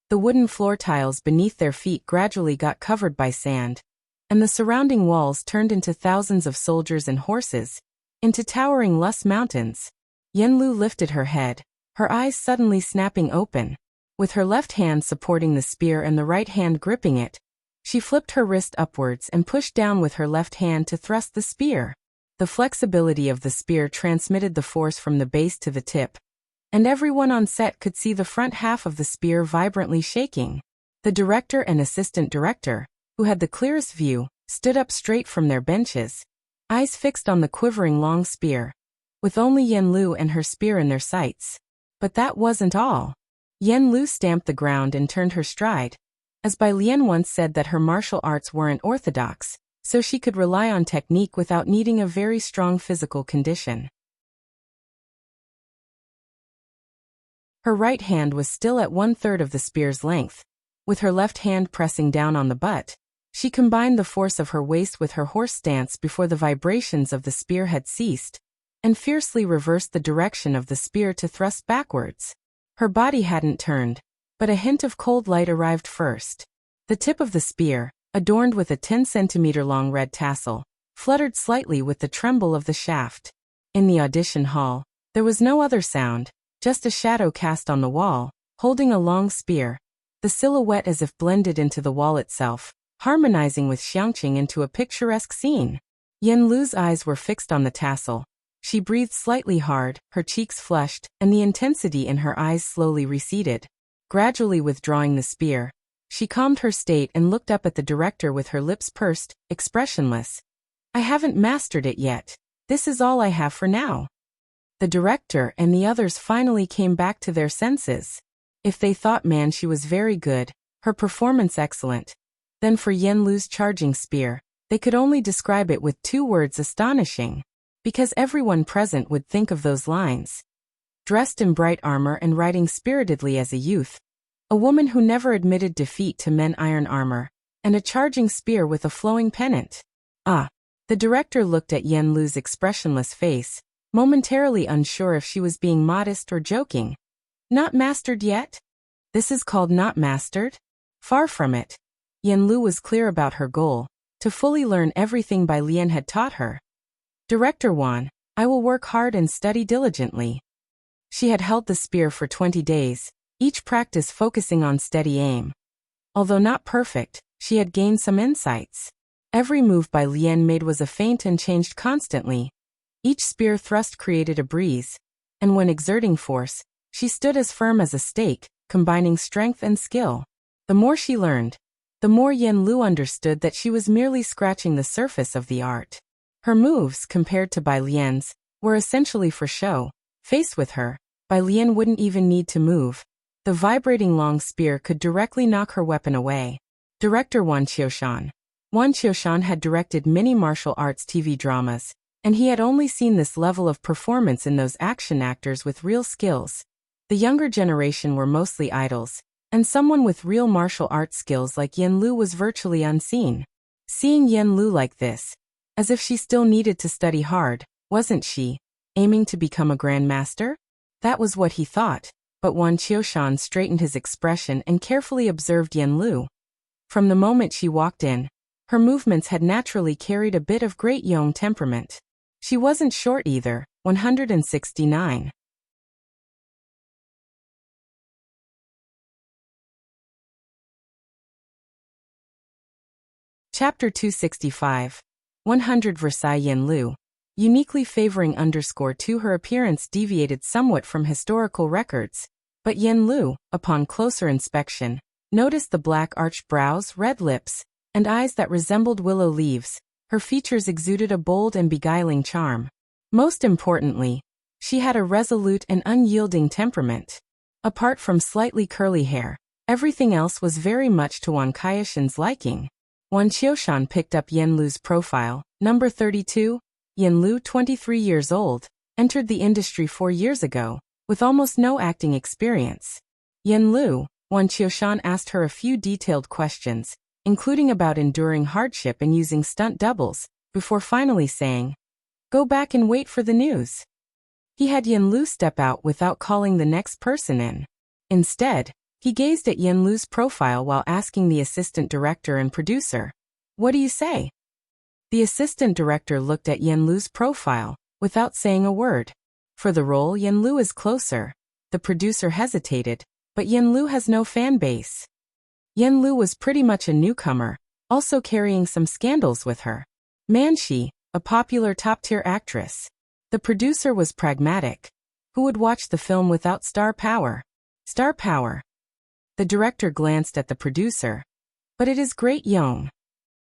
The wooden floor tiles beneath their feet gradually got covered by sand, and the surrounding walls turned into thousands of soldiers and horses, into towering lush mountains. Yan Lu lifted her head, her eyes suddenly snapping open. With her left hand supporting the spear and the right hand gripping it, she flipped her wrist upwards and pushed down with her left hand to thrust the spear. The flexibility of the spear transmitted the force from the base to the tip, and everyone on set could see the front half of the spear vibrantly shaking. The director and assistant director, who had the clearest view, stood up straight from their benches, eyes fixed on the quivering long spear, with only Yan Lu and her spear in their sights. But that wasn't all. Yan Lu stamped the ground and turned her stride. As Bai Lian once said that her martial arts weren't orthodox, so she could rely on technique without needing a very strong physical condition. Her right hand was still at 1/3 of the spear's length. With her left hand pressing down on the butt, she combined the force of her waist with her horse stance before the vibrations of the spear had ceased, and fiercely reversed the direction of the spear to thrust backwards. Her body hadn't turned, but a hint of cold light arrived first. The tip of the spear, adorned with a 10-centimeter-long red tassel, fluttered slightly with the tremble of the shaft. In the audition hall, there was no other sound, just a shadow cast on the wall, holding a long spear, the silhouette as if blended into the wall itself, harmonizing with Xiangqing into a picturesque scene. Yen Lu's eyes were fixed on the tassel. She breathed slightly hard, her cheeks flushed, and the intensity in her eyes slowly receded. Gradually withdrawing the spear, she calmed her state and looked up at the director with her lips pursed, expressionless. I haven't mastered it yet. This is all I have for now. The director and the others finally came back to their senses. If they thought she was very good, her performance excellent, then for Yen Lu's charging spear, they could only describe it with 2 words: astonishing. Because everyone present would think of those lines. Dressed in bright armor and riding spiritedly as a youth, a woman who never admitted defeat to men iron armor, and a charging spear with a flowing pennant. Ah! The director looked at Yen Lu's expressionless face, momentarily unsure if she was being modest or joking. Not mastered yet? This is called not mastered? Far from it. Yen Lu was clear about her goal, to fully learn everything Bai Lian had taught her. Director Wan, I will work hard and study diligently. She had held the spear for 20 days, each practice focusing on steady aim. Although not perfect, she had gained some insights. Every move Bai Lian made was a feint and changed constantly. Each spear thrust created a breeze, and when exerting force, she stood as firm as a stake, combining strength and skill. The more she learned, the more Yen Lu understood that she was merely scratching the surface of the art. Her moves, compared to Bai Lian's, were essentially for show. Faced with her, Bai Lian wouldn't even need to move. The vibrating long spear could directly knock her weapon away. Director Wan Qiushan. Wan Qiushan had directed many martial arts TV dramas, and he had only seen this level of performance in those action actors with real skills. The younger generation were mostly idols, and someone with real martial arts skills like Yen Lu was virtually unseen. Seeing Yen Lu like this, as if she still needed to study hard, wasn't she, aiming to become a grandmaster? That was what he thought, but Wan Qiushan straightened his expression and carefully observed Yen Lu. From the moment she walked in, her movements had naturally carried a bit of Great Yong temperament. She wasn't short either, 169. Chapter 265. 100 Versailles. Yen Lu, uniquely favoring _2 her appearance deviated somewhat from historical records, but Yen Lu, upon closer inspection, noticed the black arched brows, red lips, and eyes that resembled willow leaves. Her features exuded a bold and beguiling charm. Most importantly, she had a resolute and unyielding temperament. Apart from slightly curly hair, everything else was very much to Wan Qiushan's liking. Wan Qiushan picked up Yen Lu's profile, number 32. Yen Lu, 23 years old, entered the industry 4 years ago, with almost no acting experience. Yen Lu, Wan Qiushan asked her a few detailed questions, including about enduring hardship and using stunt doubles, before finally saying, "Go back and wait for the news." He had Yen Lu step out without calling the next person in. Instead, he gazed at Yen Lu's profile while asking the assistant director and producer, "What do you say?" The assistant director looked at Yen Lu's profile, without saying a word. For the role, Yen Lu is closer. The producer hesitated, but Yen Lu has no fan base. Yen Lu was pretty much a newcomer, also carrying some scandals with her. Manshi, a popular top-tier actress. The producer was pragmatic. Who would watch the film without star power? Star power. The director glanced at the producer. But it is Great Yong.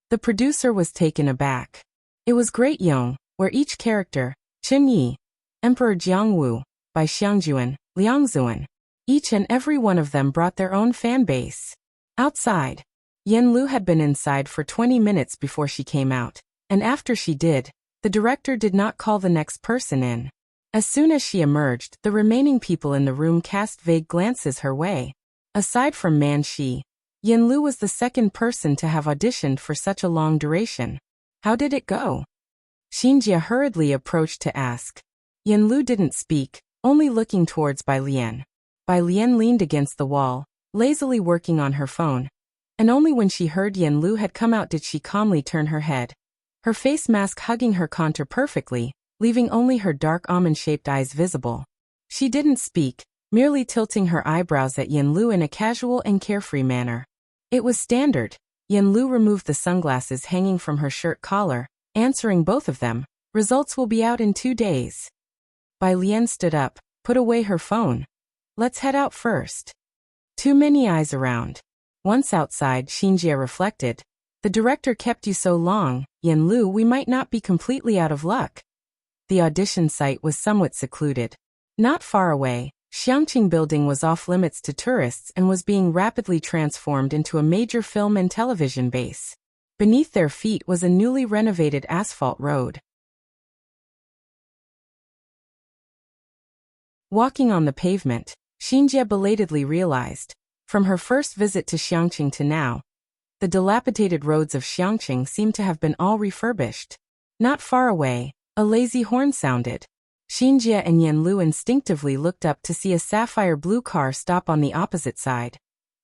The producer was taken aback. It was Great Yong, where each character, Chen Yi, Emperor Jiangwu, Bai Xiangjuan, Liang Zuan, each and every one of them brought their own fan base. Outside, Yen Lu had been inside for 20 minutes before she came out, and after she did, the director did not call the next person in. As soon as she emerged, the remaining people in the room cast vague glances her way. Aside from Manshi, Yen Lu was the second person to have auditioned for such a long duration. How did it go? Xinjia hurriedly approached to ask. Yen Lu didn't speak, only looking towards Bai Lian. Bai Lian leaned against the wall, lazily working on her phone. And only when she heard Yan Lu had come out did she calmly turn her head. Her face mask hugging her contour perfectly, leaving only her dark almond-shaped eyes visible. She didn't speak, merely tilting her eyebrows at Yan Lu in a casual and carefree manner. It was standard. Yan Lu removed the sunglasses hanging from her shirt collar, answering both of them. Results will be out in 2 days. Bai Lian stood up, put away her phone. Let's head out first. Too many eyes around. Once outside, Xinjie reflected. The director kept you so long, Yan Lu, we might not be completely out of luck. The audition site was somewhat secluded. Not far away, Xiangqing building was off limits to tourists and was being rapidly transformed into a major film and television base. Beneath their feet was a newly renovated asphalt road. Walking on the pavement, Xinjie belatedly realized, from her first visit to Xiangqing to now, the dilapidated roads of Xiangqing seemed to have been all refurbished. Not far away, a lazy horn sounded. Xinjie and Yan Lu instinctively looked up to see a sapphire blue car stop on the opposite side,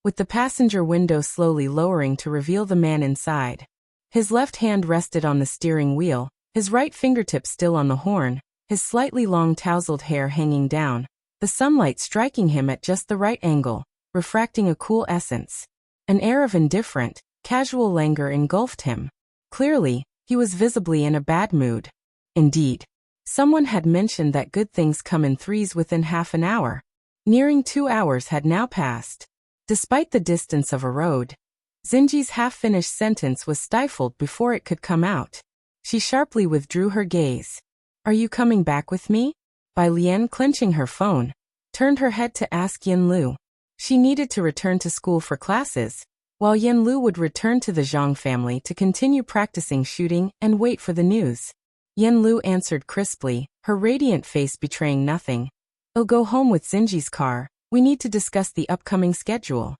with the passenger window slowly lowering to reveal the man inside. His left hand rested on the steering wheel, his right fingertip still on the horn, his slightly long tousled hair hanging down, the sunlight striking him at just the right angle, refracting a cool essence. An air of indifferent, casual languor engulfed him. Clearly, he was visibly in a bad mood. Indeed, someone had mentioned that good things come in threes within half an hour. Nearing 2 hours had now passed. Despite the distance of a road, Xinjie's half-finished sentence was stifled before it could come out. She sharply withdrew her gaze. Are you coming back with me? Bai Lian, clenching her phone, turned her head to ask Yan Lu. She needed to return to school for classes, while Yan Lu would return to the Zhang family to continue practicing shooting and wait for the news. Yan Lu answered crisply, her radiant face betraying nothing. I'll go home with Xinjie's car. We need to discuss the upcoming schedule.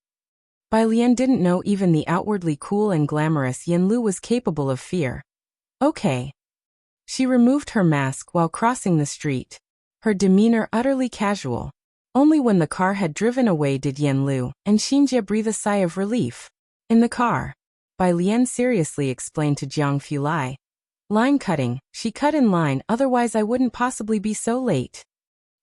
Bai Lian didn't know even the outwardly cool and glamorous Yan Lu was capable of fear. Okay. She removed her mask while crossing the street, her demeanor utterly casual. Only when the car had driven away did Yan Lu and Xinjie breathe a sigh of relief. In the car, Bai Lian seriously explained to Jiang Fulai. Line cutting, she cut in line, otherwise I wouldn't possibly be so late.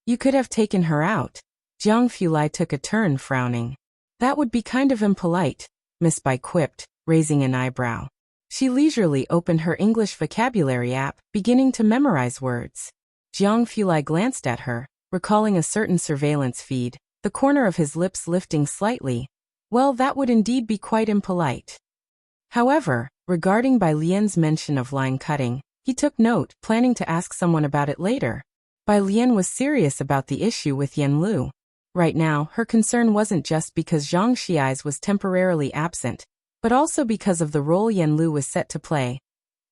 You could have taken her out. Jiang Fulai took a turn, frowning. That would be kind of impolite, Miss Bai quipped, raising an eyebrow. She leisurely opened her English vocabulary app, beginning to memorize words. Jiang Fulai glanced at her, recalling a certain surveillance feed, the corner of his lips lifting slightly. Well, that would indeed be quite impolite. However, regarding Bai Lian's mention of line cutting, he took note, planning to ask someone about it later. Bai Lian was serious about the issue with Yan Lu. Right now, her concern wasn't just because Zhang Xiai's was temporarily absent, but also because of the role Yan Lu was set to play.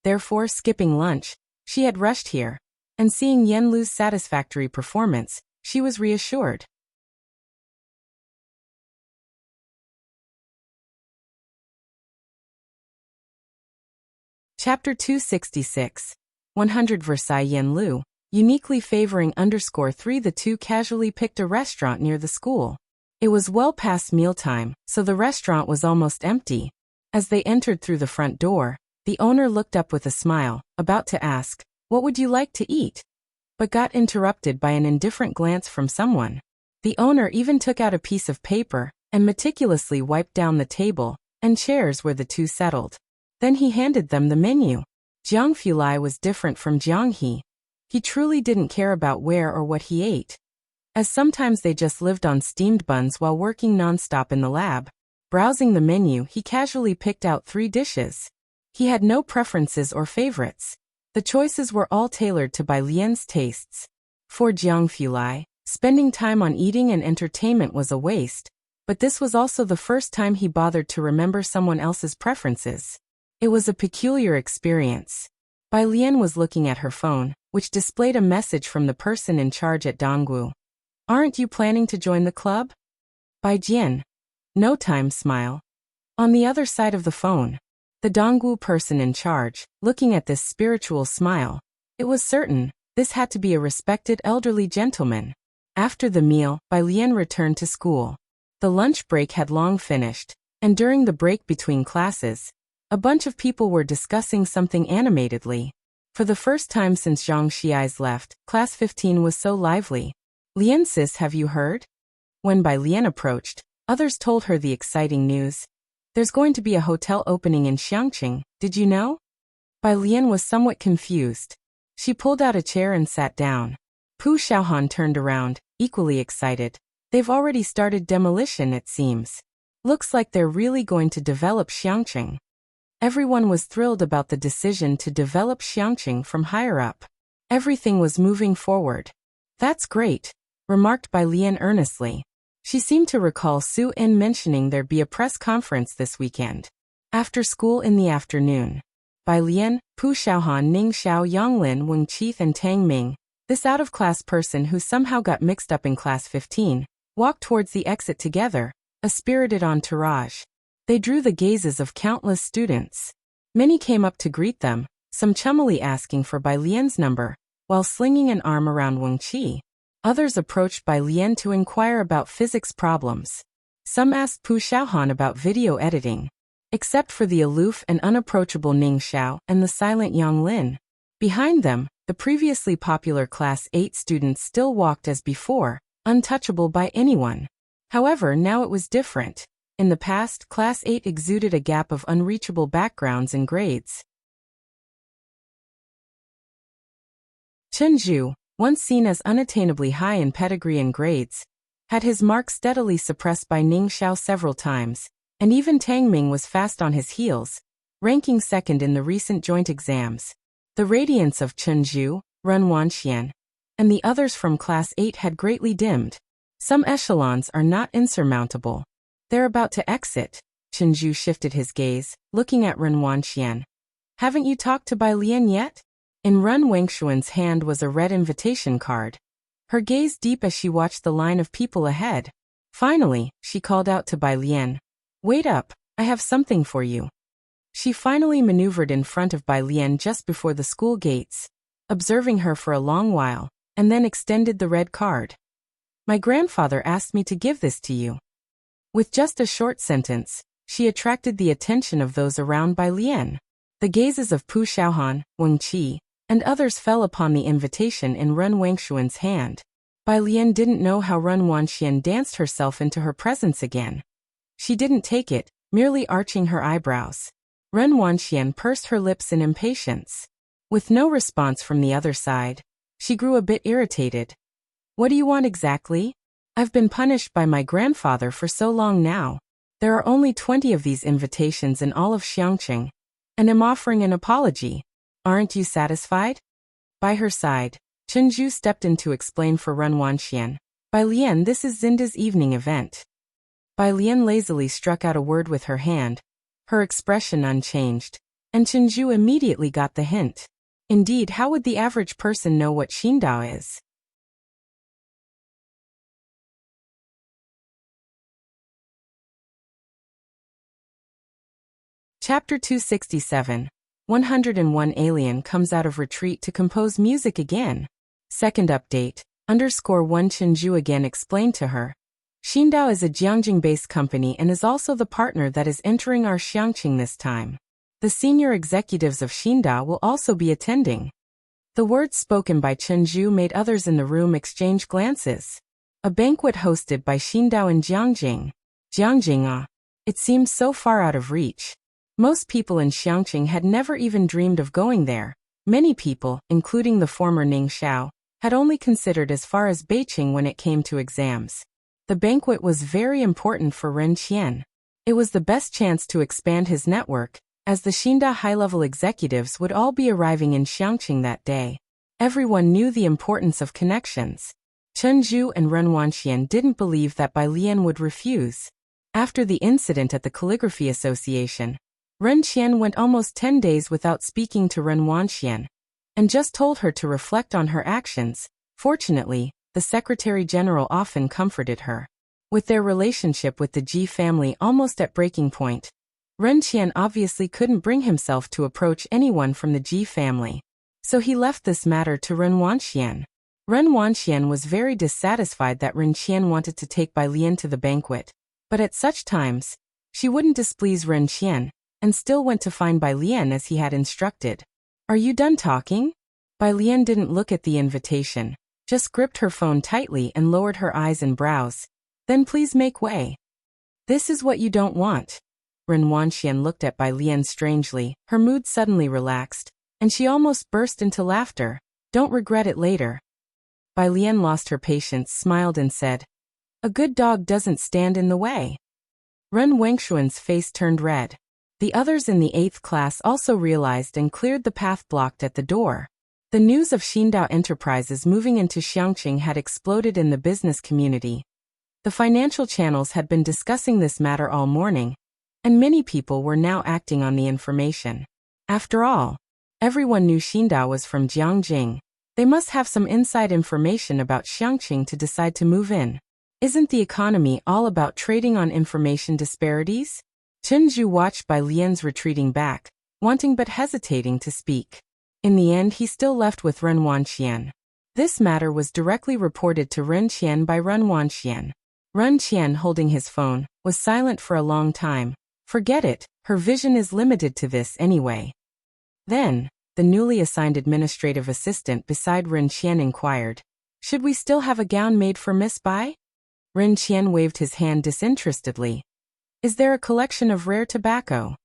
Therefore, skipping lunch, she had rushed here. And seeing Yan Lu's satisfactory performance, she was reassured. Chapter 266. 100 Versailles. Yan Lu, uniquely favoring _3. The two casually picked a restaurant near the school. It was well past mealtime, so the restaurant was almost empty. As they entered through the front door, the owner looked up with a smile, about to ask, "What would you like to eat?" but got interrupted by an indifferent glance from someone. The owner even took out a piece of paper and meticulously wiped down the table and chairs where the two settled. Then he handed them the menu. Jiang Fulai was different from Jiang He. He truly didn't care about where or what he ate, as sometimes they just lived on steamed buns while working non-stop in the lab. Browsing the menu, he casually picked out 3 dishes. He had no preferences or favorites. The choices were all tailored to Bai Lian's tastes. For Jiang Fulai, spending time on eating and entertainment was a waste, but this was also the first time he bothered to remember someone else's preferences. It was a peculiar experience. Bai Lian was looking at her phone, which displayed a message from the person in charge at Dongwu. "Aren't you planning to join the club?" Bai Jian. No time, smile. On the other side of the phone, the Dongwu person in charge, looking at this spiritual smile. It was certain, this had to be a respected elderly gentleman. After the meal, Bai Lian returned to school. The lunch break had long finished, and during the break between classes, a bunch of people were discussing something animatedly. For the first time since Zhang Xiai's left, Class 15 was so lively. "Lian sis, have you heard?" When Bai Lian approached, others told her the exciting news. "There's going to be a hotel opening in Xiangqing, did you know?" Bai Lian was somewhat confused. She pulled out a chair and sat down. Pu Xiaohan turned around, equally excited. "They've already started demolition, it seems. Looks like they're really going to develop Xiangqing." Everyone was thrilled about the decision to develop Xiangqing from higher up. Everything was moving forward. "That's great," remarked Bai Lian earnestly. She seemed to recall Su En mentioning there'd be a press conference this weekend. After school in the afternoon, Bai Lian, Pu Xiaohan, Ning Xiao, Yanglin, Weng Qi, and Tang Ming, this out-of-class person who somehow got mixed up in Class 15, walked towards the exit together, a spirited entourage. They drew the gazes of countless students. Many came up to greet them, some chummily asking for Bai Lian's number, while slinging an arm around Weng Qi. Others approached Bai Lian to inquire about physics problems. Some asked Pu Xiaohan about video editing. Except for the aloof and unapproachable Ning Xiao and the silent Yang Lin. Behind them, the previously popular Class 8 students still walked as before, untouchable by anyone. However, now it was different. In the past, Class 8 exuded a gap of unreachable backgrounds and grades. Chen Zhu, once seen as unattainably high in pedigree and grades, had his mark steadily suppressed by Ning Xiao several times, and even Tang Ming was fast on his heels, ranking second in the recent joint exams. The radiance of Chen Zhu, Ren Wanxian, and the others from Class 8 had greatly dimmed. Some echelons are not insurmountable. They're about to exit. Chen Zhu shifted his gaze, looking at Ren Wanxian. "Haven't you talked to Bai Lian yet?" In Ren Wengshuan's hand was a red invitation card. Her gaze deep as she watched the line of people ahead. Finally, she called out to Bai Lian. "Wait up, I have something for you." She finally maneuvered in front of Bai Lian just before the school gates, observing her for a long while, and then extended the red card. "My grandfather asked me to give this to you." With just a short sentence, she attracted the attention of those around Bai Lian. The gazes of Pu Xiaohan, Weng Qi, and others fell upon the invitation in Ren Wengshuan's hand. Bai Lian didn't know how Ren Wanxian danced herself into her presence again. She didn't take it, merely arching her eyebrows. Ren Wanxian pursed her lips in impatience. With no response from the other side, she grew a bit irritated. "What do you want exactly? I've been punished by my grandfather for so long now. There are only 20 of these invitations in all of Xiangqing, and am offering an apology. Aren't you satisfied?" By her side, Chen Zhu stepped in to explain for Ren Wanxian. "Bai Lian, this is Zinda's evening event." Bai Lian lazily struck out a word with her hand, her expression unchanged, and Chen Zhu immediately got the hint. Indeed, how would the average person know what Xindao is? Chapter 267. 101 Alien comes out of retreat to compose music again. Second update, _1 Chen Zhu again explained to her. Xindao is a Jiangjing-based company and is also the partner that is entering our Xiangqing this time. The senior executives of Xindao will also be attending. The words spoken by Chen Zhu made others in the room exchange glances. A banquet hosted by Xindao in Jiangjing. Jiangjing, ah. It seemed so far out of reach. Most people in Xiangqing had never even dreamed of going there. Many people, including the former Ning Xiao, had only considered as far as Beijing when it came to exams. The banquet was very important for Ren Qian. It was the best chance to expand his network, as the Xinda high-level executives would all be arriving in Xiangqing that day. Everyone knew the importance of connections. Chen Zhu and Ren Wanxian didn't believe that Bai Lian would refuse. After the incident at the Calligraphy Association, Ren Qian went almost 10 days without speaking to Ren Wanxian, and just told her to reflect on her actions. Fortunately, the Secretary General often comforted her. With their relationship with the Ji family almost at breaking point, Ren Qian obviously couldn't bring himself to approach anyone from the Ji family, so he left this matter to Ren Wanxian. Ren Wanxian was very dissatisfied that Ren Qian wanted to take Bai Lian to the banquet, but at such times, she wouldn't displease Ren Qian, and still went to find Bai Lian as he had instructed. Are you done talking? Bai Lian didn't look at the invitation, just gripped her phone tightly and lowered her eyes and brows. Then please make way. This is what you don't want. Ren Wanxian looked at Bai Lian strangely, her mood suddenly relaxed, and she almost burst into laughter. Don't regret it later. Bai Lian lost her patience, smiled and said, a good dog doesn't stand in the way. Ren Wengshuan's face turned red. The others in the 8th class also realized and cleared the path blocked at the door. The news of Xindao Enterprises moving into Xiangqing had exploded in the business community. The financial channels had been discussing this matter all morning, and many people were now acting on the information. After all, everyone knew Xindao was from Jiangjing. They must have some inside information about Xiangqing to decide to move in. Isn't the economy all about trading on information disparities? Chen Zhu watched Bai Lian's retreating back, wanting but hesitating to speak. In the end, he still left with Ren Wanxian. This matter was directly reported to Ren Qian by Ren Wanxian. Ren Qian, holding his phone, was silent for a long time. Forget it, her vision is limited to this anyway. Then, the newly assigned administrative assistant beside Ren Qian inquired, should we still have a gown made for Miss Bai? Ren Qian waved his hand disinterestedly. Is there a collection of rare tobacco?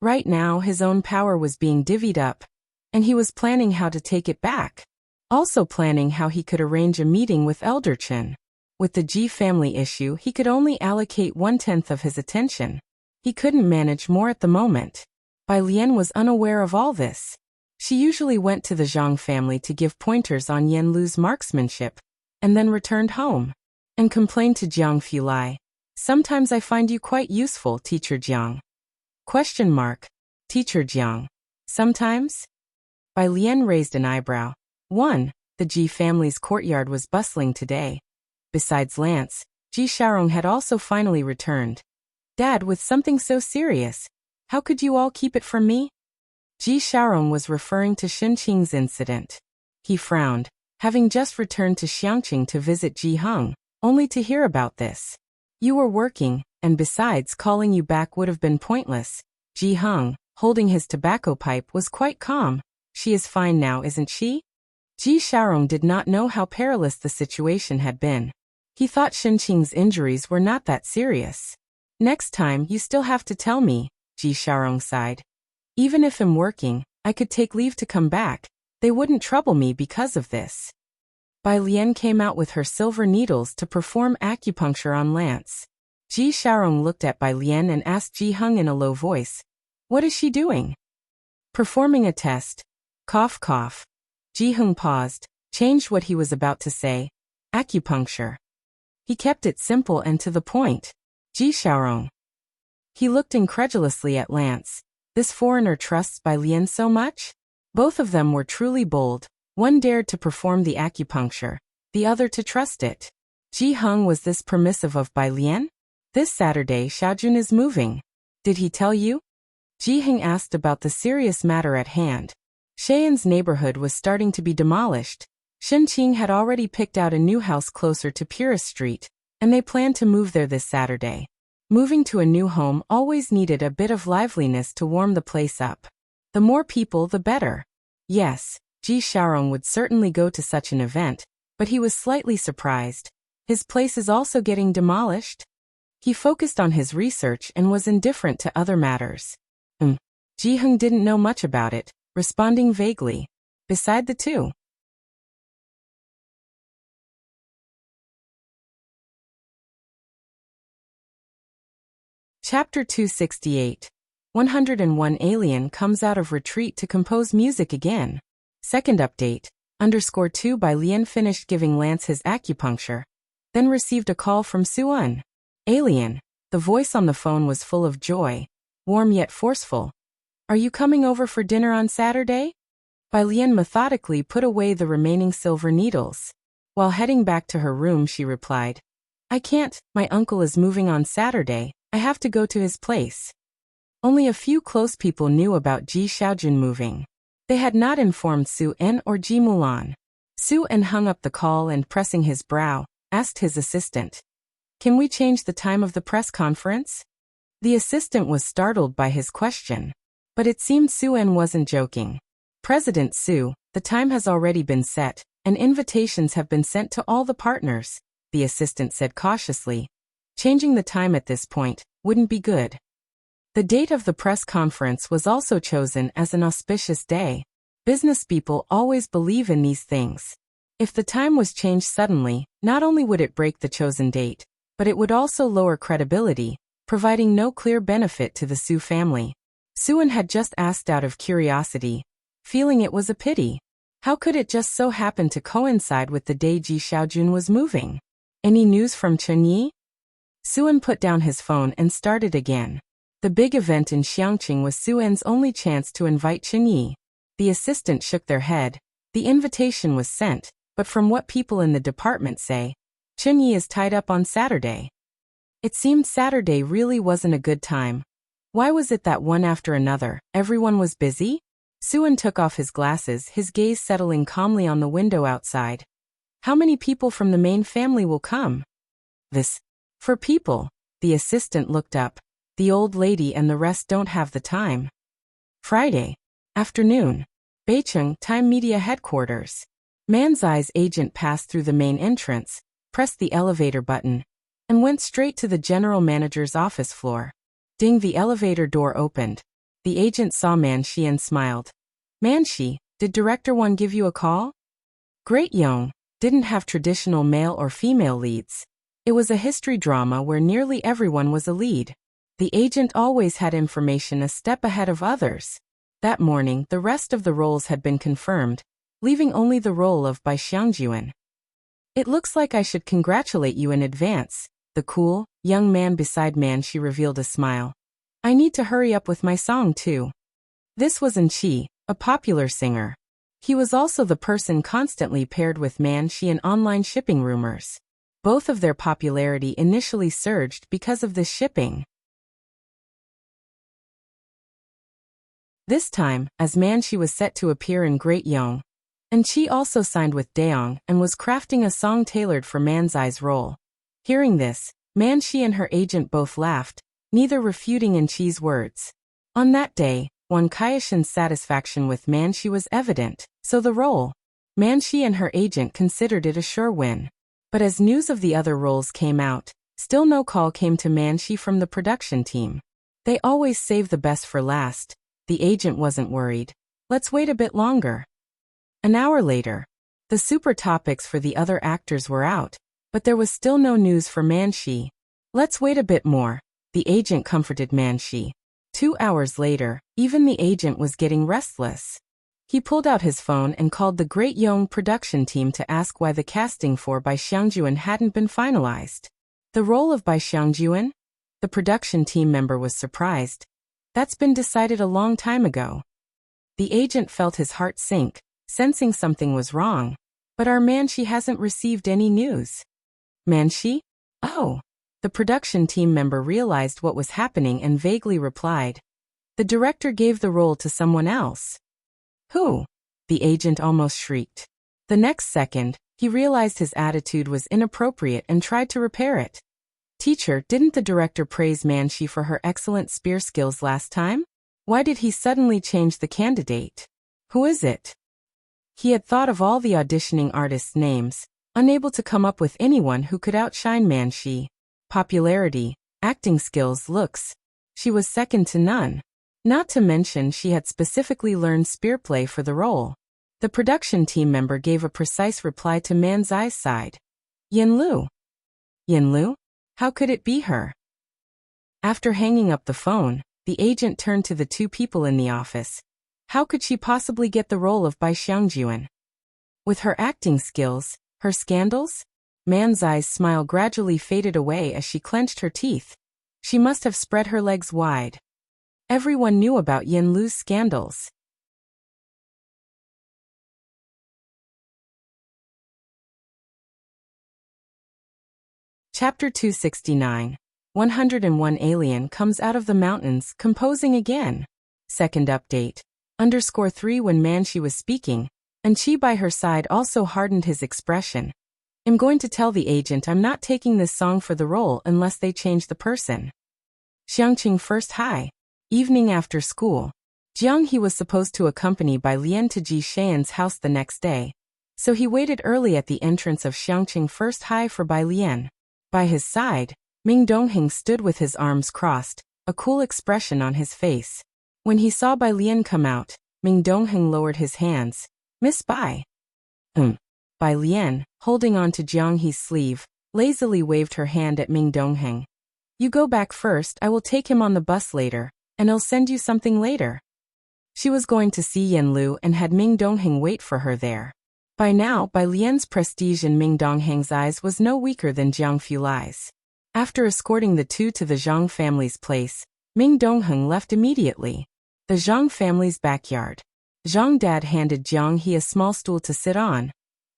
Right now his own power was being divvied up, and he was planning how to take it back. Also planning how he could arrange a meeting with Elder Chen. With the Ji family issue, he could only allocate 1/10 of his attention. He couldn't manage more at the moment. Bai Lian was unaware of all this. She usually went to the Zhang family to give pointers on Yan Lu's marksmanship, and then returned home, and complained to Jiang Fulai. Sometimes I find you quite useful, Teacher Jiang. Teacher Jiang. Sometimes? Bai Lian raised an eyebrow. 1. The Ji family's courtyard was bustling today. Besides Lance, Ji Xiaorong had also finally returned. Dad, with something so serious, how could you all keep it from me? Ji Xiaorong was referring to Xinqing's incident. He frowned, having just returned to Xiangqing to visit Ji Heng, only to hear about this. You were working, and besides, calling you back would have been pointless. Ji Heng, holding his tobacco pipe, was quite calm. She is fine now, isn't she? Ji Xiaorong did not know how perilous the situation had been. He thought Xinqing's injuries were not that serious. Next time you still have to tell me, Ji Xiaorong sighed. Even if I'm working, I could take leave to come back. They wouldn't trouble me because of this. Bai Lian came out with her silver needles to perform acupuncture on Lance. Ji Xiaorong looked at Bai Lian and asked Ji Heng in a low voice, what is she doing? Performing a test. Cough cough. Ji Heng paused, changed what he was about to say. Acupuncture. He kept it simple and to the point. Ji Xiaorong. He looked incredulously at Lance. This foreigner trusts Bai Lian so much? Both of them were truly bold. One dared to perform the acupuncture, the other to trust it. Ji Heng was this permissive of Bai Lian? This Saturday Xiaojun is moving. Did he tell you? Ji Heng asked about the serious matter at hand. Sheyan's neighborhood was starting to be demolished. Xinqing had already picked out a new house closer to Purist Street, and they planned to move there this Saturday. Moving to a new home always needed a bit of liveliness to warm the place up. The more people, the better. Yes, Ji Xiaorong would certainly go to such an event, but he was slightly surprised. His place is also getting demolished? He focused on his research and was indifferent to other matters. Ji Heng didn't know much about it, responding vaguely. Beside the two. Chapter 268. 101 Alien comes out of retreat to compose music again. Second update. _2 Bai Lian finished giving Lance his acupuncture, then received a call from Suan. Alien. The voice on the phone was full of joy, warm yet forceful. Are you coming over for dinner on Saturday? Bai Lian methodically put away the remaining silver needles. While heading back to her room, she replied, I can't, my uncle is moving on Saturday, I have to go to his place. Only a few close people knew about Ji Xiaojun moving. They had not informed Su-en or Ji Mulan. Su-en hung up the call and, pressing his brow, asked his assistant, "Can we change the time of the press conference?" The assistant was startled by his question. But it seemed Su-en wasn't joking. "President Su, the time has already been set, and invitations have been sent to all the partners," the assistant said cautiously. Changing the time at this point wouldn't be good. The date of the press conference was also chosen as an auspicious day. Business people always believe in these things. If the time was changed suddenly, not only would it break the chosen date, but it would also lower credibility, providing no clear benefit to the Su family. Su-en had just asked out of curiosity, feeling it was a pity. How could it just so happen to coincide with the day Ji Xiaojun was moving? "Any news from Chunyi?" Su-en put down his phone and started again. The big event in Xiangqing was Su-en's only chance to invite Chunyi. The assistant shook their head. The invitation was sent, but from what people in the department say, Chunyi is tied up on Saturday. It seemed Saturday really wasn't a good time. Why was it that one after another, everyone was busy? Su-en took off his glasses, his gaze settling calmly on the window outside. How many people from the main family will come? This. For people. The assistant looked up. The old lady and the rest don't have the time. Friday. Afternoon. Beicheng Time Media Headquarters. Manzai's agent passed through the main entrance, pressed the elevator button, and went straight to the general manager's office floor. Ding, the elevator door opened. The agent saw Manshi and smiled. "Manshi, did Director One give you a call?" Great Yong didn't have traditional male or female leads. It was a history drama where nearly everyone was a lead. The agent always had information a step ahead of others. That morning, the rest of the roles had been confirmed, leaving only the role of Bai Xiangjuan. "It looks like I should congratulate you in advance," the cool, young man beside Manshi revealed a smile. "I need to hurry up with my song too." This was Enchi, a popular singer. He was also the person constantly paired with Manshi in online shipping rumors. Both of their popularity initially surged because of this shipping. This time, as Manshi was set to appear in Great Yong, Enchi also signed with Daeong and was crafting a song tailored for Manzai's role. Hearing this, Manshi and her agent both laughed, neither refuting Enchi's words. On that day, Wan Kaishin's satisfaction with Manshi was evident, so the role. Manshi and her agent considered it a sure win. But as news of the other roles came out, still no call came to Manshi from the production team. They always save the best for last. The agent wasn't worried. Let's wait a bit longer. An hour later, the super topics for the other actors were out, but there was still no news for Manshi. Let's wait a bit more, the agent comforted Manshi. 2 hours later, even the agent was getting restless. He pulled out his phone and called the Great Yong production team to ask why the casting for Bai Xiangjuan hadn't been finalized. The role of Bai Xiangjuan? The production team member was surprised. That's been decided a long time ago. The agent felt his heart sink, sensing something was wrong. But our Manshi hasn't received any news. Manshi? Oh. The production team member realized what was happening and vaguely replied. The director gave the role to someone else. Who? The agent almost shrieked. The next second, he realized his attitude was inappropriate and tried to repair it. Teacher, didn't the director praise Manshi for her excellent spear skills last time? Why did he suddenly change the candidate? Who is it? He had thought of all the auditioning artists' names, unable to come up with anyone who could outshine Manshi. Popularity, acting skills, looks. She was second to none. Not to mention she had specifically learned spearplay for the role. The production team member gave a precise reply to Manzai's side. Yinlu. Yinlu? How could it be her? After hanging up the phone, the agent turned to the two people in the office. How could she possibly get the role of Bai Xiangjuan? With her acting skills, her scandals? Manzai's smile gradually faded away as she clenched her teeth. She must have spread her legs wide. Everyone knew about Yinlu's scandals. Chapter 269. 101 Alien comes out of the mountains, composing again. Second update. _3 when Manshi was speaking, and Chi by her side also hardened his expression. I'm going to tell the agent I'm not taking this song for the role unless they change the person. Xiangqing first hi. Evening after school. Jiang He was supposed to accompany Bai Lian to Ji Shayan's house the next day, so he waited early at the entrance of Xiangqing first hi for Bai Lian. By his side, Ming Dongheng stood with his arms crossed, a cool expression on his face. When he saw Bai Lian come out, Ming Dongheng lowered his hands. Miss Bai. Bai Lian, holding on to Jiang He's sleeve, lazily waved her hand at Ming Dongheng. You go back first, I will take him on the bus later, and I'll send you something later. She was going to see Yen Lu and had Ming Dongheng wait for her there. By now, Bai Lian's prestige in Ming Dongheng's eyes was no weaker than Jiang Fulai's. After escorting the two to the Zhang family's place, Ming Dongheng left immediately. The Zhang family's backyard. Zhang dad handed Jiang He a small stool to sit on,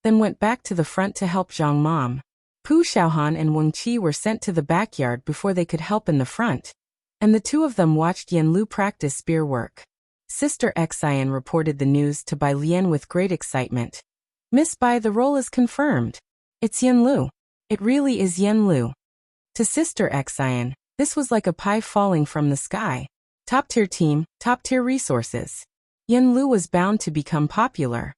then went back to the front to help Zhang mom. Pu Xiaohan and Wang Qi were sent to the backyard before they could help in the front, and the two of them watched Yen Lu practice spear work. Sister Xian reported the news to Bai Lian with great excitement. Miss Bai, the role is confirmed. It's Yen Lu. It really is Yen Lu. To Sister Xian, this was like a pie falling from the sky. Top-tier team, top-tier resources. Yen Lu was bound to become popular.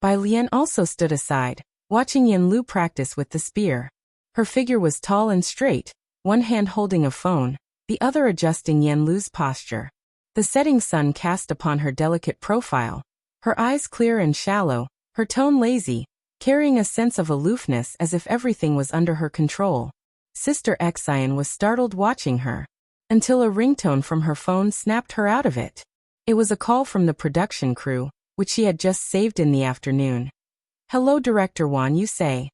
Bai Lian also stood aside, watching Yen Lu practice with the spear. Her figure was tall and straight, one hand holding a phone, the other adjusting Yen Lu's posture. The setting sun cast upon her delicate profile, her eyes clear and shallow, her tone lazy, carrying a sense of aloofness as if everything was under her control. Sister Xian was startled watching her, until a ringtone from her phone snapped her out of it. It was a call from the production crew, which she had just saved in the afternoon. Hello Director Wan, you say.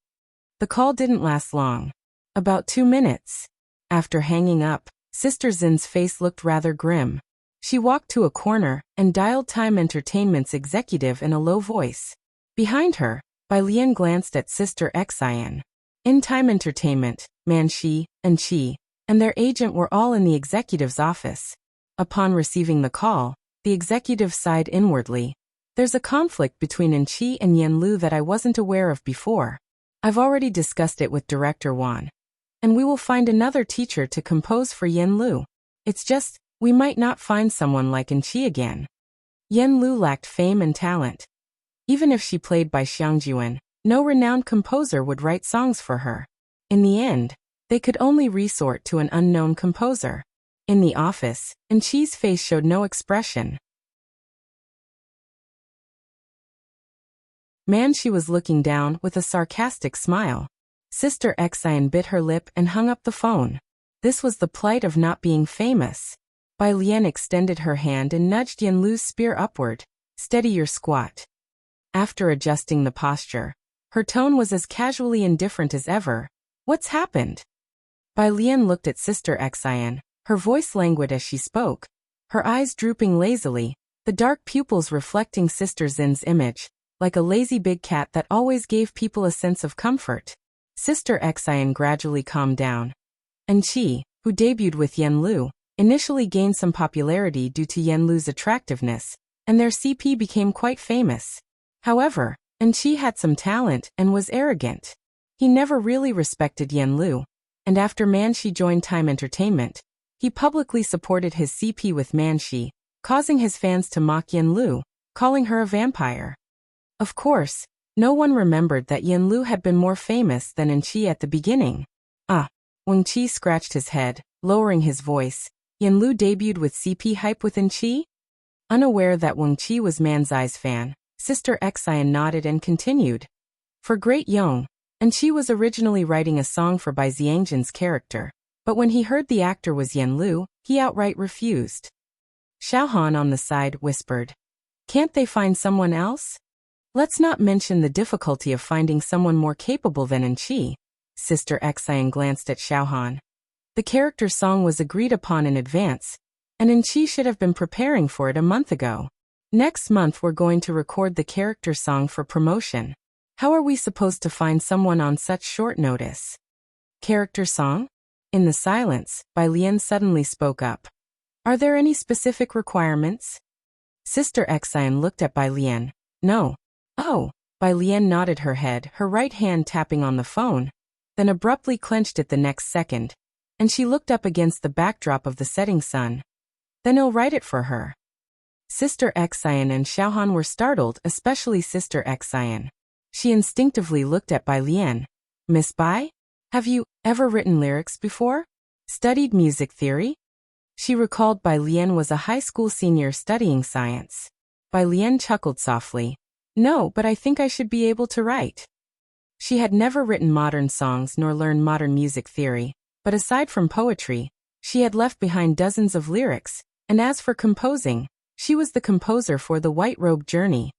The call didn't last long. About 2 minutes. After hanging up, Sister Zin's face looked rather grim. She walked to a corner and dialed Time Entertainment's executive in a low voice. Behind her, Bai Lian glanced at Sister Xian. In Time Entertainment, Manshi, and Qi, and their agent were all in the executive's office. Upon receiving the call, the executive sighed inwardly. There's a conflict between Qi and Yen Lu that I wasn't aware of before. I've already discussed it with Director Wan. And we will find another teacher to compose for Yen Lu. It's just, we might not find someone like Qi again. Yen Lu lacked fame and talent. Even if she played by Xiangjuan, no renowned composer would write songs for her. In the end, they could only resort to an unknown composer. In the office, Qi's face showed no expression. Manshi was looking down with a sarcastic smile. Sister Xian bit her lip and hung up the phone. This was the plight of not being famous. Bai Lian extended her hand and nudged Yen Lu's spear upward. Steady your squat. After adjusting the posture, her tone was as casually indifferent as ever. What's happened? Bai Lian looked at Sister Xian, her voice languid as she spoke, her eyes drooping lazily, the dark pupils reflecting Sister Zin's image, like a lazy big cat that always gave people a sense of comfort. Sister Xian gradually calmed down. And Qi, who debuted with Yen Lu, initially gained some popularity due to Yen Lu's attractiveness, and their CP became quite famous. However, Qi had some talent and was arrogant. He never really respected Yen Lu, and after Manshi joined Time Entertainment, he publicly supported his CP with Manshi, causing his fans to mock Yen Lu, calling her a vampire. Of course, no one remembered that Yen Lu had been more famous than Qi at the beginning. Wang Qi scratched his head, lowering his voice. Yen Lu debuted with CP hype with Qi? Unaware that Wang Qi was Manzai's fan, Sister Xian nodded and continued. For Great Yong, Qi was originally writing a song for Bai Xiangjan's character, but when he heard the actor was Yen Lu, he outright refused. Xiaohan on the side whispered. Can't they find someone else? Let's not mention the difficulty of finding someone more capable than Qi. Sister Xian glanced at Xiaohan. The character song was agreed upon in advance, and Qi should have been preparing for it a month ago. Next month we're going to record the character song for promotion. How are we supposed to find someone on such short notice? Character song? In the silence, Bai Lian suddenly spoke up. Are there any specific requirements? Sister Xian looked at Bai Lian. No. Oh. Bai Lian nodded her head, her right hand tapping on the phone, then abruptly clenched it the next second, and she looked up against the backdrop of the setting sun. Then I'll write it for her. Sister Xian and Xiaohan were startled, especially Sister Xian. She instinctively looked at Bai Lian. Miss Bai? Have you ever written lyrics before? Studied music theory? She recalled Bai Lian was a high school senior studying science. Bai Lian chuckled softly. No, but I think I should be able to write. She had never written modern songs nor learned modern music theory, but aside from poetry, she had left behind dozens of lyrics, and as for composing, she was the composer for the White Robe Journey.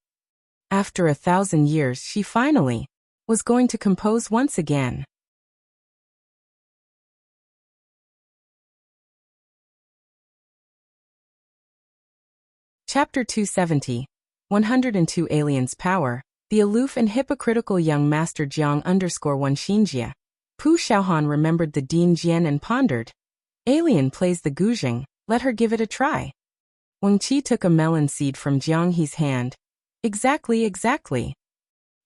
After 1,000 years, she finally was going to compose once again. Chapter 270. 102 Aliens Power. The aloof and hypocritical young master Jiang _1 Xinjie. Pu Xiaohan remembered the Dean Jian and pondered. Alien plays the guzheng, let her give it a try. Wang Qi took a melon seed from Jiang He's hand. Exactly.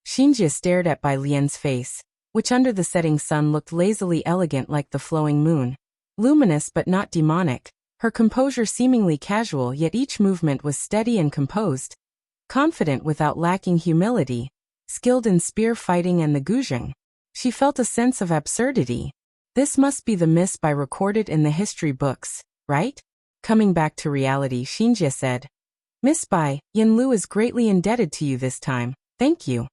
Xinjie stared at Bai Lian's face, which under the setting sun looked lazily elegant like the flowing moon. Luminous but not demonic, her composure seemingly casual, yet each movement was steady and composed. Confident without lacking humility, skilled in spear fighting and the guzheng. She felt a sense of absurdity. This must be the Miss Bai recorded in the history books, right? Coming back to reality, Xinjie said. Miss Bai, Yin Lu is greatly indebted to you this time, thank you.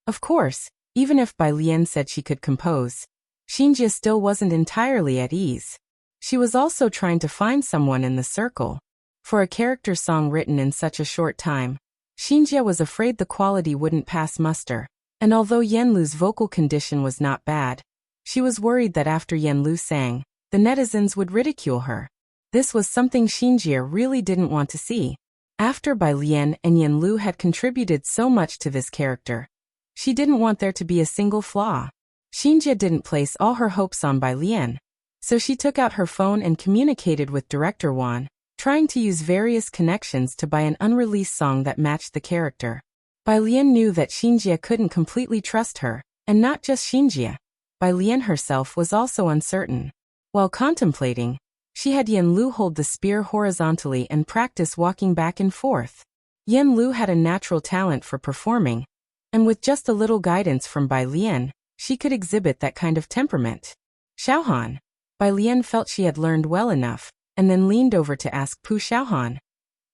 Of course, even if Bai Lian said she could compose, Xinjie still wasn't entirely at ease. She was also trying to find someone in the circle. For a character song written in such a short time, Xinjie was afraid the quality wouldn't pass muster, and although Yanlu's vocal condition was not bad, she was worried that after Yanlu sang, the netizens would ridicule her. This was something Xinjie really didn't want to see. After Bai Lian and Yanlu had contributed so much to this character, she didn't want there to be a single flaw. Xinjie didn't place all her hopes on Bai Lian, so she took out her phone and communicated with Director Wan, trying to use various connections to buy an unreleased song that matched the character. Bai Lian knew that Xinjie couldn't completely trust her, and not just Xinjie. Bai Lian herself was also uncertain. While contemplating, she had Yanlu hold the spear horizontally and practice walking back and forth. Yanlu had a natural talent for performing, and with just a little guidance from Bai Lian, she could exhibit that kind of temperament. Xiaohan. Bai Lian felt she had learned well enough, and then leaned over to ask Pu Xiaohan.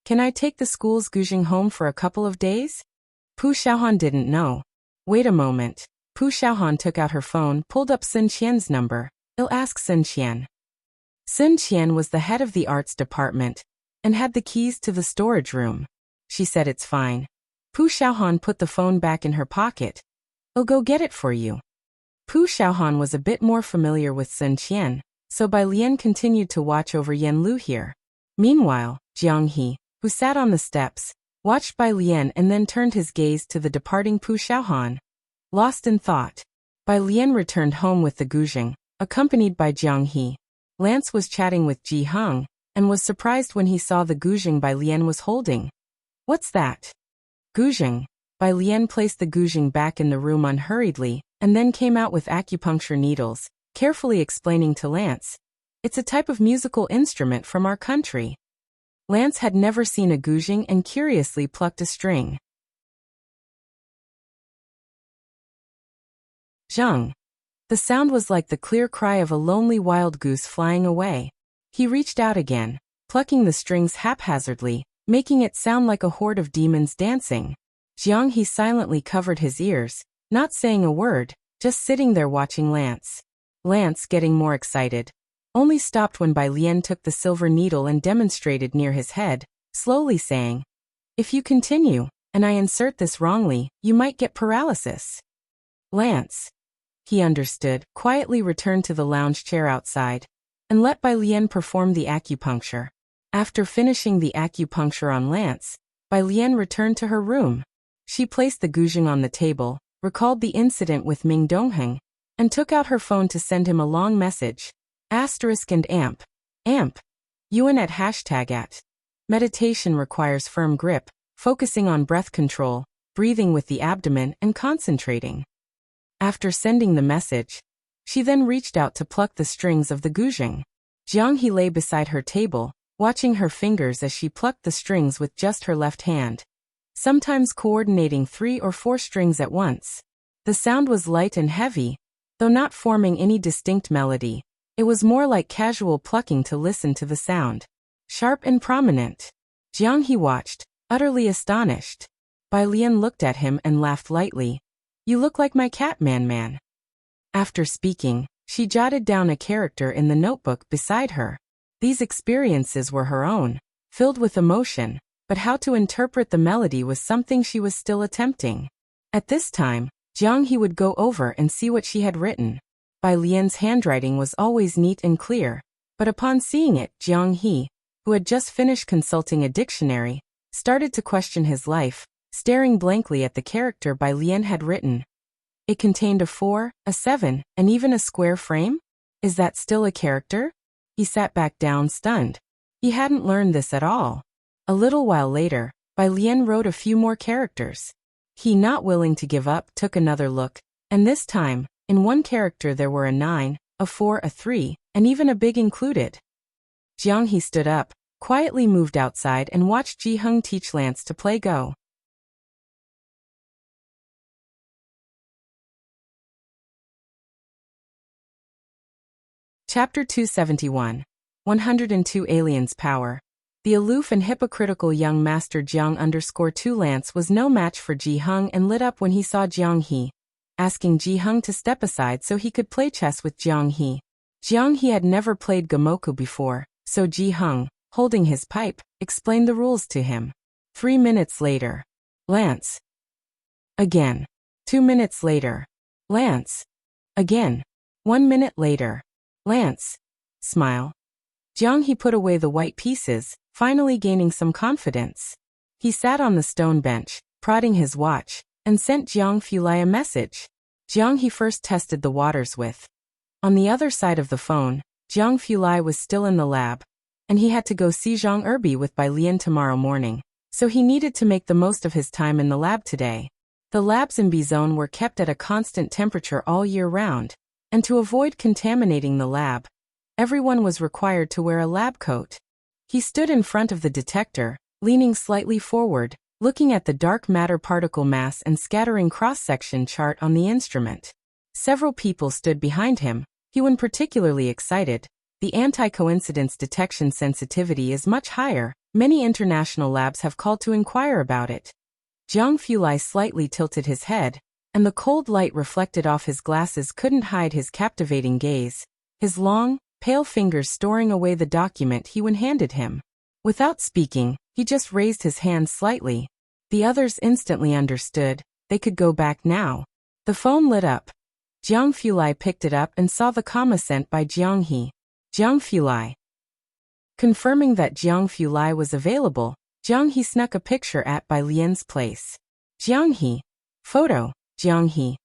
Can I take the school's guzheng home for a couple of days? Pu Xiaohan didn't know. Wait a moment. Pu Xiaohan took out her phone, pulled up Sun Qian's number. I'll ask Sun Qian. Sun Qian was the head of the arts department, and had the keys to the storage room. She said it's fine. Pu Xiaohan put the phone back in her pocket. I'll go get it for you. Pu Xiaohan was a bit more familiar with Sun Qian, so Bai Lian continued to watch over Yanlu here. Meanwhile, Jiang He, who sat on the steps, watched Bai Lian and then turned his gaze to the departing Pu Xiaohan. Lost in thought, Bai Lian returned home with the guzheng, accompanied by Jiang He. Lance was chatting with Ji Heng, and was surprised when he saw the guzheng Bai Lian was holding. What's that? Guzheng. Bai Lian placed the guzheng back in the room unhurriedly, and then came out with acupuncture needles, carefully explaining to Lance. It's a type of musical instrument from our country. Lance had never seen a guzheng and curiously plucked a string. Zheng. The sound was like the clear cry of a lonely wild goose flying away. He reached out again, plucking the strings haphazardly, making it sound like a horde of demons dancing. Jiang He silently covered his ears, not saying a word, just sitting there watching Lance. Lance, getting more excited, only stopped when Bai Lian took the silver needle and demonstrated near his head, slowly saying, "If you continue, and I insert this wrongly, you might get paralysis." Lance, he understood, quietly returned to the lounge chair outside, and let Bai Lian perform the acupuncture. After finishing the acupuncture on Lance, Bai Lian returned to her room. She placed the guzheng on the table, recalled the incident with Ming Dongheng, and took out her phone to send him a long message. *& amp. Yuan at #@ Meditation requires firm grip, focusing on breath control, breathing with the abdomen, and concentrating. After sending the message, she then reached out to pluck the strings of the guzheng. Jiang He lay beside her table, watching her fingers as she plucked the strings with just her left hand, sometimes coordinating 3 or 4 strings at once. The sound was light and heavy, though not forming any distinct melody. It was more like casual plucking to listen to the sound. Sharp and prominent. Jiang He watched, utterly astonished. Bai Lian looked at him and laughed lightly. "You look like my cat, Man. After speaking, she jotted down a character in the notebook beside her. These experiences were her own, filled with emotion, but how to interpret the melody was something she was still attempting. At this time, Jiang He would go over and see what she had written. Bai Lian's handwriting was always neat and clear, but upon seeing it, Jiang He, who had just finished consulting a dictionary, started to question his life, staring blankly at the character Bai Lian had written. It contained a 4, a 7, and even a square frame? Is that still a character? He sat back down stunned. He hadn't learned this at all. A little while later, Bai Lian wrote a few more characters. He, not willing to give up, took another look, and this time, in one character there were a 9, a 4, a 3, and even a big included. Jiang He stood up, quietly moved outside and watched Ji Hung teach Lance to play Go. Chapter 271. 102 Aliens Power. The aloof and hypocritical young master Jiang_2 Lance was no match for Ji Hung and lit up when he saw Jiang He, asking Ji Hung to step aside so he could play chess with Jiang He. Jiang He had never played Gamoku before, so Ji Hung, holding his pipe, explained the rules to him. 3 minutes later. Lance. Again. 2 minutes later. Lance. Again. 1 minute later. Lance. Smile. Jiang He put away the white pieces, finally gaining some confidence. He sat on the stone bench, prodding his watch, and sent Jiang Fulai a message. Jiang He first tested the waters with. On the other side of the phone, Jiang Fulai was still in the lab, and he had to go see Zhang Erbi with Bai Lian tomorrow morning, so he needed to make the most of his time in the lab today. The labs in B-Zone were kept at a constant temperature all year round, and to avoid contaminating the lab, everyone was required to wear a lab coat. He stood in front of the detector, leaning slightly forward, looking at the dark matter particle mass and scattering cross-section chart on the instrument. Several people stood behind him, he was particularly excited. The anti-coincidence detection sensitivity is much higher. Many international labs have called to inquire about it. Jiang Fulai slightly tilted his head, and the cold light reflected off his glasses couldn't hide his captivating gaze, his long, pale fingers storing away the document he handed him. Without speaking, he just raised his hand slightly. The others instantly understood. They could go back now. The phone lit up. Jiang Fulai picked it up and saw the comma sent by Jiang He. Jiang Fulai. Confirming that Jiang Fulai was available, Jiang He snuck a picture at Bai Lian's place. Jiang He. Photo. Jiang He.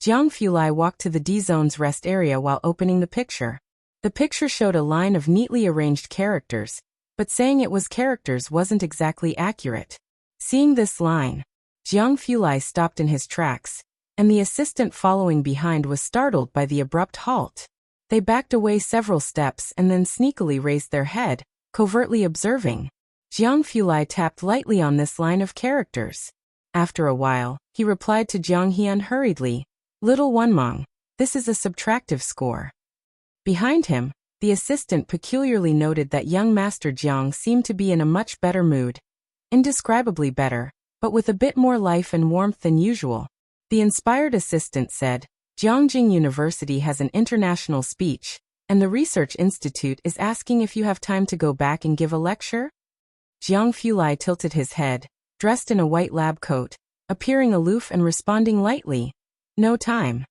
Jiang Fulai walked to the D-Zone's rest area while opening the picture. The picture showed a line of neatly arranged characters, but saying it was characters wasn't exactly accurate. Seeing this line, Jiang Fulai stopped in his tracks, and the assistant following behind was startled by the abrupt halt. They backed away several steps and then sneakily raised their head, covertly observing. Jiang Fulai tapped lightly on this line of characters. After a while, he replied to Jiang He unhurriedly, "Little Wunmong, this is a subtractive score." Behind him, the assistant peculiarly noted that young Master Jiang seemed to be in a much better mood. Indescribably better, but with a bit more life and warmth than usual. The inspired assistant said, "Jiangjing University has an international speech, and the Research Institute is asking if you have time to go back and give a lecture?" Jiang Fulai tilted his head, dressed in a white lab coat, appearing aloof and responding lightly, "No time."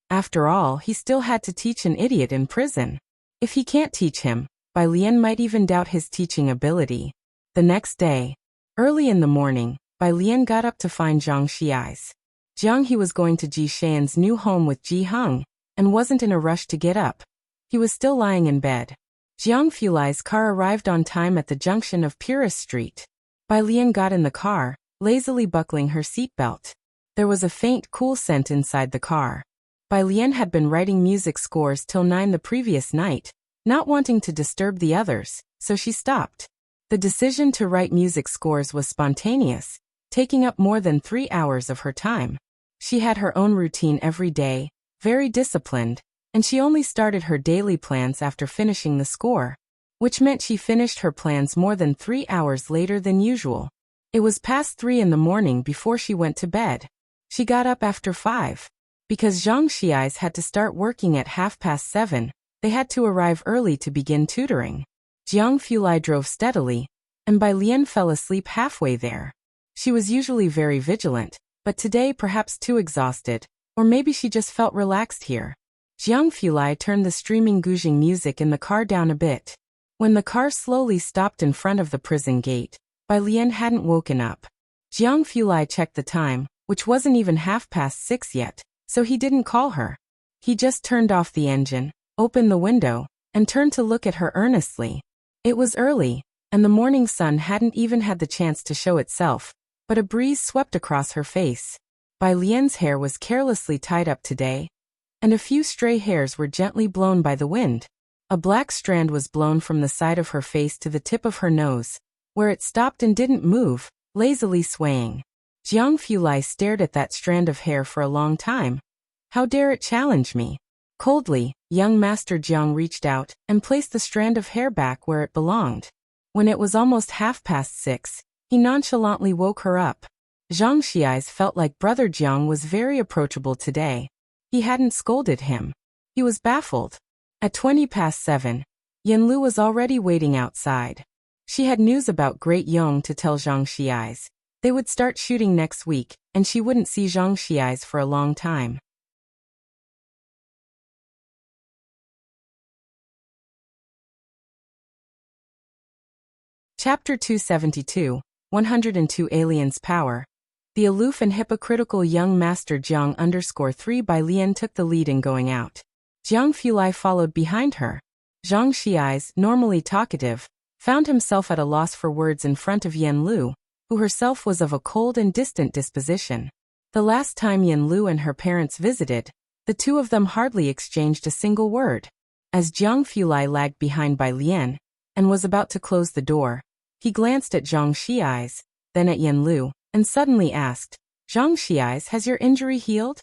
After all, he still had to teach an idiot in prison. If he can't teach him, Bai Lian might even doubt his teaching ability. The next day, early in the morning, Bai Lian got up to find Zhang Xiai's. Jiang He was going to Ji Shan's new home with Ji Hung, and wasn't in a rush to get up. He was still lying in bed, Jiang Fulai's car arrived on time at the junction of Puris Street. Bai Lian got in the car, lazily buckling her seatbelt. There was a faint, cool scent inside the car. Bai Lian had been writing music scores till 9 the previous night, not wanting to disturb the others, so she stopped. The decision to write music scores was spontaneous, taking up more than 3 hours of her time. She had her own routine every day, very disciplined, and she only started her daily plans after finishing the score, which meant she finished her plans more than 3 hours later than usual. It was past 3 in the morning before she went to bed. She got up after 5. Because Zhang Xiais had to start working at 7:30, they had to arrive early to begin tutoring. Jiang Fulai drove steadily, and Bai Lian fell asleep halfway there. She was usually very vigilant, but today perhaps too exhausted, or maybe she just felt relaxed here. Jiang Fulai turned the streaming Guzheng music in the car down a bit. When the car slowly stopped in front of the prison gate, Bai Lian hadn't woken up. Jiang Fulai checked the time, which wasn't even 6:30 yet, so he didn't call her. He just turned off the engine, opened the window, and turned to look at her earnestly. It was early, and the morning sun hadn't even had the chance to show itself, but a breeze swept across her face. Bai Lian's hair was carelessly tied up today, and a few stray hairs were gently blown by the wind. A black strand was blown from the side of her face to the tip of her nose, where it stopped and didn't move, lazily swaying. Jiang Fulai stared at that strand of hair for a long time. How dare it challenge me? Coldly, young Master Jiang reached out and placed the strand of hair back where it belonged. When it was almost 6:30, he nonchalantly woke her up. Zhang Xiais felt like Brother Jiang was very approachable today. He hadn't scolded him. He was baffled. At 7:20, Yanlu was already waiting outside. She had news about Great Yong to tell Zhang Xiais. They would start shooting next week, and she wouldn't see Zhang Xiais for a long time. Chapter 272, 102 Aliens Power. The aloof and hypocritical young Master Jiang _3 Bai Lian took the lead in going out. Jiang Fulai followed behind her. Zhang Xiais, normally talkative, found himself at a loss for words in front of Yanlu, who herself was of a cold and distant disposition. The last time Yanlu and her parents visited, the two of them hardly exchanged a single word. As Jiang Fulai lagged behind Bai Lian, and was about to close the door, he glanced at Zhang Xiais, then at Yanlu, and suddenly asked, "Zhang Xiais, has your injury healed?"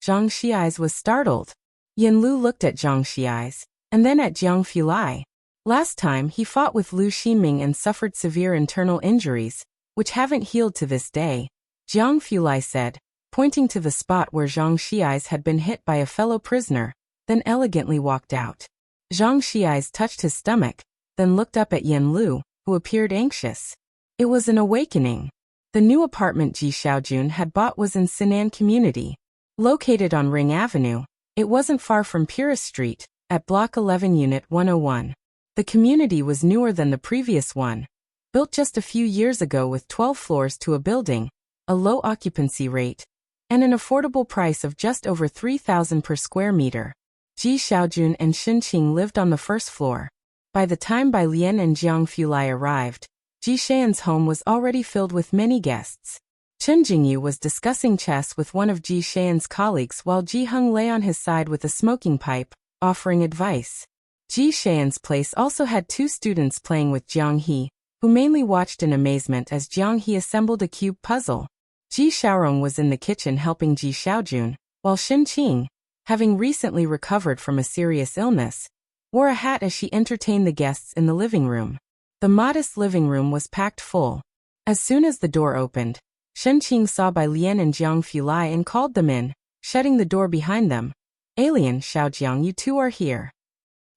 Zhang Xiais was startled. Yanlu looked at Zhang Xiais, and then at Jiang Fulai. Last time he fought with Lu Ximing and suffered severe internal injuries, which haven't healed to this day, Jiang Fulai said, pointing to the spot where Zhang Xiais had been hit by a fellow prisoner, then elegantly walked out. Zhang Xiais touched his stomach, then looked up at Yanlu, who appeared anxious. It was an awakening. The new apartment Ji Xiaojun had bought was in Sinan Community. Located on Ring Avenue, it wasn't far from Puris Street, at Block 11 Unit 101. The community was newer than the previous one, built just a few years ago with 12 floors to a building, a low occupancy rate, and an affordable price of just over 3,000 per square meter. Ji Xiaojun and Xinqing lived on the first floor. By the time Bai Lian and Jiang Fulai arrived, Ji Xian's home was already filled with many guests. Chen Jingyu was discussing chess with one of Ji Xian's colleagues while Ji Heng lay on his side with a smoking pipe, offering advice. Ji Xian's place also had 2 students playing with Jiang He, who mainly watched in amazement as Jiang He assembled a cube puzzle. Ji Xiaorong was in the kitchen helping Ji Xiaojun, while Xin Qing, having recently recovered from a serious illness, wore a hat as she entertained the guests in the living room. The modest living room was packed full. As soon as the door opened, Shen Qing saw Bai Lian and Jiang Fulai and called them in, shutting the door behind them. "Alien Xiaojiang, you two are here."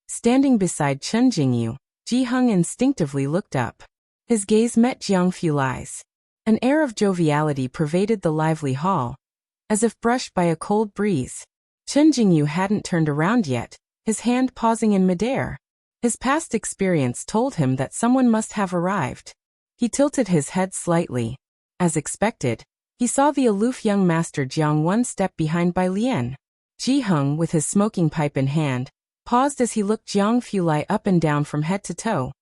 Standing beside Chen Jingyu, Ji Heng instinctively looked up. His gaze met Jiang Fulai's. An air of joviality pervaded the lively hall, as if brushed by a cold breeze. Chen Jingyu hadn't turned around yet, his hand pausing in midair. His past experience told him that someone must have arrived. He tilted his head slightly. As expected, he saw the aloof young Master Jiang one step behind Bai Lian. Ji Heng, with his smoking pipe in hand, paused as he looked Jiang Fulai up and down from head to toe,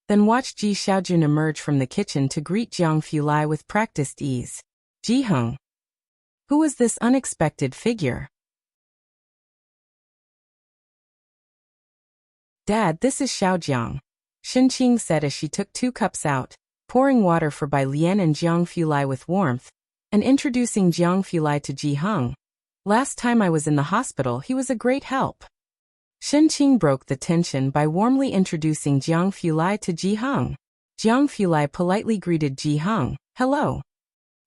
then watched Ji Xiaojun emerge from the kitchen to greet Jiang Fulai with practiced ease. Ji Heng. Who was this unexpected figure? Dad, this is Xiaojiang, Shenqing said as she took 2 cups out, pouring water for Bai Lian and Jiang Fulai with warmth, and introducing Jiang Fulai to Ji Heng. Last time I was in the hospital, he was a great help. Shenqing broke the tension by warmly introducing Jiang Fulai to Ji Heng. Jiang Fulai politely greeted Ji Heng, hello.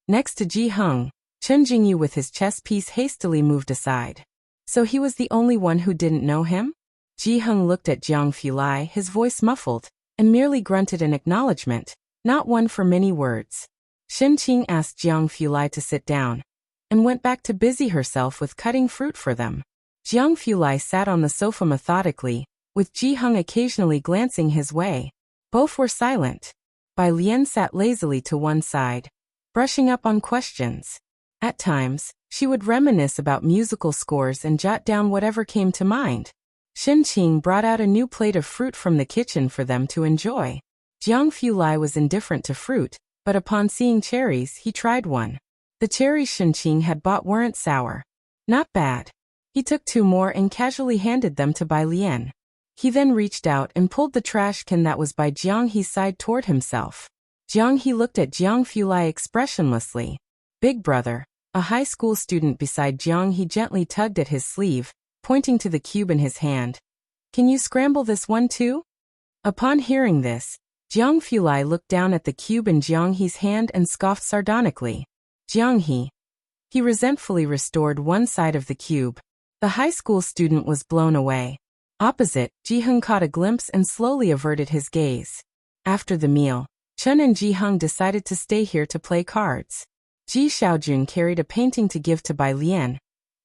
Next to Ji Heng, Chen Jingyu with his chess piece hastily moved aside. So he was the only one who didn't know him? Ji Heng looked at Jiang Fulai, his voice muffled, and merely grunted an acknowledgement, not one for many words. Shenqing asked Jiang Fulai to sit down, and went back to busy herself with cutting fruit for them. Jiang Fulai sat on the sofa methodically, with Ji Heng occasionally glancing his way. Both were silent. Bai Lian sat lazily to one side, brushing up on questions. At times, she would reminisce about musical scores and jot down whatever came to mind. Shenqing brought out a new plate of fruit from the kitchen for them to enjoy. Jiang Fulai was indifferent to fruit, but upon seeing cherries, he tried one. The cherries Shenqing had bought weren't sour. Not bad. He took 2 more and casually handed them to Bai Lian. He then reached out and pulled the trash can that was by Jiang He's side toward himself. Jiang He looked at Jiang Fulai expressionlessly. Big brother, a high school student beside Jiang He gently tugged at his sleeve, pointing to the cube in his hand. Can you scramble this one too? Upon hearing this, Jiang Fulai looked down at the cube in Jiang He's hand and scoffed sardonically. Jiang He. He resentfully restored one side of the cube. The high school student was blown away. Opposite, Ji Heng caught a glimpse and slowly averted his gaze. After the meal, Chen and Ji Heng decided to stay here to play cards. Ji Xiaojun carried a painting to give to Bai Lian,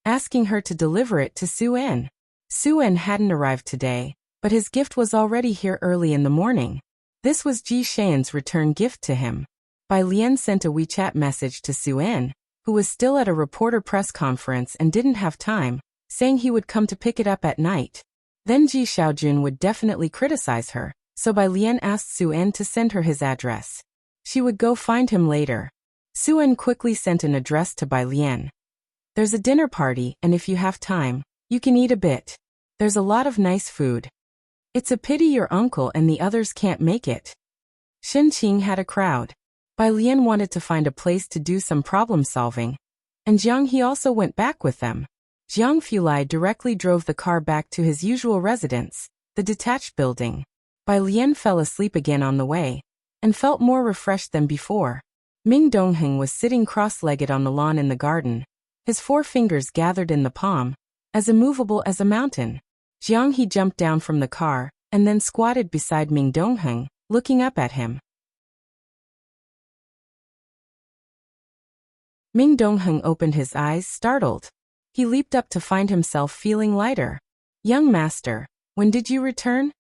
asking her to deliver it to Su-en. Su-en hadn't arrived today, but his gift was already here early in the morning. This was Ji Xian's return gift to him. Bai Lian sent a WeChat message to Su-en, who was still at a reporter press conference and didn't have time, saying he would come to pick it up at night. Then Ji Xiaojun would definitely criticize her, so Bai Lian asked Su-en to send her his address. She would go find him later. Su-en quickly sent an address to Bai Lian. There's a dinner party, and if you have time, you can eat a bit. There's a lot of nice food. It's a pity your uncle and the others can't make it. Shenqing had a crowd. Bai Lian wanted to find a place to do some problem solving, and Jiang He also went back with them. Jiang Fulai directly drove the car back to his usual residence, the detached building. Bai Lian fell asleep again on the way, and felt more refreshed than before. Ming Dongheng was sitting cross-legged on the lawn in the garden, his 4 fingers gathered in the palm, as immovable as a mountain. Jiang He jumped down from the car, and then squatted beside Ming Dongheng, looking up at him. Ming Dongheng opened his eyes, startled. He leaped up to find himself feeling lighter. Young master, when did you return?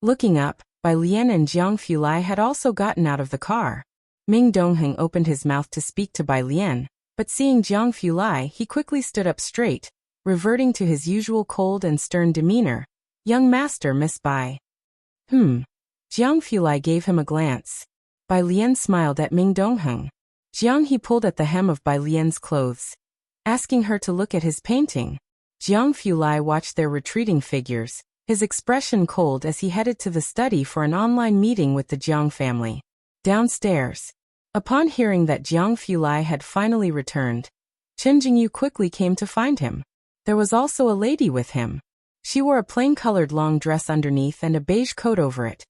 Looking up, Bai Lian and Jiang Fulai had also gotten out of the car. Ming Dongheng opened his mouth to speak to Bai Lian, but seeing Jiang Fulai, he quickly stood up straight, reverting to his usual cold and stern demeanor. Young master, Miss Bai. Jiang Fulai gave him a glance. Bai Lian smiled at Ming Dongheng. Jiang He pulled at the hem of Bai Lian's clothes, asking her to look at his painting. Jiang Fulai watched their retreating figures, his expression cold as he headed to the study for an online meeting with the Jiang family. Downstairs. Upon hearing that Jiang Fulai had finally returned, Chen Jingyu quickly came to find him. There was also a lady with him. She wore a plain-colored long dress underneath and a beige coat over it,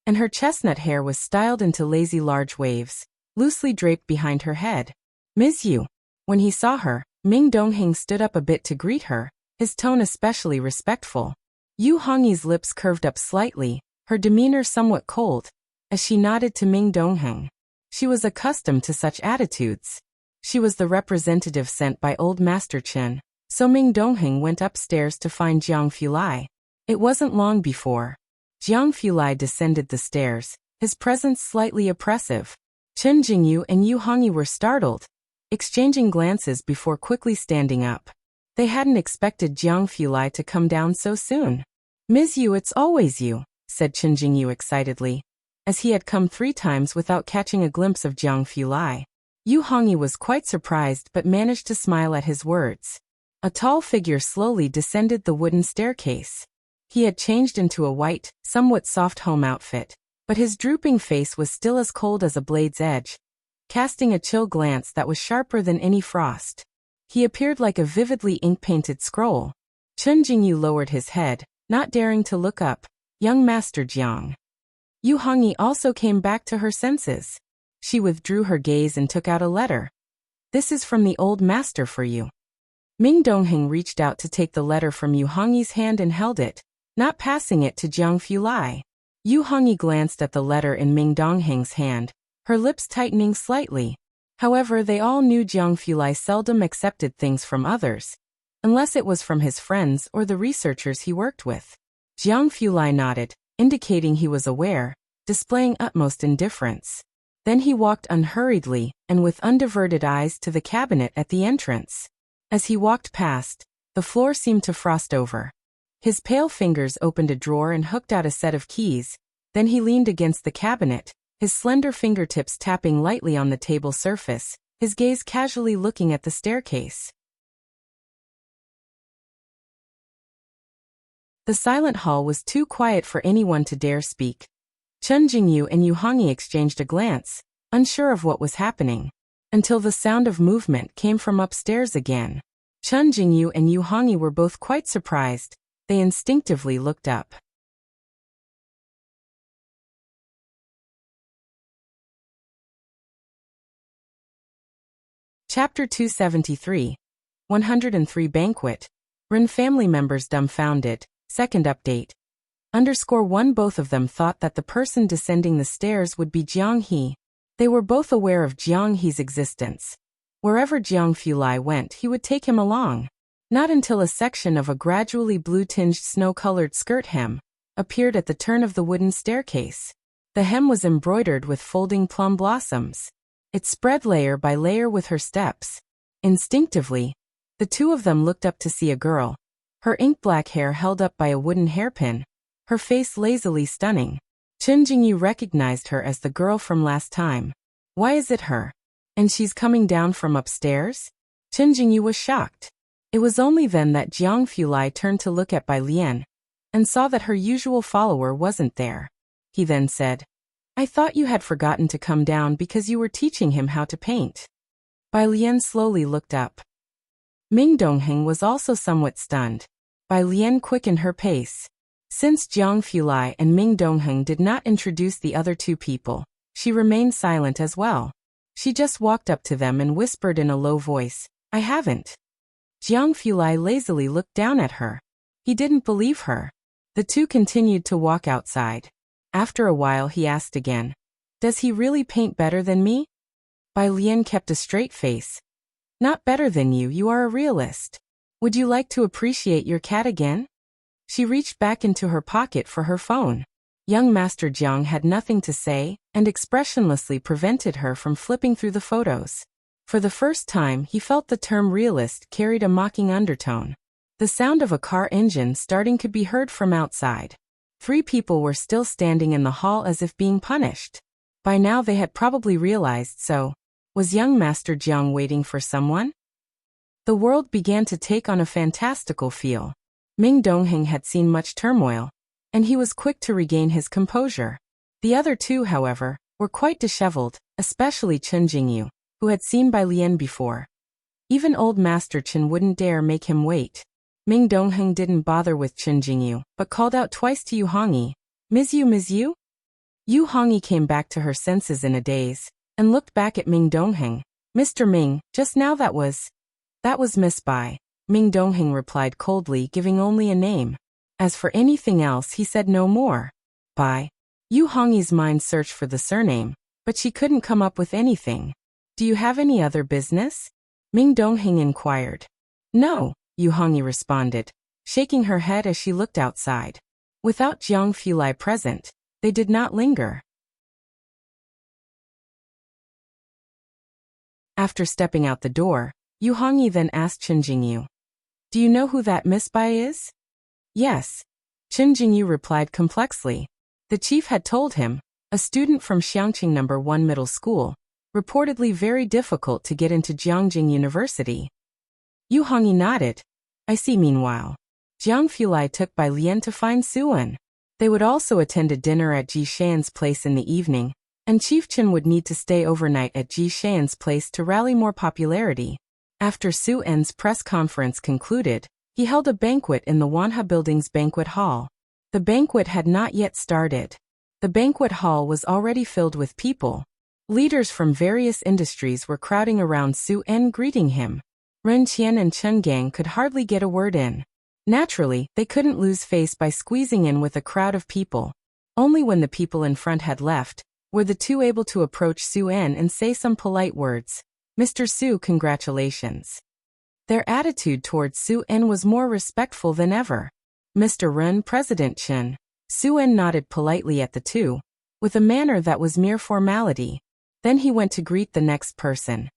and her chestnut hair was styled into lazy large waves, loosely draped behind her head. Ms. Yu. When he saw her, Ming Dongheng stood up a bit to greet her, his tone especially respectful. Yu Hongyi's lips curved up slightly, her demeanor somewhat cold, as she nodded to Ming Dongheng. She was accustomed to such attitudes. She was the representative sent by old Master Chen, so Ming Dongheng went upstairs to find Jiang Fulai. It wasn't long before Jiang Fulai descended the stairs, his presence slightly oppressive. Chen Jingyu and Yu Hongyi were startled, exchanging glances before quickly standing up. They hadn't expected Jiang Fulai to come down so soon. Ms. Yu, it's always you, said Chen Jingyu excitedly, as he had come 3 times without catching a glimpse of Jiang Fulai. Yu Hongyi was quite surprised but managed to smile at his words. A tall figure slowly descended the wooden staircase. He had changed into a white, somewhat soft home outfit, but his drooping face was still as cold as a blade's edge, casting a chill glance that was sharper than any frost. He appeared like a vividly ink-painted scroll. Chen Jingyu lowered his head, not daring to look up. Young Master Jiang. Yu Hongyi also came back to her senses. She withdrew her gaze and took out a letter. This is from the old master for you. Ming Dongheng reached out to take the letter from Yu Hongyi's hand and held it, not passing it to Jiang Fulai. Yu Hongyi glanced at the letter in Ming Dongheng's hand, her lips tightening slightly. However, they all knew Jiang Fulai seldom accepted things from others, unless it was from his friends or the researchers he worked with. Jiang Fulai nodded, indicating he was aware, displaying utmost indifference. Then he walked unhurriedly and with undiverted eyes to the cabinet at the entrance. As he walked past, the floor seemed to frost over. His pale fingers opened a drawer and hooked out a set of keys, then he leaned against the cabinet, his slender fingertips tapping lightly on the table surface, his gaze casually looking at the staircase. The silent hall was too quiet for anyone to dare speak. Chen Jingyu and Yu Hongyi exchanged a glance, unsure of what was happening, until the sound of movement came from upstairs again. Chen Jingyu and Yu Hongyi were both quite surprised. They instinctively looked up. Chapter 273. 103 Banquet. Ren family members dumbfounded. Second update. _1 Both of them thought that the person descending the stairs would be Jiang He. They were both aware of Jiang He's existence. Wherever Jiang Fulai went, he would take him along. Not until a section of a gradually blue-tinged snow-colored skirt hem appeared at the turn of the wooden staircase. The hem was embroidered with folding plum blossoms. It spread layer by layer with her steps. Instinctively, the two of them looked up to see a girl, her ink-black hair held up by a wooden hairpin, her face lazily stunning. Chen Jingyu recognized her as the girl from last time. Why is it her? And she's coming down from upstairs? Chen Jingyu was shocked. It was only then that Jiang Fulai turned to look at Bai Lian, and saw that her usual follower wasn't there. He then said, I thought you had forgotten to come down because you were teaching him how to paint. Bai Lian slowly looked up. Ming Dongheng was also somewhat stunned. Bai Lian quickened her pace. Since Jiang Fulai and Ming Dongheng did not introduce the other two people, she remained silent as well. She just walked up to them and whispered in a low voice, I haven't. Jiang Fulai lazily looked down at her. He didn't believe her. The two continued to walk outside. After a while he asked again, Does he really paint better than me? Bai Lian kept a straight face. Not better than you, you are a realist. Would you like to appreciate your cat again? She reached back into her pocket for her phone. Young Master Jiang had nothing to say, and expressionlessly prevented her from flipping through the photos. For the first time, he felt the term realist carried a mocking undertone. The sound of a car engine starting could be heard from outside. 3 people were still standing in the hall as if being punished. By now they had probably realized so. Was young Master Jiang waiting for someone? The world began to take on a fantastical feel. Ming Dongheng had seen much turmoil, and he was quick to regain his composure. The other two, however, were quite disheveled, especially Chen Jingyu, who had seen Bai Lian before. Even old Master Chen wouldn't dare make him wait. Ming Dongheng didn't bother with Chen Jingyu, but called out twice to Yu Hongyi, Ms. Yu, Ms. Yu? Yu Hongyi came back to her senses in a daze, and looked back at Ming Dongheng. Mr. Ming, just now that was Miss Bai. Ming Dongheng replied coldly, giving only a name. As for anything else, he said no more. Bai. Yu Hongyi's mind searched for the surname, but she couldn't come up with anything. Do you have any other business? Ming Dongheng inquired. No, Yu Hongyi responded, shaking her head as she looked outside. Without Jiang Fulai present, they did not linger. After stepping out the door, Yu Hongyi then asked Chen Jingyu, Do you know who that Miss Bai is? Yes. Chen Jingyu replied complexly. The chief had told him, a student from Xiangqing No. 1 Middle School, reportedly very difficult to get into Jiangjing University. Yu Hongyi nodded. I see. Meanwhile, Jiang Fulai took Bai Lian to find Suan. They would also attend a dinner at Ji Shan's place in the evening, and Chief Chen would need to stay overnight at Ji Shan's place to rally more popularity. After Su En's press conference concluded, he held a banquet in the Wanha Building's banquet hall. The banquet had not yet started. The banquet hall was already filled with people. Leaders from various industries were crowding around Su En greeting him. Ren Qian and Chen Gang could hardly get a word in. Naturally, they couldn't lose face by squeezing in with a crowd of people. Only when the people in front had left, were the two able to approach Su En and say some polite words. Mr. Su, congratulations. Their attitude towards Su En was more respectful than ever. Mr. Ren, President Chen. Su En nodded politely at the two, with a manner that was mere formality. Then he went to greet the next person.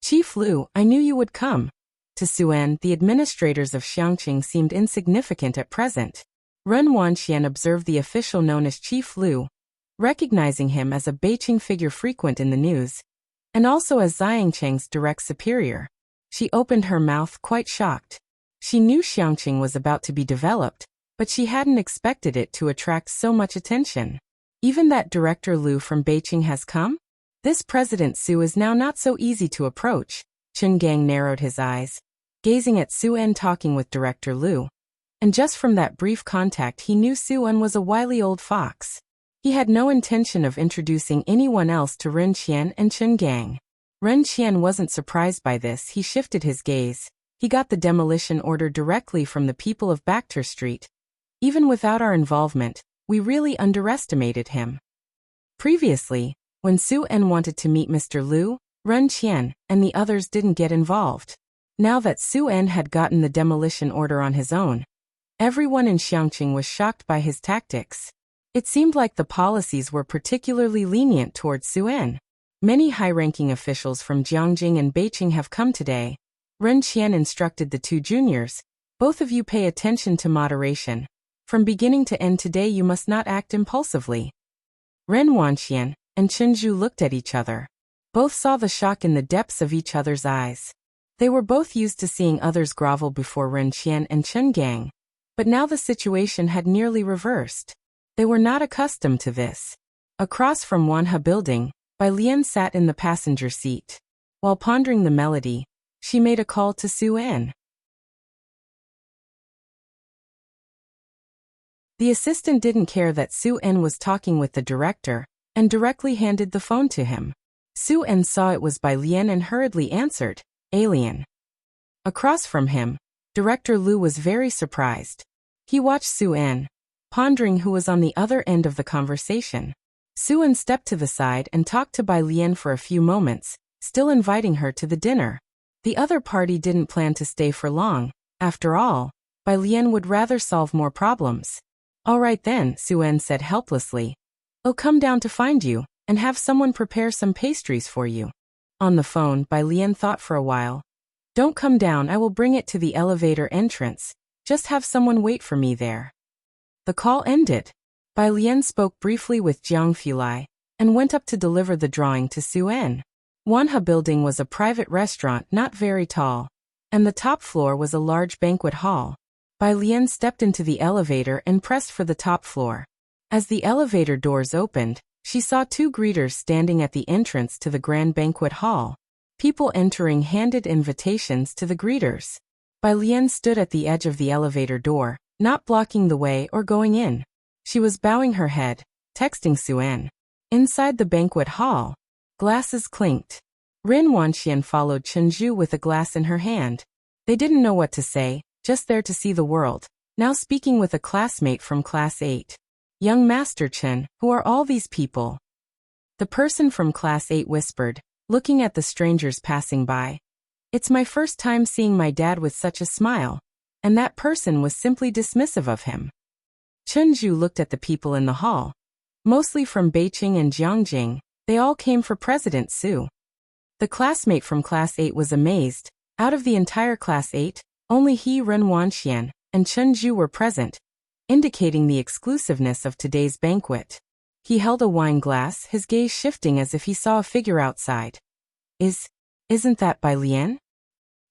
Chief Lu, I knew you would come. To Su En, the administrators of Xiangqing seemed insignificant at present. Ren Wanxian observed the official known as Chief Lu, recognizing him as a Beijing figure frequent in the news, and also as Xiangcheng's direct superior. She opened her mouth, quite shocked. She knew Xiangqing was about to be developed, but she hadn't expected it to attract so much attention. Even that Director Lu from Beijing has come? This President Su is now not so easy to approach. Chen Gang narrowed his eyes, gazing at Su En talking with Director Lu. And just from that brief contact he knew Su En was a wily old fox. He had no intention of introducing anyone else to Ren Qian and Chen Gang. Ren Qian wasn't surprised by this. He shifted his gaze. He got the demolition order directly from the people of Bakhtar Street. Even without our involvement, we really underestimated him. Previously, when Su En wanted to meet Mr. Lu, Ren Qian and the others didn't get involved. Now that Su En had gotten the demolition order on his own, everyone in Xiangqing was shocked by his tactics. It seemed like the policies were particularly lenient towards Su En. Many high-ranking officials from Jiangjing and Beijing have come today. Ren Qian instructed the two juniors, both of you pay attention to moderation. From beginning to end today you must not act impulsively. Ren Wanxian and Chen Zhu looked at each other. Both saw the shock in the depths of each other's eyes. They were both used to seeing others grovel before Ren Qian and Chen Gang, but now the situation had nearly reversed. They were not accustomed to this. Across from Wanha Building, Bai Lian sat in the passenger seat. While pondering the melody, she made a call to Su En. The assistant didn't care that Su En was talking with the director, and directly handed the phone to him. Su En saw it was Bai Lian and hurriedly answered, Alien. Across from him, Director Lu was very surprised. He watched Su En, pondering who was on the other end of the conversation. Su En stepped to the side and talked to Bai Lian for a few moments, still inviting her to the dinner. The other party didn't plan to stay for long. After all, Bai Lian would rather solve more problems. All right then, Su En said helplessly. I'll come down to find you, and have someone prepare some pastries for you. On the phone, Bai Lian thought for a while. Don't come down, I will bring it to the elevator entrance. Just have someone wait for me there. The call ended. Bai Lian spoke briefly with Jiang Fulai, and went up to deliver the drawing to Su En. Wanha Building was a private restaurant not very tall, and the top floor was a large banquet hall. Bai Lian stepped into the elevator and pressed for the top floor. As the elevator doors opened, she saw two greeters standing at the entrance to the grand banquet hall. People entering handed invitations to the greeters. Bai Lian stood at the edge of the elevator door, not blocking the way or going in. She was bowing her head, texting Su En. Inside the banquet hall, glasses clinked. Ren Wanxian followed Chen Zhu with a glass in her hand. They didn't know what to say, just there to see the world, now speaking with a classmate from Class 8. Young Master Chen, who are all these people? The person from Class 8 whispered, looking at the strangers passing by. It's my first time seeing my dad with such a smile. And that person was simply dismissive of him. Chen Zhu looked at the people in the hall. Mostly from Beijing and Jiangjing, they all came for President Su. The classmate from Class 8 was amazed. Out of the entire Class 8, only he, Ren Wanxian, and Chen Zhu were present. indicating the exclusiveness of today's banquet. He held a wine glass, his gaze shifting as if he saw a figure outside. Isn't that Bai Lian?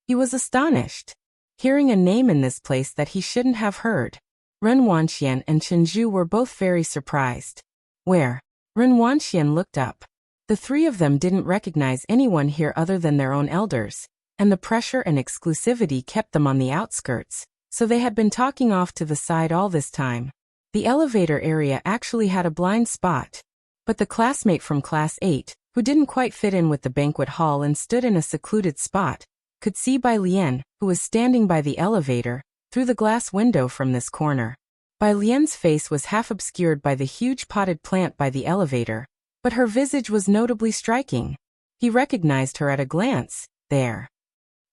He was astonished, hearing a name in this place that he shouldn't have heard. Ren Wanxian and Chen Zhu were both very surprised. Where? Ren Wanxian looked up. The three of them didn't recognize anyone here other than their own elders, and the pressure and exclusivity kept them on the outskirts, so they had been talking off to the side all this time. The elevator area actually had a blind spot, but the classmate from Class 8, who didn't quite fit in with the banquet hall and stood in a secluded spot, could see Bai Lian, who was standing by the elevator, through the glass window from this corner. Bai Lian's face was half obscured by the huge potted plant by the elevator, but her visage was notably striking. He recognized her at a glance. There.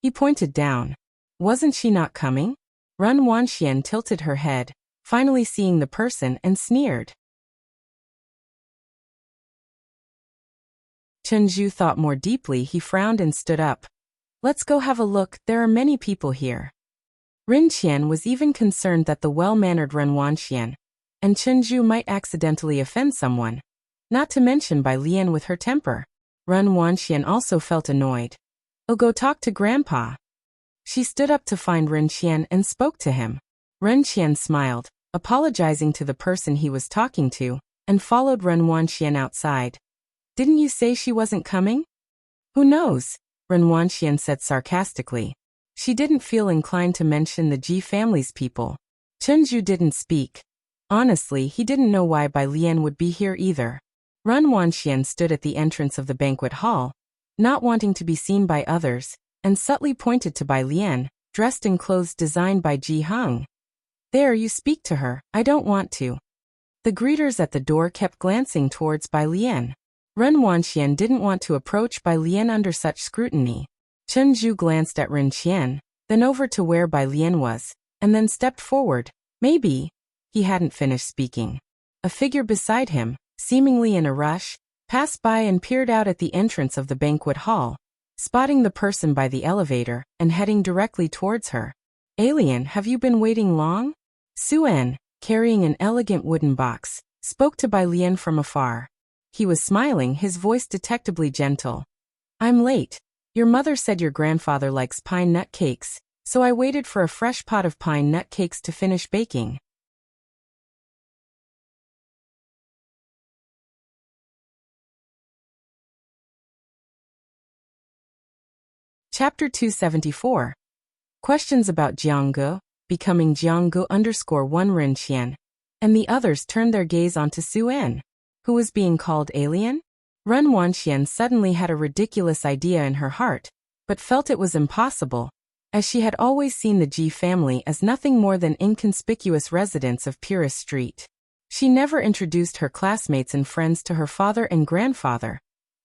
He pointed down. Wasn't she not coming? Ren Wanxian tilted her head, finally seeing the person, and sneered. Chen Zhu thought more deeply. He frowned and stood up. Let's go have a look, there are many people here. Rin Qian was even concerned that the well-mannered Ren Wanxian and Chen Zhu might accidentally offend someone, not to mention Bai Lian with her temper. Ren Wanxian also felt annoyed. Oh, go talk to Grandpa. She stood up to find Ren Qian and spoke to him. Ren Qian smiled, apologizing to the person he was talking to, and followed Ren Wanxian outside. Didn't you say she wasn't coming? Who knows? Ren Wanxian said sarcastically. She didn't feel inclined to mention the Ji family's people. Chen Zhu didn't speak. Honestly, he didn't know why Bai Lian would be here either. Ren Wanxian stood at the entrance of the banquet hall, not wanting to be seen by others, and subtly pointed to Bai Lian, dressed in clothes designed by Ji Heng. There, you speak to her, I don't want to. The greeters at the door kept glancing towards Bai Lian. Ren Wanxian didn't want to approach Bai Lian under such scrutiny. Chen Zhu glanced at Ren Qian, then over to where Bai Lian was, and then stepped forward. Maybe. He hadn't finished speaking. A figure beside him, seemingly in a rush, passed by and peered out at the entrance of the banquet hall, spotting the person by the elevator and heading directly towards her. Alien, have you been waiting long? Suen, carrying an elegant wooden box, spoke to Bai Lian from afar. He was smiling, his voice detectably gentle. I'm late. Your mother said your grandfather likes pine nut cakes, so I waited for a fresh pot of pine nut cakes to finish baking. Chapter 274. Questions about Jiangge, becoming Jiangge_1 Ren Qian, and the others turned their gaze onto Suen, who was being called alien? Ren Wanxian suddenly had a ridiculous idea in her heart, but felt it was impossible, as she had always seen the Ji family as nothing more than inconspicuous residents of Purist Street. She never introduced her classmates and friends to her father and grandfather,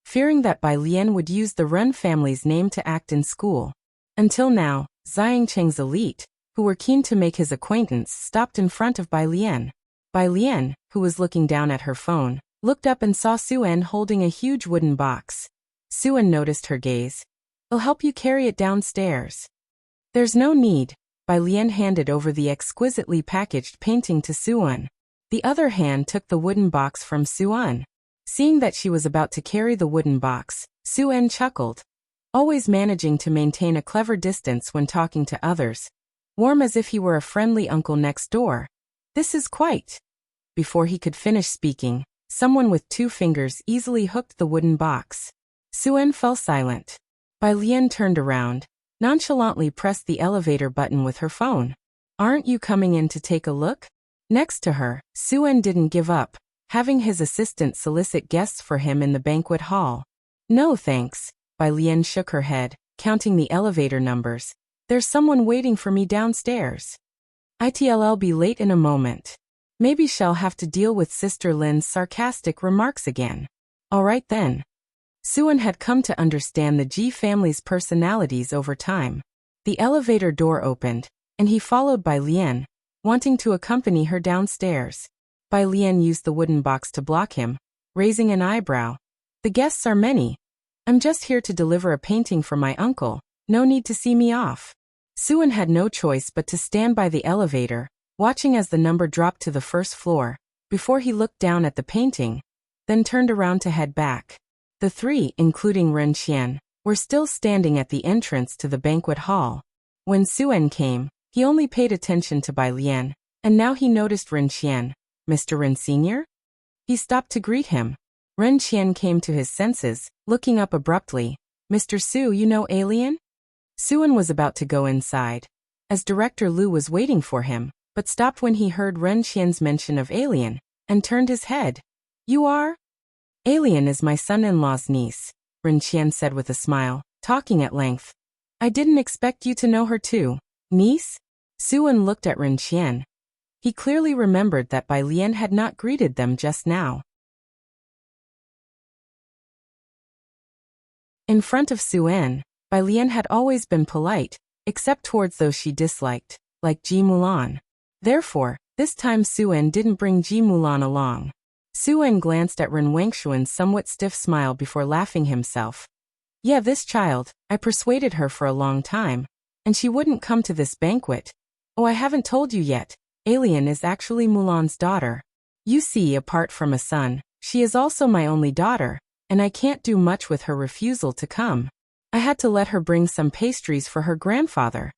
fearing that Bai Lian would use the Ren family's name to act in school. Until now, Xiang Cheng's elite, who were keen to make his acquaintance, stopped in front of Bai Lian. Bai Lian, who was looking down at her phone, looked up and saw Suen holding a huge wooden box. Suen noticed her gaze. I'll help you carry it downstairs. There's no need. Bai Lian handed over the exquisitely packaged painting to Suen. The other hand took the wooden box from Suen. Seeing that she was about to carry the wooden box, Suen chuckled, always managing to maintain a clever distance when talking to others, warm as if he were a friendly uncle next door. This is quite. Before he could finish speaking, someone with 2 fingers easily hooked the wooden box. Suen fell silent. Bai Lian turned around, nonchalantly pressed the elevator button with her phone. Aren't you coming in to take a look? Next to her, Suen didn't give up, having his assistant solicit guests for him in the banquet hall. No thanks. Bai Lian shook her head, counting the elevator numbers. There's someone waiting for me downstairs. I'll be late in a moment. Maybe she'll have to deal with Sister Lin's sarcastic remarks again. All right then. Suen had come to understand the Ji family's personalities over time. The elevator door opened, and he followed Bai Lian, wanting to accompany her downstairs. Bai Lian used the wooden box to block him, raising an eyebrow. The guests are many. I'm just here to deliver a painting for my uncle, no need to see me off. Suen had no choice but to stand by the elevator, watching as the number dropped to the first floor, before he looked down at the painting, then turned around to head back. The three, including Ren Qian, were still standing at the entrance to the banquet hall. When Suen came, he only paid attention to Bai Lian, and now he noticed Ren Qian. Mr. Ren Sr.? He stopped to greet him. Ren Qian came to his senses, looking up abruptly. Mr. Su, you know Alien? Suen was about to go inside, as Director Lu was waiting for him, but stopped when he heard Ren Qian's mention of Alien, and turned his head. You are? Alien is my son-in-law's niece, Ren Qian said with a smile, talking at length. I didn't expect you to know her too. Niece? Suen looked at Ren Qian. He clearly remembered that Bai Lian had not greeted them just now. In front of Suen, Bai Lian had always been polite, except towards those she disliked, like Ji Mulan. Therefore, this time Suen didn't bring Ji Mulan along. Suen glanced at Ren Wangshuan's somewhat stiff smile before laughing himself. Yeah, this child, I persuaded her for a long time, and she wouldn't come to this banquet. Oh, I haven't told you yet, Alien is actually Mulan's daughter. You see, apart from a son, she is also my only daughter, and I can't do much with her refusal to come. I had to let her bring some pastries for her grandfather.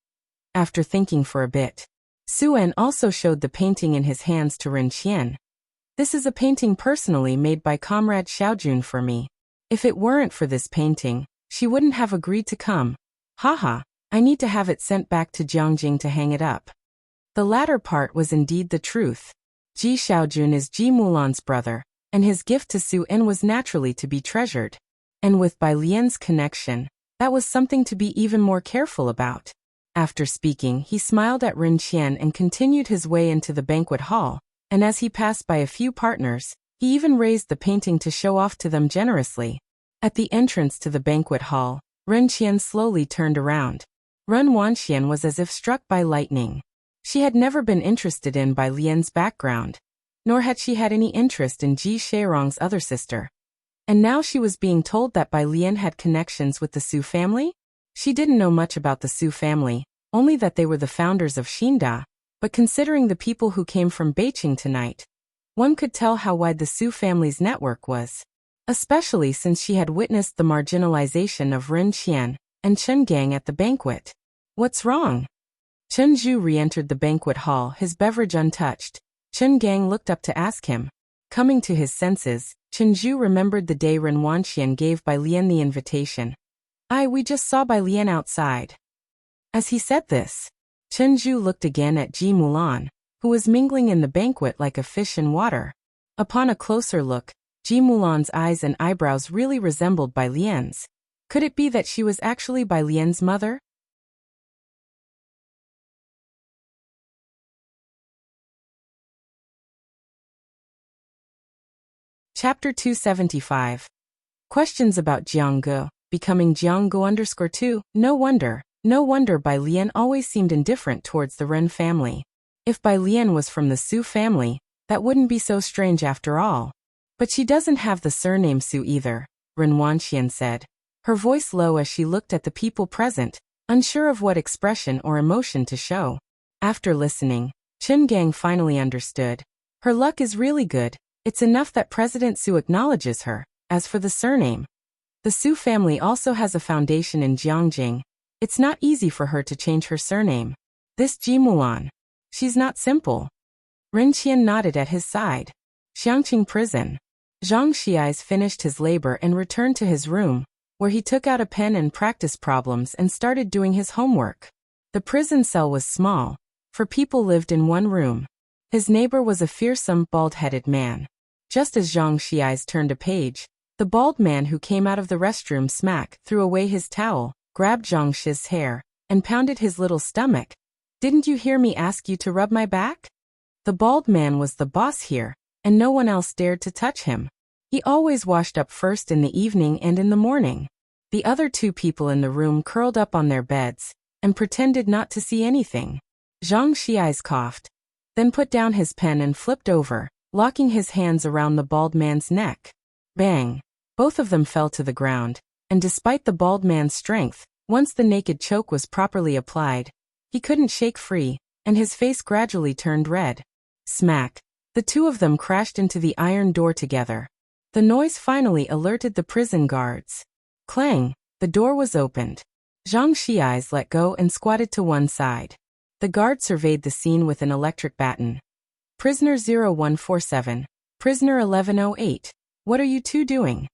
After thinking for a bit, Suen also showed the painting in his hands to Ren Qian. This is a painting personally made by Comrade Xiaojun for me. If it weren't for this painting, she wouldn't have agreed to come. Haha, I need to have it sent back to Jiangjing to hang it up. The latter part was indeed the truth. Ji Xiaojun is Ji Mulan's brother, and his gift to Suen was naturally to be treasured. And with Bai Lian's connection, that was something to be even more careful about. After speaking, he smiled at Ren Qian and continued his way into the banquet hall, and as he passed by a few partners, he even raised the painting to show off to them generously. At the entrance to the banquet hall, Ren Qian slowly turned around. Ren Wanxian was as if struck by lightning. She had never been interested in Bai Lian's background, nor had she had any interest in Ji Sheirong's other sister. And now she was being told that Bai Lian had connections with the Su family? She didn't know much about the Su family, only that they were the founders of Xinda, but considering the people who came from Beijing tonight, one could tell how wide the Su family's network was. Especially since she had witnessed the marginalization of Ren Qian and Chen Gang at the banquet. What's wrong? Chen Zhu re-entered the banquet hall, his beverage untouched. Chen Gang looked up to ask him. Coming to his senses, Chen Zhu remembered the day Ren Wanxian gave Bai Lian the invitation. We just saw Bai Lian outside. As he said this, Chen Zhu looked again at Ji Mulan, who was mingling in the banquet like a fish in water. Upon a closer look, Ji Mulan's eyes and eyebrows really resembled Bai Lian's. Could it be that she was actually Bai Lian's mother? Chapter 275. Questions about Jiangge, becoming Jiangge_2. No wonder Bai Lian always seemed indifferent towards the Ren family. If Bai Lian was from the Su family, that wouldn't be so strange after all. But she doesn't have the surname Su either, Ren Wanxian said, her voice low as she looked at the people present, unsure of what expression or emotion to show. After listening, Chen Gang finally understood. Her luck is really good. It's enough that President Su acknowledges her. As for the surname, the Su family also has a foundation in Jiangjing. It's not easy for her to change her surname. This Ji Mulan, she's not simple. Ren Qian nodded at his side. Xiangqing prison. Zhang Xiais finished his labor and returned to his room, where he took out a pen and practiced problems and started doing his homework. The prison cell was small, for people lived in one room. His neighbor was a fearsome, bald-headed man. Just as Zhang Xiais turned a page, the bald man who came out of the restroom threw away his towel, grabbed Zhang Shi's hair, and pounded his little stomach. Didn't you hear me ask you to rub my back? The bald man was the boss here, and no one else dared to touch him. He always washed up first in the evening and in the morning. The other two people in the room curled up on their beds and pretended not to see anything. Zhang Xiais coughed, then put down his pen and flipped over, locking his hands around the bald man's neck. Bang! Both of them fell to the ground, and despite the bald man's strength, once the naked choke was properly applied, he couldn't shake free. and his face gradually turned red. Smack! The two of them crashed into the iron door together. The noise finally alerted the prison guards. Clang! The door was opened. Zhang Xi's let go and squatted to one side. The guard surveyed the scene with an electric baton. Prisoner 0147. Prisoner 1108. What are you two doing?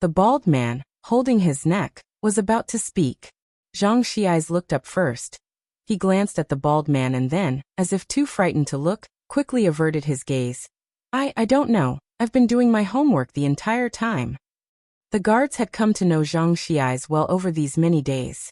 The bald man, holding his neck, was about to speak. Zhang Xi's looked up first. He glanced at the bald man and then, as if too frightened to look, quickly averted his gaze. I don't know. I've been doing my homework the entire time. The guards had come to know Zhang Xi's well over these many days.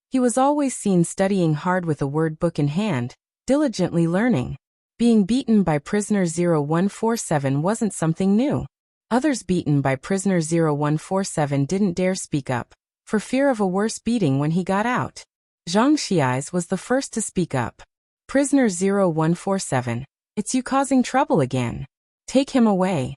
He was always seen studying hard with a word book in hand, diligently learning. Being beaten by prisoner 0147 wasn't something new. Others beaten by prisoner 0147 didn't dare speak up, for fear of a worse beating when he got out. Zhang Xi's was the first to speak up. Prisoner 0147, it's you causing trouble again. Take him away.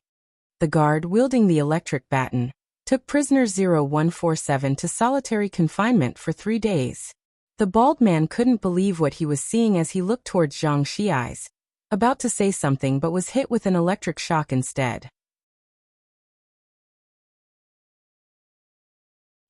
The guard, wielding the electric baton, took prisoner 0147 to solitary confinement for 3 days. The bald man couldn't believe what he was seeing as he looked towards Zhang Xi's, about to say something but was hit with an electric shock instead.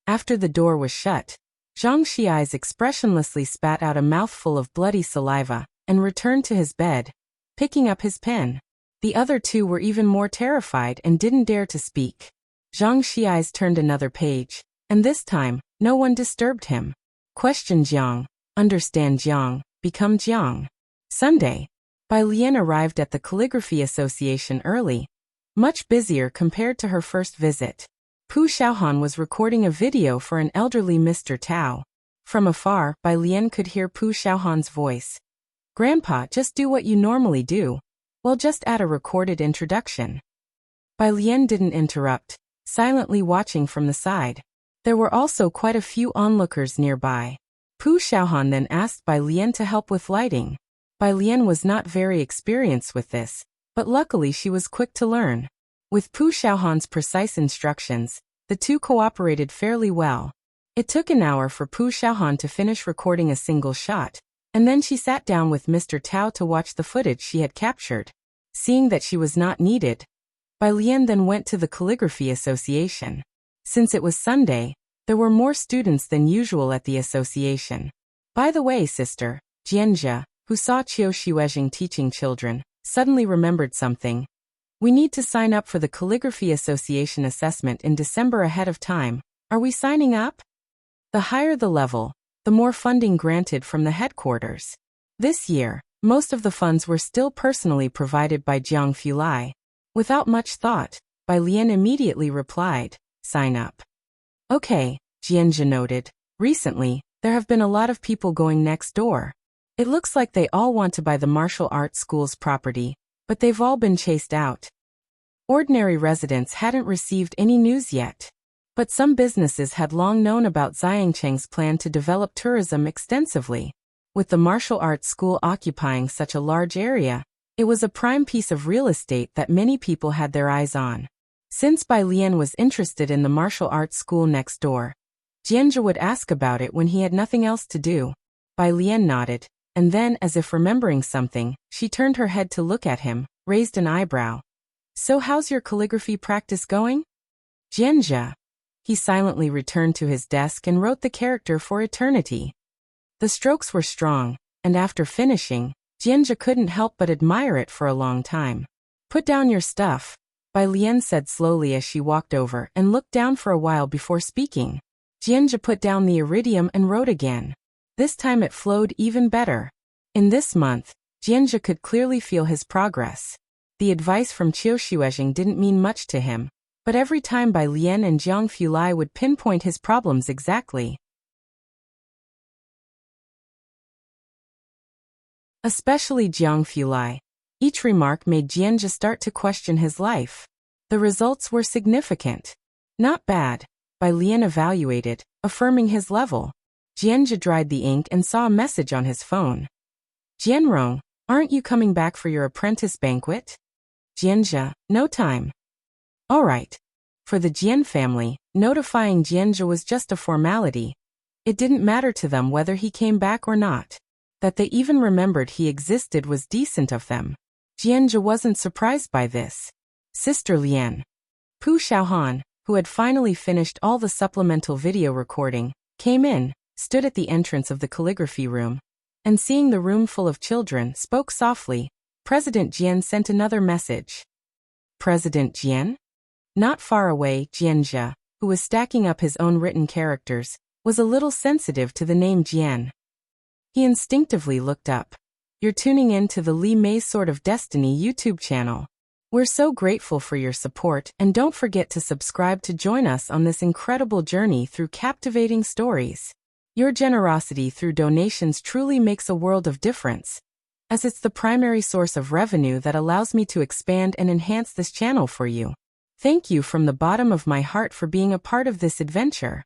After the door was shut, Zhang Xi's expressionlessly spat out a mouthful of bloody saliva and returned to his bed, picking up his pen. The other two were even more terrified and didn't dare to speak. Zhang Xi's turned another page, and this time, no one disturbed him. Question Jiang, understand Jiang, become Jiang. Sunday. Bai Lian arrived at the Calligraphy Association early, much busier compared to her first visit. Pu Xiaohan was recording a video for an elderly Mr. Tao. From afar, Bai Lian could hear Pu Xiaohan's voice. Grandpa, just do what you normally do. Well, just add a recorded introduction. Bai Lian didn't interrupt, silently watching from the side. There were also quite a few onlookers nearby. Pu Xiaohan then asked Bai Lian to help with lighting. Bai Lian was not very experienced with this, but luckily she was quick to learn. With Pu Xiaohan's precise instructions, the two cooperated fairly well. It took an hour for Pu Xiaohan to finish recording a single shot, and then she sat down with Mr. Tao to watch the footage she had captured. Seeing that she was not needed, Bai Lian then went to the Calligraphy Association. Since it was Sunday, there were more students than usual at the association. By the way, sister, Jianjia, who saw Qiu Shiwezhing teaching children, suddenly remembered something. We need to sign up for the Calligraphy Association assessment in December ahead of time. Are we signing up? The higher the level, the more funding granted from the headquarters. This year, most of the funds were still personally provided by Jiang Fulai. Without much thought, Bai Lian immediately replied, sign up. Okay, Jianjia noted. Recently, there have been a lot of people going next door. It looks like they all want to buy the martial arts school's property, but they've all been chased out. Ordinary residents hadn't received any news yet. But some businesses had long known about Xiangcheng's plan to develop tourism extensively. With the martial arts school occupying such a large area, it was a prime piece of real estate that many people had their eyes on. Since Bai Lian was interested in the martial arts school next door, Jianjia would ask about it when he had nothing else to do. Bai Lian nodded, and then, as if remembering something, she turned her head to look at him, raised an eyebrow. So how's your calligraphy practice going? Jianjia. He silently returned to his desk and wrote the character for eternity. The strokes were strong, and after finishing, Jianjia couldn't help but admire it for a long time. Put down your stuff, Bai Lian said slowly as she walked over and looked down for a while before speaking. Jianjia put down the iridium and wrote again. This time it flowed even better. In this month, Jianjia could clearly feel his progress. The advice from Qiu Shiwezhing didn't mean much to him, but every time Bai Lian and Jiang Fulai would pinpoint his problems exactly. Especially Jiang Fulai. Each remark made Jianjia start to question his life. The results were significant. Not bad, Bai Lian evaluated, affirming his level. Jianjia dried the ink and saw a message on his phone. Jianrong, aren't you coming back for your apprentice banquet? Jianjia, no time. All right. For the Jian family, notifying Jianjia was just a formality. It didn't matter to them whether he came back or not. That they even remembered he existed was decent of them. Jianjia wasn't surprised by this. Sister Lian. Pu Xiaohan, who had finally finished all the supplemental video recording, came in, stood at the entrance of the calligraphy room, and seeing the room full of children, spoke softly. President Jian sent another message. President Jian? Not far away, Jianjia, who was stacking up his own written characters, was a little sensitive to the name Jian. He instinctively looked up. You're tuning in to the Li Mei Sword of Destiny YouTube channel. We're so grateful for your support, and don't forget to subscribe to join us on this incredible journey through captivating stories. Your generosity through donations truly makes a world of difference, as it's the primary source of revenue that allows me to expand and enhance this channel for you. Thank you from the bottom of my heart for being a part of this adventure.